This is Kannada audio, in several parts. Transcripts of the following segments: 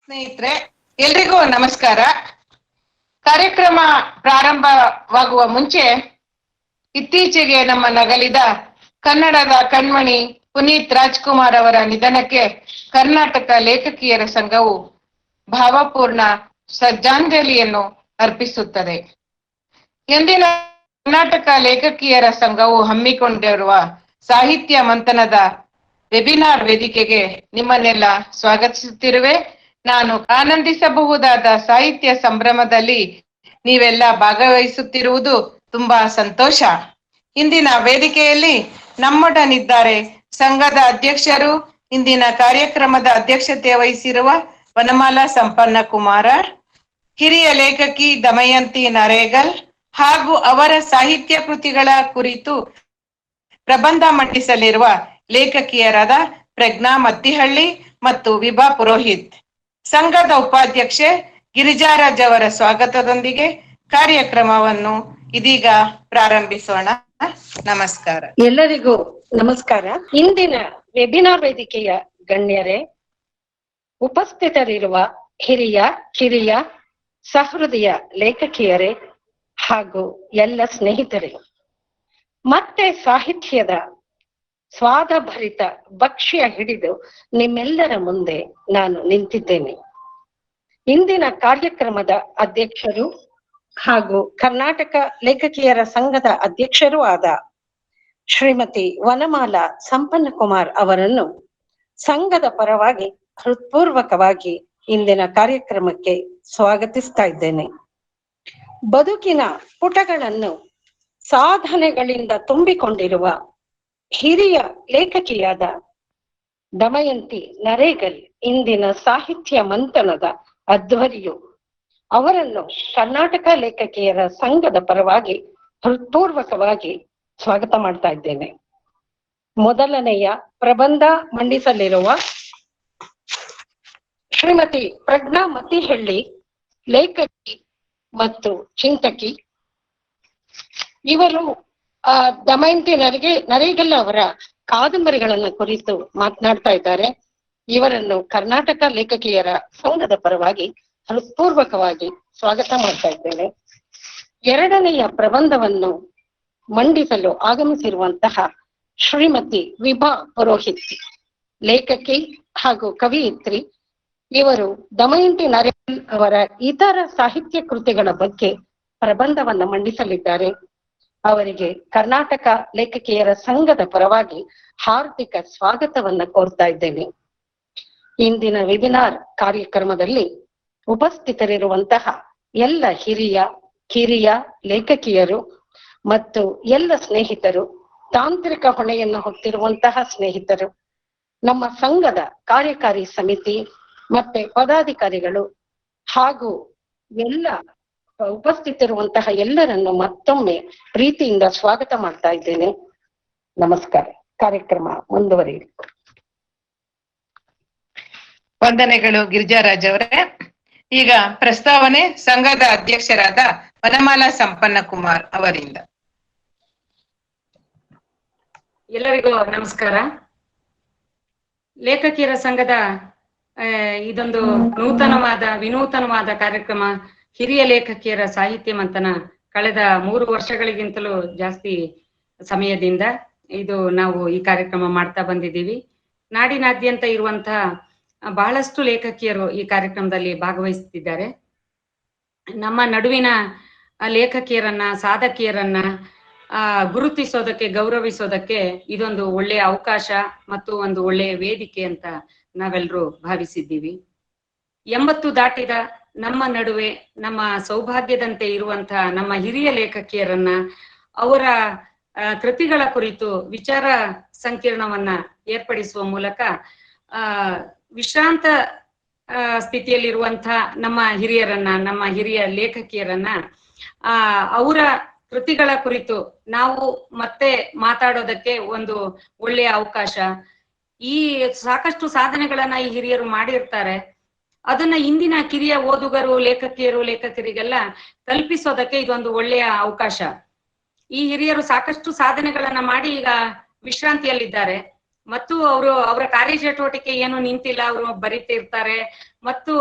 ಸ್ನೇಹಿತರೆ, ಎಲ್ರಿಗೂ ನಮಸ್ಕಾರ. ಕಾರ್ಯಕ್ರಮ ಪ್ರಾರಂಭವಾಗುವ ಮುಂಚೆ ಇತ್ತೀಚೆಗೆ ನಮ್ಮ ನಗಲಿದ ಕನ್ನಡದ ಕಣ್ಮಣಿ ಪುನೀತ್ ರಾಜ್ಕುಮಾರ್ ಅವರ ನಿಧನಕ್ಕೆ ಕರ್ನಾಟಕ ಲೇಖಕಿಯರ ಸಂಘವು ಭಾವಪೂರ್ಣ ಶ್ರದ್ಧಾಂಜಲಿಯನ್ನು ಅರ್ಪಿಸುತ್ತದೆ. ಎಂದಿನ ಕರ್ನಾಟಕ ಲೇಖಕಿಯರ ಸಂಘವು ಹಮ್ಮಿಕೊಂಡಿರುವ ಸಾಹಿತ್ಯ ಮಂಥನದ ವೆಬಿನಾರ್ ವೇದಿಕೆಗೆ ನಿಮ್ಮನ್ನೆಲ್ಲ ಸ್ವಾಗತಿಸುತ್ತಿರುವೆ. ನಾನು ಆನಂದಿಸಬಹುದಾದ ಸಾಹಿತ್ಯ ಸಂಭ್ರಮದಲ್ಲಿ ನೀವೆಲ್ಲ ಭಾಗವಹಿಸುತ್ತಿರುವುದು ತುಂಬಾ ಸಂತೋಷ. ಇಂದಿನ ವೇದಿಕೆಯಲ್ಲಿ ನಮ್ಮೊಡನಿದ್ದಾರೆ ಸಂಘದ ಅಧ್ಯಕ್ಷರು, ಇಂದಿನ ಕಾರ್ಯಕ್ರಮದ ಅಧ್ಯಕ್ಷತೆ ವಹಿಸಿರುವ ವನಮಾಲಾ ಸಂಪನ್ನ ಕುಮಾರ, ಹಿರಿಯ ಲೇಖಕಿ ದಮಯಂತಿ ನರೇಗಲ್ ಹಾಗೂ ಅವರ ಸಾಹಿತ್ಯ ಕೃತಿಗಳ ಕುರಿತು ಪ್ರಬಂಧ ಮಂಡಿಸಲಿರುವ ಲೇಖಕಿಯರಾದ ಪ್ರಜ್ಞಾ ಮತ್ತಿಹಳ್ಳಿ ಮತ್ತು ವಿಭಾ ಪುರೋಹಿತ್. ಸಂಘದ ಉಪಾಧ್ಯಕ್ಷೆ ಗಿರಿಜಾರಾಜ್ ಅವರ ಸ್ವಾಗತದೊಂದಿಗೆ ಕಾರ್ಯಕ್ರಮವನ್ನು ಇದೀಗ ಪ್ರಾರಂಭಿಸೋಣ. ನಮಸ್ಕಾರ. ಎಲ್ಲರಿಗೂ ನಮಸ್ಕಾರ. ಇಂದಿನ ವೆಬಿನಾರ್ ವೇದಿಕೆಯ ಗಣ್ಯರೇ, ಉಪಸ್ಥಿತರಿರುವ ಹಿರಿಯ ಕಿರಿಯ ಸಹೃದಯ ಲೇಖಕಿಯರೇ ಹಾಗೂ ಎಲ್ಲ ಸ್ನೇಹಿತರೇ, ಮತ್ತೆ ಸಾಹಿತ್ಯದ ಸ್ವಾದಭರಿತ ಭಕ್ಷ್ಯ ಹಿಡಿದು ನಿಮ್ಮೆಲ್ಲರ ಮುಂದೆ ನಾನು ನಿಂತಿದ್ದೇನೆ. ಇಂದಿನ ಕಾರ್ಯಕ್ರಮದ ಅಧ್ಯಕ್ಷರು ಹಾಗೂ ಕರ್ನಾಟಕ ಲೇಖಕಿಯರ ಸಂಘದ ಅಧ್ಯಕ್ಷರೂ ಆದ ಶ್ರೀಮತಿ ವನಮಾಲಾ ಸಂಪನ್ನ ಕುಮಾರ್ ಅವರನ್ನು ಸಂಘದ ಪರವಾಗಿ ಹೃತ್ಪೂರ್ವಕವಾಗಿ ಇಂದಿನ ಕಾರ್ಯಕ್ರಮಕ್ಕೆ ಸ್ವಾಗತಿಸ್ತಾ ಇದ್ದೇನೆ. ಬದುಕಿನ ಪುಟಗಳನ್ನು ಸಾಧನೆಗಳಿಂದ ತುಂಬಿಕೊಂಡಿರುವ ಹಿರಿಯ ಲೇಖಕಿಯಾದ ದಮಯಂತಿ ನರೇಗಲ್ ಇಂದಿನ ಸಾಹಿತ್ಯ ಮಂಥನದ ಅಧ್ವರ್ಯು. ಅವರನ್ನು ಕರ್ನಾಟಕ ಲೇಖಕಿಯರ ಸಂಘದ ಪರವಾಗಿ ಹೃತ್ಪೂರ್ವಕವಾಗಿ ಸ್ವಾಗತ ಮಾಡ್ತಾ ಇದ್ದೇನೆ. ಮೊದಲನೆಯ ಪ್ರಬಂಧ ಮಂಡಿಸಲಿರುವ ಶ್ರೀಮತಿ ಪ್ರಜ್ಞಾ ಮತ್ತಿಹಳ್ಳಿ, ಲೇಖಕಿ ಮತ್ತು ಚಿಂತಕಿ. ಇವರು ದಮಯಂತಿ ನರೇಗಲ್ ಅವರ ಕಾದಂಬರಿಗಳನ್ನ ಕುರಿತು ಮಾತನಾಡ್ತಾ ಇದ್ದಾರೆ. ಇವರನ್ನು ಕರ್ನಾಟಕ ಲೇಖಕಿಯರ ಸಂಘದ ಪರವಾಗಿ ಹೃತ್ಪೂರ್ವಕವಾಗಿ ಸ್ವಾಗತ ಮಾಡ್ತಾ ಇದ್ದೇನೆ. ಎರಡನೆಯ ಪ್ರಬಂಧವನ್ನು ಮಂಡಿಸಲು ಆಗಮಿಸಿರುವಂತಹ ಶ್ರೀಮತಿ ವಿಭಾ ಪುರೋಹಿತ್, ಲೇಖಕಿ ಹಾಗೂ ಕವಿಯಿತ್ರಿ. ಇವರು ದಮಯಂತಿ ನರೇಗಲ್ ಅವರ ಇತರ ಸಾಹಿತ್ಯ ಕೃತಿಗಳ ಬಗ್ಗೆ ಪ್ರಬಂಧವನ್ನು ಮಂಡಿಸಲಿದ್ದಾರೆ. ಅವರಿಗೆ ಕರ್ನಾಟಕ ಲೇಖಕಿಯರ ಸಂಘದ ಪರವಾಗಿ ಹಾರ್ದಿಕ ಸ್ವಾಗತವನ್ನ ಕೋರ್ತಾ ಇದ್ದೇನೆ. ಇಂದಿನ ವೆಬಿನಾರ್ ಕಾರ್ಯಕ್ರಮದಲ್ಲಿ ಉಪಸ್ಥಿತರಿರುವಂತಹ ಎಲ್ಲ ಹಿರಿಯ ಕಿರಿಯ ಲೇಖಕಿಯರು ಮತ್ತು ಎಲ್ಲ ಸ್ನೇಹಿತರು, ತಾಂತ್ರಿಕ ಹೊಣೆಯನ್ನು ಹೊತ್ತಿರುವಂತಹ ಸ್ನೇಹಿತರು, ನಮ್ಮ ಸಂಘದ ಕಾರ್ಯಕಾರಿ ಸಮಿತಿ ಮತ್ತೆ ಪದಾಧಿಕಾರಿಗಳು ಹಾಗೂ ಎಲ್ಲ ಉಪಸ್ಥಿತರಿರುವಂತಹ ಎಲ್ಲರನ್ನು ಮತ್ತೊಮ್ಮೆ ಪ್ರೀತಿಯಿಂದ ಸ್ವಾಗತ ಮಾಡ್ತಾ ಇದ್ದೇನೆ. ನಮಸ್ಕಾರ. ಕಾರ್ಯಕ್ರಮ ಮುಂದುವರಿಯಿರಿ. ವಂದನೆಗಳು ಗಿರಿಜಾರಾಜ್ ಅವರೇ. ಈಗ ಪ್ರಸ್ತಾವನೆ ಸಂಘದ ಅಧ್ಯಕ್ಷರಾದ ವನಮಾಲಾ ಸಂಪನ್ನ ಕುಮಾರ್ ಅವರಿಂದ. ಎಲ್ಲರಿಗೂ ನಮಸ್ಕಾರ. ಲೇಖಕಿಯರ ಸಂಘದ ಇದೊಂದು ವಿನೂತನವಾದ ಕಾರ್ಯಕ್ರಮ, ಹಿರಿಯ ಲೇಖಕಿಯರ ಸಾಹಿತ್ಯ ಮಂಥನ. ಕಳೆದ 3 ವರ್ಷಗಳಿಗಿಂತಲೂ ಜಾಸ್ತಿ ಸಮಯದಿಂದ ನಾವು ಈ ಕಾರ್ಯಕ್ರಮ ಮಾಡ್ತಾ ಬಂದಿದ್ದೀವಿ. ನಾಡಿನಾದ್ಯಂತ ಇರುವಂತಹ ಬಹಳಷ್ಟು ಲೇಖಕಿಯರು ಈ ಕಾರ್ಯಕ್ರಮದಲ್ಲಿ ಭಾಗವಹಿಸುತ್ತಿದ್ದಾರೆ. ನಮ್ಮ ನಡುವಿನ ಲೇಖಕಿಯರನ್ನ, ಸಾಧಕಿಯರನ್ನ ಗುರುತಿಸೋದಕ್ಕೆ, ಗೌರವಿಸೋದಕ್ಕೆ ಇದೊಂದು ಒಳ್ಳೆಯ ಅವಕಾಶ ಮತ್ತು ಒಂದು ಒಳ್ಳೆಯ ವೇದಿಕೆ ಅಂತ ನಾವೆಲ್ಲರೂ ಭಾವಿಸಿದ್ದೀವಿ. 80 ದಾಟಿದ ನಮ್ಮ ನಡುವೆ ನಮ್ಮ ಸೌಭಾಗ್ಯದಂತೆ ಇರುವಂತಹ ನಮ್ಮ ಹಿರಿಯ ಲೇಖಕಿಯರನ್ನ, ಅವರ ಕೃತಿಗಳ ಕುರಿತು ವಿಚಾರ ಸಂಕಿರಣವನ್ನ ಏರ್ಪಡಿಸುವ ಮೂಲಕ ವಿಶ್ರಾಂತ ಸ್ಥಿತಿಯಲ್ಲಿರುವಂತಹ ನಮ್ಮ ಹಿರಿಯರನ್ನ, ನಮ್ಮ ಹಿರಿಯ ಲೇಖಕಿಯರನ್ನ ಅವರ ಕೃತಿಗಳ ಕುರಿತು ನಾವು ಮತ್ತೆ ಮಾತಾಡೋದಕ್ಕೆ ಒಂದು ಒಳ್ಳೆಯ ಅವಕಾಶ. ಈ ಸಾಕಷ್ಟು ಸಾಧನೆಗಳನ್ನ ಈ ಹಿರಿಯರು ಮಾಡಿರ್ತಾರೆ. ಅದನ್ನ ಇಂದಿನ ಕಿರಿಯ ಓದುಗರು, ಲೇಖಕರಿಗೆಲ್ಲ ತಲುಪಿಸೋದಕ್ಕೆ ಇದೊಂದು ಒಳ್ಳೆಯ ಅವಕಾಶ. ಈ ಹಿರಿಯರು ಸಾಕಷ್ಟು ಸಾಧನೆಗಳನ್ನ ಮಾಡಿ ಈಗ ವಿಶ್ರಾಂತಿಯಲ್ಲಿದ್ದಾರೆ. ಮತ್ತು ಅವರ ಕಾರ್ಯಚಟುವಟಿಕೆ ಏನು ನಿಂತಿಲ್ಲ, ಅವರು ಬರೀತಿರ್ತಾರೆ ಮತ್ತು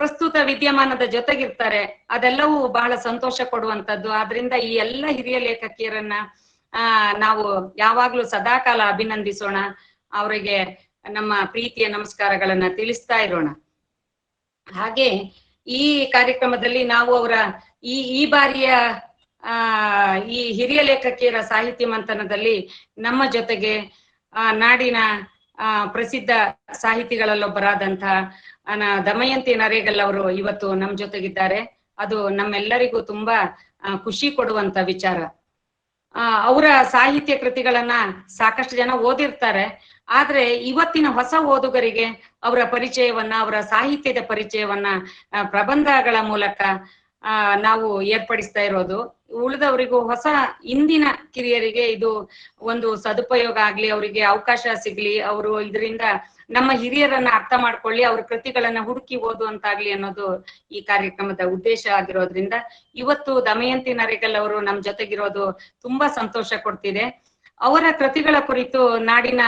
ಪ್ರಸ್ತುತ ವಿದ್ಯಮಾನದ ಜೊತೆಗಿರ್ತಾರೆ. ಅದೆಲ್ಲವೂ ಬಹಳ ಸಂತೋಷ ಕೊಡುವಂತದ್ದು. ಆದ್ರಿಂದ ಈ ಎಲ್ಲ ಹಿರಿಯ ಲೇಖಕಿಯರನ್ನ ನಾವು ಯಾವಾಗ್ಲೂ ಸದಾಕಾಲ ಅಭಿನಂದಿಸೋಣ, ಅವರಿಗೆ ನಮ್ಮ ಪ್ರೀತಿಯ ನಮಸ್ಕಾರಗಳನ್ನ ತಿಳಿಸ್ತಾ ಇರೋಣ. ಹಾಗೆ ಈ ಕಾರ್ಯಕ್ರಮದಲ್ಲಿ ನಾವು ಅವರ ಈ ಬಾರಿಯ ಈ ಹಿರಿಯ ಲೇಖಕಿಯರ ಸಾಹಿತ್ಯ ಮಂಥನದಲ್ಲಿ ನಮ್ಮ ಜೊತೆಗೆ ನಾಡಿನ ಪ್ರಸಿದ್ಧ ಸಾಹಿತಿಗಳಲ್ಲೊಬ್ಬರಾದಂತಹ ದಮಯಂತಿ ನರೇಗಲ್ ಅವರು ಇವತ್ತು ನಮ್ ಜೊತೆಗಿದ್ದಾರೆ. ಅದು ನಮ್ಮೆಲ್ಲರಿಗೂ ತುಂಬಾ ಖುಷಿ ಕೊಡುವಂತ ವಿಚಾರ. ಅವರ ಸಾಹಿತ್ಯ ಕೃತಿಗಳನ್ನ ಸಾಕಷ್ಟು ಜನ ಓದಿರ್ತಾರೆ. ಆದ್ರೆ ಇವತ್ತಿನ ಹೊಸ ಓದುಗರಿಗೆ ಅವರ ಪರಿಚಯವನ್ನ, ಅವರ ಸಾಹಿತ್ಯದ ಪರಿಚಯವನ್ನ ಪ್ರಬಂಧಗಳ ಮೂಲಕ ನಾವು ಏರ್ಪಡಿಸ್ತಾ ಇರೋದು. ಉಳಿದವರಿಗೂ ಹೊಸ ಇಂದಿನ ಕಿರಿಯರಿಗೆ ಇದು ಒಂದು ಸದುಪಯೋಗ ಆಗ್ಲಿ, ಅವರಿಗೆ ಅವಕಾಶ ಸಿಗ್ಲಿ, ಅವರು ಇದರಿಂದ ನಮ್ಮ ಹಿರಿಯರನ್ನ ಅರ್ಥ ಮಾಡ್ಕೊಳ್ಳಿ, ಅವ್ರ ಕೃತಿಗಳನ್ನ ಹುಡುಕಿ ಓದುವಂತಾಗ್ಲಿ ಅನ್ನೋದು ಈ ಕಾರ್ಯಕ್ರಮದ ಉದ್ದೇಶ ಆಗಿರೋದ್ರಿಂದ ಇವತ್ತು ದಮಯಂತಿ ನರೇಗಲ್ ಅವರು ನಮ್ ಜೊತೆಗಿರೋದು ತುಂಬಾ ಸಂತೋಷ ಕೊಡ್ತಿದೆ. ಅವರ ಕೃತಿಗಳ ಕುರಿತು ನಾಡಿನ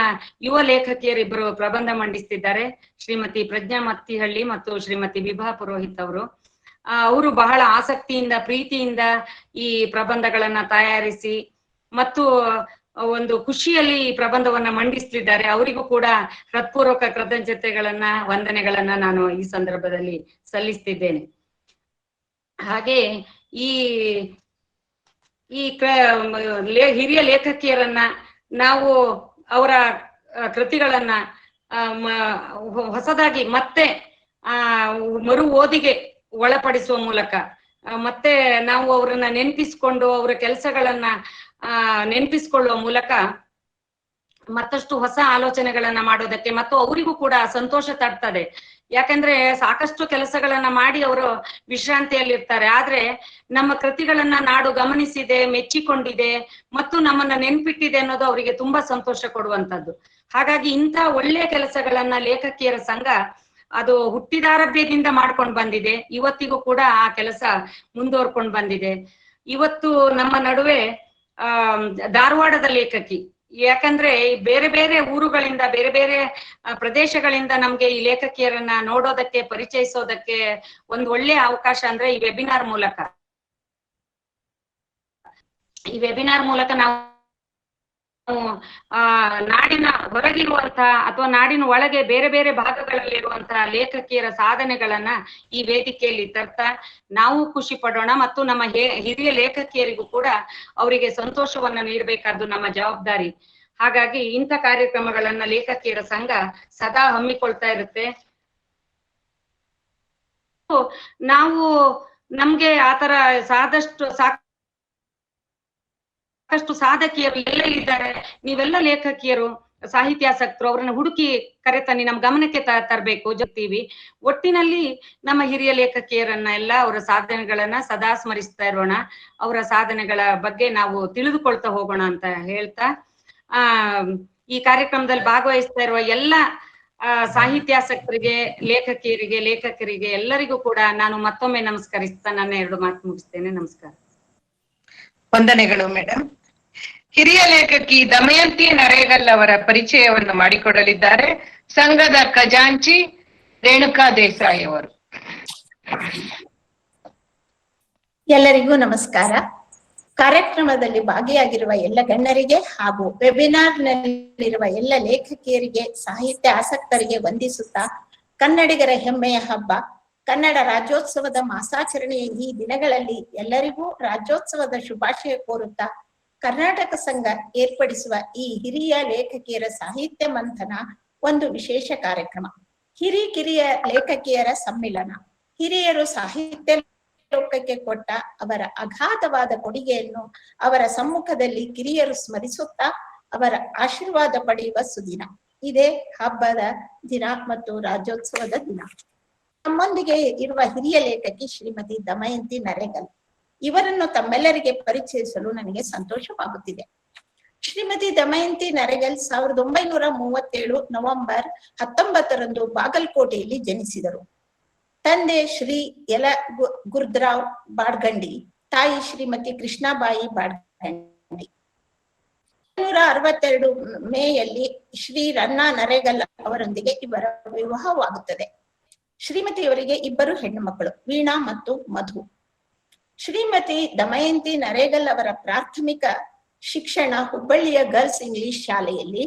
ಯುವ ಲೇಖಕಿಯರಿಬ್ಬರು ಪ್ರಬಂಧ ಮಂಡಿಸ್ತಿದ್ದಾರೆ, ಶ್ರೀಮತಿ ಪ್ರಜ್ಞಾ ಮತ್ತಿಹಳ್ಳಿ ಮತ್ತು ಶ್ರೀಮತಿ ವಿಭಾ ಪುರೋಹಿತ್ ಅವರು. ಅವರು ಬಹಳ ಆಸಕ್ತಿಯಿಂದ, ಪ್ರೀತಿಯಿಂದ ಈ ಪ್ರಬಂಧಗಳನ್ನ ತಯಾರಿಸಿ ಮತ್ತು ಒಂದು ಖುಷಿಯಲ್ಲಿ ಈ ಪ್ರಬಂಧವನ್ನ ಮಂಡಿಸ್ತಿದ್ದಾರೆ. ಅವರಿಗೂ ಕೂಡ ಹೃತ್ಪೂರ್ವಕ ಕೃತಜ್ಞತೆಗಳನ್ನ, ವಂದನೆಗಳನ್ನ ನಾನು ಈ ಸಂದರ್ಭದಲ್ಲಿ ಸಲ್ಲಿಸ್ತಿದ್ದೇನೆ. ಹಾಗೆ ಈ ಹಿರಿಯ ಲೇಖಕಿಯರನ್ನ ನಾವು ಅವರ ಕೃತಿಗಳನ್ನ ಹೊಸದಾಗಿ ಮತ್ತೆ ಮರು ಓದಿಗೆ ಒಳಪಡಿಸುವ ಮೂಲಕ ಮತ್ತೆ ನಾವು ಅವರನ್ನ ನೆನಪಿಸ್ಕೊಂಡು ಅವರ ಕೆಲಸಗಳನ್ನ ನೆನಪಿಸ್ಕೊಳ್ಳುವ ಮೂಲಕ ಮತ್ತಷ್ಟು ಹೊಸ ಆಲೋಚನೆಗಳನ್ನ ಮಾಡೋದಕ್ಕೆ ಮತ್ತು ಅವರಿಗೂ ಕೂಡ ಸಂತೋಷ ತಡ್ತದೆ. ಯಾಕಂದ್ರೆ ಸಾಕಷ್ಟು ಕೆಲಸಗಳನ್ನ ಮಾಡಿ ಅವರು ವಿಶ್ರಾಂತಿಯಲ್ಲಿರ್ತಾರೆ. ಆದ್ರೆ ನಮ್ಮ ಕೃತಿಗಳನ್ನ ನಾಡು ಗಮನಿಸಿದೆ, ಮೆಚ್ಚಿಕೊಂಡಿದೆ ಮತ್ತು ನಮ್ಮನ್ನ ನೆನ್ಪಿಟ್ಟಿದೆ ಅನ್ನೋದು ಅವರಿಗೆ ತುಂಬಾ ಸಂತೋಷ ಕೊಡುವಂತದ್ದು. ಹಾಗಾಗಿ ಇಂಥ ಒಳ್ಳೆಯ ಕೆಲಸಗಳನ್ನ ಲೇಖಕಿಯರ ಸಂಘ ಅದು ಹುಟ್ಟಿದಾರಭ್ಯದಿಂದ ಮಾಡ್ಕೊಂಡು ಬಂದಿದೆ. ಇವತ್ತಿಗೂ ಕೂಡ ಆ ಕೆಲಸ ಮುಂದುವರ್ಕೊಂಡು ಬಂದಿದೆ. ಇವತ್ತು ನಮ್ಮ ನಡುವೆ ಧಾರವಾಡದ ಲೇಖಕಿ, ಯಾಕಂದ್ರೆ ಬೇರೆ ಬೇರೆ ಊರುಗಳಿಂದ, ಬೇರೆ ಬೇರೆ ಪ್ರದೇಶಗಳಿಂದ ನಮ್ಗೆ ಈ ಲೇಖಕಿಯರನ್ನ ನೋಡೋದಕ್ಕೆ, ಪರಿಚಯಿಸೋದಕ್ಕೆ ಒಂದು ಒಳ್ಳೆಯ ಅವಕಾಶ ಅಂದ್ರೆ ಈ ವೆಬಿನಾರ್ ಮೂಲಕ. ಈ ವೆಬಿನಾರ್ ಮೂಲಕ ನಾವು ನಾಡಿನ ಹೊರಗಿರುವಂತಹ ಅಥವಾ ನಾಡಿನ ಒಳಗೆ ಬೇರೆ ಬೇರೆ ಭಾಗಗಳಲ್ಲಿರುವಂತಹ ಲೇಖಕಿಯರ ಸಾಧನೆಗಳನ್ನ ಈ ವೇದಿಕೆಯಲ್ಲಿ ತರ್ತಾ ನಾವು ಖುಷಿ ಪಡೋಣ ಮತ್ತು ನಮ್ಮ ಹಿರಿಯ ಲೇಖಕಿಯರಿಗೂ ಕೂಡ ಅವರಿಗೆ ಸಂತೋಷವನ್ನ ನೀಡಬೇಕಾದ್ದು ನಮ್ಮ ಜವಾಬ್ದಾರಿ. ಹಾಗಾಗಿ ಇಂಥ ಕಾರ್ಯಕ್ರಮಗಳನ್ನ ಲೇಖಕಿಯರ ಸಂಘ ಸದಾ ಹಮ್ಮಿಕೊಳ್ತಾ ಇರುತ್ತೆ. ನಾವು ನಮ್ಗೆ ಆತರ ಸಾಕಷ್ಟು ಸಾಧಕಿಯರು ಎಲ್ಲ ಇದ್ದಾರೆ. ನೀವೆಲ್ಲ ಲೇಖಕಿಯರು, ಸಾಹಿತ್ಯಾಸಕ್ತರು, ಅವ್ರನ್ನ ಹುಡುಕಿ ಕರೆತನ್ನಿ, ನಮ್ ಗಮನಕ್ಕೆ ತರಬೇಕು ಜೊತೀವಿ. ಒಟ್ಟಿನಲ್ಲಿ ನಮ್ಮ ಹಿರಿಯ ಲೇಖಕಿಯರನ್ನ ಎಲ್ಲ ಅವರ ಸಾಧನೆಗಳನ್ನ ಸದಾ ಸ್ಮರಿಸ್ತಾ ಇರೋಣ. ಅವರ ಸಾಧನೆಗಳ ಬಗ್ಗೆ ನಾವು ತಿಳಿದುಕೊಳ್ತಾ ಹೋಗೋಣ ಅಂತ ಹೇಳ್ತಾ ಈ ಕಾರ್ಯಕ್ರಮದಲ್ಲಿ ಭಾಗವಹಿಸ್ತಾ ಇರುವ ಎಲ್ಲ ಸಾಹಿತ್ಯಾಸಕ್ತರಿಗೆ, ಲೇಖಕರಿಗೆ ಎಲ್ಲರಿಗೂ ಕೂಡ ನಾನು ಮತ್ತೊಮ್ಮೆ ನಮಸ್ಕರಿಸ್ತಾ ನನ್ನ 2 ಮಾತು ಮುಗಿಸ್ತೇನೆ. ನಮಸ್ಕಾರ. ವಂದನೆಗಳು ಮೇಡಮ್. ಹಿರಿಯ ಲೇಖಕಿ ದಮಯಂತಿ ನರೇಗಲ್ ಅವರ ಪರಿಚಯವನ್ನು ಮಾಡಿಕೊಡಲಿದ್ದಾರೆ ಸಂಘದ ಖಜಾಂಚಿ ರೇಣುಕಾ ದೇಸಾಯಿ ಅವರು. ಎಲ್ಲರಿಗೂ ನಮಸ್ಕಾರ. ಕಾರ್ಯಕ್ರಮದಲ್ಲಿ ಭಾಗಿಯಾಗಿರುವ ಎಲ್ಲ ಗಣ್ಯರಿಗೆ ಹಾಗೂ ವೆಬಿನಾರ್ ನಲ್ಲಿರುವ ಎಲ್ಲ ಲೇಖಕಿಯರಿಗೆ, ಸಾಹಿತ್ಯ ಆಸಕ್ತರಿಗೆ ವಂದಿಸುತ್ತಾ, ಕನ್ನಡಿಗರ ಹೆಮ್ಮೆಯ ಹಬ್ಬ ಕನ್ನಡ ರಾಜ್ಯೋತ್ಸವದ ಮಾಸಾಚರಣೆಯ ಈ ದಿನಗಳಲ್ಲಿ ಎಲ್ಲರಿಗೂ ರಾಜ್ಯೋತ್ಸವದ ಶುಭಾಶಯ ಕೋರುತ್ತಾ, ಕರ್ನಾಟಕ ಸಂಘ ಏರ್ಪಡಿಸುವ ಈ ಹಿರಿಯ ಲೇಖಕಿಯರ ಸಾಹಿತ್ಯ ಮಂಥನ ಒಂದು ವಿಶೇಷ ಕಾರ್ಯಕ್ರಮ. ಕಿರಿಯ ಲೇಖಕಿಯರ ಸಮ್ಮಿಲನ. ಹಿರಿಯರು ಸಾಹಿತ್ಯ ಲೋಕಕ್ಕೆ ಕೊಟ್ಟ ಅವರ ಅಗಾಧವಾದ ಕೊಡುಗೆಯನ್ನು ಅವರ ಸಮ್ಮುಖದಲ್ಲಿ ಕಿರಿಯರು ಸ್ಮರಿಸುತ್ತಾ ಅವರ ಆಶೀರ್ವಾದ ಪಡೆಯುವ ಸುದಿನ. ಇದೇ ಹಬ್ಬದ ದಿನ ಮತ್ತು ರಾಜ್ಯೋತ್ಸವದ ದಿನ. ನಮ್ಮೊಂದಿಗೆ ಇರುವ ಹಿರಿಯ ಲೇಖಕಿ ಶ್ರೀಮತಿ ದಮಯಂತಿ ನರೇಗಲ್. ಇವರನ್ನು ತಮ್ಮೆಲ್ಲರಿಗೆ ಪರಿಚಯಿಸಲು ನನಗೆ ಸಂತೋಷವಾಗುತ್ತಿದೆ. ಶ್ರೀಮತಿ ದಮಯಂತಿ ನರೇಗಲ್ 1937 ನವೆಂಬರ್ 19ರಂದು ಬಾಗಲಕೋಟೆಯಲ್ಲಿ ಜನಿಸಿದರು. ತಂದೆ ಶ್ರೀ ಗುರ್ದ್ರಾವ್ ಬಾಡ್ಗಂಡಿ, ತಾಯಿ ಶ್ರೀಮತಿ ಕೃಷ್ಣಾಬಾಯಿ ಬಾಡ್ಗಂಡಿ. 1962 ಮೇಯಲ್ಲಿ ಶ್ರೀ ರನ್ನ ನರೇಗಲ್ ಅವರೊಂದಿಗೆ ಇವರ ವಿವಾಹವಾಗುತ್ತದೆ. ಶ್ರೀಮತಿಯವರಿಗೆ ಇಬ್ಬರು ಹೆಣ್ಣು ಮಕ್ಕಳು, ವೀಣಾ ಮತ್ತು ಮಧು. ಶ್ರೀಮತಿ ದಮಯಂತಿ ನರೇಗಲ್ ಅವರ ಪ್ರಾಥಮಿಕ ಶಿಕ್ಷಣ ಹುಬ್ಬಳ್ಳಿಯ ಗರ್ಲ್ಸ್ ಇಂಗ್ಲಿಷ್ ಶಾಲೆಯಲ್ಲಿ,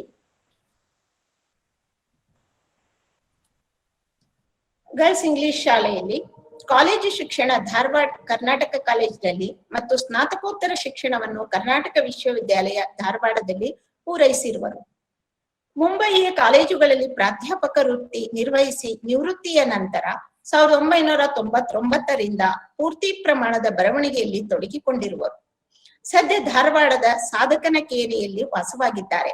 ಕಾಲೇಜು ಶಿಕ್ಷಣ ಧಾರವಾಡ ಕರ್ನಾಟಕ ಕಾಲೇಜಿನಲ್ಲಿ ಮತ್ತು ಸ್ನಾತಕೋತ್ತರ ಶಿಕ್ಷಣವನ್ನು ಕರ್ನಾಟಕ ವಿಶ್ವವಿದ್ಯಾಲಯ ಧಾರವಾಡದಲ್ಲಿ ಪೂರೈಸಿರುವರು. ಮುಂಬಯಿಯ ಕಾಲೇಜುಗಳಲ್ಲಿ ಪ್ರಾಧ್ಯಾಪಕ ವೃತ್ತಿ ನಿರ್ವಹಿಸಿ ನಿವೃತ್ತಿಯ ನಂತರ 1999ರಿಂದ ಪೂರ್ತಿ ಪ್ರಮಾಣದ ಬರವಣಿಗೆಯಲ್ಲಿ ತೊಡಗಿಕೊಂಡಿರುವರು. ಸದ್ಯ ಧಾರವಾಡದ ಸಾಧಕನಕೇರಿಯಲ್ಲಿ ವಾಸವಾಗಿದ್ದಾರೆ.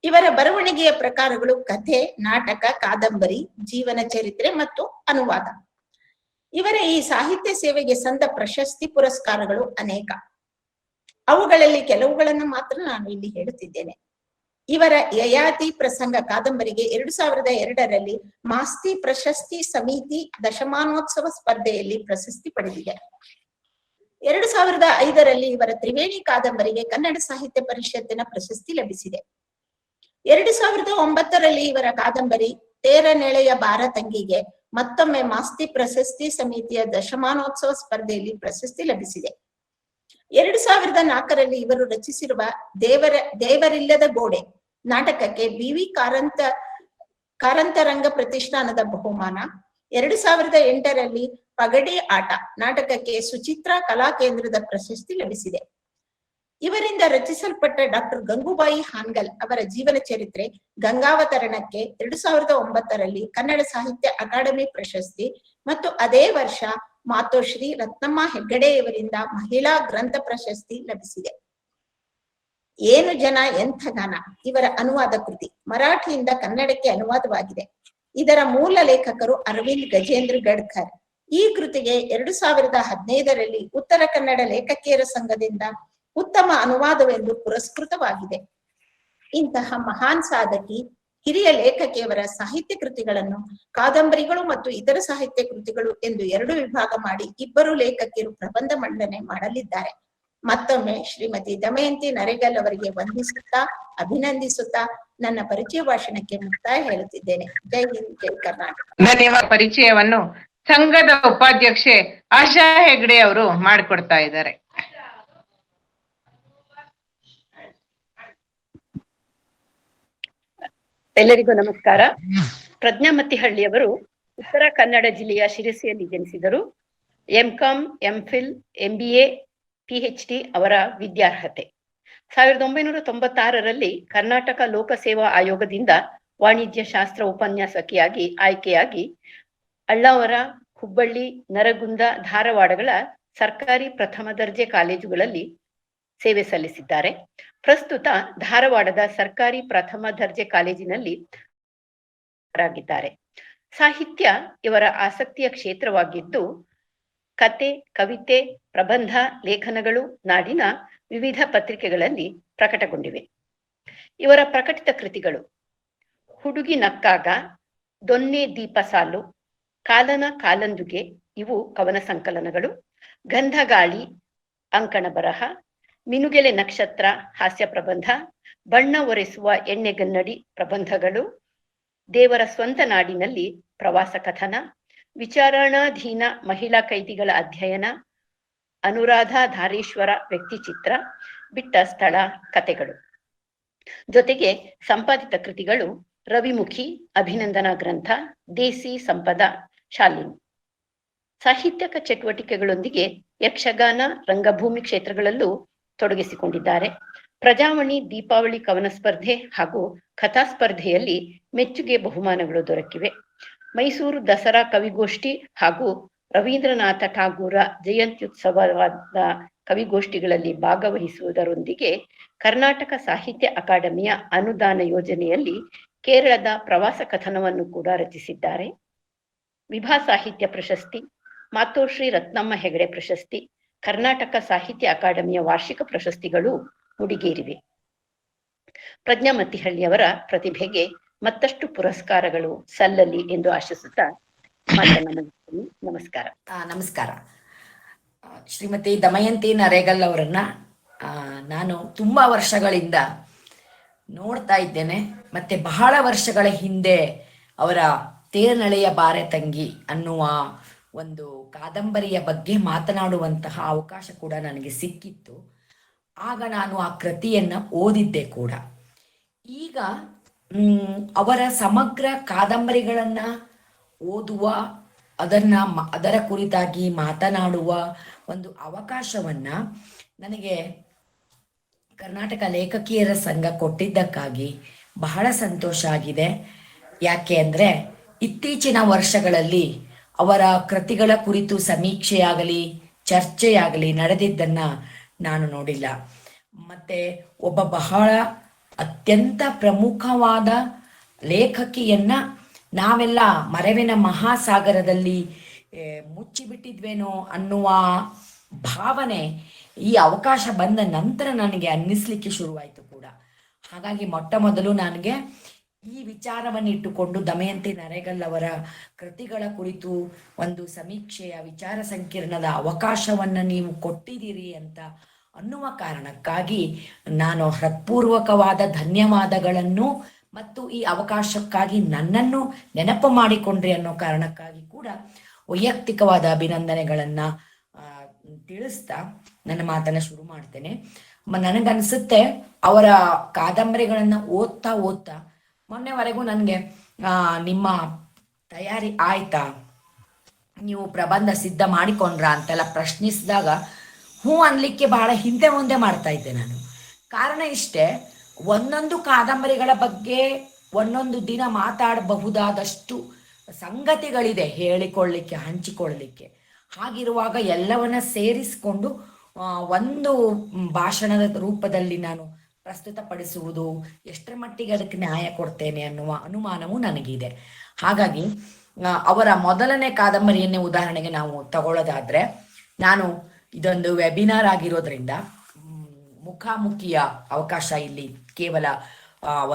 ಇವರ ಬರವಣಿಗೆಯ ಪ್ರಕಾರಗಳು ಕಥೆ, ನಾಟಕ, ಕಾದಂಬರಿ, ಜೀವನ ಚರಿತ್ರೆ ಮತ್ತು ಅನುವಾದ. ಇವರ ಈ ಸಾಹಿತ್ಯ ಸೇವೆಗೆ ಸಂದ ಪ್ರಶಸ್ತಿ ಪುರಸ್ಕಾರಗಳು ಅನೇಕ. ಅವುಗಳಲ್ಲಿ ಕೆಲವುಗಳನ್ನು ಮಾತ್ರ ನಾನು ಇಲ್ಲಿ ಹೇಳುತ್ತಿದ್ದೇನೆ. ಇವರ ಯಯಾತಿ ಪ್ರಸಂಗ ಕಾದಂಬರಿಗೆ 2002ರಲ್ಲಿ ಮಾಸ್ತಿ ಪ್ರಶಸ್ತಿ ಸಮಿತಿ ದಶಮಾನೋತ್ಸವ ಸ್ಪರ್ಧೆಯಲ್ಲಿ ಪ್ರಶಸ್ತಿ ಪಡೆದಿದೆ. 2005ರಲ್ಲಿ ಇವರ ತ್ರಿವೇಣಿ ಕಾದಂಬರಿಗೆ ಕನ್ನಡ ಸಾಹಿತ್ಯ ಪರಿಷತ್ತಿನ ಪ್ರಶಸ್ತಿ ಲಭಿಸಿದೆ. 2009ರಲ್ಲಿ ಇವರ ಕಾದಂಬರಿ ತೇರನೆಳೆಯ ಬಾರತಂಗಿಗೆ ಮತ್ತೊಮ್ಮೆ ಮಾಸ್ತಿ ಪ್ರಶಸ್ತಿ ಸಮಿತಿಯ ದಶಮಾನೋತ್ಸವ ಸ್ಪರ್ಧೆಯಲ್ಲಿ ಪ್ರಶಸ್ತಿ ಲಭಿಸಿದೆ. 2004ರಲ್ಲಿ ಇವರು ರಚಿಸಿರುವ ದೇವರಿಲ್ಲದ ಗೋಡೆ ನಾಟಕಕ್ಕೆ BV ಕಾರಂತರಂಗ ಪ್ರತಿಷ್ಠಾನದ ಬಹುಮಾನ, 2008ರಲ್ಲಿ ಪಗಡಿ ಆಟ ನಾಟಕಕ್ಕೆ ಸುಚಿತ್ರಾ ಕಲಾ ಕೇಂದ್ರದ ಪ್ರಶಸ್ತಿ ಲಭಿಸಿದೆ. ಇವರಿಂದ ರಚಿಸಲ್ಪಟ್ಟ ಡಾಕ್ಟರ್ ಗಂಗೂಬಾಯಿ ಹಾನ್ಗಲ್ ಅವರ ಜೀವನ ಚರಿತ್ರೆ ಗಂಗಾವತರಣಕ್ಕೆ 2009ರಲ್ಲಿ ಕನ್ನಡ ಸಾಹಿತ್ಯ ಅಕಾಡೆಮಿ ಪ್ರಶಸ್ತಿ ಮತ್ತು ಅದೇ ವರ್ಷ ಮಾತೋಶ್ರೀ ರತ್ನಮ್ಮ ಹೆಗ್ಗಡೆಯವರಿಂದ ಮಹಿಳಾ ಗ್ರಂಥ ಪ್ರಶಸ್ತಿ ಲಭಿಸಿದೆ. ಏನು ಜನ ಎಂಥ ಗಾನ ಇವರ ಅನುವಾದ ಕೃತಿ ಮರಾಠಿಯಿಂದ ಕನ್ನಡಕ್ಕೆ ಅನುವಾದವಾಗಿದೆ. ಇದರ ಮೂಲ ಲೇಖಕರು ಅರವಿಂದ್ ಗಜೇಂದ್ರ ಗಡ್ಕರ್. ಈ ಕೃತಿಗೆ 2015ರಲ್ಲಿ ಉತ್ತರ ಕನ್ನಡ ಲೇಖಕಿಯರ ಸಂಘದಿಂದ ಉತ್ತಮ ಅನುವಾದವೆಂದು ಪುರಸ್ಕೃತವಾಗಿದೆ. ಇಂತಹ ಮಹಾನ್ ಸಾಧಕಿ ಹಿರಿಯ ಲೇಖಕಿಯವರ ಸಾಹಿತ್ಯ ಕೃತಿಗಳನ್ನು ಕಾದಂಬರಿಗಳು ಮತ್ತು ಇತರ ಸಾಹಿತ್ಯ ಕೃತಿಗಳು ಎಂದು 2 ವಿಭಾಗ ಮಾಡಿ ಇಬ್ಬರು ಲೇಖಕಿಯರು ಪ್ರಬಂಧ ಮಂಡನೆ ಮಾಡಲಿದ್ದಾರೆ. ಮತ್ತೊಮ್ಮೆ ಶ್ರೀಮತಿ ದಮಯಂತಿ ನರೇಗಲ್ ಅವರಿಗೆ ವಂದಿಸುತ್ತಾ ಅಭಿನಂದಿಸುತ್ತಾ ನನ್ನ ಪರಿಚಯ ಭಾಷಣಕ್ಕೆ ಮುಕ್ತಾಯ ಹೇಳುತ್ತಿದ್ದೇನೆ. ಜೈ ಹಿಂದ್, ಜೈ ಕರ್ನಾಟಕ. ಧನ್ಯವಾದ. ಪರಿಚಯವನ್ನು ಸಂಘದ ಉಪಾಧ್ಯಕ್ಷೆ ಆಶಾ ಹೆಗ್ಡೆ ಅವರು ಮಾಡಿಕೊಡ್ತಾ ಇದ್ದಾರೆ. ಎಲ್ಲರಿಗೂ ನಮಸ್ಕಾರ. ಪ್ರಜ್ಞಾ ಮತ್ತಿಹಳ್ಳಿಯವರು ಉತ್ತರ ಕನ್ನಡ ಜಿಲ್ಲೆಯ ಶಿರಸಿಯಲ್ಲಿ ಜನಿಸಿದರು. MCom, MPhil, MBA, PhD ಅವರ ವಿದ್ಯಾರ್ಹತೆ. 1996ರಲ್ಲಿ ಕರ್ನಾಟಕ ಲೋಕಸೇವಾ ಆಯೋಗದಿಂದ ವಾಣಿಜ್ಯ ಶಾಸ್ತ್ರ ಉಪನ್ಯಾಸಕಿಯಾಗಿ ಆಯ್ಕೆಯಾಗಿ ಅಳ್ಳಾವರ, ಹುಬ್ಬಳ್ಳಿ, ನರಗುಂದ, ಧಾರವಾಡಗಳ ಸರ್ಕಾರಿ ಪ್ರಥಮ ದರ್ಜೆ ಕಾಲೇಜುಗಳಲ್ಲಿ ಸೇವೆ ಸಲ್ಲಿಸಿದ್ದಾರೆ. ಪ್ರಸ್ತುತ ಧಾರವಾಡದ ಸರ್ಕಾರಿ ಪ್ರಥಮ ದರ್ಜೆ ಕಾಲೇಜಿನಲ್ಲಿ ಆಗಿದ್ದಾರೆ. ಸಾಹಿತ್ಯ ಇವರ ಆಸಕ್ತಿಯ ಕ್ಷೇತ್ರವಾಗಿದ್ದು ಕತೆ, ಕವಿತೆ, ಪ್ರಬಂಧ, ಲೇಖನಗಳು ನಾಡಿನ ವಿವಿಧ ಪತ್ರಿಕೆಗಳಲ್ಲಿ ಪ್ರಕಟಗೊಂಡಿವೆ. ಇವರ ಪ್ರಕಟಿತ ಕೃತಿಗಳು ಹುಡುಗಿ ನಕ್ಕಾಗ, ದೊನ್ನೆ ದೀಪ ಸಾಲು, ಕಾಲನ ಕಾಲಂದುಗೆ ಇವು ಕವನ ಸಂಕಲನಗಳು, ಗಂಧಗಾಳಿ ಅಂಕಣ ಬರಹ, ಮಿನುಗೆಲೆ ನಕ್ಷತ್ರ ಹಾಸ್ಯ ಪ್ರಬಂಧ, ಬಣ್ಣ ಒರೆಸುವ ಎಣ್ಣೆಗನ್ನಡಿ ಪ್ರಬಂಧಗಳು, ದೇವರ ಸ್ವಂತ ನಾಡಿನಲ್ಲಿ ಪ್ರವಾಸ ಕಥನ, ವಿಚಾರಣಾಧೀನ ಮಹಿಳಾ ಕೈದಿಗಳ ಅಧ್ಯಯನ, ಅನುರಾಧ ಧಾರೇಶ್ವರ ವ್ಯಕ್ತಿಚಿತ್ರ, ಬಿಟ್ಟ ಸ್ಥಳ ಕಥೆಗಳು. ಜೊತೆಗೆ ಸಂಪಾದಿತ ಕೃತಿಗಳು ರವಿಮುಖಿ, ಅಭಿನಂದನಾ ಗ್ರಂಥ, ದೇಸಿ ಸಂಪದ, ಶಾಲಿನಿ. ಸಾಹಿತ್ಯಕ ಚಟುವಟಿಕೆಗಳೊಂದಿಗೆ ಯಕ್ಷಗಾನ, ರಂಗಭೂಮಿ ಕ್ಷೇತ್ರಗಳಲ್ಲೂ ತೊಡಗಿಸಿಕೊಂಡಿದ್ದಾರೆ. ಪ್ರಜಾವಾಣಿ ದೀಪಾವಳಿ ಕವನ ಸ್ಪರ್ಧೆ ಹಾಗೂ ಕಥಾ ಸ್ಪರ್ಧೆಯಲ್ಲಿ ಮೆಚ್ಚುಗೆ ಬಹುಮಾನಗಳು ದೊರಕಿವೆ. ಮೈಸೂರು ದಸರಾ ಕವಿಗೋಷ್ಠಿ ಹಾಗೂ ರವೀಂದ್ರನಾಥ ಠಾಗೂರ ಜಯಂತ್ಯುತ್ಸವವಾದ ಕವಿಗೋಷ್ಠಿಗಳಲ್ಲಿ ಭಾಗವಹಿಸುವುದರೊಂದಿಗೆ ಕರ್ನಾಟಕ ಸಾಹಿತ್ಯ ಅಕಾಡೆಮಿಯ ಅನುದಾನ ಯೋಜನೆಯಲ್ಲಿ ಕೇರಳದ ಪ್ರವಾಸ ಕಥನವನ್ನು ಕೂಡ ರಚಿಸಿದ್ದಾರೆ. ವಿಭಾ ಸಾಹಿತ್ಯ ಪ್ರಶಸ್ತಿ, ಮಾತೋಶ್ರೀ ರತ್ನಮ್ಮ ಹೆಗಡೆ ಪ್ರಶಸ್ತಿ, ಕರ್ನಾಟಕ ಸಾಹಿತ್ಯ ಅಕಾಡೆಮಿಯ ವಾರ್ಷಿಕ ಪ್ರಶಸ್ತಿಗಳು ಮುಡಿಗೇರಿವೆ. ಪ್ರಜ್ಞಾ ಮತ್ತಿಹಳ್ಳಿಯವರ ಪ್ರತಿಭೆಗೆ ಮತ್ತಷ್ಟು ಪುರಸ್ಕಾರಗಳು ಸಲ್ಲಲಿ ಎಂದು ಆಶಿಸುತ್ತಾ ಮಾತನಾಡುತ್ತೇನೆ. ನಮಸ್ಕಾರ. ನಮಸ್ಕಾರ. ಶ್ರೀಮತಿ ದಮಯಂತಿ ನರೇಗಲ್ ಅವರನ್ನ ನಾನು ತುಂಬಾ ವರ್ಷಗಳಿಂದ ನೋಡ್ತಾ ಇದ್ದೇನೆ. ಮತ್ತೆ ಬಹಳ ವರ್ಷಗಳ ಹಿಂದೆ ಅವರ ತೇರ್ನಳೆಯ ಬಾರೆ ತಂಗಿ ಅನ್ನುವ ಒಂದು ಕಾದಂಬರಿಯ ಬಗ್ಗೆ ಮಾತನಾಡುವಂತಹ ಅವಕಾಶ ಕೂಡ ನನಗೆ ಸಿಕ್ಕಿತ್ತು. ಆಗ ನಾನು ಆ ಕೃತಿಯನ್ನ ಓದಿದ್ದೆ ಕೂಡ. ಈಗ ಅವರ ಸಮಗ್ರ ಕಾದಂಬರಿಗಳನ್ನ ಓದುವ, ಅದರ ಕುರಿತಾಗಿ ಮಾತನಾಡುವ ಒಂದು ಅವಕಾಶವನ್ನ ನನಗೆ ಕರ್ನಾಟಕ ಲೇಖಕಿಯರ ಸಂಘ ಕೊಟ್ಟಿದ್ದಕ್ಕಾಗಿ ಬಹಳ ಸಂತೋಷ ಆಗಿದೆ. ಯಾಕೆ ಅಂದ್ರೆ ಇತ್ತೀಚಿನ ವರ್ಷಗಳಲ್ಲಿ ಅವರ ಕೃತಿಗಳ ಕುರಿತು ಸಮೀಕ್ಷೆಯಾಗಲಿ ಚರ್ಚೆಯಾಗಲಿ ನಡೆದಿದ್ದನ್ನ ನಾನು ನೋಡಿಲ್ಲ. ಮತ್ತೆ ಒಬ್ಬ ಬಹಳ ಅತ್ಯಂತ ಪ್ರಮುಖವಾದ ಲೇಖಕಿಯನ್ನ ನಾವೆಲ್ಲ ಮರೆವಿನ ಮಹಾಸಾಗರದಲ್ಲಿ ಮುಚ್ಚಿಬಿಟ್ಟಿದ್ವೇನೋ ಅನ್ನುವ ಭಾವನೆ ಈ ಅವಕಾಶ ಬಂದ ನಂತರ ನನಗೆ ಅನ್ನಿಸ್ಲಿಕ್ಕೆ ಶುರುವಾಯಿತು ಕೂಡ. ಹಾಗಾಗಿ ಮೊಟ್ಟ ಮೊದಲು ನನಗೆ ಈ ವಿಚಾರವನ್ನು ಇಟ್ಟುಕೊಂಡು ದಮಯಂತಿ ನರೇಗಲ್ ಅವರ ಕೃತಿಗಳ ಕುರಿತು ಒಂದು ಸಮೀಕ್ಷೆಯ ವಿಚಾರ ಸಂಕಿರಣದ ಅವಕಾಶವನ್ನ ನೀವು ಕೊಟ್ಟಿದ್ದೀರಿ ಅಂತ ಅನ್ನುವ ಕಾರಣಕ್ಕಾಗಿ ನಾನು ಹೃತ್ಪೂರ್ವಕವಾದ ಧನ್ಯವಾದಗಳನ್ನು ಮತ್ತು ಈ ಅವಕಾಶಕ್ಕಾಗಿ ನನ್ನನ್ನು ನೆನಪು ಮಾಡಿಕೊಂಡ್ರಿ ಅನ್ನೋ ಕಾರಣಕ್ಕಾಗಿ ಕೂಡ ವೈಯಕ್ತಿಕವಾದ ಅಭಿನಂದನೆಗಳನ್ನ ತಿಳಿಸ್ತಾ ನನ್ನ ಮಾತನ್ನ ಶುರು ಮಾಡ್ತೇನೆ. ನನಗನ್ಸುತ್ತೆ ಅವರ ಕಾದಂಬರಿಗಳನ್ನ ಓದ್ತಾ ಮೊನ್ನೆವರೆಗೂ ನನಗೆ ನಿಮ್ಮ ತಯಾರಿ ಆಯ್ತಾ, ನೀವು ಪ್ರಬಂಧ ಸಿದ್ಧ ಮಾಡಿಕೊಂಡ್ರಾ ಅಂತೆಲ್ಲ ಪ್ರಶ್ನಿಸಿದಾಗ ಹ್ಞೂ ಅನ್ಲಿಕ್ಕೆ ಬಹಳ ಹಿಂದೆ ಮುಂದೆ ಮಾಡ್ತಾ ಇದ್ದೆ ನಾನು. ಕಾರಣ ಇಷ್ಟೇ, ಒಂದೊಂದು ಕಾದಂಬರಿಗಳ ಬಗ್ಗೆ ಒಂದೊಂದು ದಿನ ಮಾತಾಡಬಹುದಾದಷ್ಟು ಸಂಗತಿಗಳಿದೆ ಹೇಳಿಕೊಳ್ಳಿಕ್ಕೆ, ಹಂಚಿಕೊಳ್ಳಲಿಕ್ಕೆ. ಹಾಗಿರುವಾಗ ಎಲ್ಲವನ್ನ ಸೇರಿಸಿಕೊಂಡು ಒಂದು ಭಾಷಣದ ರೂಪದಲ್ಲಿ ನಾನು ಪ್ರಸ್ತುತಪಡಿಸುವುದು ಎಷ್ಟರ ಮಟ್ಟಿಗೆ ಅದಕ್ಕೆ ನ್ಯಾಯ ಕೊಡ್ತೇನೆ ಅನ್ನುವ ಅನುಮಾನವೂ ನನಗಿದೆ. ಹಾಗಾಗಿ ಅವರ ಮೊದಲನೇ ಕಾದಂಬರಿಯನ್ನೇ ಉದಾಹರಣೆಗೆ ನಾವು ತಗೊಳ್ಳೋದಾದ್ರೆ, ನಾನು ಇದೊಂದು ವೆಬಿನಾರ್ ಆಗಿರೋದ್ರಿಂದ ಮುಖಾಮುಖಿಯ ಅವಕಾಶ ಇಲ್ಲಿ ಕೇವಲ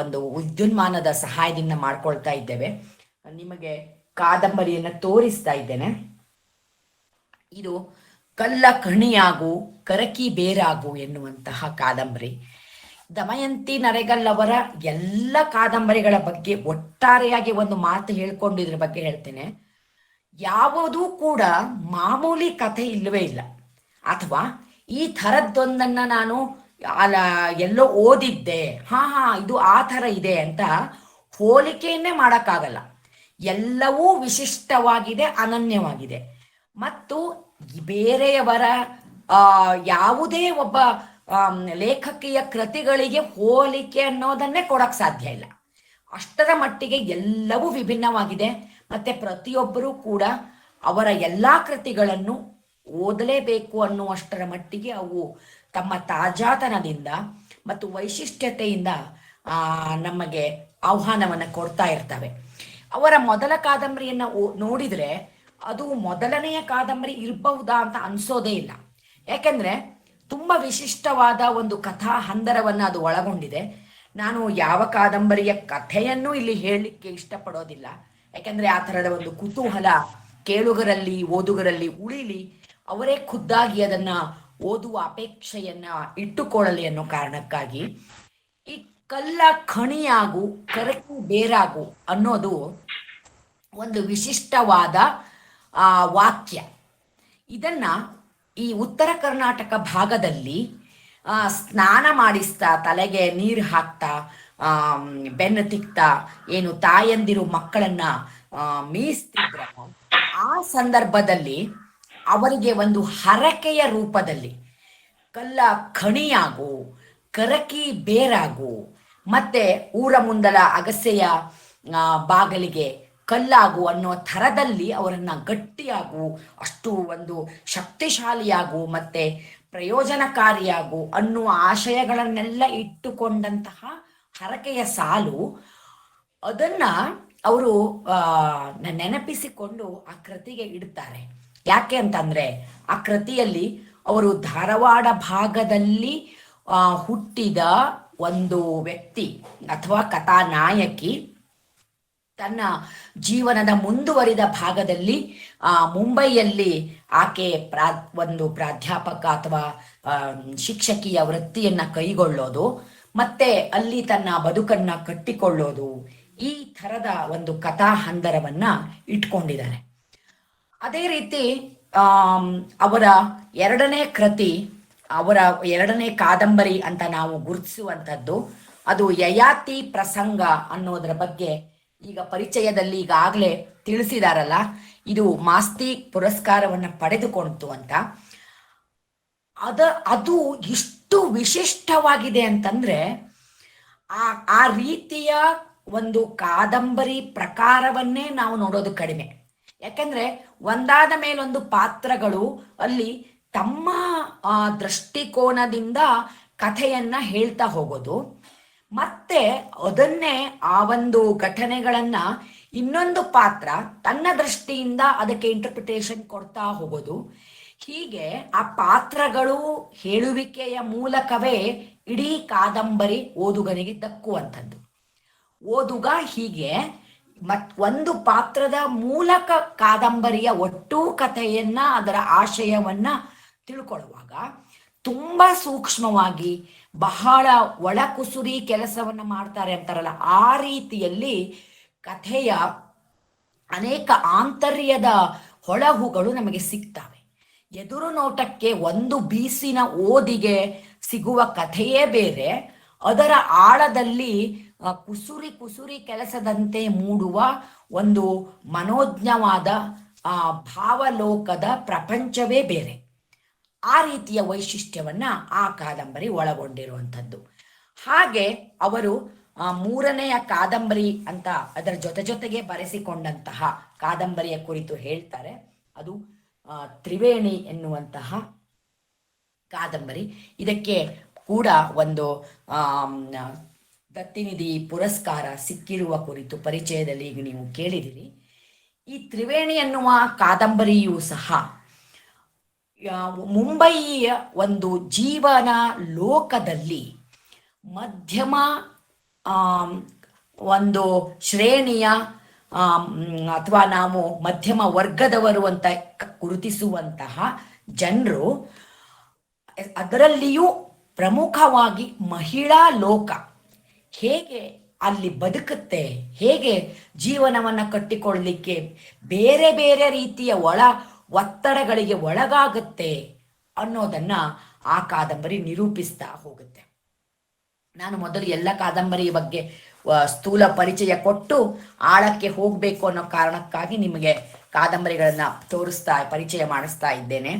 ಒಂದು ವಿದ್ಯುನ್ಮಾನದ ಸಹಾಯದಿಂದ ಮಾಡ್ಕೊಳ್ತಾ ಇದ್ದೇವೆ. ನಿಮಗೆ ಕಾದಂಬರಿಯನ್ನ ತೋರಿಸ್ತಾ ಇದ್ದೇನೆ. ಇದು ಕಲ್ಲ ಕಣಿಯಾಗು ಕರಕಿ ಬೇರಾಗು ಎನ್ನುವಂತಹ ಕಾದಂಬರಿ. ದಮಯಂತಿ ನರೇಗಲ್ ಅವರ ಎಲ್ಲ ಕಾದಂಬರಿಗಳ ಬಗ್ಗೆ ಒಟ್ಟಾರೆಯಾಗಿ ಒಂದು ಮಾತು ಹೇಳ್ಕೊಂಡಿದ್ರ ಬಗ್ಗೆ ಹೇಳ್ತೇನೆ. ಯಾವುದೂ ಕೂಡ ಮಾಮೂಲಿ ಕಥೆ ಇಲ್ಲವೇ ಇಲ್ಲ, ಅಥವಾ ಈ ಥರದ್ದೊಂದನ್ನ ನಾನು ಎಲ್ಲೋ ಓದಿದ್ದೆ, ಹಾ ಇದು ಆ ಥರ ಇದೆ ಅಂತ ಹೋಲಿಕೆಯನ್ನೇ ಮಾಡೋಕ್ಕಾಗಲ್ಲ. ಎಲ್ಲವೂ ವಿಶಿಷ್ಟವಾಗಿದೆ, ಅನನ್ಯವಾಗಿದೆ. ಮತ್ತು ಬೇರೆಯವರ ಯಾವುದೇ ಒಬ್ಬ ಲೇಖಕಿಯ ಕೃತಿಗಳಿಗೆ ಹೋಲಿಕೆ ಅನ್ನೋದನ್ನೇ ಕೊಡಕ್ ಸಾಧ್ಯ ಇಲ್ಲ. ಅಷ್ಟರ ಮಟ್ಟಿಗೆ ಎಲ್ಲವೂ ವಿಭಿನ್ನವಾಗಿದೆ. ಮತ್ತೆ ಪ್ರತಿಯೊಬ್ಬರೂ ಕೂಡ ಅವರ ಎಲ್ಲಾ ಕೃತಿಗಳನ್ನು ಓದಲೇಬೇಕು ಅನ್ನುವಷ್ಟರ ಮಟ್ಟಿಗೆ ಅವು ತಮ್ಮ ತಾಜಾತನದಿಂದ ಮತ್ತು ವೈಶಿಷ್ಟ್ಯತೆಯಿಂದ ನಮಗೆ ಆಹ್ವಾನವನ್ನ ಕೊಡ್ತಾ ಇರ್ತವೆ. ಅವರ ಮೊದಲ ಕಾದಂಬರಿಯನ್ನ ನೋಡಿದ್ರೆ ಅದು ಮೊದಲನೆಯ ಕಾದಂಬರಿ ಇರಬಹುದಾ ಅಂತ ಅನ್ಸೋದೇ ಇಲ್ಲ. ಯಾಕೆಂದ್ರೆ ತುಂಬಾ ವಿಶಿಷ್ಟವಾದ ಒಂದು ಕಥಾ ಹಂದರವನ್ನ ಅದು ಒಳಗೊಂಡಿದೆ. ನಾನು ಯಾವ ಕಾದಂಬರಿಯ ಕಥೆಯನ್ನು ಇಲ್ಲಿ ಹೇಳಲಿಕ್ಕೆ ಇಷ್ಟಪಡೋದಿಲ್ಲ, ಯಾಕೆಂದ್ರೆ ಆ ಥರದ ಒಂದು ಕುತೂಹಲ ಕೇಳುಗರಲ್ಲಿ ಓದುಗರಲ್ಲಿ ಉಳಿಲಿ, ಅವರೇ ಖುದ್ದಾಗಿ ಅದನ್ನ ಓದುವ ಅಪೇಕ್ಷೆಯನ್ನ ಇಟ್ಟುಕೊಳ್ಳಲಿ ಅನ್ನೋ ಕಾರಣಕ್ಕಾಗಿ ಈ ಕಲ್ಲ ಖಣಿಯಾಗು ಕರಕು ಬೇರಾಗು ಅನ್ನೋದು ಒಂದು ವಿಶಿಷ್ಟವಾದ ವಾಕ್ಯ. ಇದನ್ನ ಈ ಉತ್ತರ ಕರ್ನಾಟಕ ಭಾಗದಲ್ಲಿ ಸ್ನಾನ ಮಾಡಿಸ್ತಾ, ತಲೆಗೆ ನೀರು ಹಾಕ್ತಾ, ಬೆನ್ನು ತಿಕ್ತಾ ಏನು ತಾಯಂದಿರು ಮಕ್ಕಳನ್ನ ಮೀಸ್ತಿದ್ರ, ಆ ಸಂದರ್ಭದಲ್ಲಿ ಅವರಿಗೆ ಒಂದು ಹರಕೆಯ ರೂಪದಲ್ಲಿ ಕಲ್ಲ ಖಣಿಯಾಗು ಕರಕಿ ಬೇರಾಗು, ಮತ್ತೆ ಊರ ಮುಂದಲ ಅಗಸೆಯ ಬಾಗಲಿಗೆ ಕಲ್ಲಾಗು ಅನ್ನೋ ಥರದಲ್ಲಿ ಅವರನ್ನ ಗಟ್ಟಿಯಾಗು, ಅಷ್ಟು ಒಂದು ಶಕ್ತಿಶಾಲಿಯಾಗು ಮತ್ತೆ ಪ್ರಯೋಜನಕಾರಿಯಾಗು ಅನ್ನುವ ಆಶಯಗಳನ್ನೆಲ್ಲ ಇಟ್ಟುಕೊಂಡಂತಹ ಹರಕೆಯ ಸಾಲು, ಅದನ್ನ ಅವರು ನೆನಪಿಸಿಕೊಂಡು ಆ ಕೃತಿಗೆ ಇಡ್ತಾರೆ. ಯಾಕೆ ಅಂತಂದ್ರೆ ಆ ಕೃತಿಯಲ್ಲಿ ಅವರು ಧಾರವಾಡ ಭಾಗದಲ್ಲಿ ಹುಟ್ಟಿದ ಒಂದು ವ್ಯಕ್ತಿ ಅಥವಾ ಕಥಾನಾಯಕಿ ತನ್ನ ಜೀವನದ ಮುಂದುವರಿದ ಭಾಗದಲ್ಲಿ ಮುಂಬೈಯಲ್ಲಿ ಆಕೆ ಒಂದು ಪ್ರಾಧ್ಯಾಪಕ ಅಥವಾ ಶಿಕ್ಷಕಿಯ ವೃತ್ತಿಯನ್ನ ಕೈಗೊಳ್ಳೋದು, ಮತ್ತೆ ಅಲ್ಲಿ ತನ್ನ ಬದುಕನ್ನ ಕಟ್ಟಿಕೊಳ್ಳೋದು, ಈ ಥರದ ಒಂದು ಕಥಾ ಹಂದರವನ್ನ ಇಟ್ಕೊಂಡಿದ್ದಾರೆ. ಅದೇ ರೀತಿ ಅವರ ಎರಡನೇ ಕೃತಿ, ಅವರ ಎರಡನೇ ಕಾದಂಬರಿ ಅಂತ ನಾವು ಗುರುತಿಸುವಂಥದ್ದು ಅದು ಯಯಾತಿ ಪ್ರಸಂಗ ಅನ್ನೋದರ ಬಗ್ಗೆ ಈಗ ಪರಿಚಯದಲ್ಲಿ ಈಗಾಗಲೇ ತಿಳಿಸಿದಾರಲ್ಲ, ಇದು ಮಾಸ್ತಿ ಪುರಸ್ಕಾರವನ್ನ ಪಡೆದುಕೊಂಡಿತು ಅಂತ. ಅದು ಇಷ್ಟು ವಿಶಿಷ್ಟವಾಗಿದೆ ಅಂತಂದ್ರೆ ಆ ರೀತಿಯ ಒಂದು ಕಾದಂಬರಿ ಪ್ರಕಾರವನ್ನೇ ನಾವು ನೋಡೋದು ಕಡಿಮೆ. ಯಾಕೆಂದ್ರೆ ಒಂದಾದ ಮೇಲೊಂದು ಪಾತ್ರಗಳು ಅಲ್ಲಿ ತಮ್ಮ ದೃಷ್ಟಿಕೋನದಿಂದ ಕಥೆಯನ್ನ ಹೇಳ್ತಾ ಹೋಗೋದು, ಮತ್ತೆ ಅದನ್ನೇ ಆ ಒಂದು ಘಟನೆಗಳನ್ನ ಇನ್ನೊಂದು ಪಾತ್ರ ತನ್ನ ದೃಷ್ಟಿಯಿಂದ ಅದಕ್ಕೆ ಇಂಟರ್ಪ್ರಿಟೇಷನ್ ಕೊಡ್ತಾ ಹೋಗೋದು. ಹೀಗೆ ಆ ಪಾತ್ರಗಳು ಹೇಳುವಿಕೆಯ ಮೂಲಕವೇ ಇಡೀ ಕಾದಂಬರಿ ಓದುಗನಿಗೆ ದಕ್ಕುವಂಥದ್ದು. ಓದುಗ ಹೀಗೆ ಒಂದು ಪಾತ್ರದ ಮೂಲಕ ಕಾದಂಬರಿಯ ಒಟ್ಟು ಕಥೆಯನ್ನ, ಅದರ ಆಶಯವನ್ನ ತಿಳ್ಕೊಳ್ಳುವಾಗ ತುಂಬಾ ಸೂಕ್ಷ್ಮವಾಗಿ ಬಹಳ ಒಳಕುಸುರಿ ಕೆಲಸವನ್ನ ಮಾಡ್ತಾರೆ ಅಂತಾರಲ್ಲ, ಆ ರೀತಿಯಲ್ಲಿ ಕಥೆಯ ಅನೇಕ ಆಂತರ್ಯದ ಹೊಳಹುಗಳು ನಮಗೆ ಸಿಗ್ತವೆ. ಎದುರು ನೋಟಕ್ಕೆ ಒಂದು ಬೀಸಿನ ಓದಿಗೆ ಸಿಗುವ ಕಥೆಯೇ ಬೇರೆ, ಅದರ ಆಳದಲ್ಲಿ ಕುಸುರಿ ಕೆಲಸದಂತೆ ಮೂಡುವ ಒಂದು ಮನೋಜ್ಞವಾದ ಭಾವಲೋಕದ ಪ್ರಪಂಚವೇ ಬೇರೆ. ಆ ರೀತಿಯ ವೈಶಿಷ್ಟ್ಯವನ್ನ ಆ ಕಾದಂಬರಿ ಒಳಗೊಂಡಿರುವಂಥದ್ದು. ಹಾಗೆ ಅವರು ಮೂರನೆಯ ಕಾದಂಬರಿ ಅಂತ ಅದರ ಜೊತೆಗೆ ಬರೆಸಿಕೊಂಡಂತಹ ಕಾದಂಬರಿಯ ಕುರಿತು ಹೇಳ್ತಾರೆ. ಅದು ತ್ರಿವೇಣಿ ಎನ್ನುವಂತಹ ಕಾದಂಬರಿ. ಇದಕ್ಕೆ ಕೂಡ ಒಂದು ದತ್ತಿನಿಧಿ ಪುರಸ್ಕಾರ ಸಿಕ್ಕಿರುವ ಕುರಿತು ಪರಿಚಯದಲ್ಲಿ ಈಗ ನೀವು ಕೇಳಿದಿರಿ. ಈ ತ್ರಿವೇಣಿ ಎನ್ನುವ ಕಾದಂಬರಿಯೂ ಸಹ ಮುಂಬಯಿಯ ಒಂದು ಜೀವನ ಲೋಕದಲ್ಲಿ ಮಧ್ಯಮ ಒಂದು ಶ್ರೇಣಿಯ ಅಥವಾ ನಾವು ಮಧ್ಯಮ ವರ್ಗದವರು ಅಂತ ಗುರುತಿಸುವಂತಹ ಜನರು, ಅದರಲ್ಲಿಯೂ ಪ್ರಮುಖವಾಗಿ ಮಹಿಳಾ ಲೋಕ ಹೇಗೆ ಅಲ್ಲಿ ಬದುಕುತ್ತೆ, ಹೇಗೆ ಜೀವನವನ್ನ ಕಟ್ಟಿಕೊಳ್ಳಲಿಕ್ಕೆ ಬೇರೆ ಬೇರೆ ರೀತಿಯ ಒತ್ತಡಗಳಿಗೆ ಒಳಗಾಗುತ್ತೆ ಅನ್ನೋದನ್ನ ಆ ಕಾದಂಬರಿ ನಿರೂಪಿಸ್ತಾ ಹೋಗುತ್ತೆ. ನಾನು ಮೊದಲು ಎಲ್ಲ ಕಾದಂಬರಿಯ ಬಗ್ಗೆ ಸ್ಥೂಲ ಪರಿಚಯ ಕೊಟ್ಟು ಆಳಕ್ಕೆ ಹೋಗ್ಬೇಕು ಅನ್ನೋ ಕಾರಣಕ್ಕಾಗಿ ನಿಮಗೆ ಕಾದಂಬರಿಗಳನ್ನ ಪರಿಚಯ ಮಾಡಿಸ್ತಾ ಇದ್ದೇನೆ.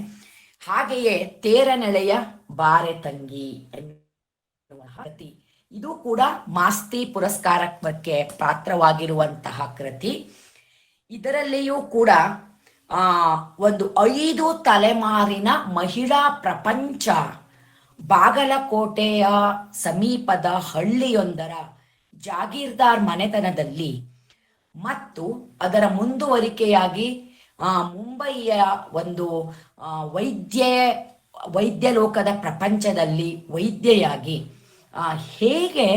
ಹಾಗೆಯೇ ತೇರನೆಳೆಯ ಬಾರೆ ತಂಗಿ ಎನ್ನುವ ಕೃತಿ, ಇದು ಕೂಡ ಮಾಸ್ತಿ ಪುರಸ್ಕಾರಕ್ಕೆ ಪಾತ್ರವಾಗಿರುವಂತಹ ಕೃತಿ. ಇದರಲ್ಲಿಯೂ ಕೂಡ ಒಂದು 5 ತಲೆಮಾರಿನ ಮಹಿಳಾ ಪ್ರಪಂಚ ಬಾಗಲಕೋಟೆಯ ಸಮೀಪದ ಹಳ್ಳಿಯೊಂದರ ಜಾಗೀರ್ದಾರ್ ಮನೆತನದಲ್ಲಿ ಮತ್ತು ಅದರ ಮುಂದುವರಿಕೆಯಾಗಿ ಮುಂಬಯಿಯ ಒಂದು ವೈದ್ಯ ಲೋಕದ ಪ್ರಪಂಚದಲ್ಲಿ ವೈದ್ಯೆಯಾಗಿ ಹೇಗೆ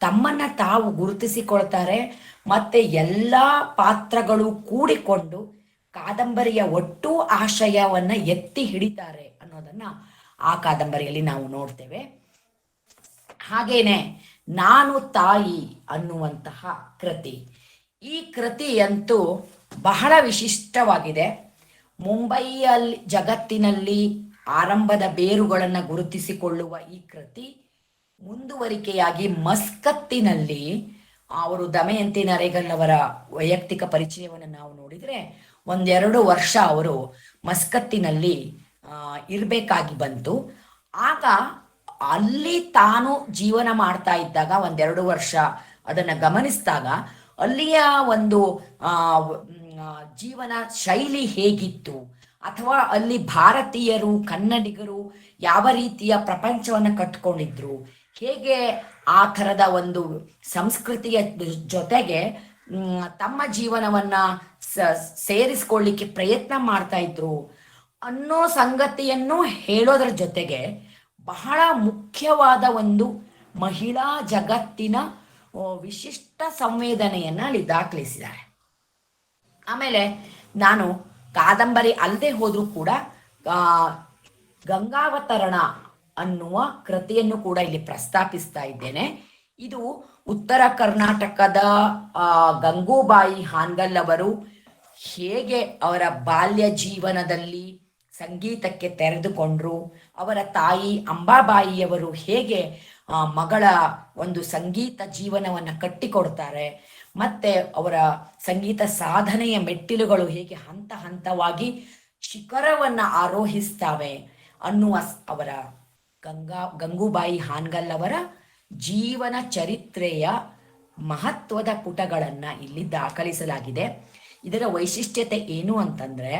ತಮ್ಮನ್ನ ತಾವು ಗುರುತಿಸಿಕೊಳ್ತಾರೆ, ಮತ್ತೆ ಎಲ್ಲ ಪಾತ್ರಗಳು ಕೂಡಿಕೊಂಡು ಕಾದಂಬರಿಯ ಒಟ್ಟು ಆಶಯವನ್ನ ಎತ್ತಿ ಹಿಡಿತಾರೆ ಅನ್ನೋದನ್ನ ಆ ಕಾದಂಬರಿಯಲ್ಲಿ ನಾವು ನೋಡ್ತೇವೆ. ಹಾಗೇನೆ ನಾನು ತಾಯಿ ಅನ್ನುವಂತಹ ಕೃತಿ, ಈ ಕೃತಿಯಂತೂ ಬಹಳ ವಿಶಿಷ್ಟವಾಗಿದೆ. ಮುಂಬಯಿಯಲ್ಲಿ ಜಗತ್ತಿನಲ್ಲಿ ಆರಂಭದ ಬೇರುಗಳನ್ನು ಗುರುತಿಸಿಕೊಳ್ಳುವ ಈ ಕೃತಿ ಮುಂದುವರಿಕೆಯಾಗಿ ಮಸ್ಕತ್ತಿನಲ್ಲಿ ಅವರು ದಮಯಂತಿ ನರೇಗಲ್ ಅವರ ವೈಯಕ್ತಿಕ ಪರಿಚಯವನ್ನು ನಾವು ನೋಡಿದ್ರೆ 1-2 ವರ್ಷ ಅವರು ಮಸ್ಕತ್ತಿನಲ್ಲಿ ಇರಬೇಕಾಗಿ ಬಂತು. ಆಗ ಅಲ್ಲಿ ತಾನು ಜೀವನ ಮಾಡ್ತಾ ಇದ್ದಾಗ 1-2 ವರ್ಷ ಅದನ್ನ ಗಮನಿಸಿದಾಗ ಅಲ್ಲಿಯ ಒಂದು ಜೀವನ ಶೈಲಿ ಹೇಗಿತ್ತು, ಅಥವಾ ಅಲ್ಲಿ ಭಾರತೀಯರು ಕನ್ನಡಿಗರು ಯಾವ ರೀತಿಯ ಪ್ರಪಂಚವನ್ನ ಕಟ್ಕೊಂಡಿದ್ರು, ಹೇಗೆ ಆ ಥರದ ಒಂದು ಸಂಸ್ಕೃತಿಯ ಜೊತೆಗೆ ತಮ್ಮ ಜೀವನವನ್ನ ಸೇರಿಸ್ಕೊಳ್ಳಿಕ್ಕೆ ಪ್ರಯತ್ನ ಮಾಡ್ತಾ ಇದ್ರು ಅನ್ನೋ ಸಂಗತಿಯನ್ನು ಹೇಳೋದ್ರ ಜೊತೆಗೆ ಬಹಳ ಮುಖ್ಯವಾದ ಒಂದು ಮಹಿಳಾ ಜಗತ್ತಿನ ವಿಶಿಷ್ಟ ಸಂವೇದನೆಯನ್ನ ಅಲ್ಲಿ ದಾಖಲಿಸಿದ್ದಾರೆ. ಆಮೇಲೆ ನಾನು ಕಾದಂಬರಿ ಅಲ್ಲದೆ ಹೋದ್ರೂ ಕೂಡ ಗಂಗಾವತರಣ ಅನ್ನುವ ಕೃತಿಯನ್ನು ಕೂಡ ಇಲ್ಲಿ ಪ್ರಸ್ತಾಪಿಸ್ತಾ ಇದ್ದೇನೆ. ಇದು ಉತ್ತರ ಕರ್ನಾಟಕದ ಗಂಗೂಬಾಯಿ ಹಾನ್ಗಲ್ ಅವರು ಹೇಗೆ ಅವರ ಬಾಲ್ಯ ಜೀವನದಲ್ಲಿ ಸಂಗೀತಕ್ಕೆ ತೆರೆದುಕೊಂಡ್ರು, ಅವರ ತಾಯಿ ಅಂಬಾಬಾಯಿಯವರು ಹೇಗೆ ಮಗಳ ಒಂದು ಸಂಗೀತ ಜೀವನವನ್ನು ಕಟ್ಟಿಕೊಡ್ತಾರೆ, ಮತ್ತೆ ಅವರ ಸಂಗೀತ ಸಾಧನೆಯ ಮೆಟ್ಟಿಲುಗಳು ಹೇಗೆ ಹಂತ ಹಂತವಾಗಿ ಶಿಖರವನ್ನ ಆರೋಹಿಸ್ತವೆ ಅನ್ನುವ ಅವರ ಗಂಗೂಬಾಯಿ ಹಾನ್ಗಲ್ ಅವರ ಜೀವನ ಚರಿತ್ರೆಯ ಮಹತ್ವದ ಪುಟಗಳನ್ನ ಇಲ್ಲಿ ದಾಖಲಿಸಲಾಗಿದೆ. ಇದರ ವೈಶಿಷ್ಟ್ಯತೆ ಏನು ಅಂತಂದ್ರೆ,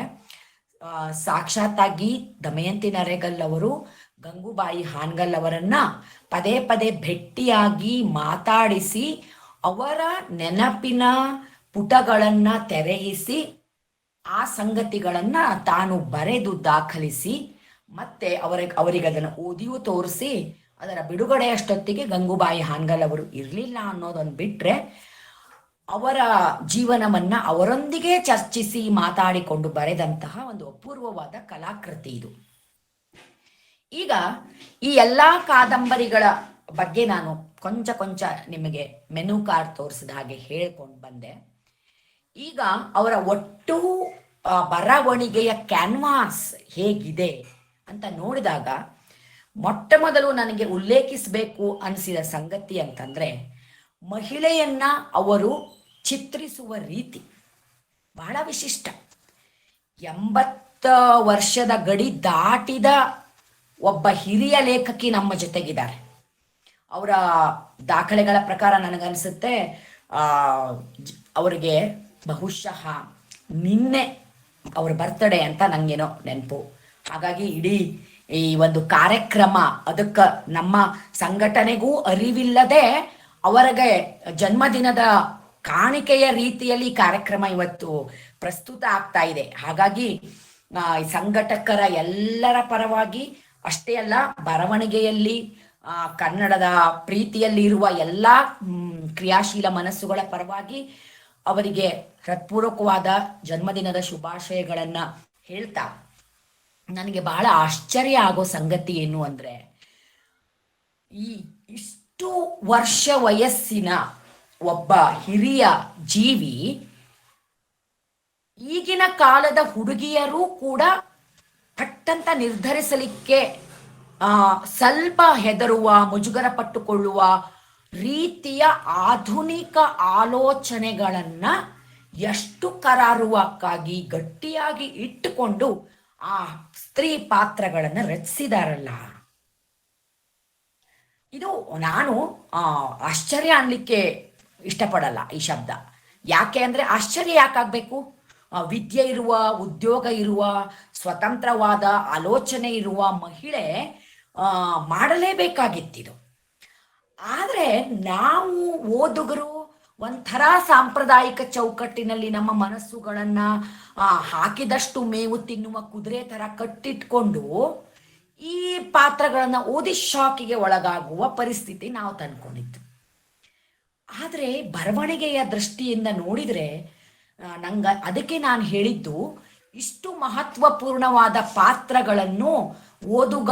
ಸಾಕ್ಷಾತ್ತಾಗಿ ದಮಯಂತಿ ನರೇಗಲ್ ಅವರು ಗಂಗೂಬಾಯಿ ಹಾನ್ಗಲ್ ಅವರನ್ನ ಪದೇ ಪದೇ ಭೇಟಿಯಾಗಿ ಮಾತಾಡಿಸಿ ಅವರ ನೆನಪಿನ ಪುಟಗಳನ್ನ ತೆರೆಯಿಸಿ ಆ ಸಂಗತಿಗಳನ್ನ ತಾನು ಬರೆದು ದಾಖಲಿಸಿ ಮತ್ತೆ ಅವರಿಗೆ ಅದನ್ನು ಓದಿಯೂ ತೋರಿಸಿ ಅದರ ಬಿಡುಗಡೆಯಷ್ಟೊತ್ತಿಗೆ ಗಂಗೂಬಾಯಿ ಹಾನ್ಗಲ್ ಅವರು ಇರಲಿಲ್ಲ ಅನ್ನೋದನ್ನು ಬಿಟ್ರೆ ಅವರ ಜೀವನವನ್ನ ಅವರೊಂದಿಗೆ ಚರ್ಚಿಸಿ ಮಾತಾಡಿಕೊಂಡು ಬರೆದಂತಹ ಒಂದು ಅಪೂರ್ವವಾದ ಕಲಾಕೃತಿ ಇದು. ಈಗ ಈ ಎಲ್ಲಾ ಕಾದಂಬರಿಗಳ ಬಗ್ಗೆ ನಾನು ಕೊಂಚ ನಿಮಗೆ ಮೆನು ಕಾರ್ಡ್ ತೋರಿಸಿದ ಹಾಗೆ ಹೇಳ್ಕೊಂಡು ಬಂದೆ. ಈಗ ಅವರ ಒಟ್ಟು ಬರವಣಿಗೆಯ ಕ್ಯಾನ್ವಾಸ್ ಹೇಗಿದೆ ಅಂತ ನೋಡಿದಾಗ ಮೊಟ್ಟ ಮೊದಲು ನನಗೆ ಉಲ್ಲೇಖಿಸಬೇಕು ಅನಿಸಿದ ಸಂಗತಿ ಅಂತಂದ್ರೆ, ಮಹಿಳೆಯನ್ನ ಅವರು ಚಿತ್ರಿಸುವ ರೀತಿ ಬಹಳ ವಿಶಿಷ್ಟ. 80 ವರ್ಷದ ಗಡಿ ದಾಟಿದ ಒಬ್ಬ ಹಿರಿಯ ಲೇಖಕಿ ನಮ್ಮ ಜೊತೆಗಿದ್ದಾರೆ. ಅವರ ದಾಖಲೆಗಳ ಪ್ರಕಾರ ನನಗನ್ಸುತ್ತೆ ಅವರಿಗೆ ಬಹುಶಃ ನಿನ್ನೆ ಅವ್ರ ಬರ್ತ್ಡೇ ಅಂತ ನಂಗೇನೋ ನೆನಪು. ಹಾಗಾಗಿ ಇಡೀ ಈ ಒಂದು ಕಾರ್ಯಕ್ರಮ ಅದಕ್ಕೆ ನಮ್ಮ ಸಂಘಟನೆಗೂ ಅರಿವಿಲ್ಲದೆ ಅವರಿಗೆ ಜನ್ಮದಿನದ ಕಾಣಿಕೆಯ ರೀತಿಯಲ್ಲಿ ಕಾರ್ಯಕ್ರಮ ಇವತ್ತು ಪ್ರಸ್ತುತ ಆಗ್ತಾ ಇದೆ. ಹಾಗಾಗಿ ಸಂಘಟಕರ ಎಲ್ಲರ ಪರವಾಗಿ ಅಷ್ಟೇ ಅಲ್ಲ, ಬರವಣಿಗೆಯಲ್ಲಿ ಕನ್ನಡದ ಪ್ರೀತಿಯಲ್ಲಿ ಇರುವ ಎಲ್ಲಾ ಕ್ರಿಯಾಶೀಲ ಮನಸ್ಸುಗಳ ಪರವಾಗಿ ಅವರಿಗೆ ಹೃತ್ಪೂರ್ವಕವಾದ ಜನ್ಮದಿನದ ಶುಭಾಶಯಗಳನ್ನ ಹೇಳ್ತಾ, ನನಗೆ ಬಹಳ ಆಶ್ಚರ್ಯ ಆಗೋ ಸಂಗತಿ ಏನು ಅಂದ್ರೆ, ಇಷ್ಟು ವರ್ಷ ವಯಸ್ಸಿನ ಒಬ್ಬ ಹಿರಿಯ ಜೀವಿ ಈಗಿನ ಕಾಲದ ಹುಡುಗಿಯರು ಕೂಡ ಪಟ್ಟಂತ ನಿರ್ಧರಿಸಲಿಕ್ಕೆ ಸ್ವಲ್ಪ ಹೆದರುವ, ಮುಜುಗರ ಪಟ್ಟುಕೊಳ್ಳುವ ರೀತಿಯ ಆಧುನಿಕ ಆಲೋಚನೆಗಳನ್ನ ಎಷ್ಟು ಕರಾರುವಕ್ಕಾಗಿ ಗಟ್ಟಿಯಾಗಿ ಇಟ್ಟುಕೊಂಡು ಆ ಸ್ತ್ರೀ ಪಾತ್ರಗಳನ್ನ ರಚಿಸಿದಾರಲ್ಲ, ಇದು ನಾನು ಆಶ್ಚರ್ಯ ಅನ್ಲಿಕ್ಕೆ ಇಷ್ಟಪಡಲ್ಲ ಈ ಶಬ್ದ. ಯಾಕೆ ಅಂದ್ರೆ ಆಶ್ಚರ್ಯ ಯಾಕಾಗ್ಬೇಕು? ವಿದ್ಯೆ ಇರುವ, ಉದ್ಯೋಗ ಇರುವ, ಸ್ವತಂತ್ರವಾದ ಆಲೋಚನೆ ಇರುವ ಮಹಿಳೆ ಮಾಡಲೇಬೇಕಾಗಿತ್ತಿದು. ಆದ್ರೆ ನಾವು ಓದುಗರು ಒಂಥರ ಸಾಂಪ್ರದಾಯಿಕ ಚೌಕಟ್ಟಿನಲ್ಲಿ ನಮ್ಮ ಮನಸ್ಸುಗಳನ್ನ ಹಾಕಿದಷ್ಟು ಮೇವು ತಿನ್ನುವ ಕುದುರೆ ತರ ಕಟ್ಟಿಟ್ಕೊಂಡು ಈ ಪಾತ್ರಗಳನ್ನ ಓದಿ ಶಾಕಿಗೆ ಒಳಗಾಗುವ ಪರಿಸ್ಥಿತಿ ನಾವು ತಂದ್ಕೊಂಡಿದ್ದು. ಆದ್ರೆ ಬರವಣಿಗೆಯ ದೃಷ್ಟಿಯಿಂದ ನೋಡಿದ್ರೆ ಅದಕ್ಕೆ ನಾನು ಹೇಳಿದ್ದು, ಇಷ್ಟು ಮಹತ್ವಪೂರ್ಣವಾದ ಪಾತ್ರಗಳನ್ನು ಓದುಗ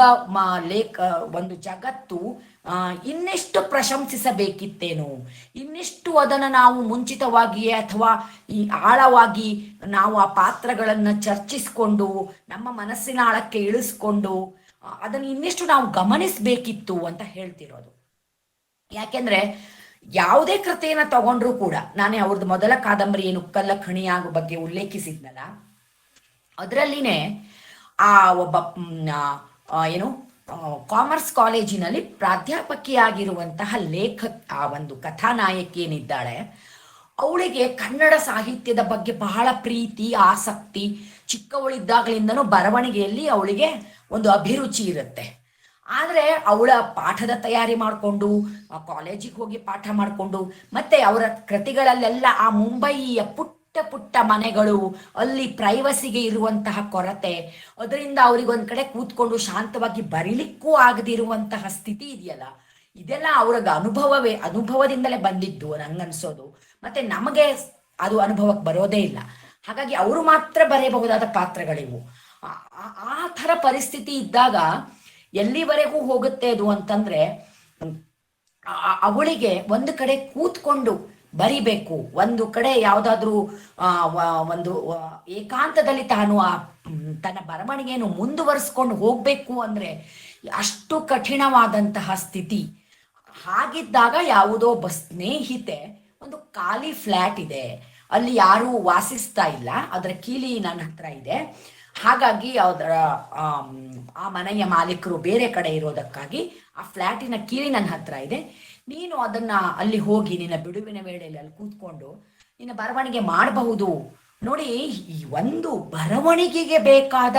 ಒಂದು ಜಗತ್ತು ಇನ್ನೆಷ್ಟು ಪ್ರಶಂಸಿಸಬೇಕಿತ್ತೇನೋ, ಇನ್ನಿಷ್ಟು ಅದನ್ನು ನಾವು ಮುಂಚಿತವಾಗಿಯೇ ಅಥವಾ ಈ ಆಳವಾಗಿ ನಾವು ಆ ಪಾತ್ರಗಳನ್ನು ಚರ್ಚಿಸಿಕೊಂಡು ನಮ್ಮ ಮನಸ್ಸಿನ ಆಳಕ್ಕೆ ಇಳಿಸ್ಕೊಂಡು ಅದನ್ನು ಇನ್ನಿಷ್ಟು ನಾವು ಗಮನಿಸಬೇಕಿತ್ತು ಅಂತ ಹೇಳ್ತಿರೋದು. ಯಾಕೆಂದ್ರೆ ಯಾವುದೇ ಕೃತಿಯನ್ನ ತಗೊಂಡ್ರು ಕೂಡ, ನಾನೇ ಅವ್ರದ್ದು ಮೊದಲ ಕಾದಂಬರಿ ಏನು ಉಕ್ಕಲ್ಲ ಖಣಿಯಾಗೋ ಬಗ್ಗೆ ಉಲ್ಲೇಖಿಸಿದ್ನಲ್ಲ, ಅದರಲ್ಲಿನೇ ಆ ಒಬ್ಬ ಕಾಮರ್ಸ್ ಕಾಲೇಜಿನಲ್ಲಿ ಪ್ರಾಧ್ಯಾಪಕಿಯಾಗಿರುವಂತಹ ಆ ಒಂದು ಕಥಾನಾಯಕಿ ಏನಿದ್ದಾಳೆ, ಅವಳಿಗೆ ಕನ್ನಡ ಸಾಹಿತ್ಯದ ಬಗ್ಗೆ ಬಹಳ ಪ್ರೀತಿ, ಆಸಕ್ತಿ. ಚಿಕ್ಕವಳಿದ್ದಾಗಲಿಂದನೂ ಬರವಣಿಗೆಯಲ್ಲಿ ಅವಳಿಗೆ ಒಂದು ಅಭಿರುಚಿ ಇರುತ್ತೆ. ಆದ್ರೆ ಅವಳ ಪಾಠದ ತಯಾರಿ ಮಾಡಿಕೊಂಡು ಕಾಲೇಜಿಗೆ ಹೋಗಿ ಪಾಠ ಮಾಡಿಕೊಂಡು ಮತ್ತೆ ಅವರ ಕೃತಿಗಳಲ್ಲೆಲ್ಲ ಆ ಮುಂಬಯಿಯ ಪುಟ್ಟ ಮನೆಗಳು, ಅಲ್ಲಿ ಪ್ರೈವಸಿಗೆ ಇರುವಂತಹ ಕೊರತೆ, ಅದರಿಂದ ಅವ್ರಿಗೊಂದ್ ಕಡೆ ಕೂತ್ಕೊಂಡು ಶಾಂತವಾಗಿ ಬರೀಲಿಕ್ಕೂ ಆಗದಿರುವಂತಹ ಸ್ಥಿತಿ ಇದೆಯಲ್ಲ, ಇದೆಲ್ಲ ಅವ್ರಿಗೆ ಅನುಭವದಿಂದಲೇ ಬಂದಿದ್ದು ನಂಗನ್ಸೋದು. ಮತ್ತೆ ನಮಗೆ ಅದು ಅನುಭವಕ್ಕೆ ಬರೋದೇ ಇಲ್ಲ. ಹಾಗಾಗಿ ಅವರು ಮಾತ್ರ ಬರೆಯಬಹುದಾದ ಪಾತ್ರಗಳಿವು. ಆ ಥರ ಪರಿಸ್ಥಿತಿ ಇದ್ದಾಗ ಎಲ್ಲಿವರೆಗೂ ಹೋಗುತ್ತೆ ಅದು ಅಂತಂದ್ರೆ ಅವಳಿಗೆ ಒಂದು ಕಡೆ ಕೂತ್ಕೊಂಡು ಬರಿಬೇಕು, ಒಂದು ಕಡೆ ಯಾವ್ದಾದ್ರು ಒಂದು ಏಕಾಂತದಲ್ಲಿ ತಾನು ತನ್ನ ಬರವಣಿಗೆಯನ್ನು ಮುಂದುವರಿಸ್ಕೊಂಡು ಹೋಗ್ಬೇಕು ಅಂದ್ರೆ ಅಷ್ಟು ಕಠಿಣವಾದಂತಹ ಸ್ಥಿತಿ. ಹಾಗಿದ್ದಾಗ ಯಾವುದೋ ಒಬ್ಬ ಸ್ನೇಹಿತೆ, ಒಂದು ಖಾಲಿ ಫ್ಲಾಟ್ ಇದೆ, ಅಲ್ಲಿ ಯಾರು ವಾಸಿಸ್ತಾ ಇಲ್ಲ, ಅದರ ಕೀಲಿ ನನ್ನ ಹತ್ರ ಇದೆ, ಹಾಗಾಗಿ ಅದರ ಆ ಮನೆಯ ಮಾಲೀಕರು ಬೇರೆ ಕಡೆ ಇರೋದಕ್ಕಾಗಿ ಆ ಫ್ಲಾಟಿನ ಕೀಲಿ ನನ್ನ ಹತ್ರ ಇದೆ, ನೀನು ಅದನ್ನ ಅಲ್ಲಿ ಹೋಗಿ ನಿನ್ನ ಬಿಡುವಿನ ವೇಳೆಯಲ್ಲಿ ಅಲ್ಲಿ ಕೂತ್ಕೊಂಡು ನಿನ್ನ ಬರವಣಿಗೆ ಮಾಡಬಹುದು. ನೋಡಿ, ಈ ಒಂದು ಬರವಣಿಗೆಗೆ ಬೇಕಾದ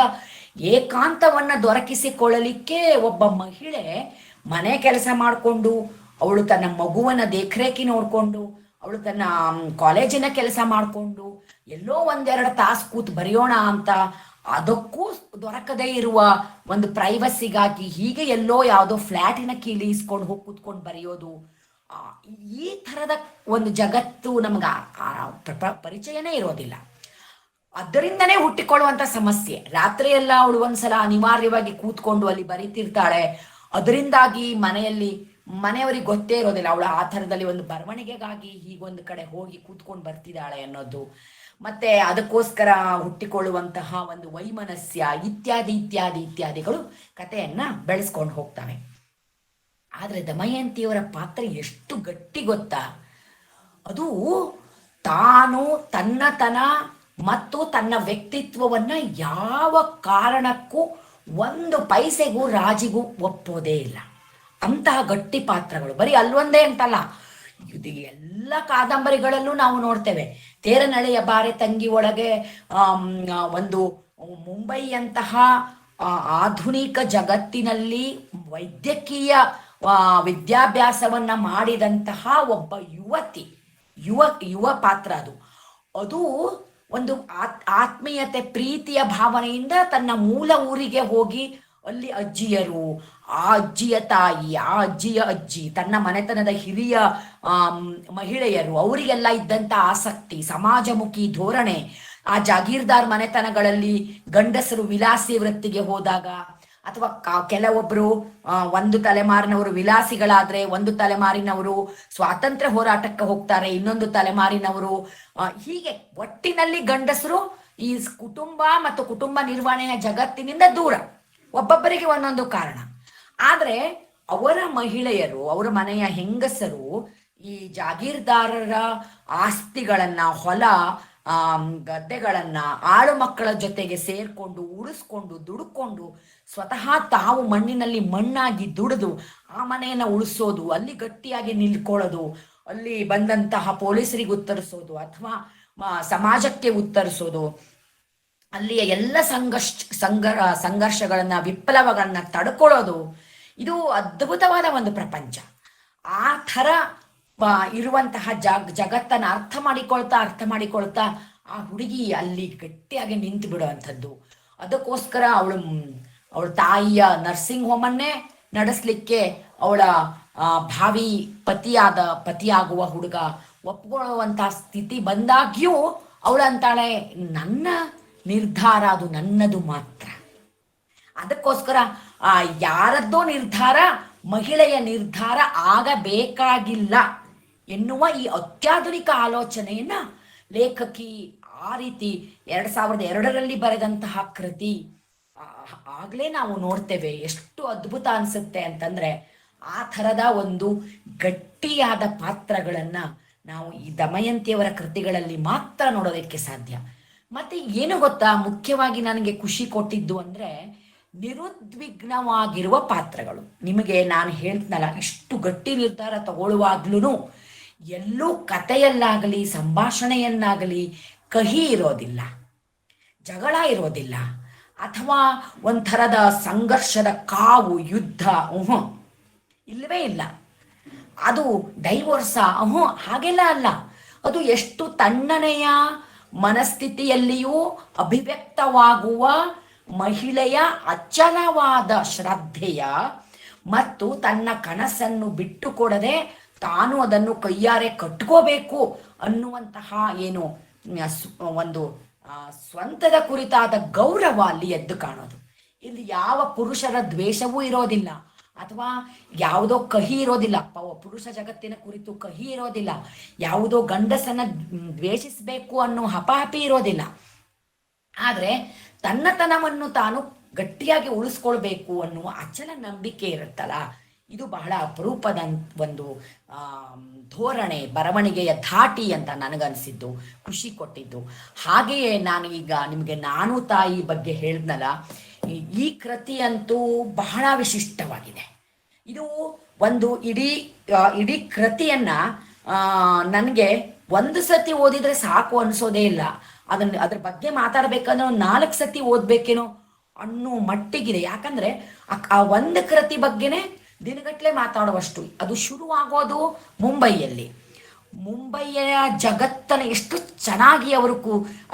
ಏಕಾಂತವನ್ನ ದೊರಕಿಸಿಕೊಳ್ಳಲಿಕ್ಕೆ ಒಬ್ಬ ಮಹಿಳೆ ಮನೆ ಕೆಲಸ ಮಾಡಿಕೊಂಡು, ಅವಳು ತನ್ನ ಮಗುವನ್ನ ದೇಖರೇಖಿ ನೋಡ್ಕೊಂಡು, ಅವಳು ತನ್ನ ಕಾಲೇಜಿನ ಕೆಲಸ ಮಾಡಿಕೊಂಡು ಎಲ್ಲೋ ಒಂದೆರಡು ತಾಸು ಕೂತ್ ಬರೆಯೋಣ ಅಂತ ಅದಕ್ಕೂ ದೊರಕದೇ ಇರುವ ಒಂದು ಪ್ರೈವಸಿಗಾಗಿ ಹೀಗೆ ಎಲ್ಲೋ ಯಾವುದೋ ಫ್ಲಾಟಿನ ಕೀಲಿ ಇಸ್ಕೊಂಡು ಹೋಗಿ ಕೂತ್ಕೊಂಡು ಬರೆಯೋದು, ಈ ಥರದ ಒಂದು ಜಗತ್ತು ನಮ್ಗೆ ಪರಿಚಯನೇ ಇರೋದಿಲ್ಲ. ಅದರಿಂದನೇ ಹುಟ್ಟಿಕೊಳ್ಳುವಂತ ಸಮಸ್ಯೆ. ರಾತ್ರಿ ಎಲ್ಲ ಅವಳು ಒಂದ್ಸಲ ಅನಿವಾರ್ಯವಾಗಿ ಕೂತ್ಕೊಂಡು ಅಲ್ಲಿ ಬರೀತಿರ್ತಾಳೆ, ಅದರಿಂದಾಗಿ ಮನೆಯವರಿಗೆ ಗೊತ್ತೇ ಇರೋದಿಲ್ಲ ಅವಳು ಆ ಥರದಲ್ಲಿ ಒಂದು ಬರವಣಿಗೆಗಾಗಿ ಹೀಗೊಂದು ಕಡೆ ಹೋಗಿ ಕೂತ್ಕೊಂಡು ಬರ್ತಿದ್ದಾಳೆ ಅನ್ನೋದು. ಮತ್ತೆ ಅದಕ್ಕೋಸ್ಕರ ಹುಟ್ಟಿಕೊಳ್ಳುವಂತಹ ಒಂದು ವೈಮನಸ್ಯ ಇತ್ಯಾದಿ ಇತ್ಯಾದಿ ಇತ್ಯಾದಿಗಳು ಕಥೆಯನ್ನ ಬೆಳೆಸ್ಕೊಂಡು ಹೋಗ್ತವೆ. ಆದ್ರೆ ದಮಯಂತಿಯವರ ಪಾತ್ರ ಎಷ್ಟು ಗಟ್ಟಿ ಗೊತ್ತಾ? ಅದು ತಾನು ತನ್ನತನ ಮತ್ತು ತನ್ನ ವ್ಯಕ್ತಿತ್ವವನ್ನ ಯಾವ ಕಾರಣಕ್ಕೂ ಒಂದು ಪೈಸೆಗೂ ರಾಜಿಗೂ ಒಪ್ಪೋದೇ ಇಲ್ಲ. ಅಂತಹ ಗಟ್ಟಿ ಪಾತ್ರಗಳು ಬರೀ ಅಲ್ಲೊಂದೇ ಅಂತಲ್ಲ, ಇದು ಎಲ್ಲ ಕಾದಂಬರಿಗಳಲ್ಲೂ ನಾವು ನೋಡ್ತೇವೆ. ತೇರನಳೆಯ ಬಾರೆ ತಂಗಿ ಒಳಗೆ ಒಂದು ಮುಂಬೈಯಂತಹ ಆಧುನಿಕ ಜಗತ್ತಿನಲ್ಲಿ ವೈದ್ಯಕೀಯ ವಿದ್ಯಾಭ್ಯಾಸವನ್ನ ಮಾಡಿದಂತಹ ಒಬ್ಬ ಯುವ ಪಾತ್ರ ಅದು ಒಂದು ಆತ್ಮೀಯತೆ ಪ್ರೀತಿಯ ಭಾವನೆಯಿಂದ ತನ್ನ ಮೂಲ ಊರಿಗೆ ಹೋಗಿ ಅಲ್ಲಿ ಅಜ್ಜಿಯರು, ಆ ಅಜ್ಜಿಯ ತಾಯಿ, ಆ ಅಜ್ಜಿಯ ಅಜ್ಜಿ, ತನ್ನ ಮನೆತನದ ಹಿರಿಯ ಮಹಿಳೆಯರು, ಅವರಿಗೆಲ್ಲ ಇದ್ದಂತ ಆಸಕ್ತಿ, ಸಮಾಜಮುಖಿ ಧೋರಣೆ, ಆ ಜಾಗೀರ್ದಾರ್ ಮನೆತನಗಳಲ್ಲಿ ಗಂಡಸರು ವಿಲಾಸಿ ವೃತ್ತಿಗೆ ಹೋದಾಗ, ಅಥವಾ ಕೆಲವೊಬ್ರು ಒಂದು ತಲೆಮಾರಿನವರು ವಿಲಾಸಿಗಳಾದ್ರೆ ಒಂದು ತಲೆಮಾರಿನವರು ಸ್ವಾತಂತ್ರ್ಯ ಹೋರಾಟಕ್ಕೆ ಹೋಗ್ತಾರೆ, ಇನ್ನೊಂದು ತಲೆಮಾರಿನವರು ಹೀಗೆ ಒಟ್ಟಿನಲ್ಲಿ ಗಂಡಸರು ಈ ಕುಟುಂಬ ಮತ್ತು ಕುಟುಂಬ ನಿರ್ವಹಣೆಯ ಜಗತ್ತಿನಿಂದ ದೂರ, ಒಬ್ಬೊಬ್ಬರಿಗೆ ಒಂದೊಂದು ಕಾರಣ. ಆದ್ರೆ ಅವರ ಮಹಿಳೆಯರು, ಅವರ ಮನೆಯ ಹೆಂಗಸರು ಈ ಜಾಗೀರ್ದಾರರ ಆಸ್ತಿಗಳನ್ನ, ಹೊಲ ಗದ್ದೆಗಳನ್ನ ಆಳು ಮಕ್ಕಳ ಜೊತೆಗೆ ಸೇರ್ಕೊಂಡು ಉಳಿಸ್ಕೊಂಡು ದುಡುಕೊಂಡು ಸ್ವತಃ ತಾವು ಮಣ್ಣಿನಲ್ಲಿ ಮಣ್ಣಾಗಿ ದುಡಿದು ಆ ಮನೆಯನ್ನ ಉಳಿಸೋದು, ಅಲ್ಲಿ ಗಟ್ಟಿಯಾಗಿ ನಿಲ್ಕೊಳ್ಳೋದು, ಅಲ್ಲಿ ಬಂದಂತಹ ಪೊಲೀಸರಿಗೆ ಉತ್ತರಿಸೋದು ಅಥವಾ ಸಮಾಜಕ್ಕೆ ಉತ್ತರಿಸೋದು, ಅಲ್ಲಿಯ ಎಲ್ಲ ಸಂಘರ್ಷಗಳನ್ನ ವಿಪ್ಲವಗಳನ್ನ ತಡ್ಕೊಳ್ಳೋದು, ಇದು ಅದ್ಭುತವಾದ ಒಂದು ಪ್ರಪಂಚ. ಆ ಥರ ಇರುವಂತಹ ಜಗತ್ತನ್ನ ಅರ್ಥ ಮಾಡಿಕೊಳ್ತಾ ಆ ಹುಡುಗಿ ಅಲ್ಲಿ ಗಟ್ಟಿಯಾಗಿ ನಿಂತು ಬಿಡುವಂಥದ್ದು. ಅದಕ್ಕೋಸ್ಕರ ಅವಳ ತಾಯಿಯ ನರ್ಸಿಂಗ್ ಹೋಮನ್ನೇ ನಡೆಸ್ಲಿಕ್ಕೆ ಅವಳ ಭಾವಿ ಪತಿಯಾಗುವ ಹುಡುಗ ಒಪ್ಕೊಳ್ಳುವಂತಹ ಸ್ಥಿತಿ ಬಂದಾಗ್ಯೂ ಅವಳಂತಾಳೆ, ನನ್ನ ನಿರ್ಧಾರ ಅದು ನನ್ನದು ಮಾತ್ರ. ಅದಕ್ಕೋಸ್ಕರ ಯಾರದ್ದೋ ನಿರ್ಧಾರ ಮಹಿಳೆಯ ನಿರ್ಧಾರ ಆಗಬೇಕಾಗಿಲ್ಲ ಎನ್ನುವ ಈ ಅತ್ಯಾಧುನಿಕ ಆಲೋಚನೆಯನ್ನ ಲೇಖಕಿ ಆ ರೀತಿ 2002ರಲ್ಲಿ ಬರೆದಂತಹ ಕೃತಿ ಆಗ್ಲೇ ನಾವು ನೋಡ್ತೇವೆ. ಎಷ್ಟು ಅದ್ಭುತ ಅನ್ಸುತ್ತೆ ಅಂತಂದ್ರೆ, ಆ ಥರದ ಒಂದು ಗಟ್ಟಿಯಾದ ಪಾತ್ರಗಳನ್ನ ನಾವು ಈ ದಮಯಂತಿಯವರ ಕೃತಿಗಳಲ್ಲಿ ಮಾತ್ರ ನೋಡೋದಕ್ಕೆ ಸಾಧ್ಯ. ಮತ್ತೆ ಏನು ಗೊತ್ತಾ, ಮುಖ್ಯವಾಗಿ ನನಗೆ ಖುಷಿ ಕೊಟ್ಟಿದ್ದು ಅಂದ್ರೆ ನಿರುದ್ವಿಗ್ನವಾಗಿರುವ ಪಾತ್ರಗಳು. ನಿಮಗೆ ನಾನು ಹೇಳ್ತನಲ್ಲ, ಇಷ್ಟು ಗಟ್ಟಿ ನಿರ್ಧಾರ ತಗೊಳ್ಳುವಾಗ್ಲೂ ಎಲ್ಲೂ ಕಥೆಯಲ್ಲಾಗಲಿ ಸಂಭಾಷಣೆಯನ್ನಾಗಲಿ ಕಹಿ ಇರೋದಿಲ್ಲ, ಜಗಳ ಇರೋದಿಲ್ಲ, ಅಥವಾ ಒಂಥರದ ಸಂಘರ್ಷದ ಕಾವು, ಯುದ್ಧ ಇಲ್ಲವೇ ಇಲ್ಲ. ಅದು ಡೈವೋರ್ಸ ಹಾಗೆಲ್ಲ ಅಲ್ಲ. ಅದು ಎಷ್ಟು ತಣ್ಣನೆಯ ಮನಸ್ಥಿತಿಯಲ್ಲಿಯೂ ಅಭಿವ್ಯಕ್ತವಾಗುವ ಮಹಿಳೆಯ ಅಚಲವಾದ ಶ್ರದ್ಧೆಯ ಮತ್ತು ತನ್ನ ಕನಸನ್ನು ಬಿಟ್ಟು ಕೊಡದೆ ತಾನು ಅದನ್ನು ಕೈಯಾರೆ ಕಟ್ಕೋಬೇಕು ಅನ್ನುವಂತಹ ಏನು ಒಂದು ಸ್ವಂತದ ಕುರಿತಾದ ಗೌರವ ಅಲ್ಲಿ ಎದ್ದು ಕಾಣೋದು. ಇಲ್ಲಿ ಯಾವ ಪುರುಷರ ದ್ವೇಷವೂ ಇರೋದಿಲ್ಲ, ಅಥವಾ ಯಾವುದೋ ಕಹಿ ಇರೋದಿಲ್ಲ. ಪುರುಷ ಜಗತ್ತಿನ ಕುರಿತು ಕಹಿ ಇರೋದಿಲ್ಲ, ಯಾವುದೋ ಗಂಡಸನ್ನ ದ್ವೇಷಿಸಬೇಕು ಅನ್ನೋ ಹಪಾಹಪಿ ಇರೋದಿಲ್ಲ. ಆದ್ರೆ ತನ್ನತನವನ್ನು ತಾನು ಗಟ್ಟಿಯಾಗಿ ಉಳಿಸ್ಕೊಳ್ಬೇಕು ಅನ್ನುವ ಅಚಲ ನಂಬಿಕೆ ಇರುತ್ತಲ್ಲ, ಇದು ಬಹಳ ಅಪರೂಪದ ಒಂದು ಧೋರಣೆ, ಬರವಣಿಗೆಯ ಧಾಟಿ ಅಂತ ನನಗನ್ಸಿದ್ದು, ಖುಷಿ ಕೊಟ್ಟಿದ್ದು. ಹಾಗೆಯೇ ನಾನು ಈಗ ನಿಮಗೆ ನಾನು ತಾಯಿ ಬಗ್ಗೆ ಹೇಳಿದ್ನಲ್ಲ, ಈ ಕೃತಿ ಅಂತೂ ಬಹಳ ವಿಶಿಷ್ಟವಾಗಿದೆ. ಇದು ಒಂದು ಇಡೀ ಕೃತಿಯನ್ನ ನನಗೆ ಒಂದು ಸತಿ ಓದಿದ್ರೆ ಸಾಕು ಅನ್ಸೋದೇ ಇಲ್ಲ. ಅದ್ರ ಬಗ್ಗೆ ಮಾತಾಡ್ಬೇಕಂದ್ರೆ ಒಂದು 4 ಸತಿ ಓದ್ಬೇಕೇನೋ ಅನ್ನೋ ಮಟ್ಟಿಗಿದೆ. ಯಾಕಂದ್ರೆ ಆ ಒಂದು ಕೃತಿ ಬಗ್ಗೆನೆ ದಿನಗಟ್ಲೆ ಮಾತಾಡುವಷ್ಟು. ಅದು ಶುರುವಾಗೋದು ಮುಂಬೈಯ ಜಗತ್ತನ್ನ ಎಷ್ಟು ಚೆನ್ನಾಗಿ ಅವರು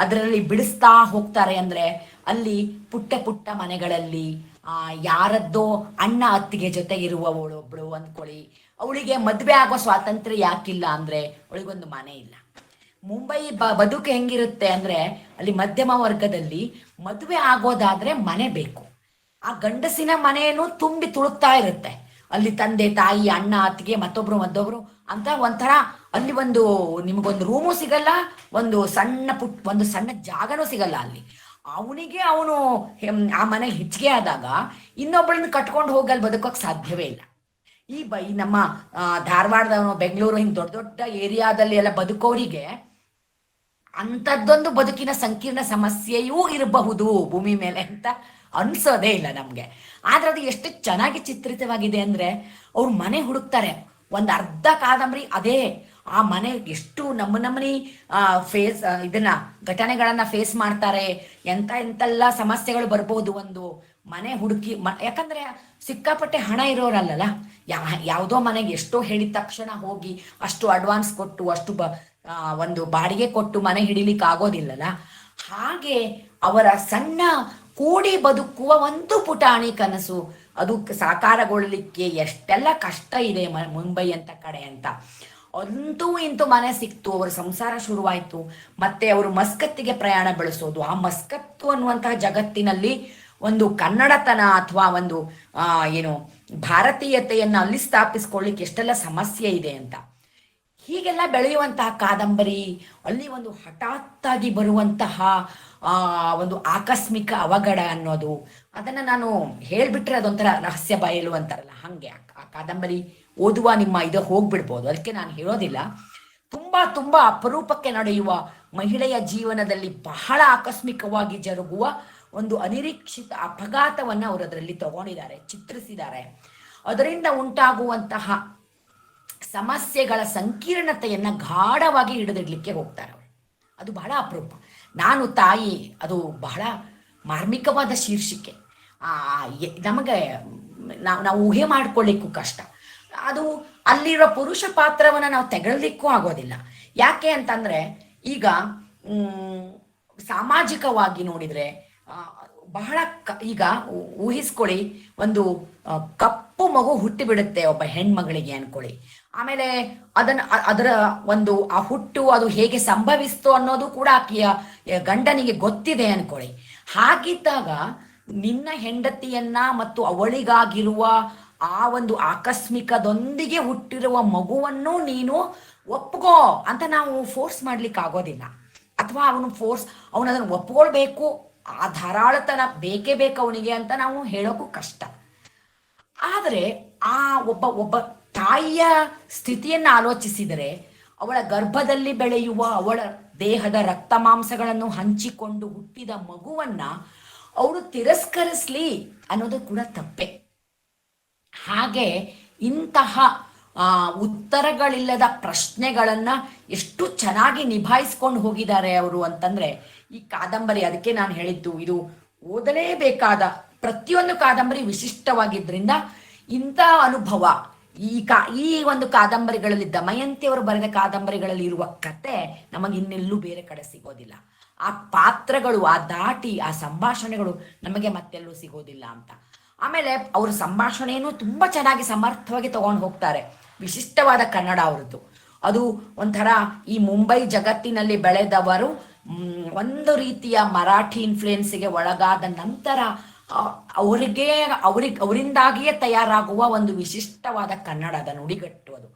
ಅದರಲ್ಲಿ ಬಿಡಿಸ್ತಾ ಹೋಗ್ತಾರೆ ಅಂದ್ರೆ, ಅಲ್ಲಿ ಪುಟ್ಟ ಪುಟ್ಟ ಮನೆಗಳಲ್ಲಿ ಯಾರದ್ದೋ ಅಣ್ಣ ಅತ್ತಿಗೆ ಜೊತೆ ಇರುವವಳು ಒಬ್ಳು ಅಂದ್ಕೊಳ್ಳಿ, ಅವಳಿಗೆ ಮದ್ವೆ ಆಗೋ ಸ್ವಾತಂತ್ರ್ಯ ಯಾಕಿಲ್ಲ ಅಂದ್ರೆ ಅವಳಿಗೊಂದು ಮನೆ ಇಲ್ಲ. ಮುಂಬೈ ಬದುಕು ಹೆಂಗಿರುತ್ತೆ ಅಂದ್ರೆ, ಅಲ್ಲಿ ಮಧ್ಯಮ ವರ್ಗದಲ್ಲಿ ಮದುವೆ ಆಗೋದಾದ್ರೆ ಮನೆ ಬೇಕು. ಆ ಗಂಡಸಿನ ಮನೆಯನ್ನು ತುಂಬಿ ತುಳುಕ್ತಾ ಇರುತ್ತೆ. ಅಲ್ಲಿ ತಂದೆ ತಾಯಿ ಅಣ್ಣ ಅತ್ತಿಗೆ ಮತ್ತೊಬ್ರು ಅಂತ ಒಂಥರ ಅಲ್ಲಿ ನಿಮಗೊಂದು ರೂಮು ಸಿಗಲ್ಲ, ಒಂದು ಸಣ್ಣ ಜಾಗನೂ ಸಿಗಲ್ಲ ಅಲ್ಲಿ. ಅವನು ಆ ಮನೆ ಹೆಚ್ಚಿಗೆ ಆದಾಗ ಇನ್ನೊಬ್ಬಳನ್ನ ಕಟ್ಕೊಂಡು ಹೋಗಲ್ಲಿ ಬದುಕೋಕ್ ಸಾಧ್ಯವೇ ಇಲ್ಲ. ಈ ನಮ್ಮ ಧಾರವಾಡದ ಬೆಂಗಳೂರು ಹಿಂಗ್ ದೊಡ್ಡ ದೊಡ್ಡ ಏರಿಯಾದಲ್ಲಿ ಎಲ್ಲ ಬದುಕೋರಿಗೆ ಅಂಥದ್ದೊಂದು ಬದುಕಿನ ಸಂಕೀರ್ಣ ಸಮಸ್ಯೆಯೂ ಇರಬಹುದು ಭೂಮಿ ಮೇಲೆ ಅಂತ ಅನ್ಸೋದೇ ಇಲ್ಲ ನಮ್ಗೆ. ಆದ್ರೆ ಅದು ಎಷ್ಟು ಚೆನ್ನಾಗಿ ಚಿತ್ರಿತವಾಗಿದೆ ಅಂದ್ರೆ, ಅವ್ರು ಮನೆ ಹುಡುಕ್ತಾರೆ. ಒಂದ್ ಅರ್ಧ ಕಾದಂಬರಿ ಅದೇ ಆ ಮನೆ ಎಷ್ಟು ನಮ್ಮನಿ ಘಟನೆಗಳನ್ನ ಫೇಸ್ ಮಾಡ್ತಾರೆ, ಎಂತೆಲ್ಲ ಸಮಸ್ಯೆಗಳು ಬರ್ಬೋದು ಒಂದು ಮನೆ ಹುಡುಕಿ. ಯಾಕಂದ್ರೆ ಸಿಕ್ಕಾಪಟ್ಟೆ ಹಣ ಇರೋರಲ್ಲ, ಯಾವುದೋ ಮನೆಗೆ ಎಷ್ಟೋ ಹೇಳಿದ ತಕ್ಷಣ ಹೋಗಿ ಅಷ್ಟು ಅಡ್ವಾನ್ಸ್ ಕೊಟ್ಟು ಅಷ್ಟು ಒಂದು ಬಾಡಿಗೆ ಕೊಟ್ಟು ಮನೆ ಹಿಡಿಲಿಕ್ಕೆ ಆಗೋದಿಲ್ಲಲ್ಲ. ಹಾಗೆ ಅವರ ಸಣ್ಣ ಕೂಡಿ ಬದುಕುವ ಒಂದು ಪುಟಾಣಿ ಕನಸು ಅದು ಸಾಕಾರಗೊಳ್ಳಲಿಕ್ಕೆ ಎಷ್ಟೆಲ್ಲ ಕಷ್ಟ ಇದೆ ಮುಂಬೈ ಅಂತ ಕಡೆ ಅಂತ. ಅಂತೂ ಇಂತೂ ಮನೆ ಸಿಕ್ತು, ಅವರ ಸಂಸಾರ ಶುರುವಾಯ್ತು. ಮತ್ತೆ ಅವರು ಮಸ್ಕತ್ತಿಗೆ ಪ್ರಯಾಣ ಬೆಳೆಸೋದು. ಆ ಮಸ್ಕತ್ತು ಅನ್ನುವಂತಹ ಜಗತ್ತಿನಲ್ಲಿ ಒಂದು ಕನ್ನಡತನ ಅಥವಾ ಒಂದು ಭಾರತೀಯತೆಯನ್ನು ಅಲ್ಲಿ ಸ್ಥಾಪಿಸ್ಕೊಳ್ಳಿಕ್ಕೆ ಎಷ್ಟೆಲ್ಲ ಸಮಸ್ಯೆ ಇದೆ ಅಂತ. ಹೀಗೆಲ್ಲ ಬೆಳೆಯುವಂತಹ ಕಾದಂಬರಿ, ಅಲ್ಲಿ ಒಂದು ಹಠಾತ್ತಾಗಿ ಬರುವಂತಹ ಒಂದು ಆಕಸ್ಮಿಕ ಅವಘಡ ಅನ್ನೋದು, ಅದನ್ನ ನಾನು ಹೇಳ್ಬಿಟ್ರೆ ಅದೊಂಥರ ರಹಸ್ಯ ಬಯಲು ಅಂತಾರಲ್ಲ, ಹಂಗೆ ಆ ಕಾದಂಬರಿ ಓದುವ ನಿಮ್ಮ ಹೋಗ್ಬಿಡ್ಬೋದು. ಅದಕ್ಕೆ ನಾನು ಹೇಳೋದಿಲ್ಲ. ತುಂಬಾ ಅಪರೂಪಕ್ಕೆ ನಡೆಯುವ ಮಹಿಳೆಯ ಜೀವನದಲ್ಲಿ ಬಹಳ ಆಕಸ್ಮಿಕವಾಗಿ ಜರುಗುವ ಒಂದು ಅನಿರೀಕ್ಷಿತ ಅಪಘಾತವನ್ನ ಅವರು ಅದರಲ್ಲಿ ತಗೊಂಡಿದ್ದಾರೆ, ಚಿತ್ರಿಸಿದ್ದಾರೆ. ಅದರಿಂದ ಉಂಟಾಗುವಂತಹ ಸಮಸ್ಯೆಗಳ ಸಂಕೀರ್ಣತೆಯನ್ನ ಗಾಢವಾಗಿ ಹಿಡಿದಿಡ್ಲಿಕ್ಕೆ ಹೋಗ್ತಾರೆ ಅವರು. ಅದು ಬಹಳ ಅಪರೂಪ. ನಾನು ತಾಯಿ ಅದು ಬಹಳ ಮಾರ್ಮಿಕವಾದ ಶೀರ್ಷಿಕೆ. ನಮಗೆ ನಾವು ಊಹೆ ಮಾಡ್ಕೊಳ್ಳಿಕ್ಕೂ ಕಷ್ಟ. ಅದು ಅಲ್ಲಿರೋ ಪುರುಷ ಪಾತ್ರವನ್ನ ನಾವು ತೆಗೊಳ್ಲಿಕ್ಕೂ ಆಗೋದಿಲ್ಲ. ಯಾಕೆ ಅಂತಂದ್ರೆ, ಈಗ ಸಾಮಾಜಿಕವಾಗಿ ನೋಡಿದ್ರೆ ಬಹಳ ಈಗ ಊಹಿಸ್ಕೊಳ್ಳಿ, ಒಂದು ಕಪ್ಪು ಮಗು ಹುಟ್ಟಿ ಬಿಡುತ್ತೆ ಒಬ್ಬ ಹೆಣ್ಮಗಳಿಗೆ ಅನ್ಕೊಳ್ಳಿ. ಆಮೇಲೆ ಅದರ ಒಂದು ಆ ಹುಟ್ಟು ಅದು ಹೇಗೆ ಸಂಭವಿಸ್ತು ಅನ್ನೋದು ಕೂಡ ಆಕೆಯ ಗಂಡನಿಗೆ ಗೊತ್ತಿದೆ ಅನ್ಕೊಳ್ಳಿ. ಹಾಗಿದ್ದಾಗ ನಿನ್ನ ಹೆಂಡತಿಯನ್ನ ಮತ್ತು ಅವಳಿಗಾಗಿರುವ ಆ ಒಂದು ಆಕಸ್ಮಿಕದೊಂದಿಗೆ ಹುಟ್ಟಿರುವ ಮಗುವನ್ನು ನೀನು ಒಪ್ಕೋ ಅಂತ ನಾವು ಫೋರ್ಸ್ ಮಾಡ್ಲಿಕ್ಕೆ ಆಗೋದಿಲ್ಲ. ಅಥವಾ ಅವನದನ್ನು ಒಪ್ಕೊಳ್ಬೇಕು, ಆ ಧಾರಾಳತನ ಬೇಕೇ ಬೇಕು ಅವನಿಗೆ ಅಂತ ನಾವು ಹೇಳೋಕ್ಕೂ ಕಷ್ಟ. ಆದರೆ ಆ ಒಬ್ಬ ತಾಯಿಯ ಸ್ಥಿತಿಯನ್ನ ಆಲೋಚಿಸಿದರೆ, ಅವಳ ಗರ್ಭದಲ್ಲಿ ಬೆಳೆಯುವ ಅವಳ ದೇಹದ ರಕ್ತ ಮಾಂಸಗಳನ್ನು ಹಂಚಿಕೊಂಡು ಹುಟ್ಟಿದ ಮಗುವನ್ನ ಅವಳು ತಿರಸ್ಕರಿಸ್ಲಿ ಅನ್ನೋದು ಕೂಡ ತಪ್ಪೆ. ಹಾಗೆ ಇಂತಹ ಉತ್ತರಗಳಿಲ್ಲದ ಪ್ರಶ್ನೆಗಳನ್ನ ಎಷ್ಟು ಚೆನ್ನಾಗಿ ನಿಭಾಯಿಸ್ಕೊಂಡು ಹೋಗಿದ್ದಾರೆ ಅವರು ಅಂತಂದ್ರೆ ಈ ಕಾದಂಬರಿ. ಅದಕ್ಕೆ ನಾನು ಹೇಳಿದ್ದು, ಇದು ಓದಲೇಬೇಕಾದ ಪ್ರತಿಯೊಂದು ಕಾದಂಬರಿ ವಿಶಿಷ್ಟವಾಗಿದ್ರಿಂದ ಇಂಥ ಅನುಭವ ಈ ಒಂದು ಕಾದಂಬರಿಗಳಲ್ಲಿ, ದಮಯಂತಿ ಅವರು ಬರೆದ ಕಾದಂಬರಿಗಳಲ್ಲಿ ಇರುವ ಕತೆ ನಮಗೆ ಇನ್ನೆಲ್ಲೂ ಬೇರೆ ಕಡೆ ಸಿಗೋದಿಲ್ಲ. ಆ ಪಾತ್ರಗಳು, ಆ ದಾಟಿ, ಆ ಸಂಭಾಷಣೆಗಳು ನಮಗೆ ಮತ್ತೆಲ್ಲೂ ಸಿಗೋದಿಲ್ಲ ಅಂತ. ಆಮೇಲೆ ಅವ್ರ ಸಂಭಾಷಣೆಯನ್ನು ತುಂಬಾ ಚೆನ್ನಾಗಿ ಸಮರ್ಥವಾಗಿ ತಗೊಂಡು ಹೋಗ್ತಾರೆ. ವಿಶಿಷ್ಟವಾದ ಕನ್ನಡ ಅವ್ರದ್ದು. ಅದು ಒಂಥರ ಈ ಮುಂಬೈ ಜಗತ್ತಿನಲ್ಲಿ ಬೆಳೆದವರು ಒಂದು ರೀತಿಯ ಮರಾಠಿ ಇನ್ಫ್ಲುಯೆನ್ಸ್ಗೆ ಒಳಗಾದ ನಂತರ ಅವರಿಗೆ ಅವರಿಂದಾಗಿಯೇ ತಯಾರಾಗುವ ಒಂದು ವಿಶಿಷ್ಟವಾದ ಕನ್ನಡದ ನುಡಿಗಟ್ಟು ಅದು.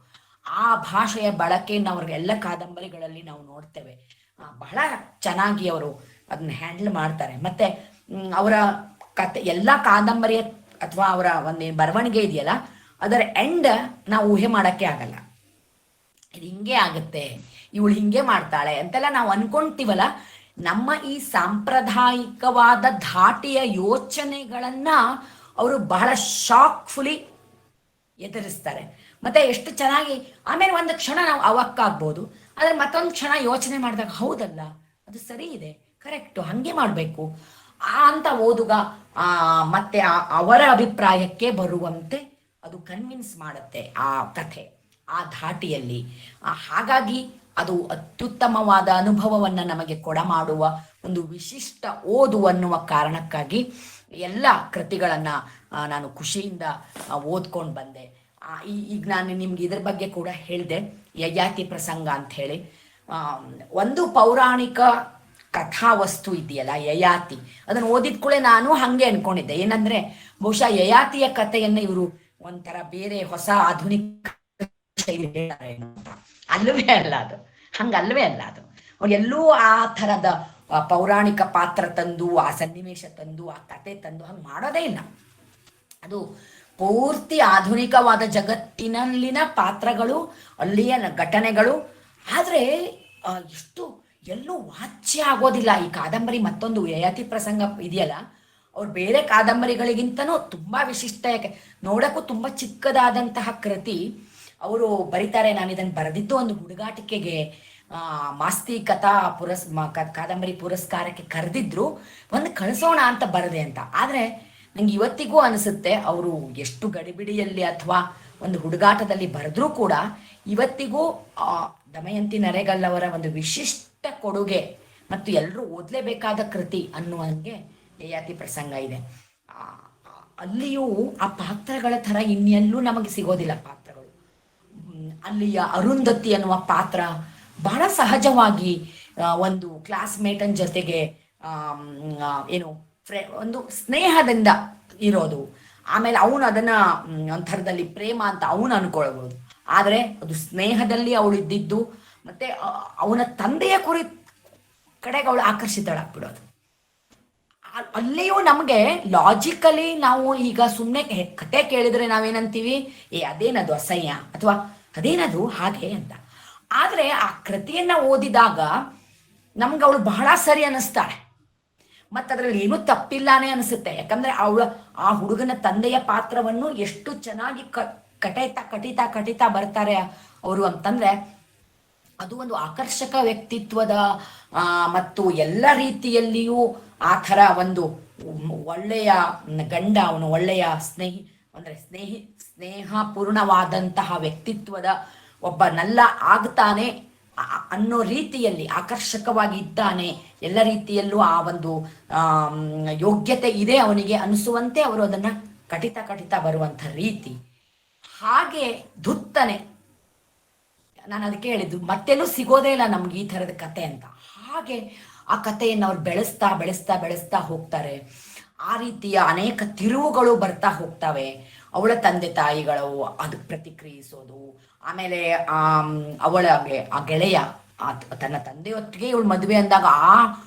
ಆ ಭಾಷೆಯ ಬಳಕೆಯನ್ನು ಅವ್ರ ಎಲ್ಲ ಕಾದಂಬರಿಗಳಲ್ಲಿ ನಾವು ನೋಡ್ತೇವೆ. ಬಹಳ ಚೆನ್ನಾಗಿ ಅವರು ಅದನ್ನ ಹ್ಯಾಂಡಲ್ ಮಾಡ್ತಾರೆ. ಮತ್ತೆ ಅವರ ಕತೆ ಎಲ್ಲ ಕಾದಂಬರಿಯ ಅಥವಾ ಅವರ ಒಂದು ಬರವಣಿಗೆ ಇದೆಯಲ್ಲ, ಅದರ ಎಂಡ್ ನಾವು ಊಹೆ ಮಾಡಕ್ಕೆ ಆಗಲ್ಲ. ಇದು ಹಿಂಗೆ ಆಗುತ್ತೆ, ಇವಳು ಹಿಂಗೆ ಮಾಡ್ತಾಳೆ ಅಂತೆಲ್ಲ ನಾವು ಅನ್ಕೊಂತೀವಲ್ಲ. ನಮ್ಮ ಈ ಸಾಂಪ್ರದಾಯಿಕವಾದ ಧಾಟಿಯ ಯೋಚನೆಗಳನ್ನ ಅವರು ಬಹಳ ಶಾಕ್ಫುಲಿ ಎದುರಿಸ್ತಾರೆ. ಮತ್ತೆ ಎಷ್ಟು ಚೆನ್ನಾಗಿ ಆಮೇಲೆ ಒಂದು ಕ್ಷಣ ನಾವು ಅವಕ್ಕಾಗ್ಬೋದು, ಆದ್ರೆ ಮತ್ತೊಂದು ಕ್ಷಣ ಯೋಚನೆ ಮಾಡಿದಾಗ ಹೌದಲ್ಲ, ಅದು ಸರಿ ಇದೆ, ಕರೆಕ್ಟು, ಹಂಗೆ ಮಾಡ್ಬೇಕು ಅಂತ ಓದುಗ ಮತ್ತೆ ಅವರ ಅಭಿಪ್ರಾಯಕ್ಕೆ ಬರುವಂತೆ ಅದು ಕನ್ವಿನ್ಸ್ ಮಾಡುತ್ತೆ ಆ ಕಥೆ ಆ ಧಾಟಿಯಲ್ಲಿ. ಹಾಗಾಗಿ ಅದು ಅತ್ಯುತ್ತಮವಾದ ಅನುಭವವನ್ನ ನಮಗೆ ಕೊಡಮಾಡುವ ಒಂದು ವಿಶಿಷ್ಟ ಓದು ಅನ್ನುವ ಕಾರಣಕ್ಕಾಗಿ ಎಲ್ಲ ಕೃತಿಗಳನ್ನ ನಾನು ಖುಷಿಯಿಂದ ಓದ್ಕೊಂಡು ಬಂದೆ. ಈಗ ನಾನು ನಿಮ್ಗೆ ಇದ್ರ ಬಗ್ಗೆ ಕೂಡ ಹೇಳಿದೆ, ಯಯಾತಿ ಪ್ರಸಂಗ ಅಂತ ಹೇಳಿ. ಒಂದು ಪೌರಾಣಿಕ ಕಥಾವಸ್ತು ಇದೆಯಲ್ಲ ಯಯಾತಿ, ಅದನ್ನು ಓದಿದ ಕೂಡಲೇ ನಾನು ಹಂಗೆ ಅನ್ಕೊಂಡಿದ್ದೆ, ಏನಂದ್ರೆ ಬಹುಶಃ ಯಯಾತಿಯ ಕಥೆಯನ್ನ ಇವರು ಒಂಥರ ಬೇರೆ ಹೊಸ ಆಧುನಿಕ ಶೈಲಿ ಹೇಳ್ತಾರೆ. ಅಲ್ಲವೇ ಅಲ್ಲ ಅದು, ಹಂಗಲ್ವೇ ಅಲ್ಲ ಅದು. ಅವ್ರು ಎಲ್ಲೂ ಆ ಥರದ ಪೌರಾಣಿಕ ಪಾತ್ರ ತಂದು ಆ ಸನ್ನಿವೇಶ ತಂದು ಆ ಕತೆ ತಂದು ಹಂಗೆ ಮಾಡೋದೇ ಇಲ್ಲ. ಅದು ಪೂರ್ತಿ ಆಧುನಿಕವಾದ ಜಗತ್ತಿನಲ್ಲಿನ ಪಾತ್ರಗಳು, ಅಲ್ಲಿಯ ಘಟನೆಗಳು. ಆದ್ರೆ ಎಷ್ಟು ಎಲ್ಲೂ ವಾಚ್ಯ ಆಗೋದಿಲ್ಲ ಈ ಕಾದಂಬರಿ. ಮತ್ತೊಂದು ಯಯಾತಿ ಪ್ರಸಂಗ ಇದೆಯಲ್ಲ, ಅವ್ರು ಬೇರೆ ಕಾದಂಬರಿಗಳಿಗಿಂತನೂ ತುಂಬಾ ವಿಶಿಷ್ಟ. ಯಾಕೆ ನೋಡಕ್ಕೂ ತುಂಬಾ ಚಿಕ್ಕದಾದಂತಹ ಕೃತಿ. ಅವರು ಬರೀತಾರೆ, ನಾನು ಇದನ್ನು ಬರೆದಿದ್ದು ಒಂದು ಹುಡುಗಾಟಿಕೆಗೆ ಮಾಸ್ತಿ ಕಥಾ ಕಾದಂಬರಿ ಪುರಸ್ಕಾರಕ್ಕೆ ಕರೆದಿದ್ರು, ಒಂದು ಕಳಿಸೋಣ ಅಂತ ಬರದೆ ಅಂತ. ಆದ್ರೆ ನಂಗೆ ಇವತ್ತಿಗೂ ಅನಿಸುತ್ತೆ ಅವರು ಎಷ್ಟು ಗಡಿಬಿಡಿಯಲ್ಲಿ ಅಥವಾ ಒಂದು ಹುಡುಗಾಟದಲ್ಲಿ ಬರೆದ್ರೂ ಕೂಡ ಇವತ್ತಿಗೂ ದಮಯಂತಿ ನರೇಗಲ್ ಅವರ ಒಂದು ವಿಶಿಷ್ಟ ಕೊಡುಗೆ ಮತ್ತು ಎಲ್ಲರೂ ಓದಲೇಬೇಕಾದ ಕೃತಿ ಅನ್ನುವಂಗೆ ಯಯಾತಿ ಪ್ರಸಂಗ ಇದೆ. ಅಲ್ಲಿಯೂ ಆ ಪಾತ್ರಗಳ ತರ ಇನ್ನೆಲ್ಲೂ ನಮಗೆ ಸಿಗೋದಿಲ್ಲ ಪಾತ್ರಗಳು. ಅಲ್ಲಿಯ ಅರುಂಧತಿ ಅನ್ನುವ ಪಾತ್ರ ಬಹಳ ಸಹಜವಾಗಿ ಒಂದು ಕ್ಲಾಸ್ಮೇಟನ್ ಜೊತೆಗೆ ಏನು ಒಂದು ಸ್ನೇಹದಿಂದ ಇರೋದು. ಆಮೇಲೆ ಅವನು ಅದನ್ನ ಒಂಥರದಲ್ಲಿ ಪ್ರೇಮ ಅಂತ ಅವನು ಅನ್ಕೊಳ್ಬಹುದು, ಆದ್ರೆ ಅದು ಸ್ನೇಹದಲ್ಲಿ ಅವಳು ಇದ್ದಿದ್ದು. ಮತ್ತೆ ಅವನ ತಂದೆಯ ಕಡೆಗೆ ಅವಳು ಆಕರ್ಷಿತಳಾಗ್ಬಿಡೋದು. ಅಲ್ಲಿಯೂ ನಮ್ಗೆ ಲಾಜಿಕಲಿ ನಾವು ಈಗ ಸುಮ್ಮನೆ ಕತೆ ಕೇಳಿದ್ರೆ ನಾವೇನಂತೀವಿ, ಅದೇನದು ಅಸಹ್ಯ ಅಥವಾ ಅದೇನದು ಹಾಗೆ ಅಂತ. ಆದ್ರೆ ಆ ಕೃತಿಯನ್ನ ಓದಿದಾಗ ನಮ್ಗೆ ಅವಳು ಬಹಳ ಸರಿ ಅನಿಸ್ತಾಳೆ. ಮತ್ತೆ ಅದ್ರಲ್ಲಿ ಏನೂ ತಪ್ಪಿಲ್ಲಾನೇ ಅನಿಸುತ್ತೆ. ಯಾಕಂದ್ರೆ ಆ ಹುಡುಗನ ತಂದೆಯ ಪಾತ್ರವನ್ನು ಎಷ್ಟು ಚೆನ್ನಾಗಿ ಕಟಿತಾ ಬರ್ತಾರೆ ಅವರು ಅಂತಂದ್ರೆ, ಅದು ಒಂದು ಆಕರ್ಷಕ ವ್ಯಕ್ತಿತ್ವದ ಮತ್ತು ಎಲ್ಲ ರೀತಿಯಲ್ಲಿಯೂ ಆ ಥರ ಒಂದು ಒಳ್ಳೆಯ ಗಂಡ, ಅವನು ಒಳ್ಳೆಯ ಸ್ನೇಹಪೂರ್ಣವಾದಂತಹ ವ್ಯಕ್ತಿತ್ವದ ಒಬ್ಬ ನಲ್ಲ ಆಗ್ತಾನೆ ಅನ್ನೋ ರೀತಿಯಲ್ಲಿ ಆಕರ್ಷಕವಾಗಿ ಇದ್ದಾನೆ. ಎಲ್ಲ ರೀತಿಯಲ್ಲೂ ಆ ಒಂದು ಯೋಗ್ಯತೆ ಇದೆ ಅವನಿಗೆ ಅನಿಸುವಂತೆ ಅವರು ಅದನ್ನ ಕಟಿತಾ ಬರುವಂಥ ರೀತಿ. ಹಾಗೆ ಧುತ್ತನೆ, ನಾನು ಅದಕ್ಕೆ ಹೇಳಿದ್ದು ಮತ್ತೆಲ್ಲೂ ಸಿಗೋದೇ ಇಲ್ಲ ನಮ್ಗೆ ಈ ಥರದ ಕತೆ ಅಂತ. ಹಾಗೆ ಆ ಕಥೆಯನ್ನು ಅವ್ರು ಬೆಳೆಸ್ತಾ ಹೋಗ್ತಾರೆ. ಆ ರೀತಿಯ ಅನೇಕ ತಿರುವುಗಳು ಬರ್ತಾ ಹೋಗ್ತವೆ. ಅವಳ ತಂದೆ ತಾಯಿಗಳು ಅದಕ್ಕೆ ಪ್ರತಿಕ್ರಿಯಿಸೋದು, ಆಮೇಲೆ ಅವಳಿಗೆ ಆ ಗೆಳೆಯ ತನ್ನ ತಂದೆಯೊಟ್ಟಿಗೆ ಇವಳು ಮದುವೆ ಅಂದಾಗ ಆ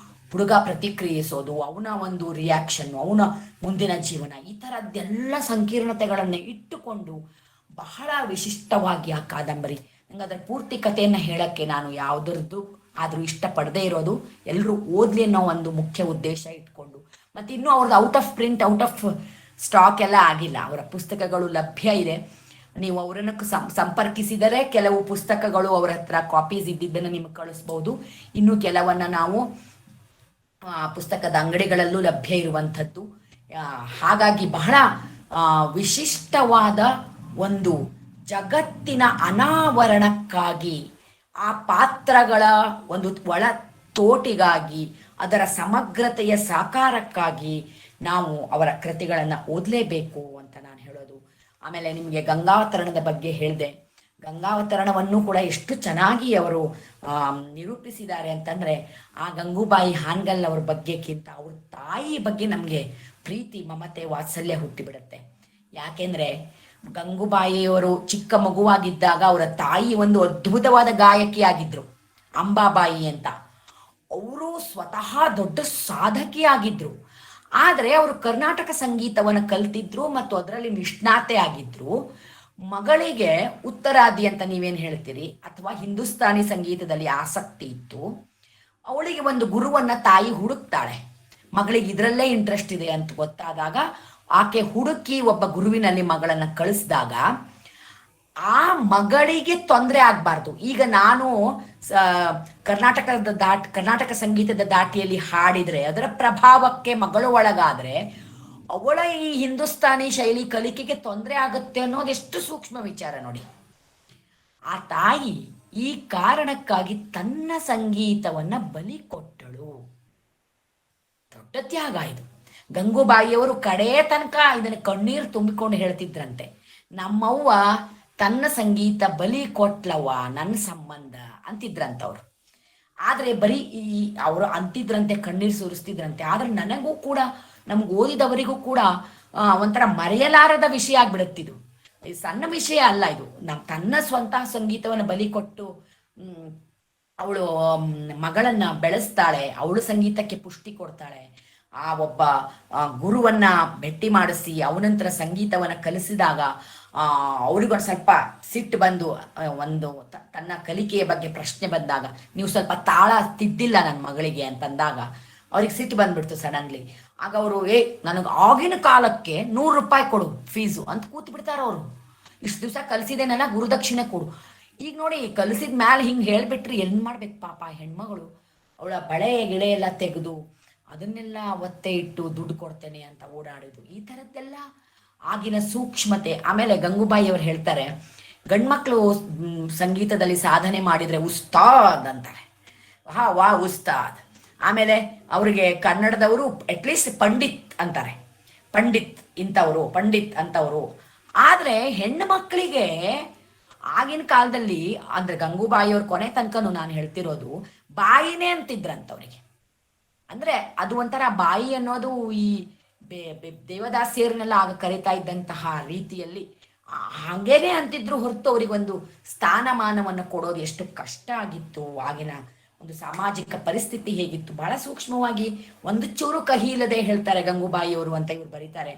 ಹುಡುಗ ಪ್ರತಿಕ್ರಿಯಿಸೋದು, ಅವನ ಒಂದು ರಿಯಾಕ್ಷನ್, ಅವನ ಮುಂದಿನ ಜೀವನ, ಈ ಥರದ್ದೆಲ್ಲ ಸಂಕೀರ್ಣತೆಗಳನ್ನ ಇಟ್ಟುಕೊಂಡು ಬಹಳ ವಿಶಿಷ್ಟವಾಗಿ ಆ ಕಾದಂಬರಿ. ನಂಗೆ ಅದರ ಪೂರ್ತಿ ಕಥೆಯನ್ನ ಹೇಳಕ್ಕೆ ನಾನು ಯಾವುದರದ್ದು ಆದ್ರೂ ಇಷ್ಟಪಡದೇ ಇರೋದು, ಎಲ್ಲರೂ ಓದ್ಲಿ ಅನ್ನೋ ಒಂದು ಮುಖ್ಯ ಉದ್ದೇಶ ಇಟ್ಕೊಂಡು. ಮತ್ತೆ ಇನ್ನೂ ಅವ್ರದ್ದು ಔಟ್ ಆಫ್ ಸ್ಟಾಕ್ ಎಲ್ಲ ಆಗಿಲ್ಲ. ಅವರ ಪುಸ್ತಕಗಳು ಲಭ್ಯ ಇದೆ. ನೀವು ಅವರನ್ನು ಸಂಪರ್ಕಿಸಿದರೆ ಕೆಲವು ಪುಸ್ತಕಗಳು ಅವರ ಹತ್ರ ಕಾಪೀಸ್ ಇದ್ದಿದ್ದನ್ನು ನಿಮಗೆ ಕಳಿಸ್ಬೋದು. ಇನ್ನು ಕೆಲವನ್ನ ನಾವು ಪುಸ್ತಕದ ಅಂಗಡಿಗಳಲ್ಲೂ ಲಭ್ಯ ಇರುವಂಥದ್ದು. ಹಾಗಾಗಿ ಬಹಳ ವಿಶಿಷ್ಟವಾದ ಒಂದು ಜಗತ್ತಿನ ಅನಾವರಣಕ್ಕಾಗಿ, ಆ ಪಾತ್ರಗಳ ಒಂದು ಒಳ ತೋಟಿಗಾಗಿ, ಅದರ ಸಮಗ್ರತೆಯ ಸಾಕಾರಕ್ಕಾಗಿ ನಾವು ಅವರ ಕೃತಿಗಳನ್ನು ಓದಲೇಬೇಕು ಅಂತ ನಾನು ಹೇಳೋದು. ಆಮೇಲೆ ನಿಮಗೆ ಗಂಗಾವತರಣದ ಬಗ್ಗೆ ಹೇಳಿದೆ. ಗಂಗಾವತರಣವನ್ನು ಕೂಡ ಎಷ್ಟು ಚೆನ್ನಾಗಿ ಅವರು ನಿರೂಪಿಸಿದ್ದಾರೆ ಅಂತಂದ್ರೆ, ಆ ಗಂಗೂಬಾಯಿ ಹಾನ್ಗಲ್ ಅವ್ರ ಬಗ್ಗೆಕ್ಕಿಂತ ಅವ್ರ ತಾಯಿ ಬಗ್ಗೆ ನಮಗೆ ಪ್ರೀತಿ, ಮಮತೆ, ವಾತ್ಸಲ್ಯ ಹುಟ್ಟಿಬಿಡುತ್ತೆ. ಯಾಕೆಂದ್ರೆ ಗಂಗೂಬಾಯಿಯವರು ಚಿಕ್ಕ ಮಗುವಾಗಿದ್ದಾಗ ಅವರ ತಾಯಿ ಒಂದು ಅದ್ಭುತವಾದ ಗಾಯಕಿಯಾಗಿದ್ರು, ಅಂಬಾಬಾಯಿ ಅಂತ. ಅವರು ಸ್ವತಃ ದೊಡ್ಡ ಸಾಧಕಿಯಾಗಿದ್ರು. ಆದ್ರೆ ಅವರು ಕರ್ನಾಟಕ ಸಂಗೀತವನ್ನು ಕಲ್ತಿದ್ರು ಮತ್ತು ಅದರಲ್ಲಿ ನಿಷ್ಣಾತೆ ಆಗಿದ್ರು. ಮಗಳಿಗೆ ಉತ್ತರಾದಿ ಅಂತ ನೀವೇನ್ ಹೇಳ್ತೀರಿ, ಅಥವಾ ಹಿಂದೂಸ್ತಾನಿ ಸಂಗೀತದಲ್ಲಿ ಆಸಕ್ತಿ ಇತ್ತು. ಅವಳಿಗೆ ಒಂದು ಗುರುವನ್ನ ತಾಯಿ ಹುಡುಕ್ತಾಳೆ. ಮಗಳಿಗೆ ಇದರಲ್ಲೇ ಇಂಟ್ರೆಸ್ಟ್ ಇದೆ ಅಂತ ಗೊತ್ತಾದಾಗ ಆಕೆ ಹುಡುಕಿ ಒಬ್ಬ ಗುರುವಿನಲ್ಲಿ ಮಗಳನ್ನ ಕಳಿಸಿದಾಗ ಆ ಮಗಳಿಗೆ ತೊಂದರೆ ಆಗ್ಬಾರ್ದು. ಈಗ ನಾನು ಕರ್ನಾಟಕ ಸಂಗೀತದ ದಾಟಿಯಲ್ಲಿ ಹಾಡಿದ್ರೆ ಅದರ ಪ್ರಭಾವಕ್ಕೆ ಮಗಳು ಒಳಗಾದ್ರೆ ಅವಳ ಈ ಹಿಂದೂಸ್ತಾನಿ ಶೈಲಿ ಕಲಿಕೆಗೆ ತೊಂದರೆ ಆಗುತ್ತೆ ಅನ್ನೋದು ಎಷ್ಟು ಸೂಕ್ಷ್ಮ ವಿಚಾರ ನೋಡಿ. ಆ ತಾಯಿ ಈ ಕಾರಣಕ್ಕಾಗಿ ತನ್ನ ಸಂಗೀತವನ್ನ ಬಲಿ ಕೊಟ್ಟಳು. ದೊಡ್ಡ ತ್ಯಾಗ ಇದು. ಗಂಗೂಬಾಯಿಯವರು ಕಡೇ ತನಕ ಇದನ್ನ ಕಣ್ಣೀರು ತುಂಬಿಕೊಂಡು ಹೇಳ್ತಿದ್ರಂತೆ, ನಮ್ಮವ್ವ ತನ್ನ ಸಂಗೀತ ಬಲಿ ಕೊಟ್ಲವ್ವ ನನ್ನ ಸಂಬಂಧ ಅಂತಿದ್ರಂತವ್ರು. ಆದ್ರೆ ಬರೀ ಅವರು ಅಂತಿದ್ರಂತೆ, ಕಣ್ಣೀರು ಸುರಿಸ್ತಿದ್ರಂತೆ. ಆದ್ರೆ ನನಗೂ ಕೂಡ, ನಮ್ಗೆ ಓದಿದವರಿಗೂ ಕೂಡ ಒಂಥರ ಮರೆಯಲಾರದ ವಿಷಯ ಆಗ್ಬಿಡುತ್ತಿದ್ದು. ಸಣ್ಣ ವಿಷಯ ಅಲ್ಲ ಇದು. ತನ್ನ ಸ್ವಂತ ಸಂಗೀತವನ್ನು ಬಲಿ ಕೊಟ್ಟು ಅವಳು ಮಗಳನ್ನ ಬೆಳೆಸ್ತಾಳೆ, ಅವಳು ಸಂಗೀತಕ್ಕೆ ಪುಷ್ಟಿ ಕೊಡ್ತಾಳೆ. ಆ ಒಬ್ಬ ಗುರುವನ್ನ ಭೇಟಿ ಮಾಡಿಸಿ ಅವನಂತರ ಸಂಗೀತವನ್ನ ಕಲಿಸಿದಾಗ ಅವ್ರಿಗೊಂದು ಸ್ವಲ್ಪ ಸಿಟ್ಟು ಬಂದು, ಒಂದು ತನ್ನ ಕಲಿಕೆಯ ಬಗ್ಗೆ ಪ್ರಶ್ನೆ ಬಂದಾಗ, ನೀವು ಸ್ವಲ್ಪ ತಾಳ ತಿದ್ದಿಲ್ಲ ನನ್ನ ಮಗಳಿಗೆ ಅಂತಂದಾಗ ಅವ್ರಿಗೆ ಸಿಟ್ಟು ಬಂದ್ಬಿಡ್ತು ಸಡನ್ಲಿ. ಆಗ ಅವರು ನನಗೆ ಆಗಿನ ಕಾಲಕ್ಕೆ 100 ರೂಪಾಯಿ ಕೊಡು ಫೀಸು ಅಂತ ಕೂತ್ ಬಿಡ್ತಾರ ಅವರು. ಇಷ್ಟು ದಿವಸ ಕಲಿಸಿದೇನಲ್ಲ, ಗುರುದಕ್ಷಿಣೆ ಕೊಡು. ಈಗ ನೋಡಿ, ಕಲಿಸಿದ ಮ್ಯಾಲೆ ಹಿಂಗೆ ಹೇಳ್ಬಿಟ್ರಿ ಏನ್ ಮಾಡ್ಬೇಕು ಪಾಪ ಹೆಣ್ಮಗಳು. ಅವಳ ಬಳೆ ಗಿಳೆ ಎಲ್ಲ ತೆಗೆದು ಅದನ್ನೆಲ್ಲ ಒತ್ತೆ ಇಟ್ಟು ದುಡ್ಡು ಕೊಡ್ತೇನೆ ಅಂತ ಓಡಾಡೋದು, ಈ ಥರದ್ದೆಲ್ಲ ಆಗಿನ ಸೂಕ್ಷ್ಮತೆ. ಆಮೇಲೆ ಗಂಗೂಬಾಯಿ ಅವರು ಹೇಳ್ತಾರೆ, ಗಂಡ್ಮಕ್ಳು ಸಂಗೀತದಲ್ಲಿ ಸಾಧನೆ ಮಾಡಿದ್ರೆ ಉಸ್ತಾದ್ ಅಂತಾರೆ. ವಾ ಉಸ್ತಾದ್. ಆಮೇಲೆ ಅವ್ರಿಗೆ ಕನ್ನಡದವರು ಅಟ್ಲೀಸ್ಟ್ ಪಂಡಿತ್ ಅಂತಾರೆ, ಪಂಡಿತ್ ಅಂತವರು. ಆದ್ರೆ ಹೆಣ್ಣು ಮಕ್ಕಳಿಗೆ ಆಗಿನ ಕಾಲದಲ್ಲಿ, ಅಂದ್ರೆ ಗಂಗೂಬಾಯಿಯವ್ರ ಕೊನೆ ತನಕನು ನಾನು ಹೇಳ್ತಿರೋದು, ಬಾಯಿನೇ ಅಂತಿದ್ರಂತವ್ರಿಗೆ. ಅಂದ್ರೆ ಅದು ಒಂಥರ ಬಾಯಿ ಅನ್ನೋದು ಈ ದೇವದಾಸಿಯರನ್ನೆಲ್ಲ ಆಗ ಕರಿತಾ ಇದ್ದಂತಹ ರೀತಿಯಲ್ಲಿ ಹಂಗೇನೆ ಅಂತಿದ್ರು ಹೊರತು ಅವರಿಗೊಂದು ಸ್ಥಾನಮಾನವನ್ನು ಕೊಡೋದು ಎಷ್ಟು ಕಷ್ಟ ಆಗಿತ್ತು. ಆಗಿನ ಒಂದು ಸಾಮಾಜಿಕ ಪರಿಸ್ಥಿತಿ ಹೇಗಿತ್ತು ಬಹಳ ಸೂಕ್ಷ್ಮವಾಗಿ, ಒಂದು ಚೂರು ಕಹಿ ಇಲ್ಲದೆ ಹೇಳ್ತಾರೆ ಗಂಗೂಬಾಯಿಯವರು ಅಂತ ಇವ್ರು ಬರೀತಾರೆ.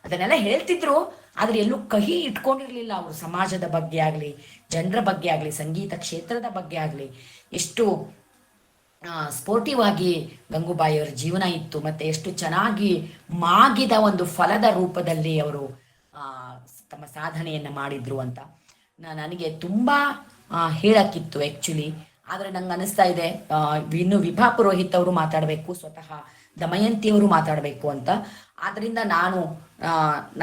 ಅದನ್ನೆಲ್ಲ ಹೇಳ್ತಿದ್ರು, ಆದ್ರೆ ಎಲ್ಲೂ ಕಹಿ ಇಟ್ಕೊಂಡಿರ್ಲಿಲ್ಲ ಅವರು. ಸಮಾಜದ ಬಗ್ಗೆ ಆಗ್ಲಿ, ಜನರ ಬಗ್ಗೆ ಆಗ್ಲಿ, ಸಂಗೀತ ಕ್ಷೇತ್ರದ ಬಗ್ಗೆ ಆಗ್ಲಿ ಎಷ್ಟು ಸ್ಪೋರ್ಟಿವ್ ಆಗಿ ಗಂಗೂಬಾಯಿಯವರ ಜೀವನ ಇತ್ತು. ಮತ್ತೆ ಎಷ್ಟು ಚೆನ್ನಾಗಿ ಮಾಗಿದ ಒಂದು ಫಲದ ರೂಪದಲ್ಲಿ ಅವರು ತಮ್ಮ ಸಾಧನೆಯನ್ನ ಮಾಡಿದ್ರು ಅಂತ ನನಗೆ ತುಂಬಾ ಹೇಳಕ್ಕಿತ್ತು ಆಕ್ಚುಲಿ. ಆದ್ರೆ ನಂಗೆ ಅನಿಸ್ತಾ ಇದೆ ಇನ್ನು ವಿಭಾ ಪುರೋಹಿತ್ ಅವರು ಮಾತಾಡ್ಬೇಕು, ಸ್ವತಃ ದಮಯಂತಿಯವರು ಮಾತಾಡ್ಬೇಕು ಅಂತ. ಆದ್ರಿಂದ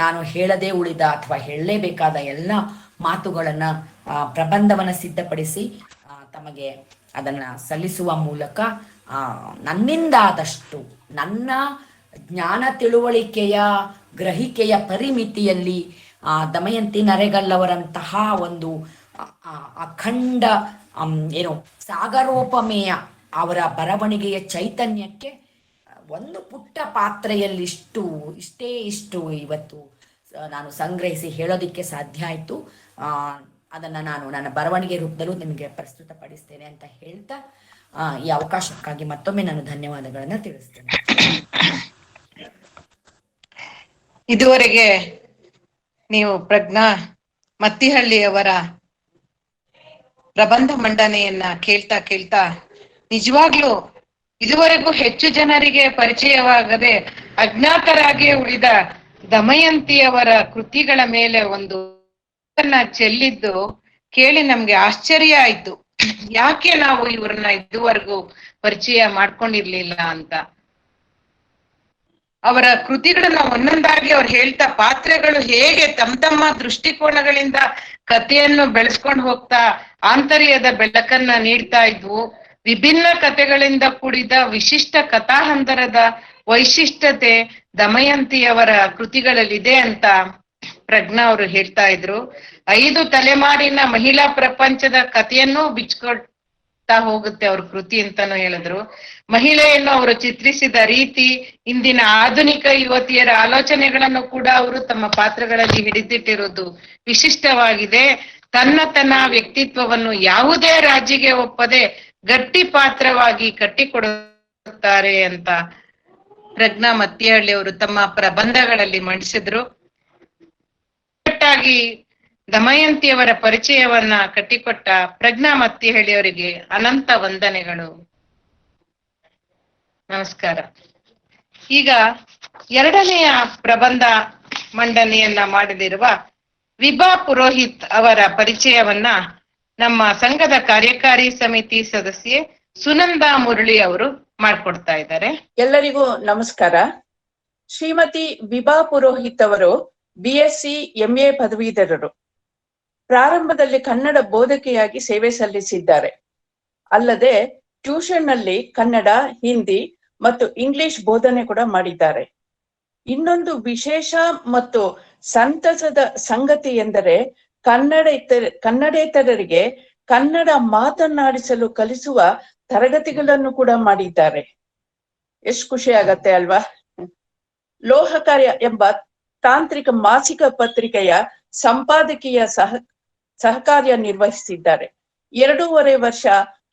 ನಾನು ಹೇಳದೆ ಉಳಿದ ಅಥವಾ ಹೇಳಲೇಬೇಕಾದ ಎಲ್ಲ ಮಾತುಗಳನ್ನ ಪ್ರಬಂಧವನ್ನ ಸಿದ್ಧಪಡಿಸಿ ತಮಗೆ ಅದನ್ನ ಸಲ್ಲಿಸುವ ಮೂಲಕ ನನ್ನಿಂದಾದಷ್ಟು ನನ್ನ ಜ್ಞಾನ ತಿಳುವಳಿಕೆಯ ಗ್ರಹಿಕೆಯ ಪರಿಮಿತಿಯಲ್ಲಿ ದಮಯಂತಿ ನರೇಗಲ್ ಒಂದು ಅಖಂಡ ಸಾಗರೋಪಮೇಯ ಅವರ ಬರವಣಿಗೆಯ ಚೈತನ್ಯಕ್ಕೆ ಒಂದು ಪುಟ್ಟ ಪಾತ್ರೆಯಲ್ಲಿ ಇಷ್ಟು ಇವತ್ತು ನಾನು ಸಂಗ್ರಹಿಸಿ ಹೇಳೋದಿಕ್ಕೆ ಸಾಧ್ಯ ಆಯ್ತು. ಅದನ್ನ ನಾನು ನನ್ನ ಬರವಣಿಗೆ ರೂಪದಲ್ಲೂ ನಿಮಗೆ ಪ್ರಸ್ತುತಪಡಿಸ್ತೇನೆ ಅಂತ ಹೇಳ್ತಾ ಈ ಅವಕಾಶಕ್ಕಾಗಿ ಮತ್ತೊಮ್ಮೆ ನಾನು ಧನ್ಯವಾದಗಳನ್ನ ತಿಳಿಸ್ತೇನೆ. ಇದುವರೆಗೆ ನೀವು ಪ್ರಜ್ಞಾ ಮತ್ತಿಹಳ್ಳಿಯವರ ಪ್ರಬಂಧ ಮಂಡನೆಯನ್ನ ಕೇಳ್ತಾ ನಿಜವಾಗ್ಲೂ ಇದುವರೆಗೂ ಹೆಚ್ಚು ಜನರಿಗೆ ಪರಿಚಯವಾಗದೆ ಅಜ್ಞಾತರಾಗಿ ಉಳಿದ ದಮಯಂತಿಯವರ ಕೃತಿಗಳ ಮೇಲೆ ಒಂದು ಚೆಲ್ಲಿದ್ದು ಕೇಳಿ ನಮ್ಗೆ ಆಶ್ಚರ್ಯ ಆಯ್ತು. ಯಾಕೆ ನಾವು ಇವ್ರನ್ನ ಇದುವರೆಗೂ ಪರಿಚಯ ಮಾಡ್ಕೊಂಡಿರ್ಲಿಲ್ಲ ಅಂತ. ಅವರ ಕೃತಿಗಳನ್ನ ಒಂದೊಂದಾಗಿ ಅವ್ರು ಹೇಳ್ತಾ ಪಾತ್ರೆಗಳು ಹೇಗೆ ತಮ್ಮ ದೃಷ್ಟಿಕೋನಗಳಿಂದ ಕಥೆಯನ್ನು ಬೆಳೆಸ್ಕೊಂಡು ಹೋಗ್ತಾ ಆಂತರ್ಯದ ಬೆಳಕನ್ನ ನೀಡ್ತಾ ಇದ್ವು. ವಿಭಿನ್ನ ಕಥೆಗಳಿಂದ ಕೂಡಿದ ವಿಶಿಷ್ಟ ಕಥಾಹಂದರದ ವೈಶಿಷ್ಟ್ಯತೆ ದಮಯಂತಿಯವರ ಕೃತಿಗಳಲ್ಲಿದೆ ಅಂತ ಪ್ರಜ್ಞಾ ಅವರು ಹೇಳ್ತಾ ಇದ್ರು. 5 ತಲೆಮಾರಿನ ಮಹಿಳಾ ಪ್ರಪಂಚದ ಕಥೆಯನ್ನು ಹೋಗುತ್ತೆ ಅವ್ರ ಕೃತಿ ಅಂತಾನು ಹೇಳಿದ್ರು. ಮಹಿಳೆಯನ್ನು ಅವರು ಚಿತ್ರಿಸಿದ ರೀತಿ, ಇಂದಿನ ಆಧುನಿಕ ಯುವತಿಯರ ಆಲೋಚನೆಗಳನ್ನು ಕೂಡ ಅವರು ತಮ್ಮ ಪಾತ್ರಗಳಲ್ಲಿ ಹಿಡಿದಿಟ್ಟಿರೋದು ವಿಶಿಷ್ಟವಾಗಿದೆ. ತನ್ನ ವ್ಯಕ್ತಿತ್ವವನ್ನು ಯಾವುದೇ ರಾಜಿಗೆ ಒಪ್ಪದೆ ಗಟ್ಟಿ ಪಾತ್ರವಾಗಿ ಕಟ್ಟಿಕೊಡುತ್ತಾರೆ ಅಂತ ಪ್ರಜ್ಞಾ ಮತ್ತಿಹಳ್ಳಿ ಅವರು ತಮ್ಮ ಪ್ರಬಂಧಗಳಲ್ಲಿ ಮಂಡಿಸಿದ್ರು. ಒಟ್ಟಾಗಿ ದಮಯಂತಿಯವರ ಪರಿಚಯವನ್ನ ಕಟ್ಟಿಕೊಟ್ಟ ಪ್ರಜ್ಞಾ ಮತ್ತಿಹಳ್ಳಿ ಅವರಿಗೆ ಅನಂತ ವಂದನೆಗಳು. ನಮಸ್ಕಾರ. ಈಗ ಎರಡನೆಯ ಪ್ರಬಂಧ ಮಂಡನೆಯನ್ನ ಮಾಡಲಿರುವ ವಿಭಾ ಪುರೋಹಿತ್ ಅವರ ಪರಿಚಯವನ್ನ ನಮ್ಮ ಸಂಘದ ಕಾರ್ಯಕಾರಿ ಸಮಿತಿ ಸದಸ್ಯೆ ಸುನಂದಾ ಮುರಳಿ ಅವರು ಮಾಡ್ಕೊಡ್ತಾ ಇದ್ದಾರೆ. ಎಲ್ಲರಿಗೂ ನಮಸ್ಕಾರ. ಶ್ರೀಮತಿ ವಿಭಾ ಪುರೋಹಿತ್ ಅವರು BSc MA ಪದವೀಧರರು. ಪ್ರಾರಂಭದಲ್ಲಿ ಕನ್ನಡ ಬೋಧಕಿಯಾಗಿ ಸೇವೆ ಸಲ್ಲಿಸಿದ್ದಾರೆ. ಅಲ್ಲದೆ ಟ್ಯೂಷನ್ ನಲ್ಲಿ ಕನ್ನಡ, ಹಿಂದಿ ಮತ್ತು ಇಂಗ್ಲಿಷ್ ಬೋಧನೆ ಕೂಡ ಮಾಡಿದ್ದಾರೆ. ಇನ್ನೊಂದು ವಿಶೇಷ ಮತ್ತು ಸಂತಸದ ಸಂಗತಿ ಎಂದರೆ ಕನ್ನಡೇತರರಿಗೆ ಕನ್ನಡ ಮಾತನಾಡಿಸಲು ಕಲಿಸುವ ತರಗತಿಗಳನ್ನು ಕೂಡ ಮಾಡಿದ್ದಾರೆ. ಎಷ್ಟು ಖುಷಿ ಆಗತ್ತೆ ಅಲ್ವಾ? ಲೋಹ ಕಾರ್ಯ ಎಂಬ ತಾಂತ್ರಿಕ ಮಾಸಿಕ ಪತ್ರಿಕೆಯ ಸಂಪಾದಕೀಯ ಸಹಕಾರ್ಯ ನಿರ್ವಹಿಸಿದ್ದಾರೆ. 2.5 ವರ್ಷ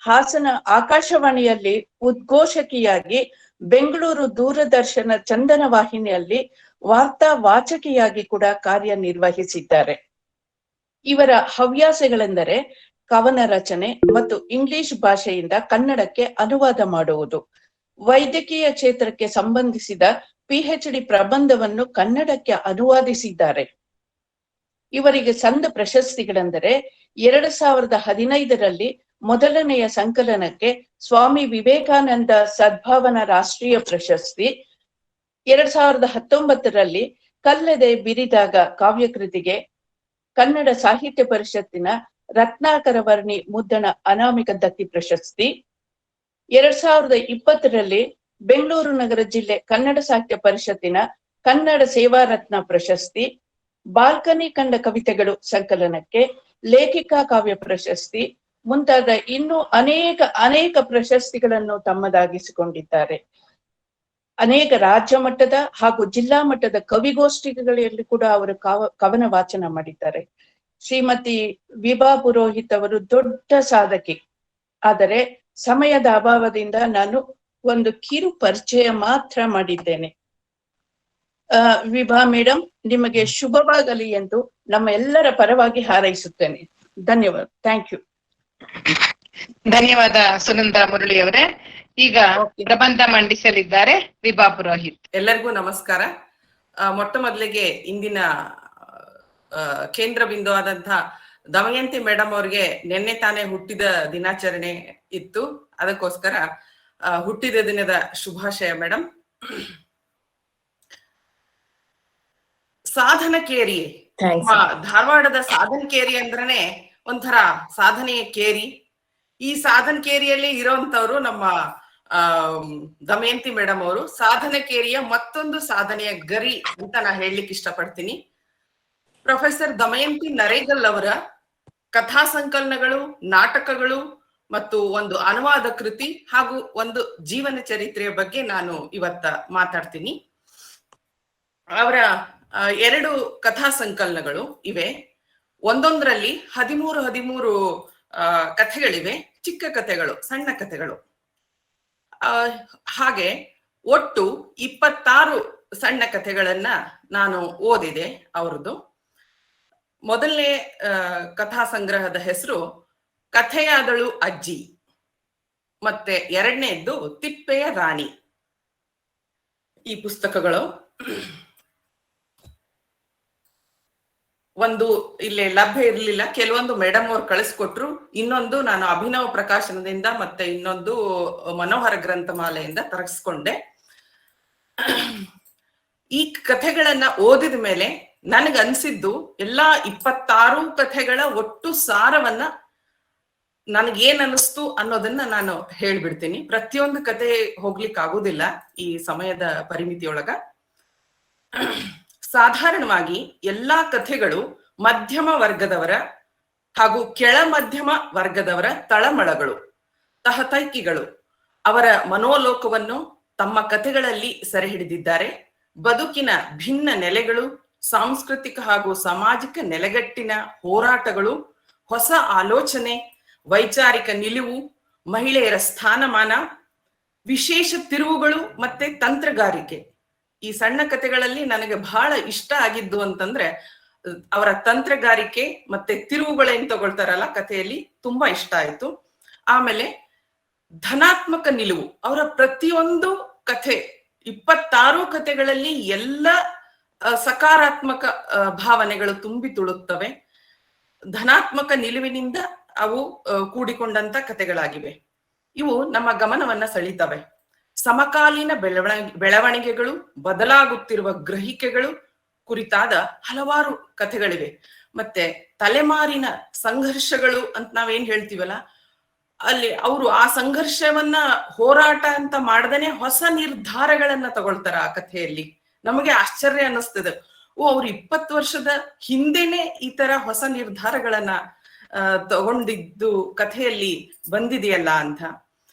ಹಾಸನ ಆಕಾಶವಾಣಿಯಲ್ಲಿ ಉದ್ಘೋಷಕಿಯಾಗಿ, ಬೆಂಗಳೂರು ದೂರದರ್ಶನ ಚಂದನ ವಾಹಿನಿಯಲ್ಲಿ ವಾರ್ತಾ ವಾಚಕಿಯಾಗಿ ಕೂಡ ಕಾರ್ಯನಿರ್ವಹಿಸಿದ್ದಾರೆ. ಇವರ ಹವ್ಯಾಸಗಳೆಂದರೆ ಕವನ ರಚನೆ ಮತ್ತು ಇಂಗ್ಲಿಷ್ ಭಾಷೆಯಿಂದ ಕನ್ನಡಕ್ಕೆ ಅನುವಾದ ಮಾಡುವುದು. ವೈದ್ಯಕೀಯ ಕ್ಷೇತ್ರಕ್ಕೆ ಸಂಬಂಧಿಸಿದ PhD ಪ್ರಬಂಧವನ್ನು ಕನ್ನಡಕ್ಕೆ ಅನುವಾದಿಸಿದ್ದಾರೆ. ಇವರಿಗೆ ಸಂದ ಪ್ರಶಸ್ತಿಗಳೆಂದರೆ 2015ರಲ್ಲಿ ಮೊದಲನೆಯ ಸಂಕಲನಕ್ಕೆ ಸ್ವಾಮಿ ವಿವೇಕಾನಂದ ಸದ್ಭಾವನಾ ರಾಷ್ಟ್ರೀಯ ಪ್ರಶಸ್ತಿ, 2019ರಲ್ಲಿ ಕಲ್ಲದೆ ಬಿರಿದಾಗ ಕಾವ್ಯಕೃತಿಗೆ ಕನ್ನಡ ಸಾಹಿತ್ಯ ಪರಿಷತ್ತಿನ ರತ್ನಾಕರ ವರ್ಣಿ ಮುದ್ದಣ ಅನಾಮಿಕ ದತ್ತಿ ಪ್ರಶಸ್ತಿ, 2020ರಲ್ಲಿ ಬೆಂಗಳೂರು ನಗರ ಜಿಲ್ಲೆ ಕನ್ನಡ ಸಾಹಿತ್ಯ ಪರಿಷತ್ತಿನ ಕನ್ನಡ ಸೇವಾ ರತ್ನ ಪ್ರಶಸ್ತಿ, ಬಾಲ್ಕನಿ ಕಂಡ ಕವಿತೆಗಳು ಸಂಕಲನಕ್ಕೆ ಲೇಖಿಕಾ ಕಾವ್ಯ ಪ್ರಶಸ್ತಿ ಮುಂತಾದ ಇನ್ನೂ ಅನೇಕ ಪ್ರಶಸ್ತಿಗಳನ್ನು ತಮ್ಮದಾಗಿಸಿಕೊಂಡಿದ್ದಾರೆ. ಅನೇಕ ರಾಜ್ಯ ಮಟ್ಟದ ಹಾಗೂ ಜಿಲ್ಲಾ ಮಟ್ಟದ ಕವಿಗೋಷ್ಠಿಗಳಲ್ಲಿ ಕೂಡ ಅವರು ಕವನ ವಾಚನ ಮಾಡಿದ್ದಾರೆ. ಶ್ರೀಮತಿ ವಿಭಾ ಪುರೋಹಿತ್ ಅವರು ದೊಡ್ಡ ಸಾಧಕಿ. ಆದರೆ ಸಮಯದ ಅಭಾವದಿಂದ ನಾನು ಒಂದು ಕಿರು ಪರಿಚಯ ಮಾತ್ರ ಮಾಡಿದ್ದೇನೆ. ವಿಭಾ ಮೇಡಮ್, ನಿಮಗೆ ಶುಭವಾಗಲಿ ಎಂದು ನಮ್ಮ ಎಲ್ಲರ ಪರವಾಗಿ ಹಾರೈಸುತ್ತೇನೆ. ಧನ್ಯವಾದ. Thank you. ಧನ್ಯವಾದ ಸುನಂದಾ ಮುರಳಿ ಅವರೇ. ಈಗ ಪ್ರಬಂಧ ಮಂಡಿಸಲಿದ್ದಾರೆ ವಿಭಾ ಪುರೋಹಿತ್. ಎಲ್ಲರಿಗೂ ನಮಸ್ಕಾರ. ಮೊಟ್ಟ ಮೊದಲಿಗೆ ಇಂದಿನ ಕೇಂದ್ರ ಬಿಂದು ಆದಂತಹ ದಮಯಂತಿ ಮೇಡಮ್ ಅವ್ರಿಗೆ ನಿನ್ನೆ ತಾನೇ ಹುಟ್ಟಿದ ದಿನಾಚರಣೆ ಇತ್ತು. ಅದಕ್ಕೋಸ್ಕರ ಹುಟ್ಟಿದ ದಿನದ ಶುಭಾಶಯ ಮೇಡಮ್. ಸಾಧನಕೇರಿ, ಧಾರವಾಡದ ಸಾಧನಕೇರಿ ಅಂದ್ರನೆ ಒಂಥರ ಸಾಧನೆಯ ಕೇರಿ. ಈ ಸಾಧನಕೇರಿಯಲ್ಲಿ ಇರೋಂಥವ್ರು ನಮ್ಮ ದಮಯಂತಿ ಮೇಡಮ್ ಅವರು. ಸಾಧನಕೇರಿಯ ಮತ್ತೊಂದು ಸಾಧನೆಯ ಗರಿ ಅಂತ ನಾ ಹೇಳಲಿಕ್ಕೆ ಇಷ್ಟಪಡ್ತೀನಿ. ಪ್ರೊಫೆಸರ್ ದಮಯಂತಿ ನರೇಗಲ್ ಅವರ ಕಥಾ ಸಂಕಲನಗಳು, ನಾಟಕಗಳು ಮತ್ತು ಒಂದು ಅನುವಾದ ಕೃತಿ ಹಾಗೂ ಒಂದು ಜೀವನ ಚರಿತ್ರೆಯ ಬಗ್ಗೆ ನಾನು ಇವತ್ತ ಮಾತಾಡ್ತೀನಿ. ಅವರ 2 ಕಥಾ ಸಂಕಲನಗಳು ಇವೆ. ಒಂದೊಂದರಲ್ಲಿ 13 ಕಥೆಗಳಿವೆ, ಚಿಕ್ಕ ಕಥೆಗಳು, ಸಣ್ಣ ಕಥೆಗಳು. ಹಾಗೆ ಒಟ್ಟು 26 ಸಣ್ಣ ಕಥೆಗಳನ್ನ ನಾನು ಓದಿದೆ ಅವರದ್ದು. ಮೊದಲನೇ ಕಥಾ ಸಂಗ್ರಹದ ಹೆಸರು ಕಥೆಯಾದಳು ಅಜ್ಜಿ, ಮತ್ತೆ ಎರಡನೇದ್ದು ತಿಪ್ಪೆಯ ರಾಣಿ. ಈ ಪುಸ್ತಕಗಳು ಒಂದು ಇಲ್ಲಿ ಲಭ್ಯ ಇರಲಿಲ್ಲ, ಕೆಲವೊಂದು ಮೇಡಮ್ ಅವ್ರು ಕಳಿಸ್ಕೊಟ್ರು, ಇನ್ನೊಂದು ನಾನು ಅಭಿನವ ಪ್ರಕಾಶನದಿಂದ ಮತ್ತೆ ಇನ್ನೊಂದು ಮನೋಹರ ಗ್ರಂಥಮಾಲೆಯಿಂದ ತರಿಸ್ಕೊಂಡೆ. ಈ ಕಥೆಗಳನ್ನ ಓದಿದ ಮೇಲೆ ನನಗನ್ಸಿದ್ದು ಎಲ್ಲಾ 26 ಕಥೆಗಳ ಒಟ್ಟು ಸಾರವನ್ನ ನನಗೇನ್ ಅನಿಸ್ತು ಅನ್ನೋದನ್ನ ನಾನು ಹೇಳ್ಬಿಡ್ತೀನಿ. ಪ್ರತಿಯೊಂದು ಕತೆ ಹೋಗ್ಲಿಕ್ಕೆ ಆಗುದಿಲ್ಲ ಈ ಸಮಯದ ಪರಿಮಿತಿಯೊಳಗ. ಸಾಧಾರಣವಾಗಿ ಎಲ್ಲಾ ಕಥೆಗಳು ಮಧ್ಯಮ ವರ್ಗದವರ ಹಾಗೂ ಕೆಳ ಮಧ್ಯಮ ವರ್ಗದವರ ತಳಮಳಗಳು. ತಹತೈಕಿಗಳು ಅವರ ಮನೋಲೋಕವನ್ನು ತಮ್ಮ ಕಥೆಗಳಲ್ಲಿ ಸೆರೆ ಹಿಡಿದಿದ್ದಾರೆ. ಬದುಕಿನ ಭಿನ್ನ ನೆಲೆಗಳು, ಸಾಂಸ್ಕೃತಿಕ ಹಾಗೂ ಸಾಮಾಜಿಕ ನೆಲೆಗಟ್ಟಿನ ಹೋರಾಟಗಳು, ಹೊಸ ಆಲೋಚನೆ, ವೈಚಾರಿಕ ನಿಲುವು, ಮಹಿಳೆಯರ ಸ್ಥಾನಮಾನ, ವಿಶೇಷ ತಿರುವುಗಳು ಮತ್ತೆ ತಂತ್ರಗಾರಿಕೆ. ಈ ಸಣ್ಣ ಕಥೆಗಳಲ್ಲಿ ನನಗೆ ಬಹಳ ಇಷ್ಟ ಆಗಿದ್ದು ಅಂತಂದ್ರೆ ಅವರ ತಂತ್ರಗಾರಿಕೆ ಮತ್ತೆ ತಿರುವುಗಳೇನ್ ತಗೊಳ್ತಾರಲ್ಲ ಕಥೆಯಲ್ಲಿ, ತುಂಬಾ ಇಷ್ಟ ಆಯ್ತು. ಆಮೇಲೆ ಧನಾತ್ಮಕ ನಿಲುವು, ಅವರ ಪ್ರತಿಯೊಂದು ಕಥೆ 26 ಕಥೆಗಳಲ್ಲಿ ಎಲ್ಲ ಸಕಾರಾತ್ಮಕ ಭಾವನೆಗಳು ತುಂಬಿ ತುಳುತ್ತವೆ. ಧನಾತ್ಮಕ ನಿಲುವಿನಿಂದ ಅವು ಕೂಡಿಕೊಂಡಂತ ಕಥೆಗಳಾಗಿವೆ. ಇವು ನಮ್ಮ ಗಮನವನ್ನ ಸೆಳೀತವೆ. ಸಮಕಾಲೀನ ಬೆಳವಣಿಗೆಗಳು, ಬದಲಾಗುತ್ತಿರುವ ಗ್ರಹಿಕೆಗಳು ಕುರಿತಾದ ಹಲವಾರು ಕಥೆಗಳಿವೆ. ಮತ್ತೆ ತಲೆಮಾರಿನ ಸಂಘರ್ಷಗಳು ಅಂತ ನಾವೇನ್ ಹೇಳ್ತೀವಲ್ಲ, ಅಲ್ಲಿ ಅವರು ಆ ಸಂಘರ್ಷವನ್ನ ಹೋರಾಟ ಅಂತ ಮಾಡದೇನೆ ಹೊಸ ನಿರ್ಧಾರಗಳನ್ನ ತಗೊಳ್ತಾರ ಆ ಕಥೆಯಲ್ಲಿ. ನಮಗೆ ಆಶ್ಚರ್ಯ ಅನ್ನಿಸ್ತದೆ, ಅವ್ರು 20 ವರ್ಷದ ಹಿಂದೆನೆ ಈ ತರ ಹೊಸ ನಿರ್ಧಾರಗಳನ್ನ ತಗೊಂಡಿದ್ದು ಕಥೆಯಲ್ಲಿ ಬಂದಿದೆಯಲ್ಲ ಅಂತ.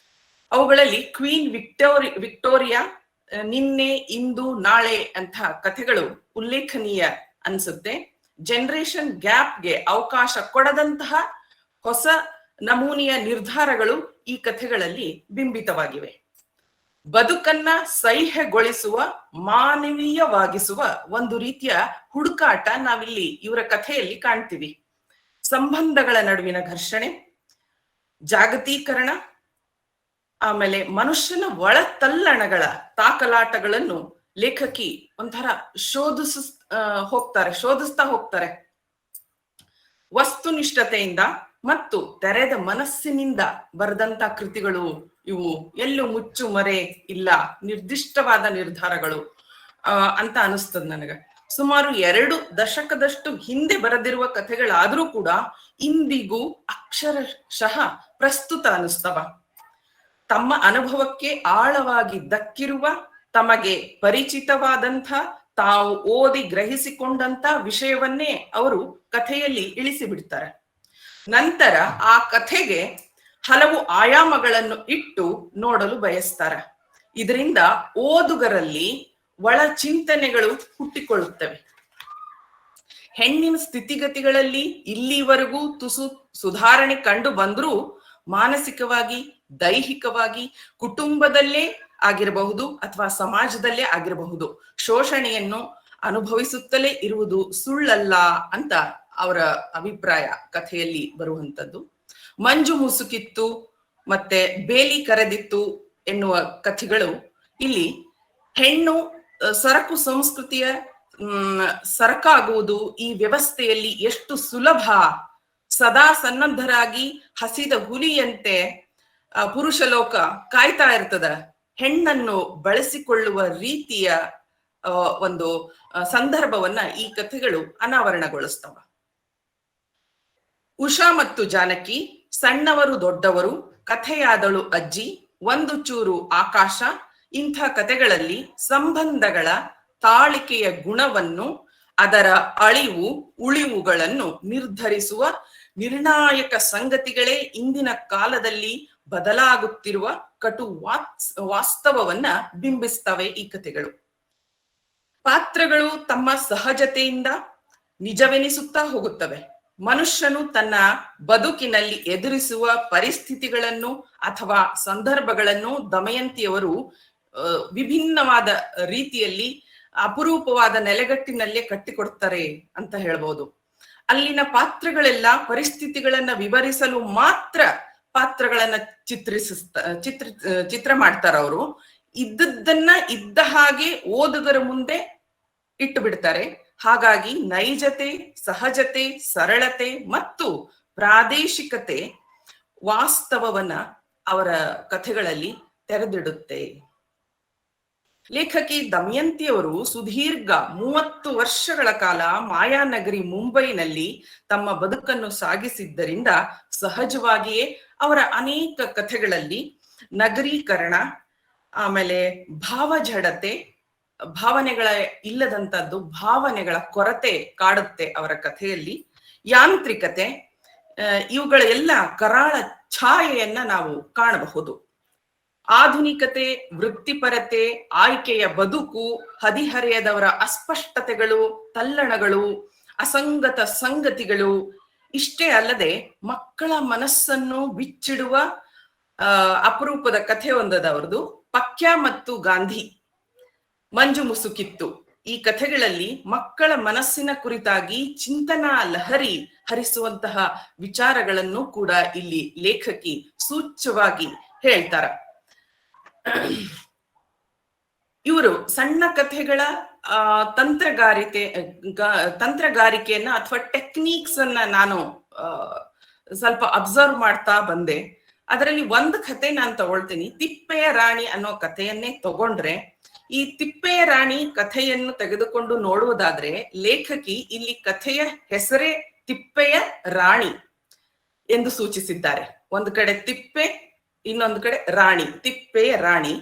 ಅವುಗಳಲ್ಲಿ ಕ್ವೀನ್ ವಿಕ್ಟೋರಿಯಾ, ನಿನ್ನೆ, ಇಂದು, ನಾಳೆ ಅಂತ ಕಥೆಗಳು ಉಲ್ಲೇಖನೀಯ ಅನ್ಸುತ್ತೆ. ಜನರೇಷನ್ ಗ್ಯಾಪ್ಗೆ ಅವಕಾಶ ಕೊಡದಂತಹ ಹೊಸ ನಮೂನೆಯ ನಿರ್ಧಾರಗಳು ಈ ಕಥೆಗಳಲ್ಲಿ ಬಿಂಬಿತವಾಗಿವೆ. ಬದುಕನ್ನ ಸಹ್ಯಗೊಳಿಸುವ, ಮಾನವೀಯವಾಗಿಸುವ ಒಂದು ರೀತಿಯ ಹುಡುಕಾಟ ನಾವಿಲ್ಲಿ ಇವರ ಕಥೆಯಲ್ಲಿ ಕಾಣ್ತೀವಿ. ಸಂಬಂಧಗಳ ನಡುವಿನ ಘರ್ಷಣೆ, ಜಾಗತೀಕರಣ, ಆಮೇಲೆ ಮನುಷ್ಯನ ಒಳತಲ್ಲಣಗಳ ತಾಕಲಾಟಗಳನ್ನು ಲೇಖಕಿ ಒಂಥರ ಶೋಧಿಸ್ತಾ ಹೋಗ್ತಾರೆ. ವಸ್ತುನಿಷ್ಠತೆಯಿಂದ ಮತ್ತು ತೆರೆದ ಮನಸ್ಸಿನಿಂದ ಬರೆದಂತ ಕೃತಿಗಳು ಇವು. ಎಲ್ಲೂ ಮುಚ್ಚು ಮರೆ ಇಲ್ಲ, ನಿರ್ದಿಷ್ಟವಾದ ನಿರ್ಧಾರಗಳು ಅಂತ ಅನಿಸ್ತದ ನನಗೆ. ಸುಮಾರು 2 ದಶಕದಷ್ಟು ಹಿಂದೆ ಬರೆದಿರುವ ಕಥೆಗಳಾದ್ರೂ ಕೂಡ ಇಂದಿಗೂ ಅಕ್ಷರಶಃ ಪ್ರಸ್ತುತ ಅನಿಸ್ತವ. ತಮ್ಮ ಅನುಭವಕ್ಕೆ ಆಳವಾಗಿ ದಕ್ಕಿರುವ, ತಮಗೆ ಪರಿಚಿತವಾದಂಥ, ತಾವು ಓದಿ ಗ್ರಹಿಸಿಕೊಂಡಂತ ವಿಷಯವನ್ನೇ ಅವರು ಕಥೆಯಲ್ಲಿ ಇಳಿಸಿ ಬಿಡ್ತಾರೆ. ನಂತರ ಆ ಕಥೆಗೆ ಹಲವು ಆಯಾಮಗಳನ್ನು ಇಟ್ಟು ನೋಡಲು ಬಯಸ್ತಾರೆ. ಇದರಿಂದ ಓದುಗರಲ್ಲಿ ಒಳ ಚಿಂತನೆಗಳು ಹುಟ್ಟಿಕೊಳ್ಳುತ್ತವೆ. ಹೆಣ್ಣಿನ ಸ್ಥಿತಿಗತಿಗಳಲ್ಲಿ ಇಲ್ಲಿವರೆಗೂ ತುಸು ಸುಧಾರಣೆ ಕಂಡು ಬಂದ್ರೂ ಮಾನಸಿಕವಾಗಿ, ದೈಹಿಕವಾಗಿ, ಕುಟುಂಬದಲ್ಲೇ ಆಗಿರಬಹುದು ಅಥವಾ ಸಮಾಜದಲ್ಲೇ ಆಗಿರಬಹುದು, ಶೋಷಣೆಯನ್ನು ಅನುಭವಿಸುತ್ತಲೇ ಇರುವುದು ಸುಳ್ಳಲ್ಲ ಅಂತ ಅವರ ಅಭಿಪ್ರಾಯ ಕಥೆಯಲ್ಲಿ ಬರುವಂಥದ್ದು. ಮಂಜು ಮುಸುಕಿತ್ತು ಮತ್ತೆ ಬೇಲಿ ಕರೆದಿತ್ತು ಎನ್ನುವ ಕಥೆಗಳು ಇಲ್ಲಿ ಹೆಣ್ಣು ಸರಕು ಸಂಸ್ಕೃತಿಯ ಸರಕಾಗುವುದು ಈ ವ್ಯವಸ್ಥೆಯಲ್ಲಿ ಎಷ್ಟು ಸುಲಭ, ಸದಾ ಸನ್ನದ್ಧರಾಗಿ ಹಸಿದ ಹುಲಿಯಂತೆ ಪುರುಷ ಲೋಕ ಕಾಯ್ತಾ ಇರ್ತದ, ಹೆಣ್ಣನ್ನು ಬಳಸಿಕೊಳ್ಳುವ ರೀತಿಯ ಒಂದು ಸಂದರ್ಭವನ್ನ ಈ ಕಥೆಗಳು ಅನಾವರಣಗೊಳಿಸ್ತವ. ಉಷಾ ಮತ್ತು ಜಾನಕಿ, ಸಣ್ಣವರು ದೊಡ್ಡವರು, ಕಥೆಯಾದಳು ಅಜ್ಜಿ, ಒಂದು ಚೂರು ಆಕಾಶ ಇಂಥ ಕಥೆಗಳಲ್ಲಿ ಸಂಬಂಧಗಳ ತಾಳಿಕೆಯ ಗುಣವನ್ನು, ಅದರ ಅಳಿವು ಉಳಿವುಗಳನ್ನು ನಿರ್ಧರಿಸುವ ನಿರ್ಣಾಯಕ ಸಂಗತಿಗಳೇ ಇಂದಿನ ಕಾಲದಲ್ಲಿ ಬದಲಾಗುತ್ತಿರುವ ಕಟು ವಾಸ್ತವವನ್ನ ಬಿಂಬಿಸ್ತವೆ ಈ ಕಥೆಗಳು. ಪಾತ್ರಗಳು ತಮ್ಮ ಸಹಜತೆಯಿಂದ ನಿಜವೆನಿಸುತ್ತಾ ಹೋಗುತ್ತವೆ. ಮನುಷ್ಯನು ತನ್ನ ಬದುಕಿನಲ್ಲಿ ಎದುರಿಸುವ ಪರಿಸ್ಥಿತಿಗಳನ್ನು ಅಥವಾ ಸಂದರ್ಭಗಳನ್ನು ದಮಯಂತಿಯವರು ವಿಭಿನ್ನವಾದ ರೀತಿಯಲ್ಲಿ ಅಪರೂಪವಾದ ನೆಲೆಗಟ್ಟಿನಲ್ಲೇ ಕಟ್ಟಿಕೊಡ್ತಾರೆ ಅಂತ ಹೇಳ್ಬೋದು. ಅಲ್ಲಿನ ಪಾತ್ರಗಳೆಲ್ಲ ಪರಿಸ್ಥಿತಿಗಳನ್ನ ವಿವರಿಸಲು ಮಾತ್ರ ಪಾತ್ರಗಳನ್ನ ಚಿತ್ರ ಮಾಡ್ತಾರ ಅವರು. ಇದ್ದದ್ದನ್ನ ಇದ್ದ ಹಾಗೆ ಓದುಗರ ಮುಂದೆ ಇಟ್ಟು ಬಿಡ್ತಾರೆ. ಹಾಗಾಗಿ ನೈಜತೆ, ಸಹಜತೆ, ಸರಳತೆ ಮತ್ತು ಪ್ರಾದೇಶಿಕತೆ ವಾಸ್ತವವನ್ನ ಅವರ ಕಥೆಗಳಲ್ಲಿ ತೆರೆದಿಡುತ್ತೆ. ಲೇಖಕಿ ದಮಯಂತಿಯವರು ಸುದೀರ್ಘ 30 ವರ್ಷಗಳ ಕಾಲ ಮಾಯಾನಗರಿ ಮುಂಬೈನಲ್ಲಿ ತಮ್ಮ ಬದುಕನ್ನು ಸಾಗಿಸಿದ್ದರಿಂದ ಸಹಜವಾಗಿಯೇ ಅವರ ಅನೇಕ ಕಥೆಗಳಲ್ಲಿ ನಗರೀಕರಣ, ಆಮೇಲೆ ಭಾವಜಡತೆ, ಭಾವನೆಗಳ ಇಲ್ಲದಂತದ್ದು, ಭಾವನೆಗಳ ಕೊರತೆ ಕಾಡುತ್ತೆ ಅವರ ಕಥೆಯಲ್ಲಿ. ಯಾಂತ್ರಿಕತೆ, ಇವುಗಳ ಎಲ್ಲ ಕರಾಳ ಛಾಯೆಯನ್ನ ನಾವು ಕಾಣಬಹುದು. ಆಧುನಿಕತೆ, ವೃತ್ತಿಪರತೆ, ಆಯ್ಕೆಯ ಬದುಕು, ಹದಿಹರೆಯದವರ ಅಸ್ಪಷ್ಟತೆಗಳು, ತಲ್ಲಣಗಳು, ಅಸಂಗತ ಸಂಗತಿಗಳು, ಇಷ್ಟೇ ಅಲ್ಲದೆ ಮಕ್ಕಳ ಮನಸ್ಸನ್ನು ಬಿಚ್ಚಿಡುವ ಅಪರೂಪದ ಕಥೆ ಒಂದದ ಅವ್ರದ್ದು, ಪಕ್ಯ ಮತ್ತು ಗಾಂಧಿ, ಮಂಜು ಮುಸುಕಿತ್ತು. ಈ ಕಥೆಗಳಲ್ಲಿ ಮಕ್ಕಳ ಮನಸ್ಸಿನ ಕುರಿತಾಗಿ ಚಿಂತನಾ ಲಹರಿ ಹರಿಸುವಂತಹ ವಿಚಾರಗಳನ್ನು ಕೂಡ ಇಲ್ಲಿ ಲೇಖಕಿ ಸೂಚ್ಯವಾಗಿ ಹೇಳ್ತಾರ. ಇವರು ಸಣ್ಣ ಕಥೆಗಳ ತಂತ್ರಗಾರಿಕೆಯನ್ನ ಅಥವಾ ಟೆಕ್ನಿಕ್ಸ್ ಅನ್ನ ನಾನು ಸ್ವಲ್ಪ ಅಬ್ಸರ್ವ್ ಮಾಡ್ತಾ ಬಂದೆ. ಅದರಲ್ಲಿ ಒಂದು ಕಥೆ ನಾನು ತಗೊಳ್ತೀನಿ. ತಿಪ್ಪೆಯ ರಾಣಿ ಅನ್ನೋ ಕಥೆಯನ್ನೇ ತಗೊಂಡ್ರೆ, ಈ ತಿಪ್ಪೆಯ ರಾಣಿ ಕಥೆಯನ್ನು ತೆಗೆದುಕೊಂಡು ನೋಡುವುದಾದ್ರೆ ಲೇಖಕಿ ಇಲ್ಲಿ ಕಥೆಯ ಹೆಸರೇ ತಿಪ್ಪೆಯ ರಾಣಿ ಎಂದು ಸೂಚಿಸಿದ್ದಾರೆ. ಒಂದು ಕಡೆ ತಿಪ್ಪೆ, ಇನ್ನೊಂದು ಕಡೆ ರಾಣಿ. ತಿಪ್ಪೆಯ ರಾಣಿ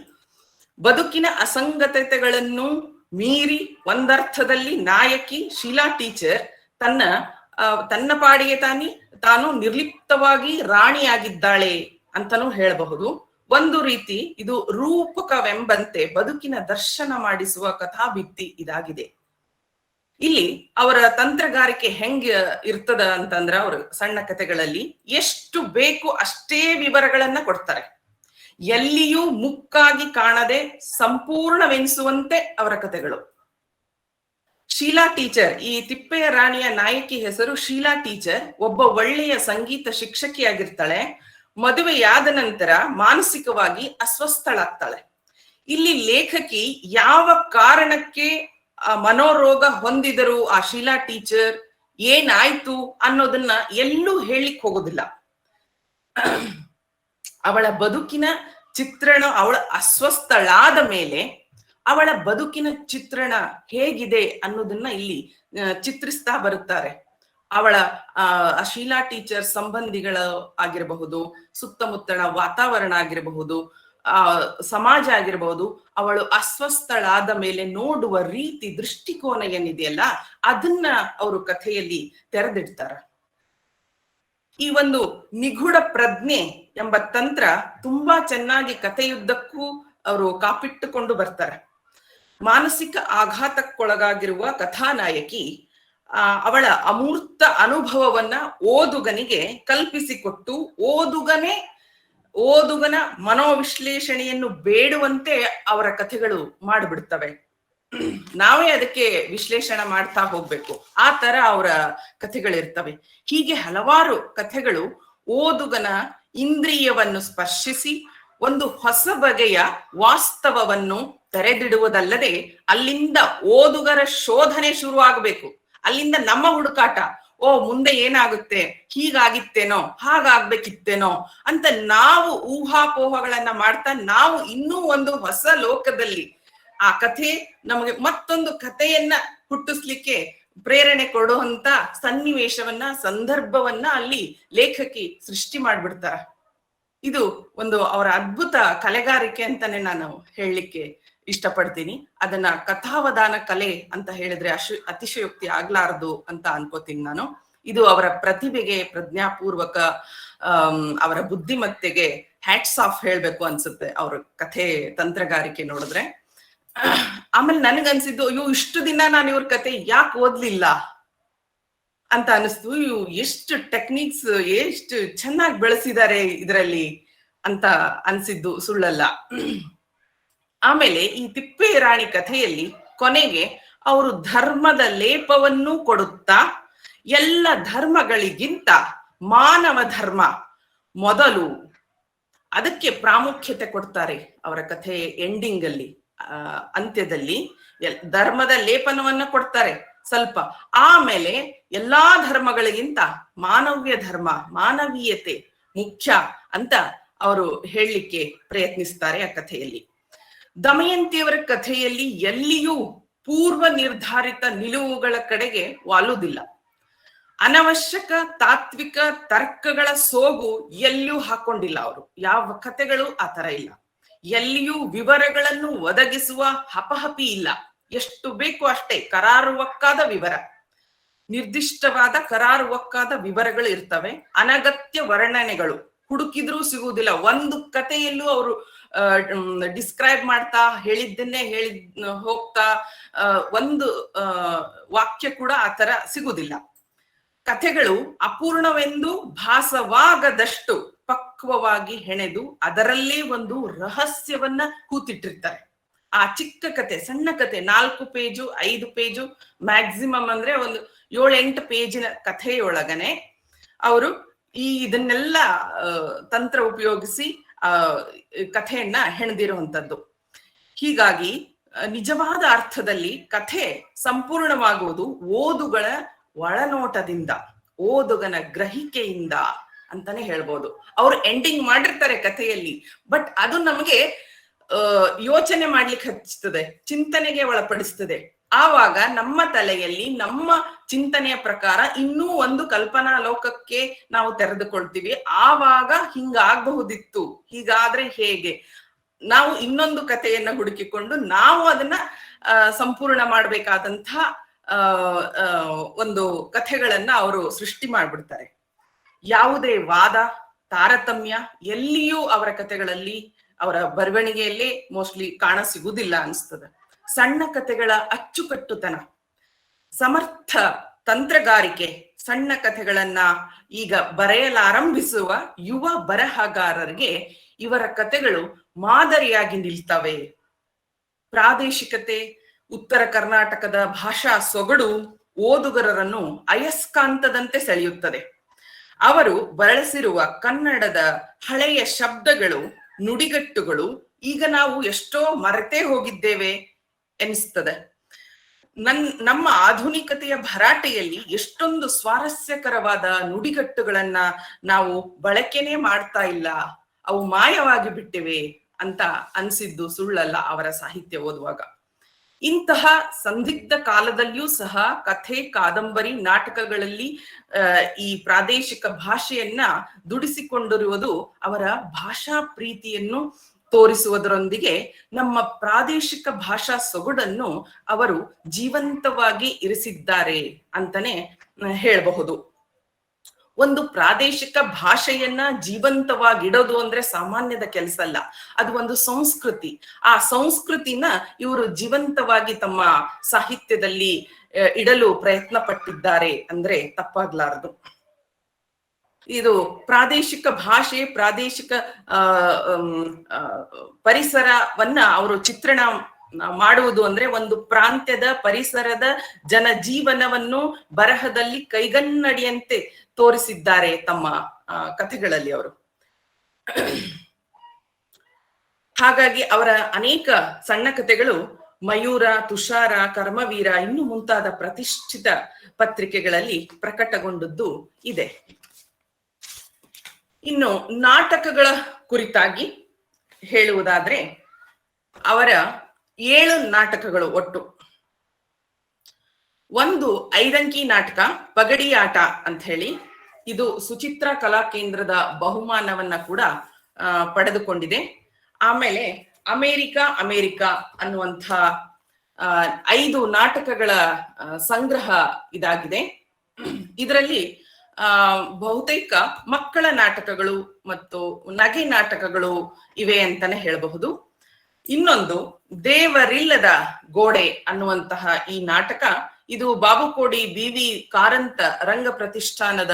ಬದುಕಿನ ಅಸಂಗತತೆಗಳನ್ನು ಮೀರಿ ಒಂದರ್ಥದಲ್ಲಿ ನಾಯಕಿ ಶೀಲಾ ಟೀಚರ್ ತನ್ನ ಪಾಡಿಗೆ ತಾನು ನಿರ್ಲಿಪ್ತವಾಗಿ ರಾಣಿಯಾಗಿದ್ದಾಳೆ ಅಂತನೂ ಹೇಳಬಹುದು. ಒಂದು ರೀತಿ ಇದು ರೂಪಕವೆಂಬಂತೆ ಬದುಕಿನ ದರ್ಶನ ಮಾಡಿಸುವ ಕಥಾಭಿತ್ತಿ ಇದಾಗಿದೆ. ಇಲ್ಲಿ ಅವರ ತಂತ್ರಗಾರಿಕೆ ಹೆಂಗ ಇರ್ತದ ಅಂತಂದ್ರ, ಅವರು ಸಣ್ಣ ಕಥೆಗಳಲ್ಲಿ ಎಷ್ಟು ಬೇಕು ಅಷ್ಟೇ ವಿವರಗಳನ್ನ ಕೊಡ್ತಾರೆ. ಎಲ್ಲಿಯೂ ಮುಕ್ಕಾಗಿ ಕಾಣದೆ ಸಂಪೂರ್ಣವೆನಿಸುವಂತೆ ಅವರ ಕಥೆಗಳು. ಶೀಲಾ ಟೀಚರ್, ಈ ತಿಪ್ಪೆಯ ರಾಣಿಯ ನಾಯಕಿ ಹೆಸರು ಶೀಲಾ ಟೀಚರ್. ಒಬ್ಬ ಒಳ್ಳೆಯ ಸಂಗೀತ ಶಿಕ್ಷಕಿಯಾಗಿರ್ತಾಳೆ. ಮದುವೆಯಾದ ನಂತರ ಮಾನಸಿಕವಾಗಿ ಅಸ್ವಸ್ಥಳಾಗ್ತಾಳೆ. ಇಲ್ಲಿ ಲೇಖಕಿ ಯಾವ ಕಾರಣಕ್ಕೆ ಮನೋರೋಗ ಹೊಂದಿದರು ಆ ಶೀಲಾ ಟೀಚರ್, ಏನಾಯ್ತು ಅನ್ನೋದನ್ನ ಎಲ್ಲೂ ಹೇಳಿಕ್ ಹೋಗೋದಿಲ್ಲ. ಅವಳ ಬದುಕಿನ ಚಿತ್ರಣ, ಅವಳ ಅಸ್ವಸ್ಥಳಾದ ಮೇಲೆ ಅವಳ ಬದುಕಿನ ಚಿತ್ರಣ ಹೇಗಿದೆ ಅನ್ನೋದನ್ನ ಇಲ್ಲಿ ಚಿತ್ರಿಸ್ತಾ ಬರುತ್ತಾರೆ. ಅವಳ ಶೀಲಾ ಟೀಚರ್ ಸಂಬಂಧಿಗಳ ಆಗಿರಬಹುದು, ಸುತ್ತಮುತ್ತಲ ವಾತಾವರಣ ಆಗಿರಬಹುದು, ಸಮಾಜ ಆಗಿರಬಹುದು, ಅವಳು ಅಸ್ವಸ್ಥಳಾದ ಮೇಲೆ ನೋಡುವ ರೀತಿ, ದೃಷ್ಟಿಕೋನ ಏನಿದೆಯಲ್ಲ ಅದನ್ನ ಅವರು ಕಥೆಯಲ್ಲಿ ತೆರೆದಿಡ್ತಾರ. ಈ ಒಂದು ನಿಗೂಢ ಪ್ರಜ್ಞೆ ಎಂಬ ತಂತ್ರ ತುಂಬಾ ಚೆನ್ನಾಗಿ ಕಥೆಯುದ್ದಕ್ಕೂ ಅವರು ಕಾಪಿಟ್ಟುಕೊಂಡು ಬರ್ತಾರೆ. ಮಾನಸಿಕ ಆಘಾತಕ್ಕೊಳಗಾಗಿರುವ ಕಥಾನಾಯಕಿ ಅವಳ ಅಮೂರ್ತ ಅನುಭವವನ್ನ ಓದುಗನಿಗೆ ಕಲ್ಪಿಸಿಕೊಟ್ಟು ಓದುಗನ ಮನೋವಿಶ್ಲೇಷಣೆಯನ್ನು ಬೇಡುವಂತೆ ಅವರ ಕಥೆಗಳು ಮಾಡಿಬಿಡ್ತವೆ. ನಾವೇ ಅದಕ್ಕೆ ವಿಶ್ಲೇಷಣೆ ಮಾಡ್ತಾ ಹೋಗ್ಬೇಕು. ಆ ತರ ಅವರ ಕಥೆಗಳಿರ್ತವೆ. ಹೀಗೆ ಹಲವಾರು ಕಥೆಗಳು ಓದುಗನ ಇಂದ್ರಿಯವನ್ನು ಸ್ಪರ್ಶಿಸಿ ಒಂದು ಹೊಸ ಬಗೆಯ ವಾಸ್ತವವನ್ನು ತೆರೆದಿಡುವುದಲ್ಲದೆ ಅಲ್ಲಿಂದ ಓದುಗರ ಶೋಧನೆ ಶುರು ಆಗ್ಬೇಕು. ಅಲ್ಲಿಂದ ನಮ್ಮ ಹುಡುಕಾಟ, ಮುಂದೆ ಏನಾಗುತ್ತೆ, ಹೀಗಾಗಿತ್ತೇನೋ, ಹಾಗಾಗ್ಬೇಕಿತ್ತೇನೋ ಅಂತ ನಾವು ಊಹಾಪೋಹಗಳನ್ನ ಮಾಡ್ತಾ ನಾವು ಇನ್ನೂ ಒಂದು ಹೊಸ ಲೋಕದಲ್ಲಿ ಆ ಕಥೆ ನಮಗೆ ಮತ್ತೊಂದು ಕಥೆಯನ್ನ ಹುಟ್ಟಿಸ್ಲಿಕ್ಕೆ ಪ್ರೇರಣೆ ಕೊಡುವಂತ ಸನ್ನಿವೇಶವನ್ನ, ಸಂದರ್ಭವನ್ನ ಅಲ್ಲಿ ಲೇಖಕಿ ಸೃಷ್ಟಿ ಮಾಡ್ಬಿಡ್ತಾರ. ಇದು ಒಂದು ಅವರ ಅದ್ಭುತ ಕಲೆಗಾರಿಕೆ ಅಂತಾನೆ ನಾನು ಹೇಳಲಿಕ್ಕೆ ಇಷ್ಟಪಡ್ತೀನಿ. ಅದನ್ನ ಕಥಾವಧಾನ ಕಲೆ ಅಂತ ಹೇಳಿದ್ರೆ ಅತಿಶಯೋಕ್ತಿ ಆಗ್ಲಾರದು ಅಂತ ಅನ್ಕೋತೀನಿ ನಾನು. ಇದು ಅವರ ಪ್ರತಿಭೆಗೆ, ಪ್ರಜ್ಞಾಪೂರ್ವಕ ಅವರ ಬುದ್ಧಿಮತ್ತೆಗೆ ಹ್ಯಾಟ್ಸ್ ಆಫ್ ಹೇಳ್ಬೇಕು ಅನ್ಸುತ್ತೆ ಅವ್ರ ಕಥೆ ತಂತ್ರಗಾರಿಕೆ ನೋಡಿದ್ರೆ. ಆಮೇಲೆ ನನ್ಗನ್ಸಿದ್ದು, ಇಷ್ಟು ದಿನ ನಾನು ಇವ್ರ ಕತೆ ಯಾಕೆ ಓದ್ಲಿಲ್ಲ ಅಂತ ಅನಿಸ್ತು. ಎಷ್ಟು ಟೆಕ್ನಿಕ್ಸ್, ಎಷ್ಟು ಚೆನ್ನಾಗಿ ಬೆಳೆಸಿದ್ದಾರೆ ಇದರಲ್ಲಿ ಅಂತ ಅನ್ಸಿದ್ದು ಸುಳ್ಳಲ್ಲ. ಆಮೇಲೆ ಈ ತಿಪ್ಪೆ ರಾಣಿ ಕಥೆಯಲ್ಲಿ ಕೊನೆಗೆ ಅವರು ಧರ್ಮದ ಲೇಪವನ್ನು ಕೊಡುತ್ತಾ ಎಲ್ಲ ಧರ್ಮಗಳಿಗಿಂತ ಮಾನವ ಧರ್ಮ ಮೊದಲು, ಅದಕ್ಕೆ ಪ್ರಾಮುಖ್ಯತೆ ಕೊಡ್ತಾರೆ ಅವರ ಕಥೆ ಎಂಡಿಂಗ್ ಅಲ್ಲಿ. ಅಂತ್ಯದಲ್ಲಿ ಧರ್ಮದ ಲೇಪನವನ್ನ ಕೊಡ್ತಾರೆ ಸ್ವಲ್ಪ. ಆಮೇಲೆ ಎಲ್ಲಾ ಧರ್ಮಗಳಿಗಿಂತ ಮಾನವ್ಯ ಧರ್ಮ, ಮಾನವೀಯತೆ ಮುಖ್ಯ ಅಂತ ಅವರು ಹೇಳಲಿಕ್ಕೆ ಪ್ರಯತ್ನಿಸ್ತಾರೆ ಆ ಕಥೆಯಲ್ಲಿ. ದಮಯಂತಿಯವರ ಕಥೆಯಲ್ಲಿ ಎಲ್ಲಿಯೂ ಪೂರ್ವ ನಿರ್ಧಾರಿತ ನಿಲುವುಗಳ ಕಡೆಗೆ ವಾಲುವುದಿಲ್ಲ. ಅನವಶ್ಯಕ ತಾತ್ವಿಕ ತರ್ಕಗಳ ಸೋಗು ಎಲ್ಲಿಯೂ ಹಾಕೊಂಡಿಲ್ಲ ಅವರು. ಯಾವ ಕಥೆಗಳು ಆ ತರ ಇಲ್ಲ. ಎಲ್ಲಿಯೂ ವಿವರಗಳನ್ನು ಒದಗಿಸುವ ಹಪಹಪಿ ಇಲ್ಲ. ಎಷ್ಟು ಬೇಕು ಅಷ್ಟೇ ಕರಾರುವಕ್ಕಾದ ವಿವರ. ನಿರ್ದಿಷ್ಟವಾದ ಕರಾರುವಕ್ಕಾದ ವಿವರಗಳು ಇರ್ತವೆ. ಅನಗತ್ಯ ವರ್ಣನೆಗಳು ಹುಡುಕಿದ್ರೂ ಸಿಗುವುದಿಲ್ಲ. ಒಂದು ಕಥೆಯಲ್ಲೂ ಅವರು ಡಿಸ್ಕ್ರೈಬ್ ಮಾಡ್ತಾ ಹೇಳಿದ್ದನ್ನೇ ಹೋಗ್ತಾ ಒಂದು ವಾಕ್ಯ ಕೂಡ ಆತರ ಸಿಗುವುದಿಲ್ಲ. ಕಥೆಗಳು ಅಪೂರ್ಣವೆಂದು ಭಾಸವಾಗದಷ್ಟು ಪಕ್ವವಾಗಿ ಹೆಣೆದು ಅದರಲ್ಲೇ ಒಂದು ರಹಸ್ಯವನ್ನ ಕೂತಿಟ್ಟಿರ್ತಾರೆ. ಆ ಚಿಕ್ಕ ಕತೆ, ಸಣ್ಣ ಕತೆ, 4 ಪೇಜು 5 ಪೇಜು ಮ್ಯಾಕ್ಸಿಮಮ್ ಅಂದ್ರೆ ಒಂದು 7-8 ಪೇಜಿನ ಕಥೆಯೊಳಗನೆ ಅವರು ಇದನ್ನೆಲ್ಲ ತಂತ್ರ ಉಪಯೋಗಿಸಿ ಕಥೆಯನ್ನ ಹೆಣೆದಿರುವಂತದ್ದು. ಹೀಗಾಗಿ ನಿಜವಾದ ಅರ್ಥದಲ್ಲಿ ಕಥೆ ಸಂಪೂರ್ಣವಾಗುವುದು ಓದುಗಳ ಒಳನೋಟದಿಂದ, ಓದುಗನ ಗ್ರಹಿಕೆಯಿಂದ ಅಂತಾನೆ ಹೇಳ್ಬೋದು. ಅವ್ರು ಎಂಡಿಂಗ್ ಮಾಡಿರ್ತಾರೆ ಕಥೆಯಲ್ಲಿ, ಬಟ್ ಅದು ನಮಗೆ ಯೋಚನೆ ಮಾಡ್ಲಿಕ್ಕೆ ಹಚ್ಚುತ್ತದೆ, ಚಿಂತನೆಗೆ ಒಳಪಡಿಸ್ತದೆ. ಆವಾಗ ನಮ್ಮ ತಲೆಯಲ್ಲಿ ನಮ್ಮ ಚಿಂತನೆಯ ಪ್ರಕಾರ ಇನ್ನೂ ಒಂದು ಕಲ್ಪನಾ ಲೋಕಕ್ಕೆ ನಾವು ತೆರೆದುಕೊಳ್ತೀವಿ. ಆವಾಗ ಹಿಂಗಾಗಬಹುದಿತ್ತು, ಹೀಗಾದ್ರೆ ಹೇಗೆ, ನಾವು ಇನ್ನೊಂದು ಕಥೆಯನ್ನ ಹುಡುಕಿಕೊಂಡು ನಾವು ಅದನ್ನ ಸಂಪೂರ್ಣ ಮಾಡ್ಬೇಕಾದಂತ ಒಂದು ಕಥೆಗಳನ್ನ ಅವರು ಸೃಷ್ಟಿ ಮಾಡ್ಬಿಡ್ತಾರೆ. ಯಾವುದೇ ವಾದ ತಾರತಮ್ಯ ಎಲ್ಲಿಯೂ ಅವರ ಕಥೆಗಳಲ್ಲಿ, ಅವರ ಬರವಣಿಗೆಯಲ್ಲೇ ಮೋಸ್ಟ್ಲಿ ಕಾಣ ಸಿಗುವುದಿಲ್ಲ ಅನಿಸ್ತದೆ. ಸಣ್ಣ ಕಥೆಗಳ ಅಚ್ಚುಕಟ್ಟುತನ, ಸಮರ್ಥ ತಂತ್ರಗಾರಿಕೆ, ಸಣ್ಣ ಕಥೆಗಳನ್ನ ಈಗ ಬರೆಯಲಾರಂಭಿಸುವ ಯುವ ಬರಹಗಾರರಿಗೆ ಇವರ ಕಥೆಗಳು ಮಾದರಿಯಾಗಿ ನಿಲ್ತವೆ. ಪ್ರಾದೇಶಿಕತೆ, ಉತ್ತರ ಕರ್ನಾಟಕದ ಭಾಷಾ ಸೊಗಡು ಓದುಗರರನ್ನು ಅಯಸ್ಕಾಂತದಂತೆ ಸೆಳೆಯುತ್ತದೆ. ಅವರು ಬಳಸಿರುವ ಕನ್ನಡದ ಹಳೆಯ ಶಬ್ದಗಳು, ನುಡಿಗಟ್ಟುಗಳು ಈಗ ನಾವು ಎಷ್ಟೋ ಮರೆತೇ ಹೋಗಿದ್ದೇವೆ ಎನಿಸ್ತದೆ. ನಮ್ಮ ಆಧುನಿಕತೆಯ ಭರಾಟೆಯಲ್ಲಿ ಎಷ್ಟೊಂದು ಸ್ವಾರಸ್ಯಕರವಾದ ನುಡಿಗಟ್ಟುಗಳನ್ನ ನಾವು ಬಳಕೆನೇ ಮಾಡ್ತಾ ಇಲ್ಲ, ಅವು ಮಾಯವಾಗಿ ಬಿಟ್ಟಿವೆ ಅಂತ ಅನ್ಸಿದ್ದು ಸುಳ್ಳಲ್ಲ ಅವರ ಸಾಹಿತ್ಯ ಓದುವಾಗ. ಇಂತಹ ಸಂದಿಗ್ಧ ಕಾಲದಲ್ಲಿಯೂ ಸಹ ಕಥೆ, ಕಾದಂಬರಿ, ನಾಟಕಗಳಲ್ಲಿ ಈ ಪ್ರಾದೇಶಿಕ ಭಾಷೆಯನ್ನ ದುಡಿಸಿಕೊಂಡಿರುವುದು ಅವರ ಭಾಷಾ ಪ್ರೀತಿಯನ್ನು ತೋರಿಸುವುದರೊಂದಿಗೆ ನಮ್ಮ ಪ್ರಾದೇಶಿಕ ಭಾಷಾ ಸೊಗಡನ್ನು ಅವರು ಜೀವಂತವಾಗಿ ಇರಿಸಿದ್ದಾರೆ ಅಂತಾನೆ ಹೇಳಬಹುದು. ಒಂದು ಪ್ರಾದೇಶಿಕ ಭಾಷೆಯನ್ನ ಜೀವಂತವಾಗಿಡೋದು ಅಂದ್ರೆ ಸಾಮಾನ್ಯದ ಕೆಲಸ ಅಲ್ಲ, ಅದು ಒಂದು ಸಂಸ್ಕೃತಿ. ಆ ಸಂಸ್ಕೃತಿನ ಇವರು ಜೀವಂತವಾಗಿ ತಮ್ಮ ಸಾಹಿತ್ಯದಲ್ಲಿ ಇಡಲು ಪ್ರಯತ್ನ ಪಟ್ಟಿದ್ದಾರೆ ಅಂದ್ರೆ ತಪ್ಪಾಗ್ಲಾರದು. ಇದು ಪ್ರಾದೇಶಿಕ ಭಾಷೆ, ಪ್ರಾದೇಶಿಕ ಪರಿಸರವನ್ನ ಅವರು ಚಿತ್ರಣ ಮಾಡುವುದು ಅಂದ್ರೆ ಒಂದು ಪ್ರಾಂತ್ಯದ ಪರಿಸರದ ಜನಜೀವನವನ್ನು ಬರಹದಲ್ಲಿ ಕೈಗನ್ನಡಿಯಂತೆ ತೋರಿಸಿದ್ದಾರೆ ತಮ್ಮ ಕಥೆಗಳಲ್ಲಿ ಅವರು. ಹಾಗಾಗಿ ಅವರ ಅನೇಕ ಸಣ್ಣ ಕಥೆಗಳು ಮಯೂರ, ತುಷಾರ, ಕರ್ಮವೀರ ಇನ್ನು ಮುಂತಾದ ಪ್ರತಿಷ್ಠಿತ ಪತ್ರಿಕೆಗಳಲ್ಲಿ ಪ್ರಕಟಗೊಂಡದ್ದು ಇದೆ. ಇನ್ನು ನಾಟಕಗಳ ಕುರಿತಾಗಿ ಹೇಳುವುದಾದ್ರೆ ಅವರ 7 ನಾಟಕಗಳು ಒಟ್ಟು. ಒಂದು 5 ಅಂಕಿ ನಾಟಕ ಪಗಡಿ ಆಟ ಅಂತ ಹೇಳಿ, ಇದು ಸುಚಿತ್ರಾ ಕಲಾ ಕೇಂದ್ರದ ಬಹುಮಾನವನ್ನ ಕೂಡ ಪಡೆದುಕೊಂಡಿದೆ. ಆಮೇಲೆ ಅಮೇರಿಕಾ ಅನ್ನುವಂಥ 5 ನಾಟಕಗಳ ಸಂಗ್ರಹ ಇದಾಗಿದೆ. ಇದರಲ್ಲಿ ಬಹುತೇಕ ಮಕ್ಕಳ ನಾಟಕಗಳು ಮತ್ತು ನಗೆ ನಾಟಕಗಳು ಇವೆ ಅಂತಾನೆ ಹೇಳಬಹುದು. ಇನ್ನೊಂದು ದೇವರಿಲ್ಲದ ಗೋಡೆ ಅನ್ನುವಂತಹ ಈ ನಾಟಕ, ಇದು ಬಾಬುಕೋಡಿ BV ಕಾರಂತ ರಂಗ ಪ್ರತಿಷ್ಠಾನದ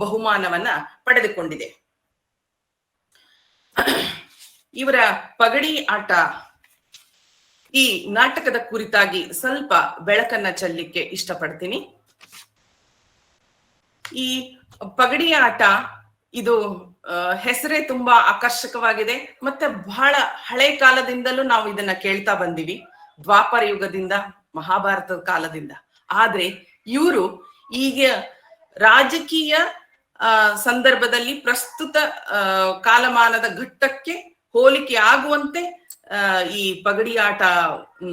ಬಹುಮಾನವನ್ನ ಪಡೆದುಕೊಂಡಿದೆ. ಇವರ ಪಗಡಿ ಆಟ ಈ ನಾಟಕದ ಕುರಿತಾಗಿ ಸ್ವಲ್ಪ ಬೆಳಕನ್ನ ಚೆಲ್ಲಲಿಕ್ಕೆ ಇಷ್ಟಪಡ್ತೀನಿ. ಈ ಪಗಡಿ ಆಟ ಇದು ಹೆಸರೇ ತುಂಬಾ ಆಕರ್ಷಕವಾಗಿದೆ, ಮತ್ತೆ ಬಹಳ ಹಳೆ ಕಾಲದಿಂದಲೂ ನಾವು ಇದನ್ನ ಕೇಳ್ತಾ ಬಂದಿವಿ, ದ್ವಾಪರ ಯುಗದಿಂದ, ಮಹಾಭಾರತದ ಕಾಲದಿಂದ. ಆದ್ರೆ ಇವರು ಈಗ ರಾಜಕೀಯ ಸಂದರ್ಭದಲ್ಲಿ ಪ್ರಸ್ತುತ ಕಾಲಮಾನದ ಘಟ್ಟಕ್ಕೆ ಹೋಲಿಕೆ ಆಗುವಂತೆ ಈ ಪಗಡಿ ಆಟ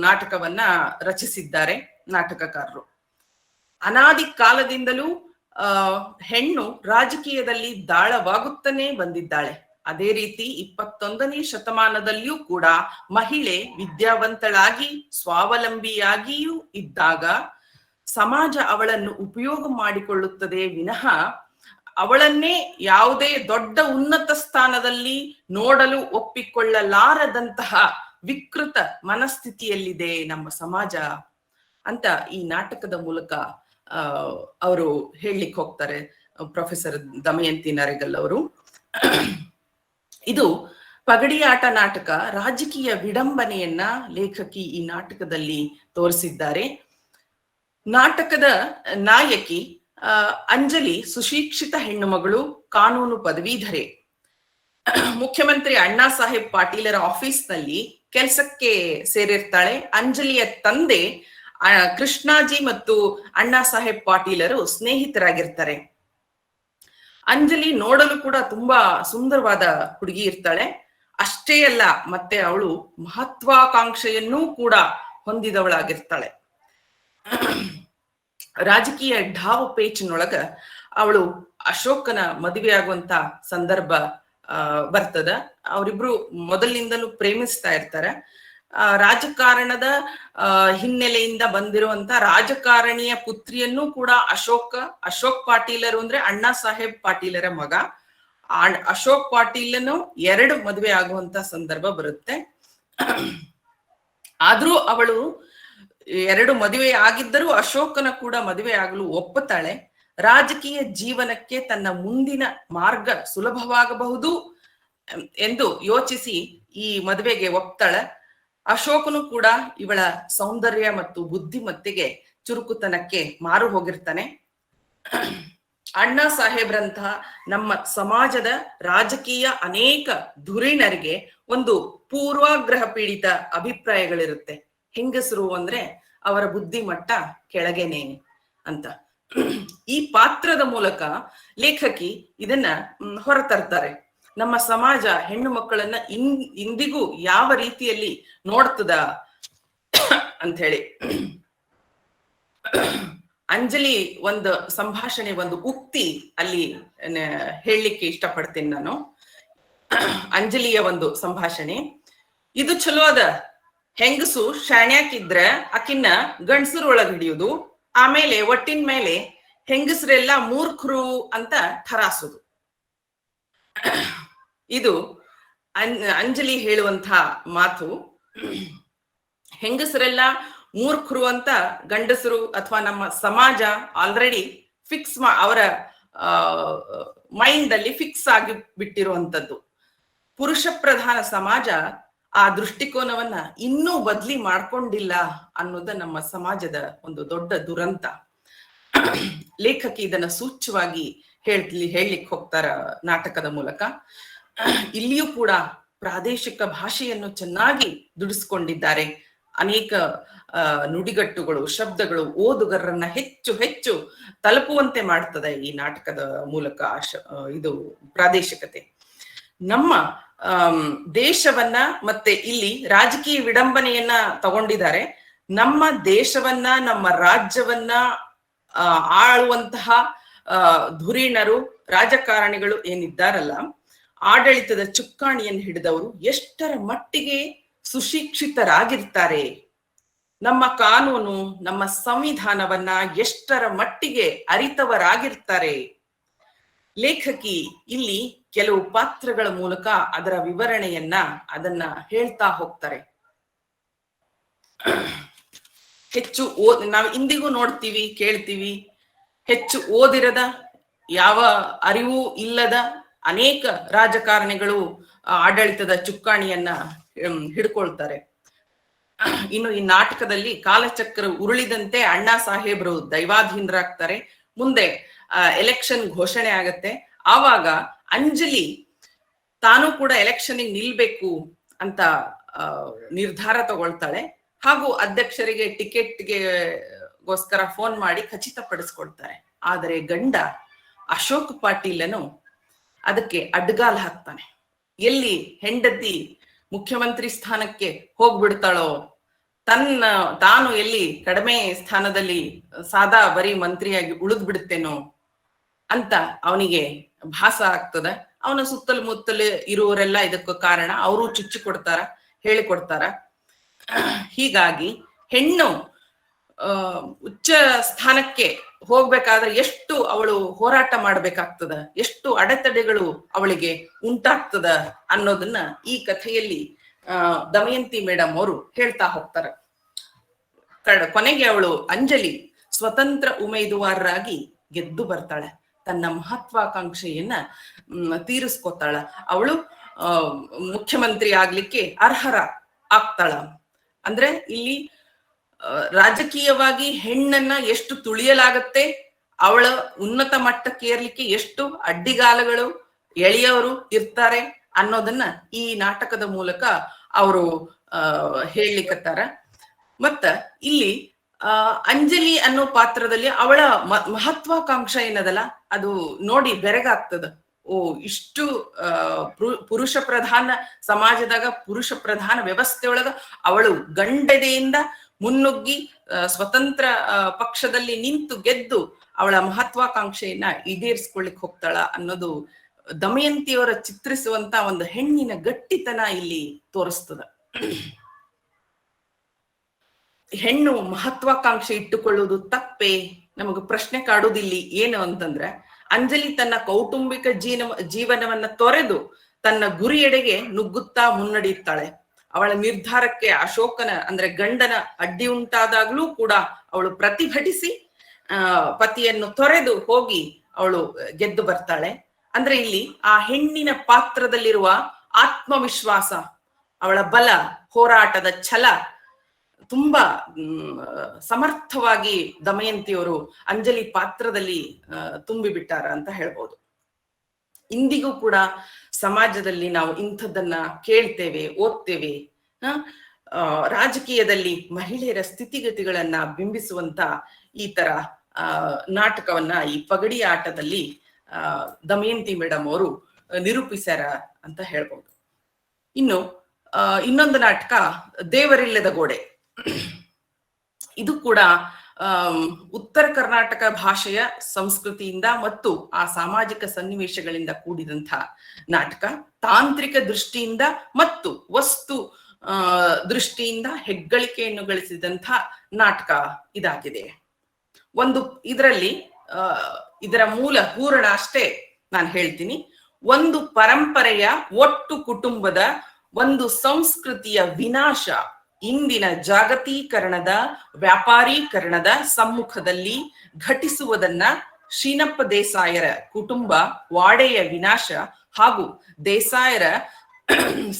ನಾಟಕವನ್ನ ರಚಿಸಿದ್ದಾರೆ ನಾಟಕಕಾರರು. ಅನಾದಿ ಕಾಲದಿಂದಲೂ ಹೆಣ್ಣು ರಾಜಕೀಯದಲ್ಲಿ ದಾಳವಾಗುತ್ತಾನೆ ಬಂದಿದ್ದಾಳೆ. ಅದೇ ರೀತಿ 21ನೇ ಶತಮಾನದಲ್ಲಿಯೂ ಕೂಡ ಮಹಿಳೆ ವಿದ್ಯಾವಂತಳಾಗಿ ಸ್ವಾವಲಂಬಿಯಾಗಿಯೂ ಇದ್ದಾಗ ಸಮಾಜ ಅವಳನ್ನು ಉಪಯೋಗ ಮಾಡಿಕೊಳ್ಳುತ್ತದೆ ವಿನಃ ಅವಳನ್ನೇ ಯಾವುದೇ ದೊಡ್ಡ ಉನ್ನತ ಸ್ಥಾನದಲ್ಲಿ ನೋಡಲು ಒಪ್ಪಿಕೊಳ್ಳಲಾರದಂತಹ ವಿಕೃತ ಮನಸ್ಥಿತಿಯಲ್ಲಿದೆ ನಮ್ಮ ಸಮಾಜ ಅಂತ ಈ ನಾಟಕದ ಮೂಲಕ ಅವರು ಹೇಳಲಿಕ್ಕೆ ಹೋಗ್ತಾರೆ ಪ್ರೊಫೆಸರ್ ದಮಯಂತಿ ನರೇಗಲ್ ಅವರು. ಇದು ಪಗಡಿಯಾಟ ನಾಟಕ ರಾಜಕೀಯ ವಿಡಂಬನೆಯನ್ನ ಲೇಖಕಿ ಈ ನಾಟಕದಲ್ಲಿ ತೋರಿಸಿದ್ದಾರೆ. ನಾಟಕದ ನಾಯಕಿ ಅಂಜಲಿ ಸುಶಿಕ್ಷಿತ ಹೆಣ್ಣು ಮಗಳು, ಕಾನೂನು ಪದವೀಧರೆ. ಮುಖ್ಯಮಂತ್ರಿ ಅಣ್ಣಾ ಸಾಹೇಬ್ ಪಾಟೀಲರ ಆಫೀಸ್ನಲ್ಲಿ ಕೆಲಸಕ್ಕೆ ಸೇರಿರ್ತಾಳೆ. ಅಂಜಲಿಯ ತಂದೆ ಕೃಷ್ಣಾಜಿ ಮತ್ತು ಅಣ್ಣಾ ಸಾಹೇಬ್ ಪಾಟೀಲರು ಸ್ನೇಹಿತರಾಗಿರ್ತಾರೆ. ಅಂಜಲಿ ನೋಡಲು ಕೂಡ ತುಂಬಾ ಸುಂದರವಾದ ಹುಡುಗಿ ಇರ್ತಾಳೆ. ಅಷ್ಟೇ ಅಲ್ಲ, ಮತ್ತೆ ಅವಳು ಮಹತ್ವಾಕಾಂಕ್ಷೆಯನ್ನೂ ಕೂಡ ಹೊಂದಿದವಳಾಗಿರ್ತಾಳೆ. ರಾಜಕೀಯ ಢಾವು ಪೇಚಿನೊಳಗ ಅವಳು ಅಶೋಕನ ಮದುವೆಯಾಗುವಂತ ಸಂದರ್ಭ ಬರ್ತದ. ಅವರಿಬ್ರು ಮೊದಲಿನಿಂದಲೂ ಪ್ರೇಮಿಸ್ತಾ ಇರ್ತಾರೆ. ರಾಜಕಾರಣದ ಹಿನ್ನೆಲೆಯಿಂದ ಬಂದಿರುವಂತ ರಾಜಕಾರಣಿಯ ಪುತ್ರಿಯನ್ನು ಕೂಡ ಅಶೋಕ್ ಪಾಟೀಲರು ಅಂದ್ರೆ ಅಣ್ಣಾ ಸಾಹೇಬ್ ಪಾಟೀಲರ ಮಗ. ಅಶೋಕ್ ಪಾಟೀಲನು 2 ಮದುವೆ ಆಗುವಂತ ಸಂದರ್ಭ ಬರುತ್ತೆ. ಆದ್ರೂ ಅವಳು 2 ಮದುವೆ ಆಗಿದ್ದರೂ ಅಶೋಕನ ಕೂಡ ಮದುವೆ ಆಗಲು ಒಪ್ಪುತ್ತಾಳೆ. ರಾಜಕೀಯ ಜೀವನಕ್ಕೆ ತನ್ನ ಮುಂದಿನ ಮಾರ್ಗ ಸುಲಭವಾಗಬಹುದು ಎಂದು ಯೋಚಿಸಿ ಈ ಮದುವೆಗೆ ಒಪ್ತಾಳೆ. ಅಶೋಕನು ಕೂಡ ಇವಳ ಸೌಂದರ್ಯ ಮತ್ತು ಬುದ್ಧಿಮತ್ತೆಗೆ ಚುರುಕುತನಕ್ಕೆ ಮಾರು ಹೋಗಿರ್ತಾನೆ. ಅಣ್ಣಾ ಸಾಹೇಬ್ರಂತಹ ನಮ್ಮ ಸಮಾಜದ ರಾಜಕೀಯ ಅನೇಕ ಧುರೀಣರಿಗೆ ಒಂದು ಪೂರ್ವಾಗ್ರಹ ಪೀಡಿತ ಅಭಿಪ್ರಾಯಗಳಿರುತ್ತೆ. ಹೆಂಗಸರು ಅಂದ್ರೆ ಅವರ ಬುದ್ಧಿಮಟ್ಟ ಕೆಳಗೇನೆ ಅಂತ. ಈ ಪಾತ್ರದ ಮೂಲಕ ಲೇಖಕಿ ಇದನ್ನ ಹೊರತರ್ತಾರೆ. ನಮ್ಮ ಸಮಾಜ ಹೆಣ್ಣು ಮಕ್ಕಳನ್ನ ಇಂದಿಗೂ ಯಾವ ರೀತಿಯಲ್ಲಿ ನೋಡ್ತದ ಅಂತ ಹೇಳಿ. ಅಂಜಲಿ ಒಂದು ಸಂಭಾಷಣೆ, ಒಂದು ಉಕ್ತಿ ಅಲ್ಲಿ ಹೇಳಲಿಕ್ಕೆ ಇಷ್ಟಪಡ್ತೀನಿ ನಾನು. ಅಂಜಲಿಯ ಒಂದು ಸಂಭಾಷಣೆ ಇದು ಚಲೋ ಅದ. ಹೆಂಗಸು ಶಾಣ್ಯಾಕಿದ್ರ ಆಕಿನ್ನ ಗಂಡಸರ ಒಳಗ್ ಹಿಡಿಯುದು, ಆಮೇಲೆ ಒಟ್ಟಿನ ಮೇಲೆ ಹೆಂಗಸರೆಲ್ಲ ಮೂರ್ಖರು ಅಂತ ಠರಾಸುದು. ಇದು ಅಂಜಲಿ ಹೇಳುವಂತ ಮಾತು. ಹೆಂಗಸರೆಲ್ಲ ಮೂರ್ಖರು ಅಂತ ಗಂಡಸರು ಅಥವಾ ನಮ್ಮ ಸಮಾಜ ಆಲ್ರೆಡಿ ಫಿಕ್ಸ್ ಅವರ ಮೈಂಡ್ ಅಲ್ಲಿ ಫಿಕ್ಸ್ ಆಗಿ ಬಿಟ್ಟಿರುವಂತದ್ದು. ಪುರುಷ ಪ್ರಧಾನ ಸಮಾಜ ಆ ದೃಷ್ಟಿಕೋನವನ್ನ ಇನ್ನೂ ಬದ್ಲಿ ಮಾಡ್ಕೊಂಡಿಲ್ಲ ಅನ್ನೋದು ನಮ್ಮ ಸಮಾಜದ ಒಂದು ದೊಡ್ಡ ದುರಂತ. ಲೇಖಕಿ ಇದನ್ನ ಸೂಚ್ಯವಾಗಿ ಹೇಳಲಿಕ್ಕೆ ಹೋಗ್ತಾರ ನಾಟಕದ ಮೂಲಕ. ಇಲ್ಲಿಯೂ ಕೂಡ ಪ್ರಾದೇಶಿಕ ಭಾಷೆಯನ್ನು ಚೆನ್ನಾಗಿ ದುಡಿಸ್ಕೊಂಡಿದ್ದಾರೆ. ಅನೇಕ ನುಡಿಗಟ್ಟುಗಳು, ಶಬ್ದಗಳು ಓದುಗರನ್ನ ಹೆಚ್ಚು ತಲುಪುವಂತೆ ಮಾಡ್ತದೆ ಈ ನಾಟಕದ ಮೂಲಕ. ಇದು ಪ್ರಾದೇಶಿಕತೆ ನಮ್ಮ ದೇಶವನ್ನ ಮತ್ತೆ ಇಲ್ಲಿ ರಾಜಕೀಯ ವಿಡಂಬನೆಯನ್ನ ತಗೊಂಡಿದ್ದಾರೆ. ನಮ್ಮ ದೇಶವನ್ನ, ನಮ್ಮ ರಾಜ್ಯವನ್ನ ಆಳುವಂತಹ ಧುರೀಣರು, ರಾಜಕಾರಣಿಗಳು ಏನಿದ್ದಾರಲ್ಲ, ಆಡಳಿತದ ಚುಕ್ಕಾಣಿಯನ್ನು ಹಿಡಿದವರು ಎಷ್ಟರ ಮಟ್ಟಿಗೆ ಸುಶಿಕ್ಷಿತರಾಗಿರ್ತಾರೆ, ನಮ್ಮ ಕಾನೂನು, ನಮ್ಮ ಸಂವಿಧಾನವನ್ನ ಎಷ್ಟರ ಮಟ್ಟಿಗೆ ಅರಿತವರಾಗಿರ್ತಾರೆ. ಲೇಖಕಿ ಇಲ್ಲಿ ಕೆಲವು ಪಾತ್ರಗಳ ಮೂಲಕ ಅದರ ವಿವರಣೆಯನ್ನ ಅದನ್ನ ಹೇಳ್ತಾ ಹೋಗ್ತಾರೆ. ಹೆಚ್ಚು ನಾವು ಇಂದಿಗೂ ನೋಡ್ತೀವಿ, ಕೇಳ್ತೀವಿ. ಹೆಚ್ಚು ಓದಿರದ, ಯಾವ ಅರಿವು ಇಲ್ಲದ ಅನೇಕ ರಾಜಕಾರಣಿಗಳು ಆಡಳಿತದ ಚುಕ್ಕಾಣಿಯನ್ನ ಹಿಡ್ಕೊಳ್ತಾರೆ. ಇನ್ನು ಈ ನಾಟಕದಲ್ಲಿ ಕಾಲಚಕ್ರ ಉರುಳಿದಂತೆ ಅಣ್ಣಾ ಸಾಹೇಬ್ರು ದೈವಾಧೀನರಾಗ್ತಾರೆ. ಮುಂದೆ ಎಲೆಕ್ಷನ್ ಘೋಷಣೆ ಆಗತ್ತೆ. ಆವಾಗ ಅಂಜಲಿ ತಾನು ಕೂಡ ಎಲೆಕ್ಷನ್ ನಿಲ್ಬೇಕು ಅಂತ ನಿರ್ಧಾರ ತಗೊಳ್ತಾಳೆ. ಹಾಗೂ ಅಧ್ಯಕ್ಷರಿಗೆ ಟಿಕೆಟ್ಗೋಸ್ಕರ ಫೋನ್ ಮಾಡಿ ಖಚಿತಪಡಿಸ್ಕೊಳ್ತಾರೆ. ಆದರೆ ಗಂಡ ಅಶೋಕ್ ಪಾಟೀಲನು ಅದಕ್ಕೆ ಅಡ್ಡಗಾಲ್ ಹಾಕ್ತಾನೆ. ಎಲ್ಲಿ ಹೆಂಡತಿ ಮುಖ್ಯಮಂತ್ರಿ ಸ್ಥಾನಕ್ಕೆ ಹೋಗ್ಬಿಡ್ತಾಳೋ, ತಾನು ಎಲ್ಲಿ ಕಡಿಮೆ ಸ್ಥಾನದಲ್ಲಿ ಸಾದಾ ಬರೀ ಮಂತ್ರಿಯಾಗಿ ಉಳಿದ್ ಬಿಡುತ್ತೇನೋ ಅಂತ ಅವನಿಗೆ ಭಾಸ ಆಗ್ತದ. ಅವನ ಸುತ್ತಲೂ ಇರುವವರೆಲ್ಲ ಇದಕ್ಕೆ ಕಾರಣ, ಅವರು ಚುಚ್ಚಿ ಕೊಡ್ತಾರ, ಹೇಳಿಕೊಡ್ತಾರ. ಹೀಗಾಗಿ ಹೆಣ್ಣು ಉಚ್ಚ ಸ್ಥಾನಕ್ಕೆ ಹೋಗ್ಬೇಕಾದ್ರೆ ಎಷ್ಟು ಅವಳು ಹೋರಾಟ ಮಾಡ್ಬೇಕಾಗ್ತದ, ಎಷ್ಟು ಅಡೆತಡೆಗಳು ಅವಳಿಗೆ ಉಂಟಾಗ್ತದ ಅನ್ನೋದನ್ನ ಈ ಕಥೆಯಲ್ಲಿ ದಮಯಂತಿ ಮೇಡಮ್ ಅವರು ಹೇಳ್ತಾ ಹೋಗ್ತಾರೆ. ಕೊನೆಗೆ ಅವಳು ಅಂಜಲಿ ಸ್ವತಂತ್ರ ಉಮೇದುವಾರರಾಗಿ ಗೆದ್ದು ಬರ್ತಾಳೆ, ತನ್ನ ಮಹತ್ವಾಕಾಂಕ್ಷೆಯನ್ನ ತೀರಿಸ್ಕೊತಾಳ. ಅವಳು ಮುಖ್ಯಮಂತ್ರಿ ಆಗ್ಲಿಕ್ಕೆ ಅರ್ಹರ ಆಗ್ತಾಳ. ಅಂದ್ರೆ ಇಲ್ಲಿ ರಾಜಕೀಯವಾಗಿ ಹೆಣ್ಣನ್ನ ಎಷ್ಟು ತುಳಿಯಲಾಗತ್ತೆ, ಅವಳ ಉನ್ನತ ಮಟ್ಟಕ್ಕೆ ಏರ್ಲಿಕ್ಕೆ ಎಷ್ಟು ಅಡ್ಡಿಗಾಲಗಳು ಎಳೆಯವರು ಇರ್ತಾರೆ ಅನ್ನೋದನ್ನ ಈ ನಾಟಕದ ಮೂಲಕ ಅವರು ಹೇಳಲಿಕ್ಕತ್ತಾರ. ಮತ್ತ ಇಲ್ಲಿ ಅಂಜಲಿ ಅನ್ನೋ ಪಾತ್ರದಲ್ಲಿ ಅವಳ ಮಹತ್ವಾಕಾಂಕ್ಷೆ ಏನದಲ್ಲ ಅದು ನೋಡಿ ಬೆರಗಾಗ್ತದ. ಓ, ಇಷ್ಟು ಪುರುಷ ಪ್ರಧಾನ ಸಮಾಜದಾಗ, ಪುರುಷ ಪ್ರಧಾನ ವ್ಯವಸ್ಥೆಯೊಳಗ ಅವಳು ಗಂಡದೆಯಿಂದ ಮುನ್ನುಗ್ಗಿ ಸ್ವತಂತ್ರ ಪಕ್ಷದಲ್ಲಿ ನಿಂತು ಗೆದ್ದು ಅವಳ ಮಹತ್ವಾಕಾಂಕ್ಷೆಯನ್ನ ಈಡೇರಿಸ್ಕೊಳ್ಳಿಕ್ ಹೋಗ್ತಾಳ ಅನ್ನೋದು ದಮಯಂತಿಯವರ ಚಿತ್ರಿಸುವಂತ ಒಂದು ಹೆಣ್ಣಿನ ಗಟ್ಟಿತನ ಇಲ್ಲಿ ತೋರಿಸ್ತದ. ಹೆಣ್ಣು ಮಹತ್ವಾಕಾಂಕ್ಷೆ ಇಟ್ಟುಕೊಳ್ಳುವುದು ತಪ್ಪೇ? ನಮಗ ಪ್ರಶ್ನೆ ಕಾಡುವುದಿಲ್ಲಿ. ಏನು ಅಂತಂದ್ರೆ, ಅಂಜಲಿ ತನ್ನ ಕೌಟುಂಬಿಕ ಜೀವನವನ್ನ ತೊರೆದು ತನ್ನ ಗುರಿಯೆಡೆಗೆ ನುಗ್ಗುತ್ತಾ ಮುನ್ನಡೆಯುತ್ತಾಳೆ. ಅವಳ ನಿರ್ಧಾರಕ್ಕೆ ಅಶೋಕನ ಅಂದ್ರೆ ಗಂಡನ ಅಡ್ಡಿ ಉಂಟಾದಾಗ್ಲೂ ಕೂಡ ಅವಳು ಪ್ರತಿಭಟಿಸಿ ಪತಿಯನ್ನು ತೊರೆದು ಹೋಗಿ ಅವಳು ಗೆದ್ದು ಬರ್ತಾಳೆ. ಅಂದ್ರೆ ಇಲ್ಲಿ ಆ ಹೆಣ್ಣಿನ ಪಾತ್ರದಲ್ಲಿರುವ ಆತ್ಮವಿಶ್ವಾಸ, ಅವಳ ಬಲ, ಹೋರಾಟದ ಛಲ ತುಂಬಾ ಸಮರ್ಥವಾಗಿ ದಮಯಂತಿಯವರು ಅಂಜಲಿ ಪಾತ್ರದಲ್ಲಿ ತುಂಬಿಬಿಟ್ಟಾರ ಅಂತ ಹೇಳ್ಬೋದು. ಇಂದಿಗೂ ಕೂಡ ಸಮಾಜದಲ್ಲಿ ನಾವು ಇಂಥದ್ದನ್ನ ಕೇಳ್ತೇವೆ, ಓದ್ತೇವೆ. ರಾಜಕೀಯದಲ್ಲಿ ಮಹಿಳೆಯರ ಸ್ಥಿತಿಗತಿಗಳನ್ನ ಬಿಂಬಿಸುವಂತ ಈ ತರ ನಾಟಕವನ್ನ ಈ ಪಗಡಿ ಆಟದಲ್ಲಿ ದಮಯಂತಿ ಮೇಡಮ್ ಅವರು ನಿರೂಪಿಸ್ಯಾರ ಅಂತ ಹೇಳ್ಬೋದು. ಇನ್ನು ಇನ್ನೊಂದು ನಾಟಕ ದೇವರಿಲ್ಲದ ಗೋಡೆ. ಇದು ಕೂಡ ಉತ್ತರ ಕರ್ನಾಟಕ ಭಾಷೆಯ ಸಂಸ್ಕೃತಿಯಿಂದ ಮತ್ತು ಆ ಸಾಮಾಜಿಕ ಸನ್ನಿವೇಶಗಳಿಂದ ಕೂಡಿದಂಥ ನಾಟಕ. ತಾಂತ್ರಿಕ ದೃಷ್ಟಿಯಿಂದ ಮತ್ತು ವಸ್ತು ದೃಷ್ಟಿಯಿಂದ ಹೆಗ್ಗಳಿಕೆಯನ್ನು ಗಳಿಸಿದಂಥ ನಾಟಕ ಇದಾಗಿದೆ. ಇದರ ಮೂಲ ಹೂರಣ ಅಷ್ಟೇ ನಾನು ಹೇಳ್ತೀನಿ. ಒಂದು ಪರಂಪರೆಯ, ಒಟ್ಟು ಕುಟುಂಬದ, ಒಂದು ಸಂಸ್ಕೃತಿಯ ವಿನಾಶ ಇಂದಿನ ಜಾಗತೀಕರಣದ, ವ್ಯಾಪಾರೀಕರಣದ ಸಮ್ಮುಖದಲ್ಲಿ ಘಟಿಸುವುದನ್ನ ಶ್ರೀನಪ್ಪ ದೇಸಾಯರ ಕುಟುಂಬ ವಾಡೆಯ ವಿನಾಶ ಹಾಗೂ ದೇಸಾಯರ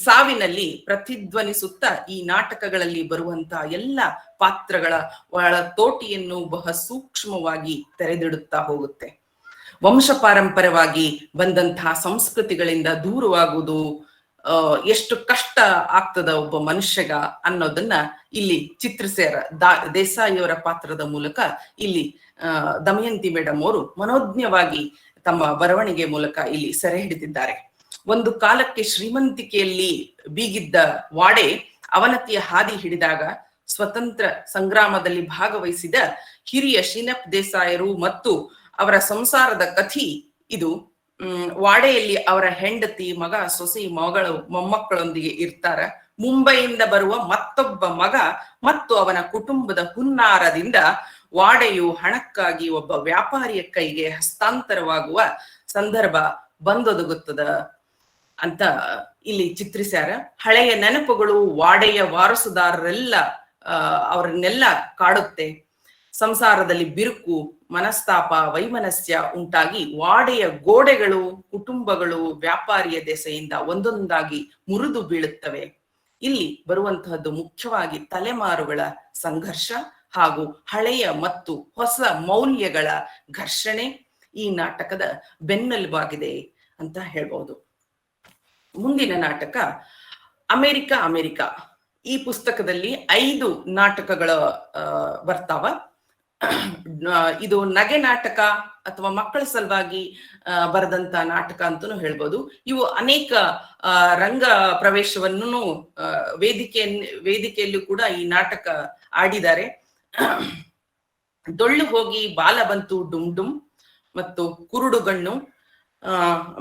ಸಾವಿನಲ್ಲಿ ಪ್ರತಿಧ್ವನಿಸುತ್ತಾ ಈ ನಾಟಕಗಳಲ್ಲಿ ಬರುವಂತಹ ಎಲ್ಲ ಪಾತ್ರಗಳ ಒಳ ತೋಟಿಯನ್ನು ಬಹ ಸೂಕ್ಷ್ಮವಾಗಿ ತೆರೆದಿಡುತ್ತಾ ಹೋಗುತ್ತೆ. ವಂಶ ಪಾರಂಪರ್ಯವಾಗಿ ಬಂದಂತಹ ಸಂಸ್ಕೃತಿಗಳಿಂದ ದೂರವಾಗುವುದು ಎಷ್ಟು ಕಷ್ಟ ಆಗ್ತದ ಒಬ್ಬ ಮನುಷ್ಯಗ ಅನ್ನೋದನ್ನ ಇಲ್ಲಿ ಚಿತ್ರಿಸ್ಯಾರ. ದೇಸಾಯಿಯವರ ಪಾತ್ರದ ಮೂಲಕ ಇಲ್ಲಿ ದಮಯಂತಿ ಮೇಡಮ್ ಅವರು ಮನೋಜ್ಞವಾಗಿ ತಮ್ಮ ಬರವಣಿಗೆ ಮೂಲಕ ಇಲ್ಲಿ ಸೆರೆ ಹಿಡಿದಿದ್ದಾರೆ. ಒಂದು ಕಾಲಕ್ಕೆ ಶ್ರೀಮಂತಿಕೆಯಲ್ಲಿ ಬೀಗಿದ್ದ ವಾಡೆ ಅವನತಿಯ ಹಾದಿ ಹಿಡಿದಾಗ ಸ್ವತಂತ್ರ ಸಂಗ್ರಾಮದಲ್ಲಿ ಭಾಗವಹಿಸಿದ ಹಿರಿಯ ಶ್ರೀನಪ್ ದೇಸಾಯರು ಮತ್ತು ಅವರ ಸಂಸಾರದ ಕಥಿ ಇದು. ವಾಡೆಯಲ್ಲಿ ಅವರ ಹೆಂಡತಿ, ಮಗ, ಸೊಸೆ, ಮೊಮ್ಮಕ್ಕಳೊಂದಿಗೆ ಇರ್ತಾರ. ಮುಂಬೈಯಿಂದ ಬರುವ ಮತ್ತೊಬ್ಬ ಮಗ ಮತ್ತು ಅವನ ಕುಟುಂಬದ ಹುನ್ನಾರದಿಂದ ವಾಡೆಯು ಹಣಕ್ಕಾಗಿ ಒಬ್ಬ ವ್ಯಾಪಾರಿಯ ಕೈಗೆ ಹಸ್ತಾಂತರವಾಗುವ ಸಂದರ್ಭ ಬಂದೊದಗುತ್ತದ ಅಂತ ಇಲ್ಲಿ ಚಿತ್ರಿಸ್ಯಾರ. ಹಳೆಯ ನೆನಪುಗಳು ವಾಡೆಯ ವಾರಸುದಾರರೆಲ್ಲ ಅವರನ್ನೆಲ್ಲ ಕಾಡುತ್ತೆ. ಸಂಸಾರದಲ್ಲಿ ಬಿರುಕು, ಮನಸ್ತಾಪ, ವೈಮನಸ್ಯ ಉಂಟಾಗಿ ವಾಡೆಯ ಗೋಡೆಗಳು, ಕುಟುಂಬಗಳು ವ್ಯಾಪಾರಿಯ ದೆಸೆಯಿಂದ ಒಂದೊಂದಾಗಿ ಮುರಿದು ಬೀಳುತ್ತವೆ. ಇಲ್ಲಿ ಬರುವಂತಹದ್ದು ಮುಖ್ಯವಾಗಿ ತಲೆಮಾರುಗಳ ಸಂಘರ್ಷ ಹಾಗೂ ಹಳೆಯ ಮತ್ತು ಹೊಸ ಮೌಲ್ಯಗಳ ಘರ್ಷಣೆ ಈ ನಾಟಕದ ಬೆನ್ನೆಲುಬಾಗಿದೆ ಅಂತ ಹೇಳ್ಬಹುದು. ಮುಂದಿನ ನಾಟಕ ಅಮೆರಿಕ. ಈ ಪುಸ್ತಕದಲ್ಲಿ 5 ನಾಟಕಗಳ ಬರ್ತಾವ. ಇದು ನಗೆ ನಾಟಕ ಅಥವಾ ಮಕ್ಕಳ ಸಲುವಾಗಿ ಬರೆದಂತ ನಾಟಕ ಅಂತಲೂ ಹೇಳ್ಬೋದು. ಇವು ಅನೇಕ ರಂಗ ಪ್ರವೇಶವನ್ನು ವೇದಿಕೆಯಲ್ಲೂ ಕೂಡ ಈ ನಾಟಕ ಆಡಿದ್ದಾರೆ. ಡೊಳ್ಳು ಹೋಗಿ ಬಾಲ ಬಂತು ಡುಮ್ ಡುಮ್ ಮತ್ತು ಕುರುಡುಗಣ್ಣು,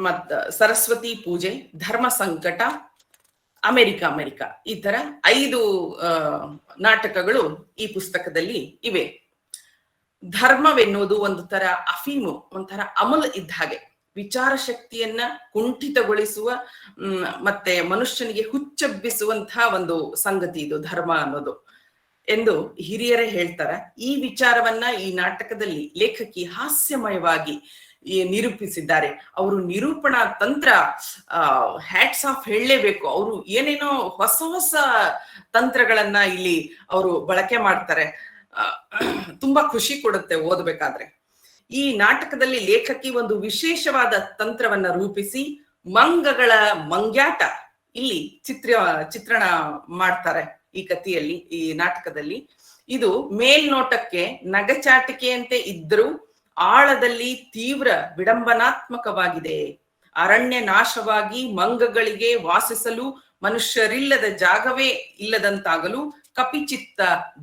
ಮತ್ತ ಸರಸ್ವತಿ ಪೂಜೆ, ಧರ್ಮ ಸಂಕಟ, ಅಮೆರಿಕ ಈ ತರ 5 ನಾಟಕಗಳು ಈ ಪುಸ್ತಕದಲ್ಲಿ ಇವೆ. ಧರ್ಮವೆನ್ನುವುದು ಒಂದು ತರ ಅಫೀಮು, ಒಂಥರ ಅಮಲ್ ಇದ್ದ ಹಾಗೆ, ವಿಚಾರ ಶಕ್ತಿಯನ್ನ ಕುಂಠಿತಗೊಳಿಸುವ ಮತ್ತೆ ಮನುಷ್ಯನಿಗೆ ಹುಚ್ಚೆಬ್ಬಿಸುವಂತಹ ಒಂದು ಸಂಗತಿ ಇದು ಧರ್ಮ ಅನ್ನೋದು ಎಂದು ಹಿರಿಯರೇ ಹೇಳ್ತಾರೆ. ಈ ವಿಚಾರವನ್ನ ಈ ನಾಟಕದಲ್ಲಿ ಲೇಖಕಿ ಹಾಸ್ಯಮಯವಾಗಿ ನಿರೂಪಿಸಿದ್ದಾರೆ. ಅವರು ನಿರೂಪಣಾ ತಂತ್ರ ಹ್ಯಾಟ್ಸ್ ಆಫ್ ಹೇಳಲೇಬೇಕು. ಅವರು ಏನೇನೋ ಹೊಸ ಹೊಸ ತಂತ್ರಗಳನ್ನ ಇಲ್ಲಿ ಅವರು ಬಳಕೆ ಮಾಡ್ತಾರೆ. ತುಂಬಾ ಖುಷಿ ಕೊಡುತ್ತೆ ಓದಬೇಕಾದ್ರೆ. ಈ ನಾಟಕದಲ್ಲಿ ಲೇಖಕಿ ಒಂದು ವಿಶೇಷವಾದ ತಂತ್ರವನ್ನ ರೂಪಿಸಿ ಮಂಗಗಳ ಮಂಗ್ಯಾಟ ಇಲ್ಲಿ ಚಿತ್ರಣ ಮಾಡ್ತಾರೆ ಈ ಕಥೆಯಲ್ಲಿ, ಈ ನಾಟಕದಲ್ಲಿ. ಇದು ಮೇಲ್ನೋಟಕ್ಕೆ ನಗಚಾಟಿಕೆಯಂತೆ ಇದ್ದರೂ ಆಳದಲ್ಲಿ ತೀವ್ರ ವಿಡಂಬನಾತ್ಮಕವಾಗಿದೆ. ಅರಣ್ಯ ನಾಶವಾಗಿ ಮಂಗಗಳಿಗೆ ವಾಸಿಸಲು ಮನುಷ್ಯರಿಲ್ಲದ ಜಾಗವೇ ಇಲ್ಲದಂತಾಗಲು ಕಪಿಚಿತ್ತ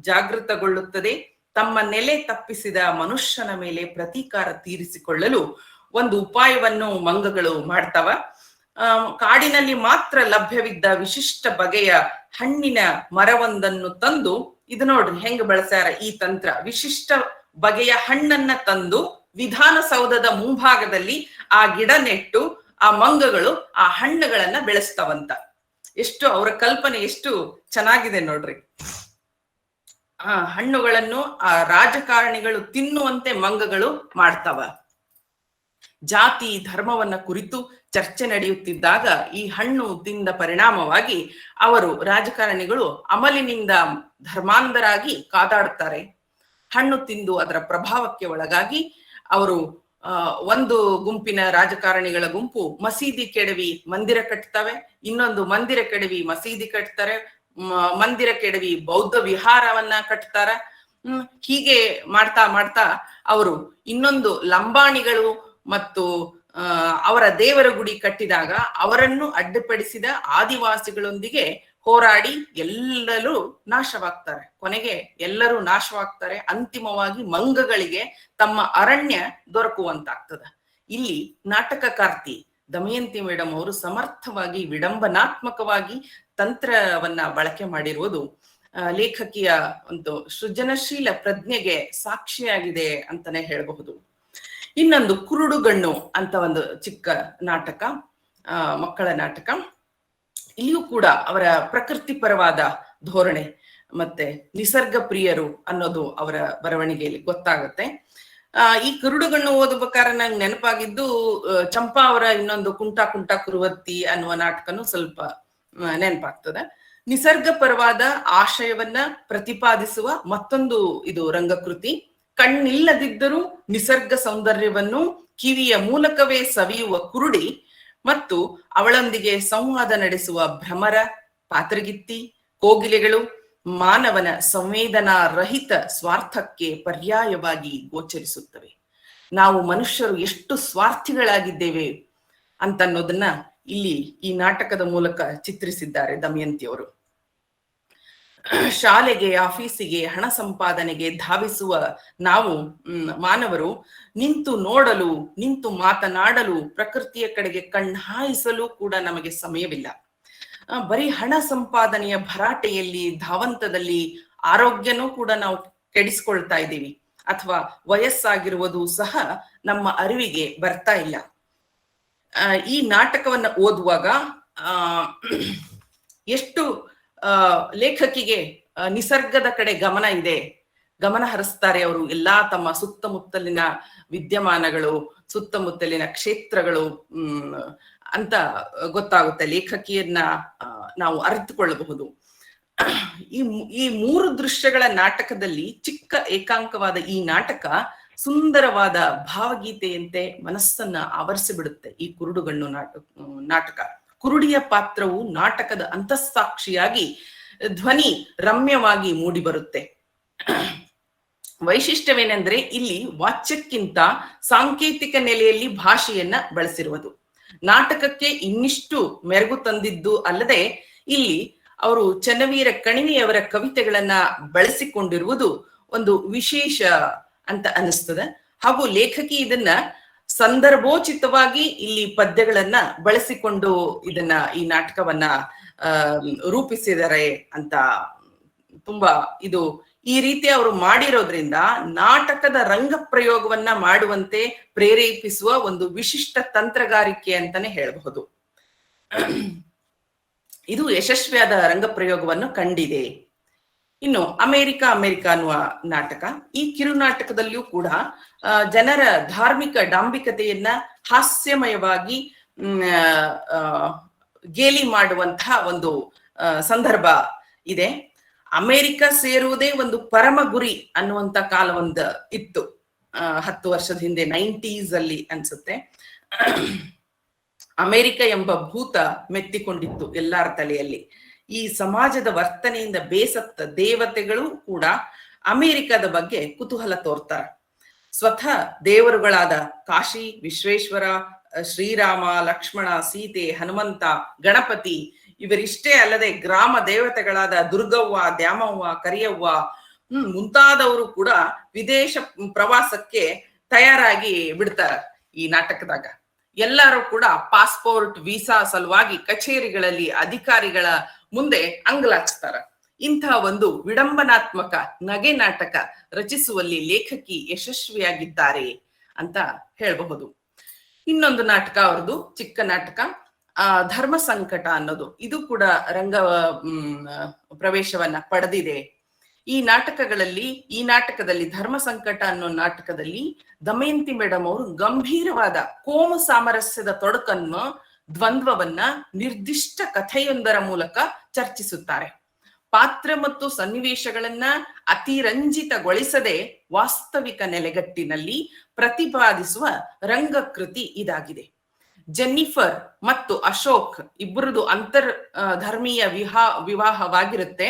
ಜಾಗೃತಗೊಳ್ಳುತ್ತದೆ. ತಮ್ಮ ನೆಲೆ ತಪ್ಪಿಸಿದ ಮನುಷ್ಯನ ಮೇಲೆ ಪ್ರತೀಕಾರ ತೀರಿಸಿಕೊಳ್ಳಲು ಒಂದು ಉಪಾಯವನ್ನು ಮಂಗಗಳು ಮಾಡ್ತವ. ಕಾಡಿನಲ್ಲಿ ಮಾತ್ರ ಲಭ್ಯವಿದ್ದ ವಿಶಿಷ್ಟ ಬಗೆಯ ಹಣ್ಣಿನ ಮರವೊಂದನ್ನು ತಂದು, ಇದು ನೋಡ್ರಿ ಹೆಂಗ್ ಬಳಸ್ಯಾರ ಈ ತಂತ್ರ. ವಿಶಿಷ್ಟ ಬಗೆಯ ಹಣ್ಣನ್ನ ತಂದು ವಿಧಾನಸೌಧದ ಮುಂಭಾಗದಲ್ಲಿ ಆ ಗಿಡ ನೆಟ್ಟು ಆ ಮಂಗಗಳು ಆ ಹಣ್ಣುಗಳನ್ನ ಬೆಳೆಸ್ತಾವಂತ. ಎಷ್ಟು ಅವರ ಕಲ್ಪನೆ ಎಷ್ಟು ಚೆನ್ನಾಗಿದೆ ನೋಡ್ರಿ. ಆ ಹಣ್ಣುಗಳನ್ನು ಆ ರಾಜಕಾರಣಿಗಳು ತಿನ್ನುವಂತೆ ಮಂಗಗಳು ಮಾಡ್ತವ. ಜಾತಿ ಧರ್ಮವನ್ನ ಕುರಿತು ಚರ್ಚೆ ನಡೆಯುತ್ತಿದ್ದಾಗ ಈ ಹಣ್ಣು ತಿಂದ ಪರಿಣಾಮವಾಗಿ ಅವರು ರಾಜಕಾರಣಿಗಳು ಅಮಲಿನಿಂದ ಧರ್ಮಾಂಧರಾಗಿ ಕಾದಾಡುತ್ತಾರೆ. ಹಣ್ಣು ತಿಂದು ಅದರ ಪ್ರಭಾವಕ್ಕೆ ಒಳಗಾಗಿ ಅವರು ಒಂದು ಗುಂಪಿನ ರಾಜಕಾರಣಿಗಳ ಗುಂಪು ಮಸೀದಿ ಕೆಡವಿ ಮಂದಿರ ಕಟ್ತವೆ, ಇನ್ನೊಂದು ಮಂದಿರ ಕೆಡವಿ ಮಸೀದಿ ಕಟ್ತಾರೆ, ಮಂದಿರ ಕೆಡವಿ ಬೌದ್ಧ ವಿಹಾರವನ್ನ ಕಟ್ತಾರ. ಹೀಗೆ ಮಾಡ್ತಾ ಮಾಡ್ತಾ ಅವರು ಇನ್ನೊಂದು ಲಂಬಾಣಿಗಳು ಮತ್ತು ಅವರ ದೇವರ ಗುಡಿ ಕಟ್ಟಿದಾಗ ಅವರನ್ನು ಅಡ್ಡಿಪಡಿಸಿದ ಆದಿವಾಸಿಗಳೊಂದಿಗೆ ಹೋರಾಡಿ ಎಲ್ಲರೂ ನಾಶವಾಗ್ತಾರೆ. ಕೊನೆಗೆ ಎಲ್ಲರೂ ನಾಶವಾಗ್ತಾರೆ. ಅಂತಿಮವಾಗಿ ಮಂಗಗಳಿಗೆ ತಮ್ಮ ಅರಣ್ಯ ದೊರಕುವಂತಾಗ್ತದ. ಇಲ್ಲಿ ನಾಟಕಕಾರ್ತಿ ದಮಯಂತಿ ಮೇಡಮ್ ಅವರು ಸಮರ್ಥವಾಗಿ ವಿಡಂಬನಾತ್ಮಕವಾಗಿ ತಂತ್ರವನ್ನ ಬಳಕೆ ಮಾಡಿರುವುದು ಲೇಖಕಿಯ ಒಂದು ಸೃಜನಶೀಲ ಪ್ರಜ್ಞೆಗೆ ಸಾಕ್ಷಿಯಾಗಿದೆ ಅಂತಾನೆ ಹೇಳಬಹುದು. ಇನ್ನೊಂದು ಕುರುಡುಗಣ್ಣು ಅಂತ ಒಂದು ಚಿಕ್ಕ ನಾಟಕ, ಮಕ್ಕಳ ನಾಟಕ. ಇಲ್ಲಿಯೂ ಕೂಡ ಅವರ ಪ್ರಕೃತಿ ಪರವಾದ ಧೋರಣೆ ಮತ್ತೆ ನಿಸರ್ಗ ಪ್ರಿಯರು ಅನ್ನೋದು ಅವರ ಬರವಣಿಗೆಯಲ್ಲಿ ಗೊತ್ತಾಗುತ್ತೆ. ಈ ಕುರುಡುಗಣ್ಣು ಓದಬೇಕಾದ್ರೆ ನಂಗೆ ನೆನಪಾಗಿದ್ದು ಚಂಪಾ ಅವರ ಇನ್ನೊಂದು ಕುಂಟ ಕುಂಟ ಕುರುವತ್ತಿ ಅನ್ನುವ ನಾಟಕನು ಸ್ವಲ್ಪ ನೆನಪಾಗ್ತದೆ. ನಿಸರ್ಗ ಪರವಾದ ಆಶಯವನ್ನ ಪ್ರತಿಪಾದಿಸುವ ಮತ್ತೊಂದು ಇದು ರಂಗಕೃತಿ. ಕಣ್ಣಿಲ್ಲದಿದ್ದರೂ ನಿಸರ್ಗ ಸೌಂದರ್ಯವನ್ನು ಕಿವಿಯ ಮೂಲಕವೇ ಸವಿಯುವ ಕುರುಡಿ ಮತ್ತು ಅವಳೊಂದಿಗೆ ಸಂವಾದ ನಡೆಸುವ ಭ್ರಮರ, ಪಾತ್ರಗಿತ್ತಿ, ಕೋಗಿಲೆಗಳು ಮಾನವನ ಸಂವೇದನಾ ರಹಿತ ಸ್ವಾರ್ಥಕ್ಕೆ ಪರ್ಯಾಯವಾಗಿ ಗೋಚರಿಸುತ್ತವೆ. ನಾವು ಮನುಷ್ಯರು ಎಷ್ಟು ಸ್ವಾರ್ಥಿಗಳಾಗಿದ್ದೇವೆ ಅಂತನ್ನೋದನ್ನ ಇಲ್ಲಿ ಈ ನಾಟಕದ ಮೂಲಕ ಚಿತ್ರಿಸಿದ್ದಾರೆ ದಮಯಂತಿಯವರು. ಶಾಲೆಗೆ, ಆಫೀಸಿಗೆ, ಹಣ ಸಂಪಾದನೆಗೆ ಧಾವಿಸುವ ನಾವು ಮಾನವರು ನಿಂತು ನೋಡಲು, ನಿಂತು ಮಾತನಾಡಲು, ಪ್ರಕೃತಿಯ ಕಡೆಗೆ ಕಣ್ಣಾಯಿಸಲು ಕೂಡ ನಮಗೆ ಸಮಯವಿಲ್ಲ. ಬರೀ ಹಣ ಸಂಪಾದನೆಯ ಭರಾಟೆಯಲ್ಲಿ, ಧಾವಂತದಲ್ಲಿ ಆರೋಗ್ಯನೂ ಕೂಡ ನಾವು ಕೆಡಿಸ್ಕೊಳ್ತಾ ಇದ್ದೀವಿ, ಅಥವಾ ವಯಸ್ಸಾಗಿರುವುದು ಸಹ ನಮ್ಮ ಅರಿವಿಗೆ ಬರ್ತಾ ಇಲ್ಲ. ಈ ನಾಟಕವನ್ನ ಓದುವಾಗ ಎಷ್ಟು ಲೇಖಕಿಗೆ ನಿಸರ್ಗದ ಕಡೆ ಗಮನ ಇದೆ, ಗಮನ ಹರಿಸ್ತಾರೆ ಅವರು. ಎಲ್ಲಾ ತಮ್ಮ ಸುತ್ತಮುತ್ತಲಿನ ವಿದ್ಯಮಾನಗಳು, ಸುತ್ತಮುತ್ತಲಿನ ಕ್ಷೇತ್ರಗಳು ಅಂತ ಗೊತ್ತಾಗುತ್ತೆ. ಲೇಖಕಿಯನ್ನ ನಾವು ಅರಿತುಕೊಳ್ಳಬಹುದು. ಈ 3 ದೃಶ್ಯಗಳ ನಾಟಕದಲ್ಲಿ ಚಿಕ್ಕ ಏಕಾಂಕವಾದ ಈ ನಾಟಕ ಸುಂದರವಾದ ಭಾವಗೀತೆಯಂತೆ ಮನಸ್ಸನ್ನ ಆವರಿಸಿ ಬಿಡುತ್ತೆ. ಈ ಕುರುಡುಗಣ್ಣು ನಾಟಕ. ಕುರುಡಿಯ ಪಾತ್ರವು ನಾಟಕದ ಅಂತಸ್ಸಾಕ್ಷಿಯಾಗಿ ಧ್ವನಿ ರಮ್ಯವಾಗಿ ಮೂಡಿ ಬರುತ್ತೆ. ವೈಶಿಷ್ಟ್ಯವೇನೆಂದ್ರೆ ಇಲ್ಲಿ ವಾಚ್ಯಕ್ಕಿಂತ ಸಾಂಕೇತಿಕ ನೆಲೆಯಲ್ಲಿ ಭಾಷೆಯನ್ನ ಬಳಸಿರುವುದು. ನಾಟಕಕ್ಕೆ ಇನ್ನಿಷ್ಟು ಮೆರುಗು ತಂದಿದ್ದು ಅಲ್ಲದೆ ಇಲ್ಲಿ ಅವರು ಚನ್ನವೀರ ಕಣಿವೆಯವರ ಕವಿತೆಗಳನ್ನ ಬಳಸಿಕೊಂಡಿರುವುದು ಒಂದು ವಿಶೇಷ ಅಂತ ಅನಿಸ್ತದೆ. ಹಾಗೂ ಲೇಖಕಿ ಇದನ್ನ ಸಂದರ್ಭೋಚಿತವಾಗಿ ಇಲ್ಲಿ ಪದ್ಯಗಳನ್ನ ಬಳಸಿಕೊಂಡು ಈ ನಾಟಕವನ್ನ ರೂಪಿಸಿದ್ದಾರೆ ಅಂತ ತುಂಬಾ ಇದು ಈ ರೀತಿ ಅವರು ಮಾಡಿರೋದ್ರಿಂದ ನಾಟಕದ ರಂಗ ಪ್ರಯೋಗವನ್ನ ಮಾಡುವಂತೆ ಪ್ರೇರೇಪಿಸುವ ಒಂದು ವಿಶಿಷ್ಟ ತಂತ್ರಗಾರಿಕೆ ಅಂತಾನೆ ಹೇಳಬಹುದು. ಇದು ಯಶಸ್ವಿಯಾದ ರಂಗ ಪ್ರಯೋಗವನ್ನು ಕಂಡಿದೆ. ಇನ್ನು ಅಮೆರಿಕ ಅನ್ನುವ ನಾಟಕ, ಈ ಕಿರುನಾಟಕದಲ್ಲಿಯೂ ಕೂಡ ಜನರ ಧಾರ್ಮಿಕ ಡಾಂಬಿಕತೆಯನ್ನ ಹಾಸ್ಯಮಯವಾಗಿ ಗೇಲಿ ಮಾಡುವಂತಹ ಒಂದು ಸಂದರ್ಭ ಇದೆ. ಅಮೆರಿಕ ಸೇರುವುದೇ ಒಂದು ಪರಮ ಗುರಿ ಅನ್ನುವಂತ ಕಾಲ ಒಂದು ಇತ್ತು 10 ವರ್ಷದ ಹಿಂದೆ, 90s ಅಲ್ಲಿ ಅನ್ಸುತ್ತೆ. ಅಮೆರಿಕ ಎಂಬ ಭೂತ ಮೆತ್ತಿಕೊಂಡಿತ್ತು ಎಲ್ಲರ ತಲೆಯಲ್ಲಿ. ಈ ಸಮಾಜದ ವರ್ತನೆಯಿಂದ ಬೇಸತ್ತ ದೇವತೆಗಳು ಕೂಡ ಅಮೆರಿಕದ ಬಗ್ಗೆ ಕುತೂಹಲ ತೋರ್ತಾರೆ. ಸ್ವತಃ ದೇವರುಗಳಾದ ಕಾಶಿ ವಿಶ್ವೇಶ್ವರ, ಶ್ರೀರಾಮ, ಲಕ್ಷ್ಮಣ, ಸೀತೆ, ಹನುಮಂತ, ಗಣಪತಿ ಇವರಿಷ್ಟೇ ಅಲ್ಲದೆ ಗ್ರಾಮ ದೇವತೆಗಳಾದ ದುರ್ಗವ್ವ, ದ್ಯಾಮವ್ವ, ಕರಿಯವ್ವ ಮುಂತಾದವರು ಕೂಡ ವಿದೇಶ ಪ್ರವಾಸಕ್ಕೆ ತಯಾರಾಗಿ ಬಿಡ್ತಾರ ಈ ನಾಟಕದಾಗ. ಎಲ್ಲರೂ ಕೂಡ ಪಾಸ್ಪೋರ್ಟ್ ವೀಸಾ ಸಲುವಾಗಿ ಕಚೇರಿಗಳಲ್ಲಿ ಅಧಿಕಾರಿಗಳ ಮುಂದೆ ಅಂಗಲಾಚಿಸ್ತಾರ. ಇಂತಹ ಒಂದು ವಿಡಂಬನಾತ್ಮಕ ನಗೆ ನಾಟಕ ರಚಿಸುವಲ್ಲಿ ಲೇಖಕಿ ಯಶಸ್ವಿಯಾಗಿದ್ದಾರೆ ಅಂತ ಹೇಳಬಹುದು. ಇನ್ನೊಂದು ನಾಟಕ ಅವ್ರದ್ದು ಚಿಕ್ಕ ನಾಟಕ ಧರ್ಮ ಸಂಕಟ ಅನ್ನೋದು, ಇದು ಕೂಡ ರಂಗ ಪ್ರವೇಶವನ್ನ ಪಡೆದಿದೆ. ಈ ನಾಟಕದಲ್ಲಿ ಧರ್ಮ ಸಂಕಟ ಅನ್ನೋ ನಾಟಕದಲ್ಲಿ ದಮಯಂತಿ ಮೇಡಮ್ ಅವರು ಗಂಭೀರವಾದ ಕೋಮು ಸಾಮರಸ್ಯದ ತೊಡಕನ್ನು, ದ್ವಂದ್ವವನ್ನ ನಿರ್ದಿಷ್ಟ ಕಥೆಯೊಂದರ ಮೂಲಕ ಚರ್ಚಿಸುತ್ತಾರೆ. ಪಾತ್ರ ಮತ್ತು ಸನ್ನಿವೇಶಗಳನ್ನ ಅತಿರಂಜಿತಗೊಳಿಸದೆ ವಾಸ್ತವಿಕ ನೆಲೆಗಟ್ಟಿನಲ್ಲಿ ಪ್ರತಿಪಾದಿಸುವ ರಂಗಕೃತಿ ಇದಾಗಿದೆ. ಜೆನ್ನಿಫರ್ ಮತ್ತು ಅಶೋಕ್ ಇಬ್ಬರದು ಧರ್ಮೀಯ ವಿವಾಹವಾಗಿರುತ್ತೆ.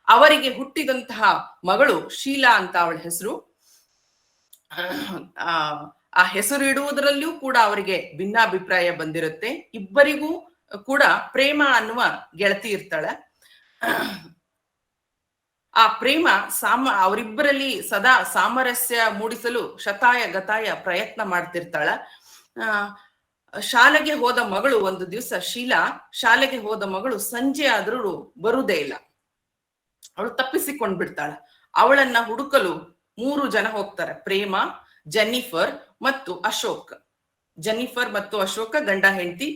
ಅವರಿಗೆ ಹುಟ್ಟಿದಂತಹ ಮಗಳು ಶೀಲಾ ಅಂತ ಅವಳ ಹೆಸರು. ಆ ಹೆಸರು ಇಡುವುದರಲ್ಲಿಯೂ ಕೂಡ ಅವರಿಗೆ ಭಿನ್ನಾಭಿಪ್ರಾಯ ಬಂದಿರುತ್ತೆ. ಇಬ್ಬರಿಗೂ ಕೂಡ ಪ್ರೇಮ ಅನ್ನುವ ಗೆಳತಿ ಇರ್ತಾಳೆ. ಆ ಪ್ರೇಮ ಅವರಿಬ್ಬರಲ್ಲಿ ಸದಾ ಸಾಮರಸ್ಯ ಮೂಡಿಸಲು ಶತಾಯ ಗತಾಯ ಪ್ರಯತ್ನ ಮಾಡ್ತಿರ್ತಾಳ. ಶಾಲೆಗೆ ಹೋದ ಮಗಳು ಒಂದು ದಿವಸ ಶಾಲೆಗೆ ಹೋದ ಮಗಳು ಸಂಜೆ ಆದ್ರೂ ಬರುವುದೇ ಇಲ್ಲ. ಅವಳು ತಪ್ಪಿಸಿಕೊಂಡ್ ಬಿಡ್ತಾಳ. ಅವಳನ್ನ ಹುಡುಕಲು 3 ಜನ ಹೋಗ್ತಾರೆ, ಪ್ರೇಮ, ಜೆನ್ನಿಫರ್ ಮತ್ತು ಅಶೋಕ್. ಜೆನ್ನಿಫರ್ ಮತ್ತು ಅಶೋಕ ಗಂಡ ಹೆಂಡತಿ,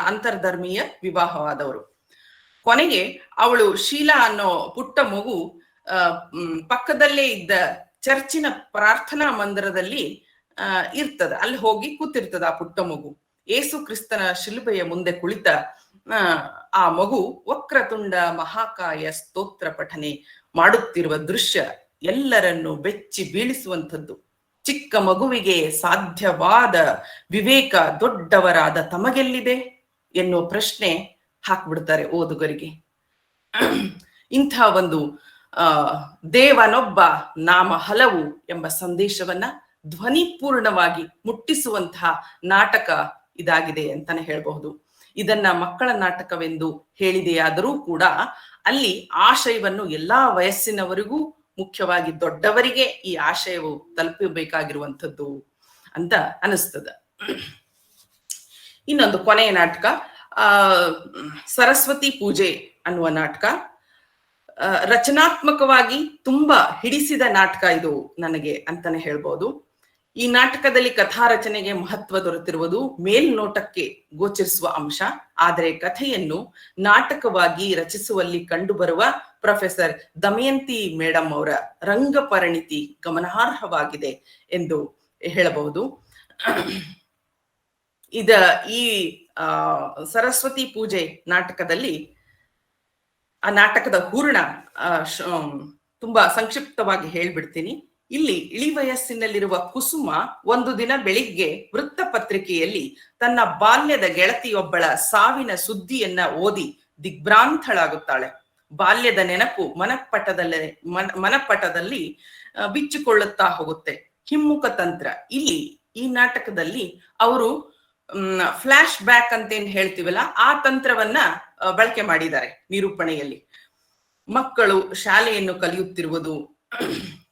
ಅಂತರ್ಧರ್ಮೀಯ ವಿವಾಹವಾದವರು. ಕೊನೆಗೆ ಅವಳು ಶೀಲಾ ಅನ್ನೋ ಪುಟ್ಟ ಮಗು ಪಕ್ಕದಲ್ಲೇ ಇದ್ದ ಚರ್ಚಿನ ಪ್ರಾರ್ಥನಾ ಮಂದಿರದಲ್ಲಿ ಇರ್ತದ. ಅಲ್ಲಿ ಹೋಗಿ ಕೂತಿರ್ತದ ಆ ಪುಟ್ಟ ಮಗು. ಏಸು ಕ್ರಿಸ್ತನ ಶಿಲುಬೆಯ ಮುಂದೆ ಕುಳಿತ ಆ ಮಗು ವಕ್ರತುಂಡ ಮಹಾಕಾಯ ಸ್ತೋತ್ರ ಪಠನೆ ಮಾಡುತ್ತಿರುವ ದೃಶ್ಯ ಎಲ್ಲರನ್ನು ಬೆಚ್ಚಿ ಬೀಳಿಸುವಂಥದ್ದು. ಚಿಕ್ಕ ಮಗುವಿಗೆ ಸಾಧ್ಯವಾದ ವಿವೇಕ ದೊಡ್ಡವರಾದ ತಮಗೆಲ್ಲಿದೆ ಎನ್ನುವ ಪ್ರಶ್ನೆ ಹಾಕ್ಬಿಡ್ತಾರೆ ಓದುಗರಿಗೆ. ಇಂಥ ಒಂದು ದೇವನೊಬ್ಬ ನಾಮ ಹಲವು ಎಂಬ ಸಂದೇಶವನ್ನ ಧ್ವನಿಪೂರ್ಣವಾಗಿ ಮುಟ್ಟಿಸುವಂತಹ ನಾಟಕ ಇದಾಗಿದೆ ಅಂತಾನೆ ಹೇಳಬಹುದು. ಇದನ್ನ ಮಕ್ಕಳ ನಾಟಕವೆಂದು ಹೇಳಿದೆಯಾದರೂ ಕೂಡ ಅಲ್ಲಿ ಆಶಯವನ್ನು ಎಲ್ಲಾ ವಯಸ್ಸಿನವರಿಗೂ, ಮುಖ್ಯವಾಗಿ ದೊಡ್ಡವರಿಗೆ ಈ ಆಶಯವು ತಲುಪಬೇಕಾಗಿರುವಂಥದ್ದು ಅಂತ ಅನಿಸ್ತದ. ಇನ್ನೊಂದು ಕೊನೆಯ ನಾಟಕ ಸರಸ್ವತಿ ಪೂಜೆ ಅನ್ನುವ ನಾಟಕ. ರಚನಾತ್ಮಕವಾಗಿ ತುಂಬಾ ಹಿಡಿಸಿದ ನಾಟಕ ಇದು ನನಗೆ ಅಂತಾನೆ ಹೇಳ್ಬೋದು. ಈ ನಾಟಕದಲ್ಲಿ ಕಥಾ ರಚನೆಗೆ ಮಹತ್ವ ದೊರೆತಿರುವುದು ಮೇಲ್ನೋಟಕ್ಕೆ ಗೋಚರಿಸುವ ಅಂಶ. ಆದರೆ ಕಥೆಯನ್ನು ನಾಟಕವಾಗಿ ರಚಿಸುವಲ್ಲಿ ಕಂಡುಬರುವ ಪ್ರೊಫೆಸರ್ ದಮಯಂತಿ ಮೇಡಮ್ ಅವರ ರಂಗ ಪರಿಣಿತಿ ಗಮನಾರ್ಹವಾಗಿದೆ ಎಂದು ಹೇಳಬಹುದು. ಈ ಸರಸ್ವತಿ ಪೂಜೆ ನಾಟಕದಲ್ಲಿ ಆ ನಾಟಕದ ಹೂರ್ಣ ತುಂಬಾ ಸಂಕ್ಷಿಪ್ತವಾಗಿ ಹೇಳ್ಬಿಡ್ತೀನಿ. ಇಲ್ಲಿ ಇಳಿ ವಯಸ್ಸಿನಲ್ಲಿರುವ ಕುಸುಮ ಒಂದು ದಿನ ಬೆಳಿಗ್ಗೆ ವೃತ್ತಪತ್ರಿಕೆಯಲ್ಲಿ ತನ್ನ ಬಾಲ್ಯದ ಗೆಳತಿಯೊಬ್ಬಳ ಸಾವಿನ ಸುದ್ದಿಯನ್ನ ಓದಿ ದಿಗ್ಭ್ರಾಂತಳಾಗುತ್ತಾಳೆ. ಬಾಲ್ಯದ ನೆನಪು ಮನಪಟದಲ್ಲಿ ಬಿಚ್ಚಿಕೊಳ್ಳುತ್ತಾ ಹೋಗುತ್ತೆ. ಹಿಮ್ಮುಖ ತಂತ್ರ. ಇಲ್ಲಿ ಈ ನಾಟಕದಲ್ಲಿ ಅವರು ಫ್ಲಾಶ್ ಬ್ಯಾಕ್ ಅಂತೇನ್ ಹೇಳ್ತೀವಲ್ಲ, ಆ ತಂತ್ರವನ್ನ ಬಳಕೆ ಮಾಡಿದ್ದಾರೆ ನಿರೂಪಣೆಯಲ್ಲಿ. ಮಕ್ಕಳು ಶಾಲೆಯನ್ನು ಕಲಿಯುತ್ತಿರುವುದು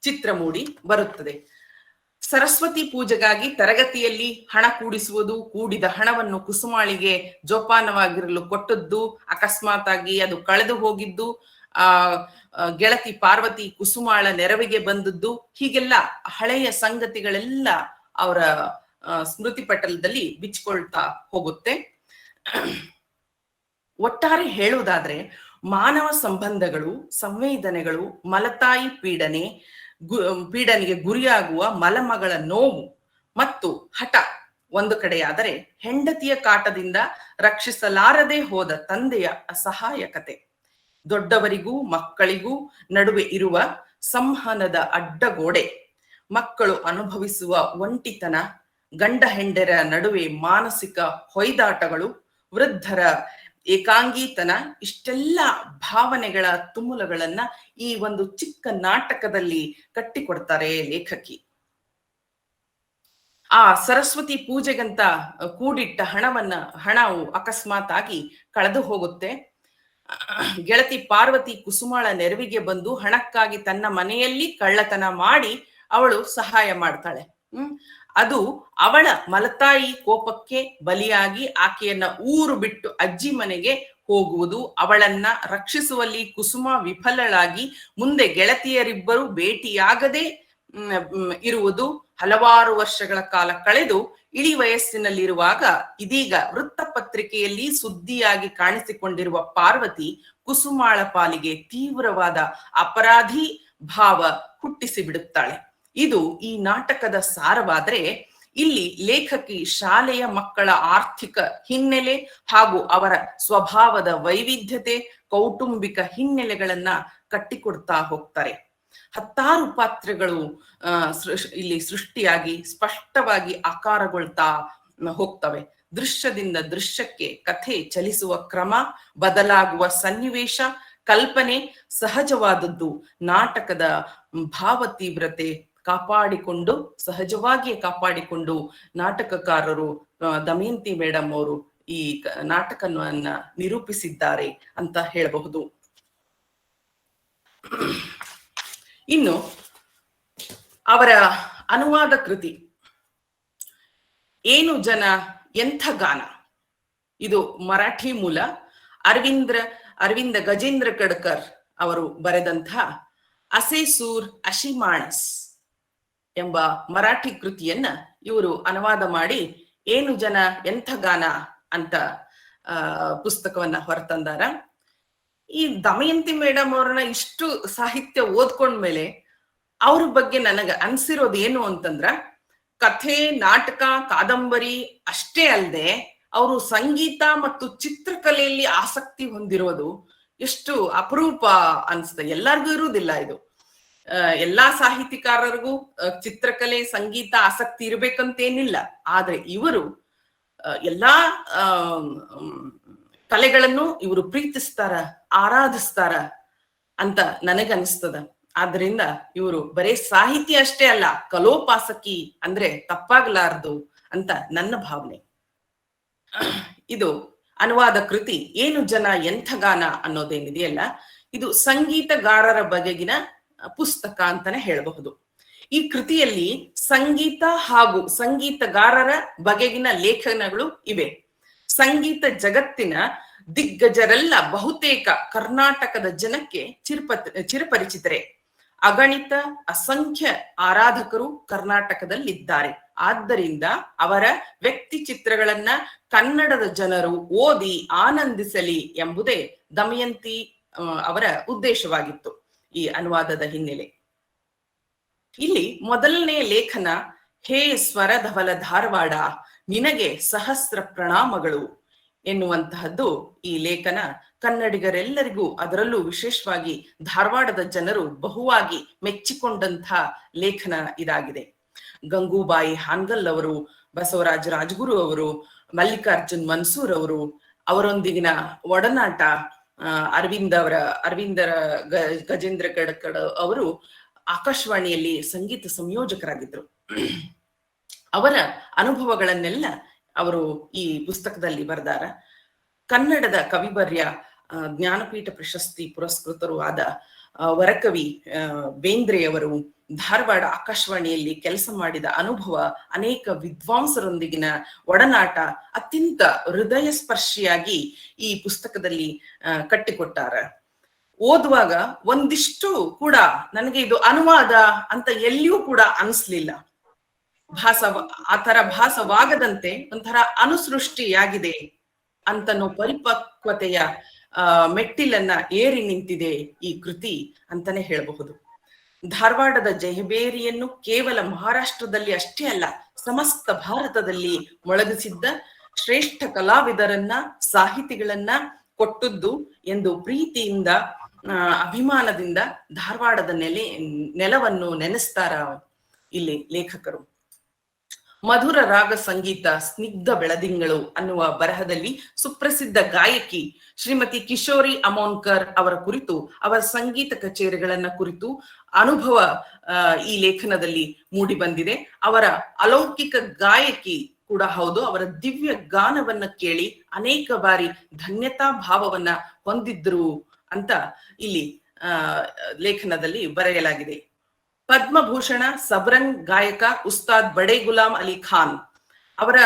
ಚಿತ್ರ ಮೂಡಿ ಬರುತ್ತದೆ. ಸರಸ್ವತಿ ಪೂಜೆಗಾಗಿ ತರಗತಿಯಲ್ಲಿ ಹಣ ಕೂಡಿಸುವುದು, ಕೂಡಿದ ಹಣವನ್ನು ಕುಸುಮಾಳಿಗೆ ಜೋಪಾನವಾಗಿರಲು ಕೊಟ್ಟದ್ದು, ಅಕಸ್ಮಾತ್ ಆಗಿ ಅದು ಕಳೆದು ಹೋಗಿದ್ದು, ಗೆಳತಿ ಪಾರ್ವತಿ ಕುಸುಮಾಳ ನೆರವಿಗೆ ಬಂದದ್ದು, ಹೀಗೆಲ್ಲ ಹಳೆಯ ಸಂಗತಿಗಳೆಲ್ಲ ಅವರ ಸ್ಮೃತಿ ಪಟಲದಲ್ಲಿ ಬಿಚ್ಕೊಳ್ತಾ ಹೋಗುತ್ತೆ. ಒಟ್ಟಾರೆ ಹೇಳುವುದಾದ್ರೆ ಮಾನವ ಸಂಬಂಧಗಳು, ಸಂವೇದನೆಗಳು, ಮಲತಾಯಿ ಪೀಡನೆಗೆ ಗುರಿಯಾಗುವ ಮಲಮಗಳ ನೋವು ಮತ್ತು ಹಠ ಒಂದು ಕಡೆಯಾದರೆ, ಹೆಂಡತಿಯ ಕಾಟದಿಂದ ರಕ್ಷಿಸಲಾರದೆ ಹೋದ ತಂದೆಯ ಅಸಹಾಯಕತೆ, ದೊಡ್ಡವರಿಗೂ ಮಕ್ಕಳಿಗೂ ನಡುವೆ ಇರುವ ಸಂವಹನದ ಅಡ್ಡಗೋಡೆ, ಮಕ್ಕಳು ಅನುಭವಿಸುವ ಒಂಟಿತನ, ಗಂಡ ಹೆಂಡರ ನಡುವೆ ಮಾನಸಿಕ ಹೊಯ್ದಾಟಗಳು, ವೃದ್ಧರ ಏಕಾಂಗಿತನ, ಇಷ್ಟೆಲ್ಲ ಭಾವನೆಗಳ ತುಮುಲಗಳನ್ನ ಈ ಒಂದು ಚಿಕ್ಕ ನಾಟಕದಲ್ಲಿ ಕಟ್ಟಿಕೊಡ್ತಾರೆ ಲೇಖಕಿ. ಆ ಸರಸ್ವತಿ ಪೂಜೆಗಂತ ಕೂಡಿಟ್ಟ ಹಣವು ಅಕಸ್ಮಾತ್ ಆಗಿ ಕಳೆದು ಹೋಗುತ್ತೆ. ಗೆಳತಿ ಪಾರ್ವತಿ ಕುಸುಮಾಳ ನೆರವಿಗೆ ಬಂದು ಹಣಕ್ಕಾಗಿ ತನ್ನ ಮನೆಯಲ್ಲಿ ಕಳ್ಳತನ ಮಾಡಿ ಅವಳು ಸಹಾಯ ಮಾಡ್ತಾಳೆ. ಅದು ಅವಳ ಮಲತಾಯಿ ಕೋಪಕ್ಕೆ ಬಲಿಯಾಗಿ ಆಕೆಯನ್ನ ಊರು ಬಿಟ್ಟು ಅಜ್ಜಿ ಮನೆಗೆ ಹೋಗುವುದು, ಅವಳನ್ನ ರಕ್ಷಿಸುವಲ್ಲಿ ಕುಸುಮ ವಿಫಲಳಾಗಿ ಮುಂದೆ ಗೆಳತಿಯರಿಬ್ಬರು ಭೇಟಿಯಾಗದೆ ಇರುವುದು, ಹಲವಾರು ವರ್ಷಗಳ ಕಾಲ ಕಳೆದು ಇಳಿ ವಯಸ್ಸಿನಲ್ಲಿರುವಾಗ ಇದೀಗ ವೃತ್ತಪತ್ರಿಕೆಯಲ್ಲಿ ಸುದ್ದಿಯಾಗಿ ಕಾಣಿಸಿಕೊಂಡಿರುವ ಪಾರ್ವತಿ ಕುಸುಮಾಳ ಪಾಲಿಗೆ ತೀವ್ರವಾದ ಅಪರಾಧಿ ಭಾವ ಹುಟ್ಟಿಸಿ ಬಿಡುತ್ತಾಳೆ. ಇದು ಈ ನಾಟಕದ ಸಾರವಾದರೆ, ಇಲ್ಲಿ ಲೇಖಕಿ ಶಾಲೆಯ ಮಕ್ಕಳ ಆರ್ಥಿಕ ಹಿನ್ನೆಲೆ ಹಾಗೂ ಅವರ ಸ್ವಭಾವದ ವೈವಿಧ್ಯತೆ, ಕೌಟುಂಬಿಕ ಹಿನ್ನೆಲೆಗಳನ್ನ ಕಟ್ಟಿಕೊಡ್ತಾ ಹೋಗ್ತಾರೆ. ಹತ್ತಾರು ಪಾತ್ರಗಳು ಇಲ್ಲಿ ಸೃಷ್ಟಿಯಾಗಿ ಸ್ಪಷ್ಟವಾಗಿ ಆಕಾರಗೊಳ್ತಾ ಹೋಗ್ತವೆ. ದೃಶ್ಯದಿಂದ ದೃಶ್ಯಕ್ಕೆ ಕಥೆ ಚಲಿಸುವ ಕ್ರಮ, ಬದಲಾಗುವ ಸನ್ನಿವೇಶ, ಕಲ್ಪನೆ ಸಹಜವಾದದ್ದು. ನಾಟಕದ ಭಾವ ತೀವ್ರತೆ ಸಹಜವಾಗಿಯೇ ಕಾಪಾಡಿಕೊಂಡು ನಾಟಕಕಾರರು ದಮಯಂತಿ ಮೇಡಮ್ ಅವರು ಈ ನಾಟಕವನ್ನ ನಿರೂಪಿಸಿದ್ದಾರೆ ಅಂತ ಹೇಳಬಹುದು. ಇನ್ನು ಅವರ ಅನುವಾದ ಕೃತಿ ಏನು ಜನ ಎಂಥ ಗಾನ, ಇದು ಮರಾಠಿ ಮೂಲ. ಅರವಿಂದ ಗಜೇಂದ್ರ ಕಡ್ಕರ್ ಅವರು ಬರೆದಂಥ ಅಸೆ ಸೂರ್ ಅಶಿ ಮಾಣಸ್ ಎಂಬ ಮರಾಠಿ ಕೃತಿಯನ್ನ ಇವರು ಅನುವಾದ ಮಾಡಿ ಏನು ಜನ ಎಂಥ ಗಾನ ಅಂತ ಪುಸ್ತಕವನ್ನ ಹೊರತಂದಾರ. ಈ ದಮಯಂತಿ ಮೇಡಮ್ ಅವ್ರನ್ನ ಇಷ್ಟು ಸಾಹಿತ್ಯ ಓದ್ಕೊಂಡ್ಮೇಲೆ ಅವ್ರ ಬಗ್ಗೆ ನನಗ ಅನ್ಸಿರೋದು ಏನು ಅಂತಂದ್ರ, ಕಥೆ, ನಾಟಕ, ಕಾದಂಬರಿ ಅಷ್ಟೇ ಅಲ್ಲದೆ ಅವರು ಸಂಗೀತ ಮತ್ತು ಚಿತ್ರಕಲೆಯಲ್ಲಿ ಆಸಕ್ತಿ ಹೊಂದಿರೋದು ಎಷ್ಟು ಅಪರೂಪ ಅನ್ಸುತ್ತೆ. ಎಲ್ಲರಿಗೂ ಇರುವುದಿಲ್ಲ ಇದು. ಎಲ್ಲಾ ಸಾಹಿತಿಕಾರರಿಗೂ ಚಿತ್ರಕಲೆ, ಸಂಗೀತ ಆಸಕ್ತಿ ಇರ್ಬೇಕಂತೇನಿಲ್ಲ. ಆದ್ರೆ ಇವರು ಎಲ್ಲಾ ಕಲೆಗಳನ್ನು ಇವರು ಪ್ರೀತಿಸ್ತಾರ, ಆರಾಧಿಸ್ತಾರ ಅಂತ ನನಗನ್ಸ್ತದ. ಆದ್ರಿಂದ ಇವರು ಬರೇ ಸಾಹಿತ್ಯ ಅಷ್ಟೇ ಅಲ್ಲ, ಕಲೋಪಾಸಕಿ ಅಂದ್ರೆ ತಪ್ಪಾಗಲಾರದು ಅಂತ ನನ್ನ ಭಾವನೆ. ಇದು ಅನುವಾದ ಕೃತಿ ಏನು ಜನ ಎಂಥ ಗಾನ ಅನ್ನೋದೇನಿದೆಯಲ್ಲ, ಇದು ಸಂಗೀತಗಾರರ ಬಗೆಗಿನ ಪುಸ್ತಕ ಅಂತಾನೆ ಹೇಳಬಹುದು. ಈ ಕೃತಿಯಲ್ಲಿ ಸಂಗೀತ ಹಾಗೂ ಸಂಗೀತಗಾರರ ಬಗೆಗಿನ ಲೇಖನಗಳು ಇವೆ. ಸಂಗೀತ ಜಗತ್ತಿನ ದಿಗ್ಗಜರೆಲ್ಲ ಬಹುತೇಕ ಕರ್ನಾಟಕದ ಜನಕ್ಕೆ ಚಿರಪರಿಚಿತರೆ. ಅಗಣಿತ ಅಸಂಖ್ಯ ಆರಾಧಕರು ಕರ್ನಾಟಕದಲ್ಲಿದ್ದಾರೆ. ಆದ್ದರಿಂದ ಅವರ ವ್ಯಕ್ತಿ ಚಿತ್ರಗಳನ್ನ ಕನ್ನಡದ ಜನರು ಓದಿ ಆನಂದಿಸಲಿ ಎಂಬುದೇ ದಮಯಂತಿ ಅವರ ಉದ್ದೇಶವಾಗಿತ್ತು ಈ ಅನುವಾದದ ಹಿನ್ನೆಲೆ. ಇಲ್ಲಿ ಮೊದಲನೇ ಲೇಖನ ಹೇ ಸ್ವರಧವಲ ಧಾರವಾಡ ನಿನಗೆ ಸಹಸ್ರ ಪ್ರಣಾಮಗಳು ಎನ್ನುವಂತಹದ್ದು ಈ ಲೇಖನ. ಕನ್ನಡಿಗರೆಲ್ಲರಿಗೂ, ಅದರಲ್ಲೂ ವಿಶೇಷವಾಗಿ ಧಾರವಾಡದ ಜನರು ಬಹುವಾಗಿ ಮೆಚ್ಚಿಕೊಂಡಂತಹ ಲೇಖನ ಇದಾಗಿದೆ. ಗಂಗೂಬಾಯಿ ಹಾನ್ಗಲ್ ಅವರು, ಬಸವರಾಜ ರಾಜಗುರು ಅವರು, ಮಲ್ಲಿಕಾರ್ಜುನ್ ಮನ್ಸೂರ್ ಅವರು, ಅವರೊಂದಿಗಿನ ಒಡನಾಟ, ಅರವಿಂದರ ಗಜೇಂದ್ರ ಕಡ್ಕರ್ ಅವರು ಆಕಾಶವಾಣಿಯಲ್ಲಿ ಸಂಗೀತ ಸಂಯೋಜಕರಾಗಿದ್ರು. ಅವರ ಅನುಭವಗಳನ್ನೆಲ್ಲ ಅವರು ಈ ಪುಸ್ತಕದಲ್ಲಿ ಬರೆದಾರ. ಕನ್ನಡದ ಕವಿವರ್ಯ, ಜ್ಞಾನಪೀಠ ಪ್ರಶಸ್ತಿ ಪುರಸ್ಕೃತರು ಆದ ವರಕವಿ ಬೇಂದ್ರೆಯವರು ಧಾರವಾಡ ಆಕಾಶವಾಣಿಯಲ್ಲಿ ಕೆಲಸ ಮಾಡಿದ ಅನುಭವ, ಅನೇಕ ವಿದ್ವಾಂಸರೊಂದಿಗಿನ ಒಡನಾಟ ಅತ್ಯಂತ ಹೃದಯ ಸ್ಪರ್ಶಿಯಾಗಿ ಈ ಪುಸ್ತಕದಲ್ಲಿ ಕಟ್ಟಿಕೊಟ್ಟಾರ. ಓದುವಾಗ ಒಂದಿಷ್ಟು ಕೂಡ ನನಗೆ ಇದು ಅನುವಾದ ಅಂತ ಎಲ್ಲಿಯೂ ಕೂಡ ಅನಿಸ್ಲಿಲ್ಲ. ಆತರ ಭಾಸವಾಗದಂತೆ ಒಂಥರ ಅನುಸೃಷ್ಟಿಯಾಗಿದೆ ಅಂತನೋ ಪರಿಪಕ್ವತೆಯ ಮೆಟ್ಟಿಲನ್ನ ಏರಿ ನಿಂತಿದೆ ಈ ಕೃತಿ ಅಂತಾನೆ ಹೇಳಬಹುದು. ಧಾರವಾಡದ ಜಯಬೇರಿಯನ್ನು ಕೇವಲ ಮಹಾರಾಷ್ಟ್ರದಲ್ಲಿ ಅಷ್ಟೇ ಅಲ್ಲ, ಸಮಸ್ತ ಭಾರತದಲ್ಲಿ ಮೊಳಗಿಸಿದ್ದ ಶ್ರೇಷ್ಠ ಕಲಾವಿದರನ್ನ, ಸಾಹಿತಿಗಳನ್ನ ಕೊಟ್ಟದ್ದು ಎಂದು ಪ್ರೀತಿಯಿಂದ, ಅಭಿಮಾನದಿಂದ ಧಾರವಾಡದ ನೆಲವನ್ನು ನೆನೆಸ್ತಾರ ಇಲ್ಲಿ ಲೇಖಕರು. ಮಧುರ ರಾಗ ಸಂಗೀತ ಸ್ನಿಗ್ಧ ಬೆಳದಿಂಗಳು ಅನ್ನುವ ಬರಹದಲ್ಲಿ ಸುಪ್ರಸಿದ್ಧ ಗಾಯಕಿ ಶ್ರೀಮತಿ ಕಿಶೋರಿ ಅಮೋನ್ಕರ್ ಅವರ ಕುರಿತು, ಅವರ ಸಂಗೀತ ಕಚೇರಿಗಳನ್ನ ಕುರಿತು ಅನುಭವ ಈ ಲೇಖನದಲ್ಲಿ ಮೂಡಿ ಬಂದಿದೆ. ಅವರ ಅಲೌಕಿಕ ಗಾಯಕಿ ಕೂಡ ಹೌದು. ಅವರ ದಿವ್ಯ ಗಾನವನ್ನ ಕೇಳಿ ಅನೇಕ ಬಾರಿ ಧನ್ಯತಾ ಭಾವವನ್ನ ಹೊಂದಿದ್ರು ಅಂತ ಇಲ್ಲಿ ಲೇಖನದಲ್ಲಿ ಬರೆಯಲಾಗಿದೆ. ಪದ್ಮಭೂಷಣ ಸಬ್ರಂಗ್ ಗಾಯಕ ಉಸ್ತಾದ್ ಬಡೆ ಗುಲಾಂ ಅಲಿ ಖಾನ್ ಅವರ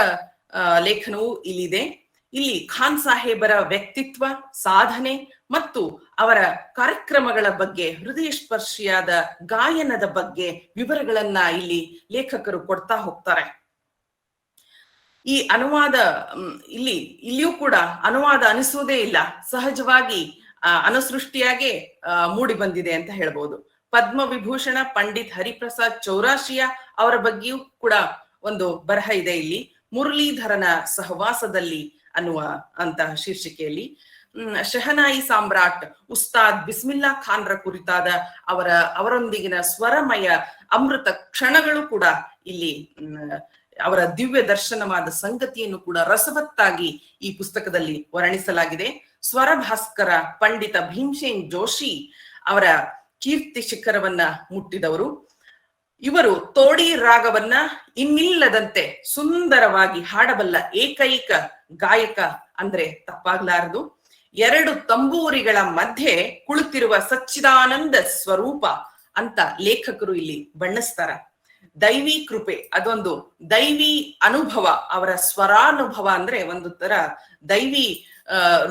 ಲೇಖನವು ಇಲ್ಲಿದೆ. ಇಲ್ಲಿ ಖಾನ್ ಸಾಹೇಬರ ವ್ಯಕ್ತಿತ್ವ, ಸಾಧನೆ ಮತ್ತು ಅವರ ಕಾರ್ಯಕ್ರಮಗಳ ಬಗ್ಗೆ, ಹೃದಯ ಸ್ಪರ್ಶಿಯಾದ ಗಾಯನದ ಬಗ್ಗೆ ವಿವರಗಳನ್ನ ಇಲ್ಲಿ ಲೇಖಕರು ಕೊಡ್ತಾ ಹೋಗ್ತಾರೆ. ಈ ಅನುವಾದ ಇಲ್ಲಿಯೂ ಕೂಡ ಅನುವಾದ ಅನಿಸುವುದೇ ಇಲ್ಲ, ಸಹಜವಾಗಿ ಅನುಸೃಷ್ಟಿಯಾಗೆ ಮೂಡಿ ಬಂದಿದೆ ಅಂತ ಹೇಳ್ಬೋದು. ಪದ್ಮ ವಿಭೂಷಣ ಪಂಡಿತ್ ಹರಿಪ್ರಸಾದ್ ಚೌರಾಶಿಯಾ ಅವರ ಬಗ್ಗೆಯೂ ಕೂಡ ಒಂದು ಬರಹ ಇದೆ ಇಲ್ಲಿ. ಮುರಳೀಧರನ ಸಹವಾಸದಲ್ಲಿ ಅನ್ನುವ ಅಂತಹ ಶೀರ್ಷಿಕೆಯಲ್ಲಿ ಶಹನಾಯಿ ಸಾಮ್ರಾಟ್ ಉಸ್ತಾದ್ ಬಿಸ್ಮಿಲ್ಲಾ ಖಾನ್ರ ಕುರಿತಾದ ಅವರೊಂದಿಗಿನ ಸ್ವರಮಯ ಅಮೃತ ಕ್ಷಣಗಳು ಕೂಡ ಇಲ್ಲಿ ಅವರ ದಿವ್ಯ ದರ್ಶನವಾದ ಸಂಗತಿಯನ್ನು ಕೂಡ ರಸವತ್ತಾಗಿ ಈ ಪುಸ್ತಕದಲ್ಲಿ ವರ್ಣಿಸಲಾಗಿದೆ. ಸ್ವರ ಭಾಸ್ಕರ ಪಂಡಿತ ಭೀಮ್ಸೇನ್ ಜೋಶಿ ಅವರ ಕೀರ್ತಿ ಶಿಖರವನ್ನ ಮುಟ್ಟಿದವರು. ಇವರು ತೋಡಿ ರಾಗವನ್ನ ಇನ್ನಿಲ್ಲದಂತೆ ಸುಂದರವಾಗಿ ಹಾಡಬಲ್ಲ ಏಕೈಕ ಗಾಯಕ ಅಂದ್ರೆ ತಪ್ಪಾಗ್ಲಾರದು. 2 ತಂಬೂರಿಗಳ ಮಧ್ಯೆ ಕುಳಿತಿರುವ ಸಚ್ಚಿದಾನಂದ ಸ್ವರೂಪ ಅಂತ ಲೇಖಕರು ಇಲ್ಲಿ ಬಣ್ಣಿಸ್ತಾರ. ದೈವಿ ಕೃಪೆ, ಅದೊಂದು ದೈವಿ ಅನುಭವ. ಅವರ ಸ್ವರಾನುಭವ ಅಂದ್ರೆ ಒಂದು ತರ ದೈವಿ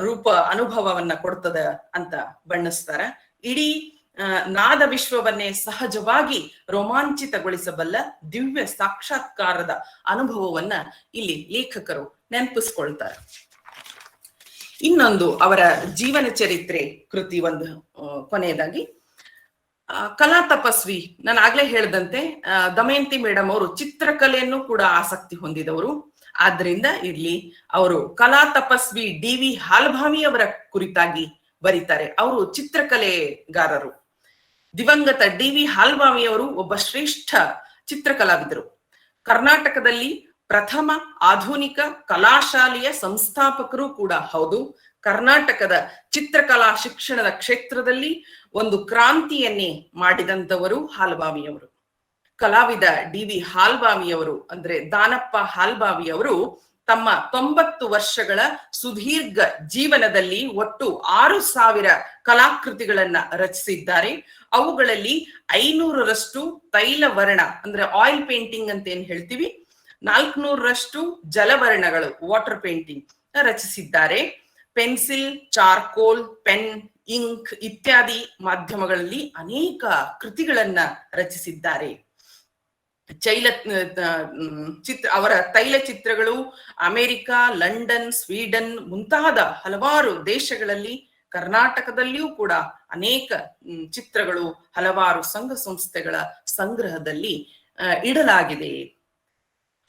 ರೂಪ ಅನುಭವವನ್ನ ಕೊಡ್ತದ ಅಂತ ಬಣ್ಣಿಸ್ತಾರ. ಇಡೀ ನಾದ ವಿಶ್ವವನ್ನೇ ಸಹಜವಾಗಿ ರೋಮಾಂಚಿತಗೊಳಿಸಬಲ್ಲ ದಿವ್ಯ ಸಾಕ್ಷಾತ್ಕಾರದ ಅನುಭವವನ್ನ ಇಲ್ಲಿ ಲೇಖಕರು ನೆನಪಿಸ್ಕೊಳ್ತಾರೆ. ಇನ್ನೊಂದು ಅವರ ಜೀವನ ಚರಿತ್ರೆ ಕೃತಿ ಒಂದು ಕೊನೆಯದಾಗಿ ಕಲಾ ತಪಸ್ವಿ. ನಾನು ಆಗ್ಲೇ ಹೇಳ್ದಂತೆ ದಮಯಂತಿ ಮೇಡಮ್ ಅವರು ಚಿತ್ರಕಲೆಯನ್ನು ಕೂಡ ಆಸಕ್ತಿ ಹೊಂದಿದವರು. ಆದ್ರಿಂದ ಇಲ್ಲಿ ಅವರು ಕಲಾ ತಪಸ್ವಿ DV ಹಾಲ್ಭಾವಿ ಅವರ ಕುರಿತಾಗಿ ಬರೀತಾರೆ. ಅವರು ಚಿತ್ರಕಲೆಗಾರರು. ದಿವಂಗತ DV ಹಾಲ್ಭಾವಿ ಅವರು ಒಬ್ಬ ಶ್ರೇಷ್ಠ ಚಿತ್ರಕಲಾವಿದರು. ಕರ್ನಾಟಕದಲ್ಲಿ ಪ್ರಥಮ ಆಧುನಿಕ ಕಲಾಶಾಲೆಯ ಸಂಸ್ಥಾಪಕರು ಕೂಡ ಹೌದು. ಕರ್ನಾಟಕದ ಚಿತ್ರಕಲಾ ಶಿಕ್ಷಣದ ಕ್ಷೇತ್ರದಲ್ಲಿ ಒಂದು ಕ್ರಾಂತಿಯನ್ನೇ ಮಾಡಿದಂತವರು ಹಾಲ್ಭಾವಿಯವರು. ಕಲಾವಿದ DV ಹಾಲ್ಭಾವಿಯವರು ಅಂದ್ರೆ ದಾನಪ್ಪ ಹಾಲ್ಭಾವಿಯವರು ತಮ್ಮ 90 ವರ್ಷಗಳ ಸುದೀರ್ಘ ಜೀವನದಲ್ಲಿ ಒಟ್ಟು 6,000 ಕಲಾಕೃತಿಗಳನ್ನ ರಚಿಸಿದ್ದಾರೆ. ಅವುಗಳಲ್ಲಿ 500ರಷ್ಟು ತೈಲವರ್ಣ ಅಂದ್ರೆ ಆಯಿಲ್ ಪೇಂಟಿಂಗ್ ಅಂತ ಏನ್ ಹೇಳ್ತೀವಿ, 400ರಷ್ಟು ಜಲವರ್ಣಗಳು ವಾಟರ್ ಪೇಂಟಿಂಗ್ ರಚಿಸಿದ್ದಾರೆ. ಪೆನ್ಸಿಲ್, ಚಾರ್ಕೋಲ್, ಪೆನ್, ಇಂಕ್ ಇತ್ಯಾದಿ ಮಾಧ್ಯಮಗಳಲ್ಲಿ ಅನೇಕ ಕೃತಿಗಳನ್ನ ರಚಿಸಿದ್ದಾರೆ. ಅವರ ತೈಲ ಚಿತ್ರಗಳು ಅಮೆರಿಕ, ಲಂಡನ್, ಸ್ವೀಡನ್ ಮುಂತಾದ ಹಲವಾರು ದೇಶಗಳಲ್ಲಿ, ಕರ್ನಾಟಕದಲ್ಲಿಯೂ ಕೂಡ ಅನೇಕ ಚಿತ್ರಗಳು ಹಲವಾರು ಸಂಘ ಸಂಸ್ಥೆಗಳ ಸಂಗ್ರಹದಲ್ಲಿ ಇಡಲಾಗಿದೆ.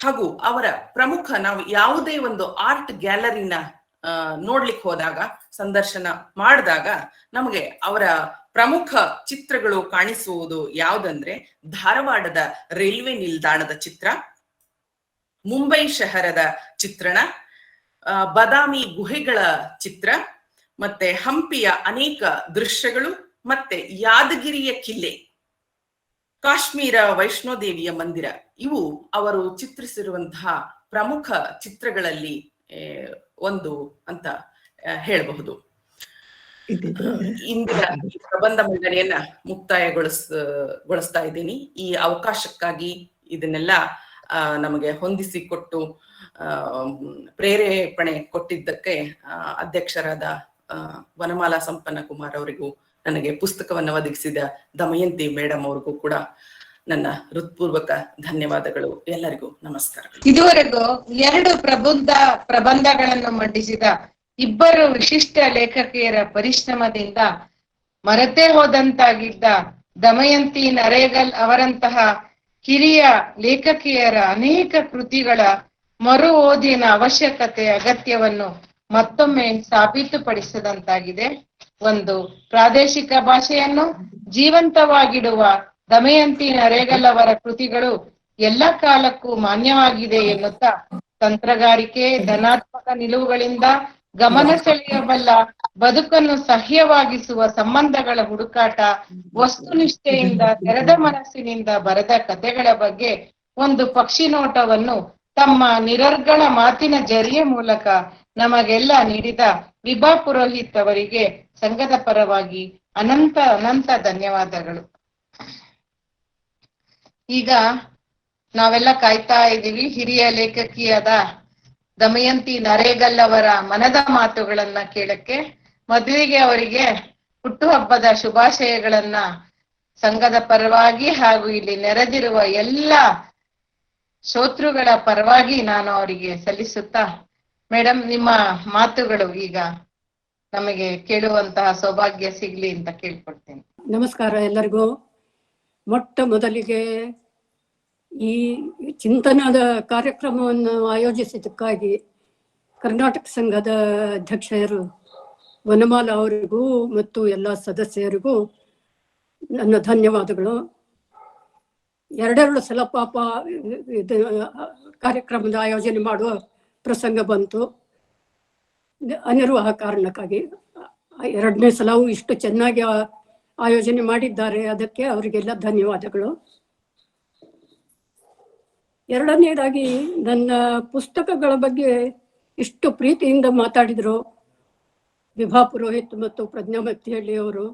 ಹಾಗೂ ಅವರ ಪ್ರಮುಖ, ನಾವು ಯಾವುದೇ ಒಂದು ಆರ್ಟ್ ಗ್ಯಾಲರಿನ ನೋಡ್ಲಿಕ್ಕೆ ಹೋದಾಗ, ಸಂದರ್ಶನ ಮಾಡಿದಾಗ ನಮಗೆ ಅವರ ಪ್ರಮುಖ ಚಿತ್ರಗಳು ಕಾಣಿಸುವುದು ಯಾವುದಂದ್ರೆ ಧಾರವಾಡದ ರೈಲ್ವೆ ನಿಲ್ದಾಣದ ಚಿತ್ರ, ಮುಂಬೈ ಶಹರದ ಚಿತ್ರಣ, ಬಾದಾಮಿ ಗುಹೆಗಳ ಚಿತ್ರ, ಮತ್ತೆ ಹಂಪಿಯ ಅನೇಕ ದೃಶ್ಯಗಳು, ಮತ್ತೆ ಯಾದಗಿರಿಯ ಕಿಲ್ಲೆ, ಕಾಶ್ಮೀರ ವೈಷ್ಣೋದೇವಿಯ ಮಂದಿರ. ಇವು ಅವರು ಚಿತ್ರಿಸಿರುವಂತಹ ಪ್ರಮುಖ ಚಿತ್ರಗಳಲ್ಲಿ ಒಂದು ಅಂತ ಹೇಳಬಹುದು. ಇಂದಿನ ಈ ಪ್ರಬಂಧ ಮಂಡನೆಯನ್ನ ಗೊಳಿಸ್ತಾ ಇದ್ದೀನಿ. ಈ ಅವಕಾಶಕ್ಕಾಗಿ ಇದನ್ನೆಲ್ಲ ನಮಗೆ ಹೊಂದಿಸಿಕೊಟ್ಟು ಪ್ರೇರೇಪಣೆ ಕೊಟ್ಟಿದ್ದಕ್ಕೆ ಅಧ್ಯಕ್ಷರಾದ ವನಮಾಲಾ ಸಂಪನ್ನ ಕುಮಾರ್ ಅವರಿಗೂ, ನನಗೆ ಪುಸ್ತಕವನ್ನು ಒದಗಿಸಿದ ದಮಯಂತಿ ಮೇಡಮ್ ಅವ್ರಿಗೂ ಕೂಡ ನನ್ನ ಹೃತ್ಪೂರ್ವಕ ಧನ್ಯವಾದಗಳು. ಎಲ್ಲರಿಗೂ ನಮಸ್ಕಾರಗಳು. ಇದುವರೆಗೂ 2 ಪ್ರಬಂಧಗಳನ್ನು ಮಂಡಿಸಿದ ಇಬ್ಬರು ವಿಶಿಷ್ಟ ಲೇಖಕಿಯರ ಪರಿಶ್ರಮದಿಂದ ಮರೆತೇ ಹೋದಂತಾಗಿದ್ದ ದಮಯಂತಿ ನರೇಗಲ್ ಅವರಂತಹ ಹಿರಿಯ ಲೇಖಕಿಯರ ಅನೇಕ ಕೃತಿಗಳ ಮರು ಓದಿನ ಅಗತ್ಯವನ್ನು ಮತ್ತೊಮ್ಮೆ ಸಾಬೀತುಪಡಿಸಿದಂತಾಗಿದೆ. ಒಂದು ಪ್ರಾದೇಶಿಕ ಭಾಷೆಯನ್ನು ಜೀವಂತವಾಗಿಡುವ ದಮಯಂತಿ ನರೇಗಲ್ ಅವರ ಕೃತಿಗಳು ಎಲ್ಲ ಕಾಲಕ್ಕೂ ಮಾನ್ಯವಾಗಿದೆ ಎನ್ನುತ್ತಾ ತಂತ್ರಗಾರಿಕೆ, ಧನಾತ್ಮಕ ನಿಲುವುಗಳಿಂದ ಗಮನ ಸೆಳೆಯಬಲ್ಲ ಬದುಕನ್ನು ಸಹ್ಯವಾಗಿಸುವ ಸಂಬಂಧಗಳ ಹುಡುಕಾಟ, ವಸ್ತುನಿಷ್ಠೆಯಿಂದ ತೆರೆದ ಮನಸ್ಸಿನಿಂದ ಬರೆದ ಕಥೆಗಳ ಬಗ್ಗೆ ಒಂದು ಪಕ್ಷಿ ನೋಟವನ್ನು ತಮ್ಮ ನಿರರ್ಗಳ ಮಾತಿನ ಜರಿಯ ಮೂಲಕ ನಮಗೆಲ್ಲ ನೀಡಿದ ವಿಭಾ ಪುರೋಹಿತ್ ಅವರಿಗೆ ಸಂಘದ ಪರವಾಗಿ ಅನಂತ ಧನ್ಯವಾದಗಳು. ಈಗ ನಾವೆಲ್ಲ ಕಾಯ್ತಾ ಇದ್ದೀವಿ ಹಿರಿಯ ಲೇಖಕಿಯಾದ ದಮಯಂತಿ ನರೇಗಲ್ ಅವರ ಮನದ ಮಾತುಗಳನ್ನ ಕೇಳಕ್ಕೆ. ಮೊದಲಿಗೆ ಅವರಿಗೆ ಹುಟ್ಟುಹಬ್ಬದ ಶುಭಾಶಯಗಳನ್ನ ಸಂಘದ ಪರವಾಗಿ ಹಾಗೂ ಇಲ್ಲಿ ನೆರೆದಿರುವ ಎಲ್ಲ ಶ್ರೋತೃಗಳ ಪರವಾಗಿ ನಾನು ಅವರಿಗೆ ಸಲ್ಲಿಸುತ್ತಾ, ಮೇಡಮ್ ನಿಮ್ಮ ಮಾತುಗಳು ಈಗ ನಮಗೆ ಕೇಳುವಂತಹ ಸೌಭಾಗ್ಯ ಸಿಗ್ಲಿ ಅಂತ ಕೇಳ್ಕೊಡ್ತೇನೆ. ನಮಸ್ಕಾರ ಎಲ್ಲರಿಗೂ. ಮೊಟ್ಟ ಮೊದಲಿಗೆ ಈ ಚಿಂತನದ ಕಾರ್ಯಕ್ರಮವನ್ನು ಆಯೋಜಿಸಿದ್ದಕ್ಕಾಗಿ ಕರ್ನಾಟಕ ಸಂಘದ ಅಧ್ಯಕ್ಷರು ವನಮಾಲಾ ಅವರಿಗೂ ಮತ್ತು ಎಲ್ಲ ಸದಸ್ಯರಿಗೂ ನನ್ನ ಧನ್ಯವಾದಗಳು. 2 ಸಲ ಪಾಪ ಇದು ಕಾರ್ಯಕ್ರಮದ ಆಯೋಜನೆ ಮಾಡುವ ಪ್ರಸಂಗ ಬಂತು ಅನಿರ್ವಾಹ ಕಾರಣಕ್ಕಾಗಿ. 2ನೇ ಸಲವೂ ಇಷ್ಟು ಚೆನ್ನಾಗಿ ಆಯೋಜನೆ ಮಾಡಿದ್ದಾರೆ, ಅದಕ್ಕೆ ಅವರಿಗೆಲ್ಲ ಧನ್ಯವಾದಗಳು. 2ನೇದಾಗಿ ನನ್ನ ಪುಸ್ತಕಗಳ ಬಗ್ಗೆ ಇಷ್ಟು ಪ್ರೀತಿಯಿಂದ ಮಾತಾಡಿದ್ರು ವಿಭಾ ಪುರೋಹಿತ್ ಮತ್ತು ಪ್ರಜ್ಞಾ ಮತ್ತಿಹಳ್ಳಿ ಅವರು,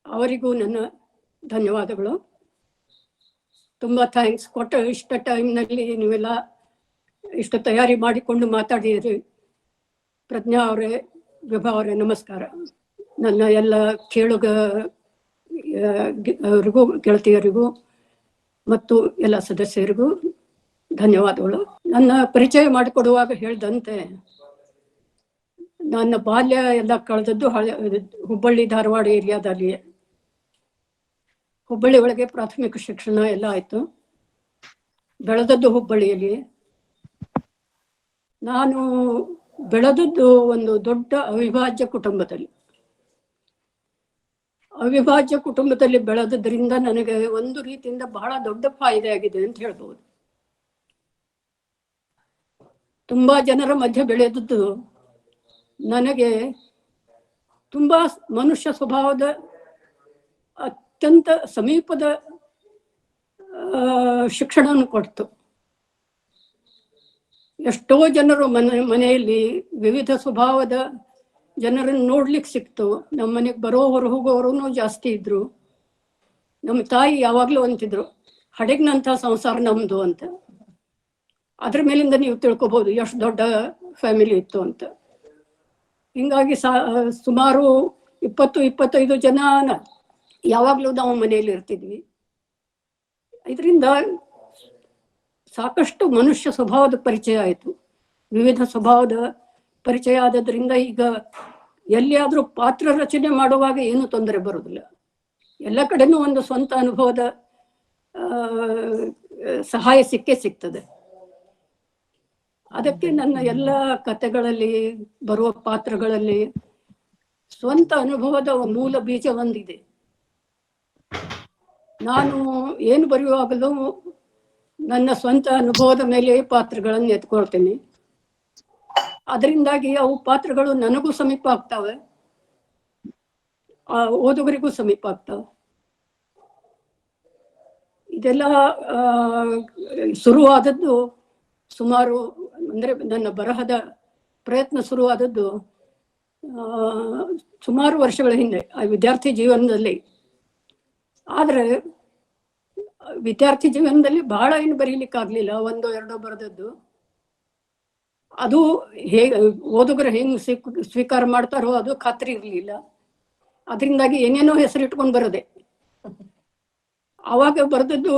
ಅವರಿಗೂ ನನ್ನ ಧನ್ಯವಾದಗಳು. ತುಂಬ ಥ್ಯಾಂಕ್ಸ್. ಇಷ್ಟ ಟೈಮ್ನಲ್ಲಿ ನೀವೆಲ್ಲ ಇಷ್ಟು ತಯಾರಿ ಮಾಡಿಕೊಂಡು ಮಾತಾಡಿದ್ರಿ. ಪ್ರಜ್ಞಾ ಅವರೇ, ವಿಭಾ ಅವರೇ ನಮಸ್ಕಾರ. ನನ್ನ ಎಲ್ಲ ಅವರಿಗೂ ಗೆಳತಿಯರಿಗೂ ಮತ್ತು ಎಲ್ಲ ಸದಸ್ಯರಿಗೂ ಧನ್ಯವಾದಗಳು. ನನ್ನ ಪರಿಚಯ ಮಾಡಿಕೊಡುವಾಗ ಹೇಳಿದಂತೆ ನನ್ನ ಬಾಲ್ಯ ಎಲ್ಲ ಕಳೆದದ್ದು ಹುಬ್ಬಳ್ಳಿ ಧಾರವಾಡ ಏರಿಯಾದಲ್ಲಿ. ಹುಬ್ಬಳ್ಳಿ ಒಳಗೆ ಪ್ರಾಥಮಿಕ ಶಿಕ್ಷಣ ಎಲ್ಲ ಆಯ್ತು. ಬೆಳೆದದ್ದು ಹುಬ್ಬಳ್ಳಿಯಲ್ಲಿ. ನಾನು ಬೆಳೆದದ್ದು ಒಂದು ದೊಡ್ಡ ಅವಿಭಾಜ್ಯ ಕುಟುಂಬದಲ್ಲಿ. ಅವಿಭಾಜ್ಯ ಕುಟುಂಬದಲ್ಲಿ ಬೆಳೆದದ್ರಿಂದ ನನಗೆ ಒಂದು ರೀತಿಯಿಂದ ಬಹಳ ದೊಡ್ಡ ಫಾಯಿದೆ ಆಗಿದೆ ಅಂತ ಹೇಳ್ಬೋದು. ತುಂಬಾ ಜನರ ಮಧ್ಯೆ ಬೆಳೆದದ್ದು ನನಗೆ ತುಂಬಾ ಮನುಷ್ಯ ಸ್ವಭಾವದ ಅತ್ಯಂತ ಸಮೀಪದ ಶಿಕ್ಷಣವನ್ನು ಕೊಡ್ತು. ಎಷ್ಟೋ ಜನರು ಮನೆಯಲ್ಲಿ ವಿವಿಧ ಸ್ವಭಾವದ ಜನರನ್ನು ನೋಡ್ಲಿಕ್ಕೆ ಸಿಕ್ತು. ನಮ್ಮ ಮನೆಗೆ ಬರೋವರು ಹೋಗೋರು ಜಾಸ್ತಿ ಇದ್ರು. ನಮ್ಮ ತಾಯಿ ಯಾವಾಗ್ಲೂ ಅಂತಿದ್ರು, ಹಡಗಿನಂಥ ಸಂಸಾರ ನಮ್ದು ಅಂತ. ಅದ್ರ ಮೇಲಿಂದ ನೀವು ತಿಳ್ಕೊಬಹುದು ಎಷ್ಟು ದೊಡ್ಡ ಫ್ಯಾಮಿಲಿ ಇತ್ತು ಅಂತ. ಹಿಂಗಾಗಿ ಸುಮಾರು 20-25 ಜನ ಯಾವಾಗ್ಲೂ ನಾವು ಮನೆಯಲ್ಲಿ ಇರ್ತಿದ್ವಿ. ಇದರಿಂದ ಸಾಕಷ್ಟು ಮನುಷ್ಯ ಸ್ವಭಾವದ ಪರಿಚಯ ಆಯಿತು. ವಿವಿಧ ಸ್ವಭಾವದ ಪರಿಚಯ ಆದದ್ರಿಂದ ಈಗ ಎಲ್ಲಿಯಾದ್ರೂ ಪಾತ್ರ ರಚನೆ ಮಾಡುವಾಗ ಏನು ತೊಂದರೆ ಬರುವುದಿಲ್ಲ. ಎಲ್ಲ ಕಡೆನೂ ಒಂದು ಸ್ವಂತ ಅನುಭವದ ಸಹಾಯ ಸಿಗ್ತದೆ. ಅದಕ್ಕೆ ನನ್ನ ಎಲ್ಲ ಕಥೆಗಳಲ್ಲಿ ಬರುವ ಪಾತ್ರಗಳಲ್ಲಿ ಸ್ವಂತ ಅನುಭವದ ಮೂಲ ಬೀಜ ಒಂದಿದೆ. ನಾನು ಏನು ಬರೆಯುವಾಗಲೂ ನನ್ನ ಸ್ವಂತ ಅನುಭವದ ಮೇಲೆ ಪಾತ್ರಗಳನ್ನು ಎತ್ಕೊಳ್ತೇನೆ. ಅದರಿಂದಾಗಿ ಅವು ಪಾತ್ರಗಳು ನನಗೂ ಸಮೀಪ ಆಗ್ತವೆ, ಓದುಗರಿಗೂ ಸಮೀಪ ಆಗ್ತವೆ. ಇದೆಲ್ಲ ಶುರುವಾದದ್ದು ಸುಮಾರು, ಅಂದ್ರೆ ನನ್ನ ಬರಹದ ಪ್ರಯತ್ನ ಶುರುವಾದದ್ದು ಸುಮಾರು ವರ್ಷಗಳ ಹಿಂದೆ ವಿದ್ಯಾರ್ಥಿ ಜೀವನದಲ್ಲಿ. ಆದರೆ ವಿದ್ಯಾರ್ಥಿ ಜೀವನದಲ್ಲಿ ಬಹಳ ಏನು ಬರೀಲಿಕ್ಕಾಗ್ಲಿಲ್ಲ, ಒಂದೋ ಎರಡೋ ಬರೆದದ್ದು. ಅದು ಹೇಗೆ ಓದುಗರು ಹೆಂಗ್ ಸ್ವೀಕಾರ ಮಾಡ್ತಾರೋ ಅದು ಖಾತ್ರಿ ಇರಲಿಲ್ಲ. ಅದರಿಂದಾಗಿ ಏನೇನೋ ಹೆಸರಿಟ್ಕೊಂಡು ಬರದೆ. ಆವಾಗ ಬರೆದದ್ದು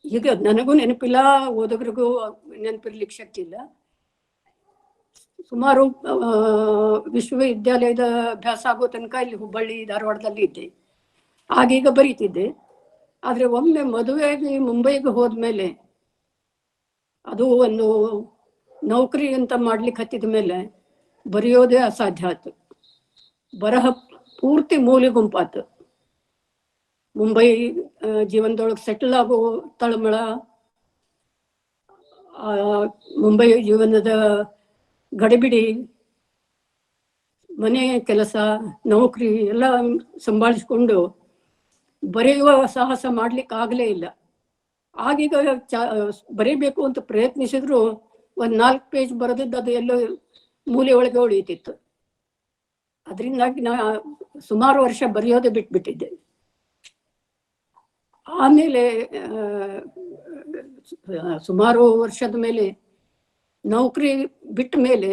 ಈಗ ನನಗೂ ನೆನಪಿಲ್ಲ, ಓದುಗರಿಗೂ ನೆನಪಿರ್ಲಿಕ್ಕೆ ಶಕ್ತಿ ಇಲ್ಲ. ಸುಮಾರು ವಿಶ್ವವಿದ್ಯಾಲಯದ ಅಭ್ಯಾಸ ಆಗೋ ತನಕ ಇಲ್ಲಿ ಹುಬ್ಬಳ್ಳಿ ಧಾರವಾಡದಲ್ಲಿ ಇದ್ದೆ, ಆಗೀಗ ಬರೀತಿದ್ದೆ. ಆದರೆ ಒಮ್ಮೆ ಮದುವೆಯಾಗಿ ಮುಂಬೈಗೆ ಹೋದ್ಮೇಲೆ, ಅದು ಒಂದು ನೌಕರಿ ಅಂತ ಮಾಡ್ಲಿಕ್ಕೆ ಹತ್ತಿದ ಮೇಲೆ ಬರೆಯೋದೇ ಅಸಾಧ್ಯ ಆಯ್ತು. ಬರಹ ಪೂರ್ತಿ ಮೂಲೆ ಗುಂಪಾತು. ಮುಂಬೈ ಜೀವನದೊಳಗೆ ಸೆಟಲ್ ಆಗೋ ತಳಮಳ, ಮುಂಬೈ ಜೀವನದ ಗಡಿಬಿಡಿ, ಮನೆ ಕೆಲಸ, ನೌಕರಿ ಎಲ್ಲ ಸಂಭಾಳಿಸ್ಕೊಂಡು ಬರೆಯುವ ಸಾಹಸ ಮಾಡ್ಲಿಕ್ಕೆ ಆಗಲೇ ಇಲ್ಲ. ಆಗೀಗ ಬರೀಬೇಕು ಅಂತ ಪ್ರಯತ್ನಿಸಿದ್ರು ಒಂದು 4 ಪೇಜ್ ಬರೆದಿದ್ದು ಅದು ಎಲ್ಲೋ ಮೂಲೆ ಒಳಗೆ ಉಳಿಯುತ್ತಿತ್ತು. ಅದರಿಂದಾಗಿ ನಾ ಸುಮಾರು ವರ್ಷ ಬರೆಯೋದೇ ಬಿಟ್ಬಿಟ್ಟಿದ್ದೆ. ಆಮೇಲೆ ಸುಮಾರು ವರ್ಷದ ಮೇಲೆ ನೌಕರಿ ಬಿಟ್ಟ ಮೇಲೆ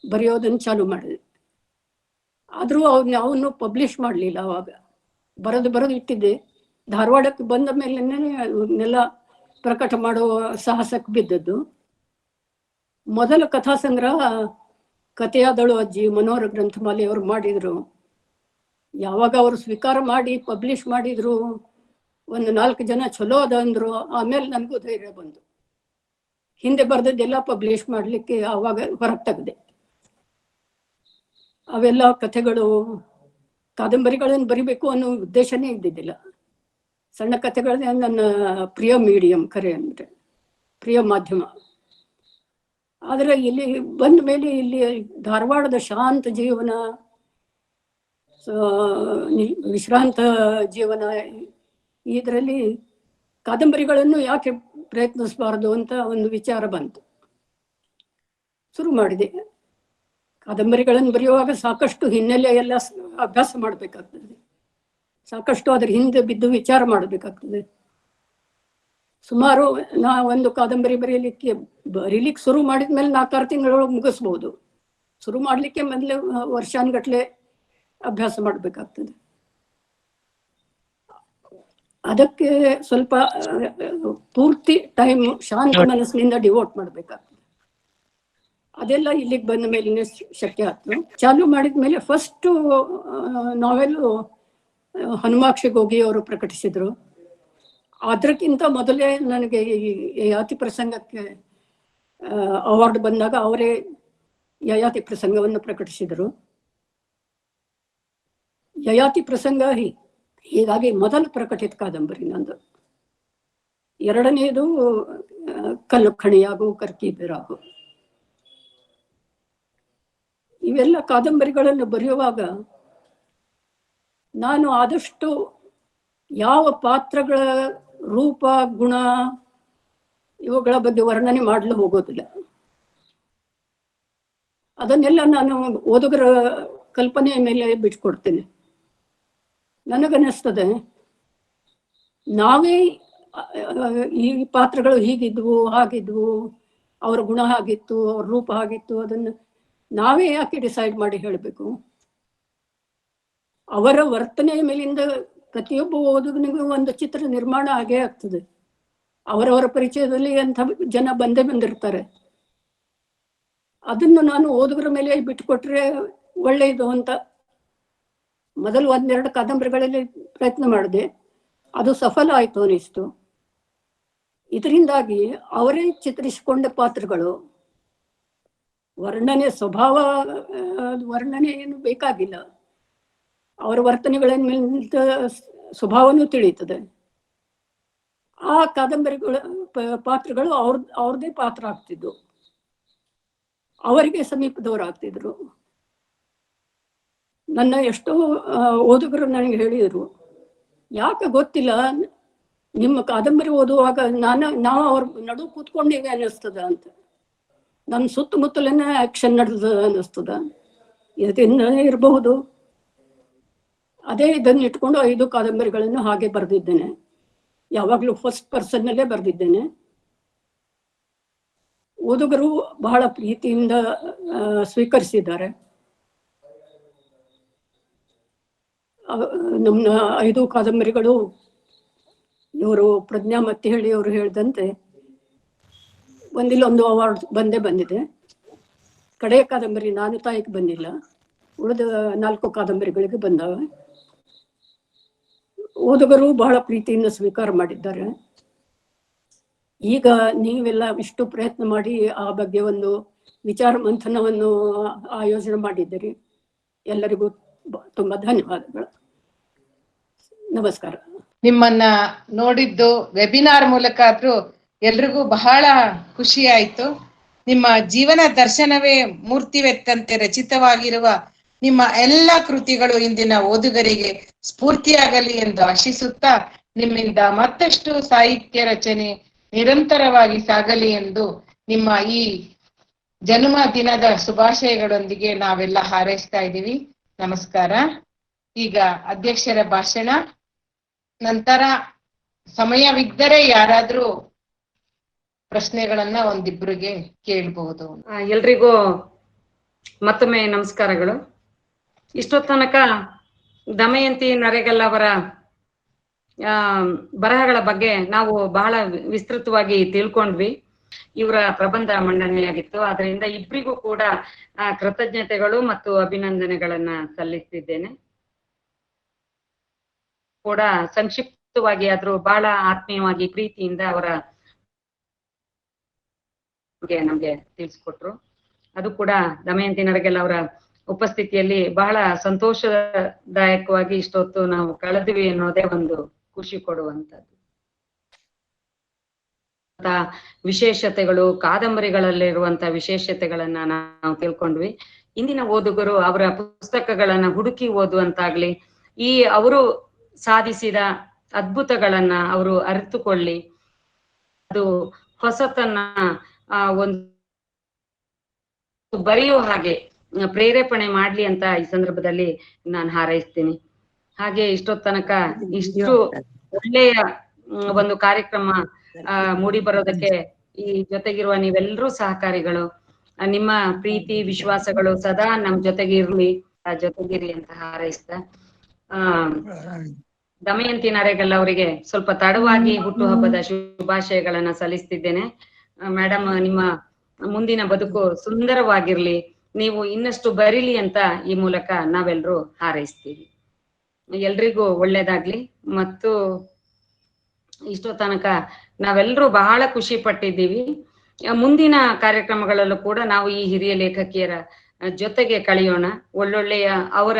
ಬರೆಯೋದನ್ನು ಚಾಲು ಮಾಡಿದೆ. ಆದರೂ ಅವನು ಪಬ್ಲಿಷ್ ಮಾಡಲಿಲ್ಲ. ಅವಾಗ ಬರೆದು ಇಟ್ಟಿದ್ದೆ. ಧಾರವಾಡಕ್ಕೆ ಬಂದ ಮೇಲೆಲ್ಲ ಪ್ರಕಟ ಮಾಡೋ ಸಾಹಸಕ್ಕೆ ಬಿದ್ದದ್ದು. ಮೊದಲ ಕಥಾ ಸಂಗ್ರಹ ಕಥೆಯಾದಳು ಅಜ್ಜಿ ಮನೋಹರ ಗ್ರಂಥಮಾಲೆಯವರು ಮಾಡಿದ್ರು. ಯಾವಾಗ ಅವರು ಸ್ವೀಕಾರ ಮಾಡಿ ಪಬ್ಲಿಷ್ ಮಾಡಿದ್ರು, ಒಂದು 4 ಜನ ಚಲೋ ಅದ ಅಂದ್ರು. ಆಮೇಲೆ ನನಗೂ ಧೈರ್ಯ ಬಂತು. ಹಿಂದೆ ಬರೆದದ್ದೆಲ್ಲ ಪಬ್ಲಿಷ್ ಮಾಡಲಿಕ್ಕೆ ಆವಾಗ ಹೊರಗೆ ತೆಗೆದೆ. ಅವೆಲ್ಲ ಕಥೆಗಳು, ಕಾದಂಬರಿಗಳನ್ನು ಬರಿಬೇಕು ಅನ್ನೋ ಉದ್ದೇಶನೇ ಇದ್ದಿದ್ದಿಲ್ಲ. ಸಣ್ಣ ಕಥೆಗಳೇ ನನ್ನ ಪ್ರಿಯ ಮೀಡಿಯಂ, ಕರೆ ಅಂದರೆ ಪ್ರಿಯ ಮಾಧ್ಯಮ. ಆದರೆ ಇಲ್ಲಿ ಬಂದ ಮೇಲೆ ಇಲ್ಲಿ ಧಾರವಾಡದ ಶಾಂತ ಜೀವನ, ವಿಶ್ರಾಂತ ಜೀವನ, ಇದರಲ್ಲಿ ಕಾದಂಬರಿಗಳನ್ನು ಯಾಕೆ ಪ್ರಯತ್ನಿಸಬಾರದು ಅಂತ ಒಂದು ವಿಚಾರ ಬಂತು. ಶುರು ಮಾಡಿದೆ. ಕಾದಂಬರಿಗಳನ್ನು ಬರೆಯುವಾಗ ಸಾಕಷ್ಟು ಹಿನ್ನೆಲೆ ಎಲ್ಲ ಅಭ್ಯಾಸ ಮಾಡಬೇಕಾಗ್ತದೆ, ಸಾಕಷ್ಟು ಅದ್ರ ಹಿಂದೆ ಬಿದ್ದು ವಿಚಾರ ಮಾಡಬೇಕಾಗ್ತದೆ. ಸುಮಾರು ಒಂದು ಕಾದಂಬರಿ ಬರೀಲಿಕ್ಕೆ ಶುರು ಮಾಡಿದ್ಮೇಲೆ 4-6 ತಿಂಗಳೊಳಗೆ ಮುಗಿಸ್ಬೋದು. ಶುರು ಮಾಡಲಿಕ್ಕೆ ಮೊದಲೇ ವರ್ಷಾನುಗಟ್ಲೆ ಅಭ್ಯಾಸ ಮಾಡಬೇಕಾಗ್ತದೆ. ಅದಕ್ಕೆ ಸ್ವಲ್ಪ ಪೂರ್ತಿ ಟೈಮ್ ಶಾಂತ ಮನಸ್ಸಿನಿಂದ ಡಿವೋಟ್ ಮಾಡಬೇಕಾಗ್ತದೆ. ಅದೆಲ್ಲ ಇಲ್ಲಿಗೆ ಬಂದ ಮೇಲೆ ಶಕ್ಯ ಆಯ್ತು. ಚಾಲು ಮಾಡಿದ್ಮೇಲೆ ಫಸ್ಟ್ ನಾವೆಲ್ಲು ಹನುಮಾಕ್ಷಿ ಗೋಗಿ ಅವರು ಪ್ರಕಟಿಸಿದ್ರು. ಅದಕ್ಕಿಂತ ಮೊದಲೇ ನನಗೆ ಈ ಯಯಾತಿ ಪ್ರಸಂಗಕ್ಕೆ ಅವಾರ್ಡ್ ಬಂದಾಗ ಅವರೇ ಯಯಾತಿ ಪ್ರಸಂಗವನ್ನು ಪ್ರಕಟಿಸಿದರು. ಯಯಾತಿ ಪ್ರಸಂಗ ಹೀಗಾಗಿ ಮೊದಲು ಪ್ರಕಟಿತ ಕಾದಂಬರಿ ನಂದು. ಎರಡನೆಯದು ಕಲ್ಲು ಖಣಿಯಾಗು ಕರ್ಕಿ ಬೆರಾಗು. ಇವೆಲ್ಲ ಕಾದಂಬರಿಗಳನ್ನು ಬರೆಯುವಾಗ ನಾನು ಆದಷ್ಟು ಯಾವ ಪಾತ್ರಗಳ ರೂಪ, ಗುಣ ಇವುಗಳ ಬಗ್ಗೆ ವರ್ಣನೆ ಮಾಡಲು ಹೋಗೋದಿಲ್ಲ. ಅದನ್ನೆಲ್ಲ ನಾನು ಓದುಗರ ಕಲ್ಪನೆಯ ಮೇಲೆ ಬಿಟ್ಕೊಡ್ತೇನೆ. ನನಗನ್ನಿಸ್ತದೆ ನಾವೇ ಈ ಪಾತ್ರಗಳು ಹೀಗಿದ್ವು, ಹಾಗಿದ್ವು, ಅವರ ಗುಣ ಹಾಗಿತ್ತು, ಅವ್ರ ರೂಪ ಹಾಗಿತ್ತು, ಅದನ್ನು ನಾವೇ ಯಾಕೆ ಡಿಸೈಡ್ ಮಾಡಿ ಹೇಳಬೇಕು? ಅವರ ವರ್ತನೆಯ ಮೇಲಿಂದ ಪ್ರತಿಯೊಬ್ಬ ಓದುಗನಿಗೂ ಒಂದು ಚಿತ್ರ ನಿರ್ಮಾಣ ಆಗೇ ಆಗ್ತದೆ. ಅವರವರ ಪರಿಚಯದಲ್ಲಿ ಅಂಥ ಜನ ಬಂದಿರ್ತಾರೆ. ಅದನ್ನು ನಾನು ಓದುಗರ ಮೇಲೆ ಬಿಟ್ಟುಕೊಟ್ರೆ ಒಳ್ಳೆಯದು ಅಂತ ಮೊದಲು 1-2 ಕಾದಂಬರಿಗಳಲ್ಲಿ ಪ್ರಯತ್ನ ಮಾಡಿದೆ. ಅದು ಸಫಲ ಆಯ್ತು ಅನಿಸ್ತು. ಇದರಿಂದಾಗಿ ಅವರೇ ಚಿತ್ರಿಸಿಕೊಂಡ ಪಾತ್ರಗಳು ವರ್ಣನೆ, ಸ್ವಭಾವ ವರ್ಣನೆ ಏನು ಬೇಕಾಗಿಲ್ಲ. ಅವರ ವರ್ತನೆಗಳ ಮೇಲೆ ಸ್ವಭಾವನೂ ತಿಳಿಯುತ್ತದೆ. ಆ ಕಾದಂಬರಿಗಳ ಪಾತ್ರಗಳು ಅವ್ರದ್ದೇ ಪಾತ್ರ ಆಗ್ತಿದ್ವು, ಅವರಿಗೆ ಸಮೀಪದವರಾಗ್ತಿದ್ರು. ನನ್ನ ಎಷ್ಟೋ ಓದುಗರು ನನಗೆ ಹೇಳಿದರು, ಯಾಕೆ ಗೊತ್ತಿಲ್ಲ, ನಿಮ್ಮ ಕಾದಂಬರಿ ಓದುವಾಗ ನಾವು ಅವ್ರ ನಡು ಕೂತ್ಕೊಂಡಿವೆ ಅನ್ನಿಸ್ತದ ಅಂತ. ನನ್ನ ಸುತ್ತಮುತ್ತಲೇ ಆಕ್ಷನ್ ನಡೆದ ಅನ್ನಿಸ್ತದ. ಇದನ್ನ ಇರಬಹುದು. ಅದೇ ಇದನ್ನ ಇಟ್ಕೊಂಡು 5 ಕಾದಂಬರಿಗಳನ್ನು ಹಾಗೆ ಬರೆದಿದ್ದೇನೆ. ಯಾವಾಗಲೂ ಫಸ್ಟ್ ಪರ್ಸನ್ನಲ್ಲೇ ಬರೆದಿದ್ದೇನೆ. ಓದುಗರು ಬಹಳ ಪ್ರೀತಿಯಿಂದ ಸ್ವೀಕರಿಸಿದ್ದಾರೆ. ನಮ್ಮ 5 ಕಾದಂಬರಿಗಳು ಇವರು ಪ್ರಜ್ಞಾ ಮತ್ತಿಹಳ್ಳಿ ಅವರು ಹೇಳಿದಂತೆ ಒಂದಿಲ್ಲೊಂದು ಅವಾರ್ಡ್ ಬಂದಿದೆ. ಕಡೆಯ ಕಾದಂಬರಿ ನಾನು ತಾಯಿಗೆ ಬಂದಿಲ್ಲ, ಉಳಿದ 4 ಕಾದಂಬರಿಗಳಿಗೆ ಬಂದವೆ. ಓದುಗರು ಬಹಳ ಪ್ರೀತಿಯಿಂದ ಸ್ವೀಕಾರ ಮಾಡಿದ್ದಾರೆ. ಈಗ ನೀವೆಲ್ಲ ಇಷ್ಟು ಪ್ರಯತ್ನ ಮಾಡಿ ಆ ಬಗ್ಗೆ ಒಂದು ವಿಚಾರ ಮಂಥನವನ್ನು ಆಯೋಜನೆ ಮಾಡಿದ್ದೀರಿ. ಎಲ್ಲರಿಗೂ ತುಂಬಾ ಧನ್ಯವಾದಗಳು. ನಮಸ್ಕಾರ. ನಿಮ್ಮನ್ನ ನೋಡಿದ್ದು ವೆಬಿನಾರ್ ಮೂಲಕ ಆದ್ರೂ ಎಲ್ರಿಗೂ ಬಹಳ ಖುಷಿ ಆಯ್ತು. ನಿಮ್ಮ ಜೀವನ ದರ್ಶನವೇ ಮೂರ್ತಿವೆತ್ತಂತೆ ರಚಿತವಾಗಿರುವ ನಿಮ್ಮ ಎಲ್ಲ ಕೃತಿಗಳು ಇಂದಿನ ಓದುಗರಿಗೆ ಸ್ಫೂರ್ತಿಯಾಗಲಿ ಎಂದು ಆಶಿಸುತ್ತಾ, ನಿಮ್ಮಿಂದ ಮತ್ತಷ್ಟು ಸಾಹಿತ್ಯ ರಚನೆ ನಿರಂತರವಾಗಿ ಸಾಗಲಿ ಎಂದು ನಿಮ್ಮ ಈ ಜನ್ಮ ದಿನದ ಶುಭಾಶಯಗಳೊಂದಿಗೆ ನಾವೆಲ್ಲ ಹಾರೈಸ್ತಾ ಇದ್ದೀವಿ. ನಮಸ್ಕಾರ. ಈಗ ಅಧ್ಯಕ್ಷರ ಭಾಷಣ ನಂತರ ಸಮಯವಿದ್ದರೆ ಯಾರಾದ್ರೂ ಪ್ರಶ್ನೆಗಳನ್ನ ಒಂದಿಬ್ರಿಗೆ ಕೇಳಬಹುದು. ಎಲ್ರಿಗೂ ಮತ್ತೊಮ್ಮೆ ನಮಸ್ಕಾರಗಳು. ಇಷ್ಟೊತ್ತು ತನಕ ದಮಯಂತಿ ನರೇಗಲ್ ಅವರ ಬರಹಗಳ ಬಗ್ಗೆ ನಾವು ಬಹಳ ವಿಸ್ತೃತವಾಗಿ ತಿಳ್ಕೊಂಡ್ವಿ. ಇವರ ಪ್ರಬಂಧ ಮಂಡನೆಯಾಗಿತ್ತು. ಅದರಿಂದ ಇಬ್ಬರಿಗೂ ಕೂಡ ಕೃತಜ್ಞತೆಗಳು ಮತ್ತು ಅಭಿನಂದನೆಗಳನ್ನ ಸಲ್ಲಿಸ್ತಿದ್ದೇನೆ. ಕೂಡ ಸಂಕ್ಷಿಪ್ತವಾಗಿ ಆದ್ರೂ ಬಹಳ ಆತ್ಮೀಯವಾಗಿ ಪ್ರೀತಿಯಿಂದ ಅವರ ನಮ್ಗೆ ತಿಳಿಸ್ಕೊಟ್ರು. ಅದು ಕೂಡ ದಮಯಂತಿ ನರೇಗಲ್ ಅವರ ಉಪಸ್ಥಿತಿಯಲ್ಲಿ ಬಹಳ ಸಂತೋಷದಾಯಕವಾಗಿ ಇಷ್ಟೊತ್ತು ನಾವು ಕಳೆದ್ವಿ ಅನ್ನೋದೇ ಒಂದು ಖುಷಿ ಕೊಡುವಂತದ್ದು. ವಿಶೇಷತೆಗಳು, ಕಾದಂಬರಿಗಳಲ್ಲಿರುವಂತ ವಿಶೇಷತೆಗಳನ್ನ ನಾವು ತಿಳ್ಕೊಂಡ್ವಿ. ಇಂದಿನ ಓದುಗರು ಅವರ ಪುಸ್ತಕಗಳನ್ನ ಹುಡುಕಿ ಓದುವಂತಾಗ್ಲಿ, ಈ ಅವರು ಸಾಧಿಸಿದ ಅದ್ಭುತಗಳನ್ನ ಅವರು ಅರಿತುಕೊಳ್ಳಿ, ಅದು ಹೊಸತನ್ನ ಒಂದು ಬರೆಯೋ ಹಾಗೆ ಪ್ರೇರೇಪಣೆ ಮಾಡ್ಲಿ ಅಂತ ಈ ಸಂದರ್ಭದಲ್ಲಿ ನಾನು ಹಾರೈಸ್ತೀನಿ. ಹಾಗೆ ಇಷ್ಟೊತ್ತು ತನಕ ಇಷ್ಟು ಒಳ್ಳೆಯ ಒಂದು ಕಾರ್ಯಕ್ರಮ ಮೂಡಿ ಬರೋದಕ್ಕೆ ಈ ಜೊತೆಗಿರುವ ನೀವೆಲ್ಲರೂ ಸಹಕಾರಿಗಳು. ನಿಮ್ಮ ಪ್ರೀತಿ ವಿಶ್ವಾಸಗಳು ಸದಾ ನಮ್ ಜೊತೆಗೆ ಇರ್ಲಿ, ಜೊತೆಗಿರಿ ಅಂತ ಹಾರೈಸ್ತಾ ದಮಯಂತಿ ನರೇಗಲ್ ಅವರಿಗೆ ಸ್ವಲ್ಪ ತಡವಾಗಿ ಹುಟ್ಟುಹಬ್ಬದ ಶುಭಾಶಯಗಳನ್ನ ಸಲ್ಲಿಸ್ತಿದ್ದೇನೆ. ಮೇಡಮ್, ನಿಮ್ಮ ಮುಂದಿನ ಬದುಕು ಸುಂದರವಾಗಿರ್ಲಿ, ನೀವು ಇನ್ನಷ್ಟು ಬರೀಲಿ ಅಂತ ಈ ಮೂಲಕ ನಾವೆಲ್ಲರೂ ಹಾರೈಸ್ತೀವಿ. ಎಲ್ರಿಗೂ ಒಳ್ಳೇದಾಗ್ಲಿ. ಮತ್ತು ಇಷ್ಟೋ ತನಕ ನಾವೆಲ್ಲರೂ ಬಹಳ ಖುಷಿ ಪಟ್ಟಿದ್ದೀವಿ. ಮುಂದಿನ ಕಾರ್ಯಕ್ರಮಗಳಲ್ಲೂ ಕೂಡ ನಾವು ಈ ಹಿರಿಯ ಲೇಖಕಿಯರ ಜೊತೆಗೆ ಕಳೆಯೋಣ. ಒಳ್ಳೊಳ್ಳೆಯ ಅವರ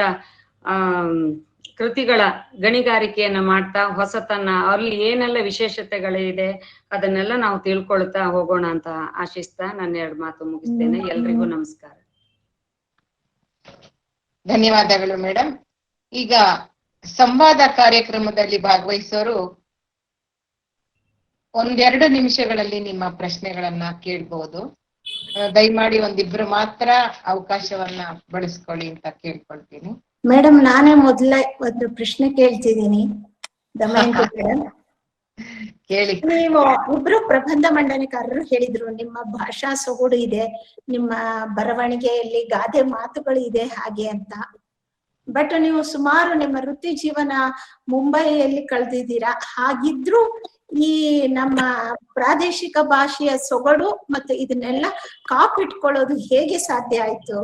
ಕೃತಿಗಳ ಗಣಿಗಾರಿಕೆಯನ್ನ ಮಾಡ್ತಾ ಹೊಸತನ್ನ ಅಲ್ಲಿ ಏನೆಲ್ಲ ವಿಶೇಷತೆಗಳಿದೆ ಅದನ್ನೆಲ್ಲ ನಾವು ತಿಳ್ಕೊಳ್ತಾ ಹೋಗೋಣ ಅಂತ ಆಶಿಸ್ತಾ ನನ್ನ 2 ಮಾತು ಮುಗಿಸ್ತೇನೆ. ಎಲ್ರಿಗೂ ನಮಸ್ಕಾರ. ಧನ್ಯವಾದಗಳು ಮೇಡಮ್. ಈಗ ಸಂವಾದ ಕಾರ್ಯಕ್ರಮದಲ್ಲಿ ಭಾಗವಹಿಸೋರು 1-2 ನಿಮಿಷಗಳಲ್ಲಿ ನಿಮ್ಮ ಪ್ರಶ್ನೆಗಳನ್ನ ಕೇಳ್ಬಹುದು. ದಯಮಾಡಿ ಒಂದಿಬ್ರು ಮಾತ್ರ ಅವಕಾಶವನ್ನ ಬಳಸ್ಕೊಳ್ಳಿ ಅಂತ ಕೇಳ್ಕೊಳ್ತೀನಿ. ಮೇಡಮ್, ನಾನೇ ಮೊದಲೇ ಒಂದು ಪ್ರಶ್ನೆ ಕೇಳ್ತಿದ್ದೀನಿ. ದಮಯಂತಿ ಮೇಡಮ್, ಕೇಳಿ. ನೀವು ಇಬ್ರು ಪ್ರಬಂಧ ಮಂಡನೆಕಾರರು ಹೇಳಿದ್ರು ನಿಮ್ಮ ಭಾಷಾ ಸೊಗಡು ಇದೆ, ನಿಮ್ಮ ಬರವಣಿಗೆಯಲ್ಲಿ ಗಾದೆ ಮಾತುಗಳು ಇದೆ ಹಾಗೆ ಅಂತ. ಬಟ್ ನೀವು ಸುಮಾರು ನಿಮ್ಮ ವೃತ್ತಿ ಜೀವನ ಮುಂಬೈಯಲ್ಲಿ ಕಳೆದಿದ್ದೀರಾ. ಹಾಗಿದ್ರು ಈ ನಮ್ಮ ಪ್ರಾದೇಶಿಕ ಭಾಷೆಯ ಸೊಗಡು ಮತ್ತು ಇದನ್ನೆಲ್ಲ ಕಾಪಿಟ್ಕೊಳ್ಳೋದು ಹೇಗೆ ಸಾಧ್ಯ ಆಯ್ತು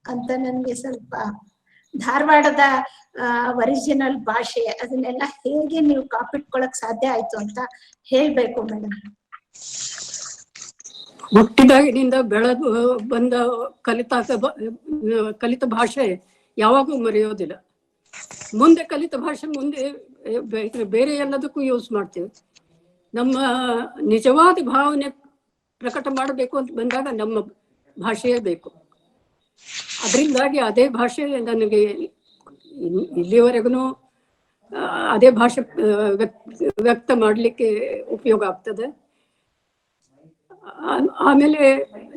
ಅಂತ ನನ್ಗೆ ಸ್ವಲ್ಪ, ಧಾರವಾಡದ ಒರಿಜಿನಲ್ ಭಾಷೆ ಅದನ್ನೆಲ್ಲ ಹೇಗೆ ನೀವು ಕಾಪಿಟ್ಕೊಳಕ್ ಸಾಧ್ಯ ಆಯ್ತು ಅಂತ ಹೇಳ್ಬೇಕು ಮೇಡಮ್. ಹುಟ್ಟಿದಾಗಿನಿಂದ ಬೆಳೆದು ಬಂದ ಕಲಿತ ಭಾಷೆ ಯಾವಾಗೂ ಮರೆಯೋದಿಲ್ಲ. ಮುಂದೆ ಕಲಿತ ಭಾಷೆ ಮುಂದೆ ಬೇರೆ ಎಲ್ಲದಕ್ಕೂ ಯೂಸ್ ಮಾಡ್ತೇವೆ. ನಮ್ಮ ನಿಜವಾದ ಭಾವನೆ ಪ್ರಕಟ ಮಾಡಬೇಕು ಅಂತ ಬಂದಾಗ ನಮ್ಮ ಭಾಷೆಯೇ ಬೇಕು. ಅದರಿಂದಾಗಿ ಅದೇ ಭಾಷೆ ನನಗೆ ಇಲ್ಲಿವರೆಗೂ ಅದೇ ಭಾಷೆ ವ್ಯಕ್ತ ಮಾಡಲಿಕ್ಕೆ ಉಪಯೋಗ ಆಗ್ತದೆ. ಆಮೇಲೆ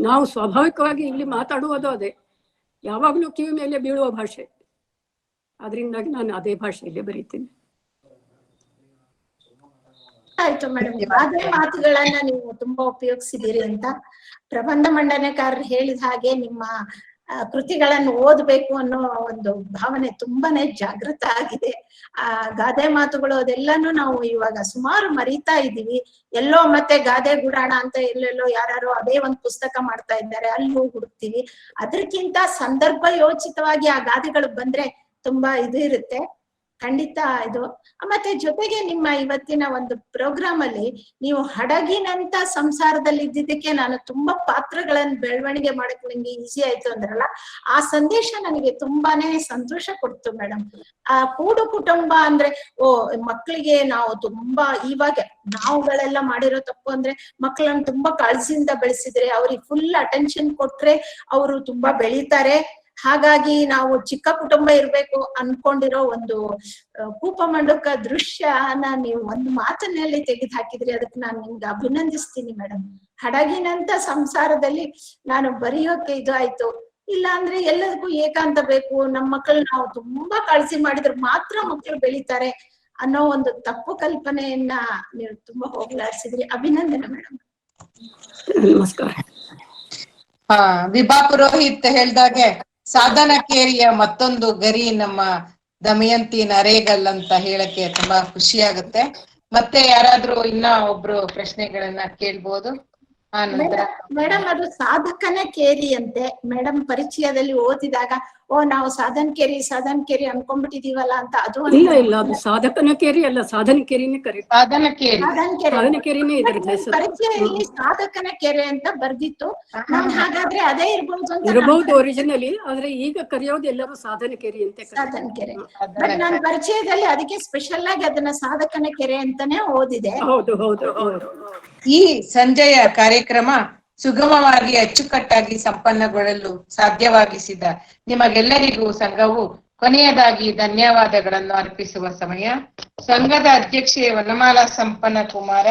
ನಾವು ಸ್ವಾಭಾವಿಕವಾಗಿ ಇಲ್ಲಿ ಮಾತಾಡುವುದು ಅದೇ. ಯಾವಾಗಲೂ ಕಿವಿ ಮೇಲೆ ಬೀಳುವ ಭಾಷೆ. ಅದರಿಂದಾಗಿ ನಾನು ಅದೇ ಭಾಷೆಯಲ್ಲೇ ಬರೀತೀನಿ. ಆಯ್ತು ಮೇಡಮ್, ಅದೇ ಮಾತುಗಳನ್ನ ನೀವು ತುಂಬಾ ಉಪಯೋಗಿಸಿದ್ದೀರಿ ಅಂತ. ಪ್ರಬಂಧ ಮಂಡನೆಕಾರರು ಹೇಳಿದ ಹಾಗೆ ನಿಮ್ಮ ಕೃತಿಗಳನ್ನು ಓದ್ಬೇಕು ಅನ್ನೋ ಒಂದು ಭಾವನೆ ತುಂಬಾನೇ ಜಾಗೃತ ಆಗಿದೆ. ಗಾದೆ ಮಾತುಗಳು ಅದೆಲ್ಲಾನು ನಾವು ಇವಾಗ ಸುಮಾರು ಮರೀತಾ ಇದ್ದೀವಿ. ಎಲ್ಲೋ ಮತ್ತೆ ಗಾದೆ ಗುಡಾಣ ಅಂತ ಎಲ್ಲೆಲ್ಲೋ ಯಾರು ಅದೇ ಒಂದು ಪುಸ್ತಕ ಮಾಡ್ತಾ ಇದ್ದಾರೆ, ಅಲ್ಲಿ ಹೋಗಿ ಹುಡುಕ್ತಿವಿ. ಅದಕ್ಕಿಂತ ಸಂದರ್ಭ ಯೋಚಿತವಾಗಿ ಆ ಗಾದೆಗಳು ಬಂದ್ರೆ ತುಂಬಾ ಇದು ಇರುತ್ತೆ. ಖಂಡಿತ ಇದು. ಮತ್ತೆ ಜೊತೆಗೆ ನಿಮ್ಮ ಇವತ್ತಿನ ಒಂದು ಪ್ರೋಗ್ರಾಮ್ ಅಲ್ಲಿ ನೀವು ಹಡಗಿನಂತ ಸಂಸಾರದಲ್ಲಿ ಇದ್ದಿದ್ದಕ್ಕೆ ನಾನು ತುಂಬಾ ಪಾತ್ರಗಳನ್ನ ಬೆಳವಣಿಗೆ ಮಾಡಕ್ ನಂಗೆ ಈಸಿ ಆಯ್ತು ಅಂದ್ರಲ್ಲ, ಆ ಸಂದೇಶ ನನಗೆ ತುಂಬಾನೇ ಸಂತೋಷ ಕೊಡ್ತು ಮೇಡಮ್. ಆ ಕೂಡು ಕುಟುಂಬ ಅಂದ್ರೆ ಮಕ್ಕಳಿಗೆ ನಾವು ತುಂಬಾ ಇವಾಗ ನಾವುಗಳೆಲ್ಲ ಮಾಡಿರೋ ತಪ್ಪು ಅಂದ್ರೆ ಮಕ್ಕಳನ್ನ ತುಂಬಾ ಕಾಳಜಿಯಿಂದ ಬೆಳೆಸಿದ್ರೆ, ಅವ್ರಿಗೆ ಫುಲ್ ಅಟೆನ್ಷನ್ ಕೊಟ್ರೆ ಅವರು ತುಂಬಾ ಬೆಳೀತಾರೆ. ಹಾಗಾಗಿ ನಾವು ಚಿಕ್ಕ ಕುಟುಂಬ ಇರ್ಬೇಕು ಅನ್ಕೊಂಡಿರೋ ಒಂದು ಕೂಪಮಂಡುಕ ದೃಶ್ಯನ ನೀವು ಒಂದು ಮಾತಿನಲ್ಲಿ ತೆಗೆದು ಹಾಕಿದ್ರಿ. ಅದಕ್ಕೆ ನಾನು ನಿಮ್ಗೆ ಅಭಿನಂದಿಸ್ತೀನಿ ಮೇಡಮ್. ಹಡಗಿನಂತ ಸಂಸಾರದಲ್ಲಿ ನಾನು ಬರೆಯೋಕೆ ಇದು ಆಯ್ತು. ಇಲ್ಲ ಅಂದ್ರೆ ಎಲ್ಲದಕ್ಕೂ ಏಕಾಂತ ಬೇಕು, ನಮ್ಮ ಮಕ್ಕಳು ನಾವು ತುಂಬಾ ಕಾಳಜಿ ಮಾಡಿದ್ರೆ ಮಾತ್ರ ಮಕ್ಕಳು ಬೆಳೀತಾರೆ ಅನ್ನೋ ಒಂದು ತಪ್ಪು ಕಲ್ಪನೆಯನ್ನ ನೀವು ತುಂಬಾ ಹೋಗ್ಲಾಡಿಸಿದ್ರಿ. ಅಭಿನಂದನೆ ಮೇಡಮ್. ನಮಸ್ಕಾರ. ವಿಭಾ ಪುರೋಹಿತ್ ಹೇಳ್ದಾಗೆ ಸಾಧನಕೇರಿಯ ಮತ್ತೊಂದು ಗರಿ ನಮ್ಮ ದಮಯಂತಿ ನರೇಗಲ್ ಅಂತ ಹೇಳಕ್ಕೆ ತುಂಬಾ ಖುಷಿ ಆಗುತ್ತೆ. ಮತ್ತೆ ಯಾರಾದ್ರೂ ಇನ್ನ ಒಬ್ರು ಪ್ರಶ್ನೆಗಳನ್ನ ಕೇಳ್ಬೋದು. ಮೇಡಮ್ ಅದು ಸಾಧಕನ ಕೇರಿ ಅಂತೆ ಮೇಡಮ್. ಪರಿಚಯದಲ್ಲಿ ಓದಿದಾಗ ನಾವು ಸಾಧನಕೇರಿ ಅನ್ಕೊಂಡ್ಬಿಟ್ಟಿದೀವಲ್ಲ ಅಂತ. ಅದು ಇಲ್ಲ, ಅದು ಸಾಧಕನ ಕೇರಿ ಅಲ್ಲ, ಸಾಧನಕೇರಿನೇ ಕರೀತಾರೆ. ಸಾಧನಕೇರಿನೇ ಇದರ ಹೆಸರು. ಪರಿಚಯದಲ್ಲಿ ಸಾಧಕನ ಕೆರೆ ಅಂತ ಬರ್ದಿತ್ತು. ಹಾಗಾದ್ರೆ ಅದೇ ಇರಬಹುದು ಒರಿಜಿನಲಿ, ಆದ್ರೆ ಈಗ ಕರೆಯೋದು ಎಲ್ಲರೂ ಸಾಧನಕೇರಿ ಅಂತ. ಸಾಧನಕೆರೆ. ಬಟ್ ನಾನು ಪರಿಚಯದಲ್ಲಿ ಅದಕ್ಕೆ ಸ್ಪೆಷಲ್ ಆಗಿ ಅದನ್ನ ಸಾಧಕನ ಕೆರೆ ಅಂತಾನೆ ಓದಿದೆ. ಹೌದು. ಈ ಸಂಜೆಯ ಕಾರ್ಯಕ್ರಮ ಸುಗಮವಾಗಿ ಅಚ್ಚುಕಟ್ಟಾಗಿ ಸಂಪನ್ನಗೊಳ್ಳಲು ಸಾಧ್ಯವಾಗಿಸಿದ ನಿಮಗೆಲ್ಲರಿಗೂ ಸಂಘವು ಕೊನೆಯದಾಗಿ ಧನ್ಯವಾದಗಳನ್ನು ಅರ್ಪಿಸುವ ಸಮಯ. ಸಂಘದ ಅಧ್ಯಕ್ಷೆ ವನಮಾಲಾ ಸಂಪನ್ನ ಕುಮಾರ,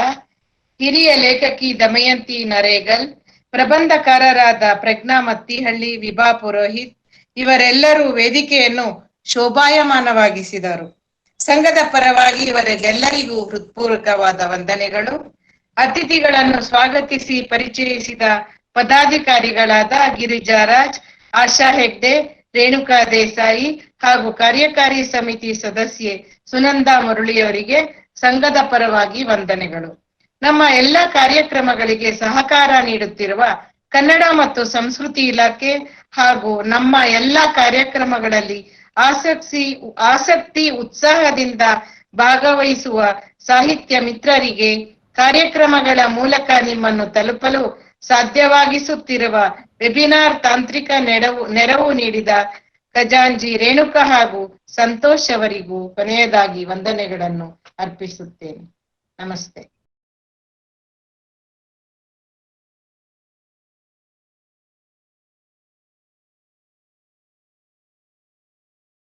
ಹಿರಿಯ ಲೇಖಕಿ ದಮಯಂತಿ ನರೇಗಲ್, ಪ್ರಬಂಧಕಾರರಾದ ಪ್ರಜ್ಞಾ ಮತ್ತಿಹಳ್ಳಿ, ವಿಭಾ ಪುರೋಹಿತ್ ಇವರೆಲ್ಲರೂ ವೇದಿಕೆಯನ್ನು ಶೋಭಾಯಮಾನವಾಗಿಸಿದರು. ಸಂಘದ ಪರವಾಗಿ ಇವರಿಗೆಲ್ಲರಿಗೂ ಹೃತ್ಪೂರ್ವಕವಾದ ವಂದನೆಗಳು. ಅತಿಥಿಗಳನ್ನು ಸ್ವಾಗತಿಸಿ ಪರಿಚಯಿಸಿದ ಪದಾಧಿಕಾರಿಗಳಾದ ಗಿರಿಜಾರಾಜ್, ಆಶಾ ಹೆಗ್ಡೆ, ರೇಣುಕಾ ದೇಸಾಯಿ ಹಾಗೂ ಕಾರ್ಯಕಾರಿ ಸಮಿತಿ ಸದಸ್ಯೆ ಸುನಂದಾ ಮುರಳಿಯವರಿಗೆ ಸಂಘದ ಪರವಾಗಿ ವಂದನೆಗಳು. ನಮ್ಮ ಎಲ್ಲ ಕಾರ್ಯಕ್ರಮಗಳಿಗೆ ಸಹಕಾರ ನೀಡುತ್ತಿರುವ ಕನ್ನಡ ಮತ್ತು ಸಂಸ್ಕೃತಿ ಇಲಾಖೆ ಹಾಗೂ ನಮ್ಮ ಎಲ್ಲ ಕಾರ್ಯಕ್ರಮಗಳಲ್ಲಿ ಆಸಕ್ತಿ ಉತ್ಸಾಹದಿಂದ ಭಾಗವಹಿಸುವ ಸಾಹಿತ್ಯ ಮಿತ್ರರಿಗೆ, ಕಾರ್ಯಕ್ರಮಗಳ ಮೂಲಕ ನಿಮ್ಮನ್ನು ತಲುಪಲು ಸಾಧ್ಯವಾಗಿಸುತ್ತಿರುವ ವೆಬಿನಾರ್ ತಾಂತ್ರಿಕ ನೆರವು ನೀಡಿದ ಖಜಾಂಜಿ ರೇಣುಕಾ ಹಾಗೂ ಸಂತೋಷ್ ಅವರಿಗೂ ಕೊನೆಯದಾಗಿ ವಂದನೆಗಳನ್ನು ಅರ್ಪಿಸುತ್ತೇನೆ. ನಮಸ್ತೆ.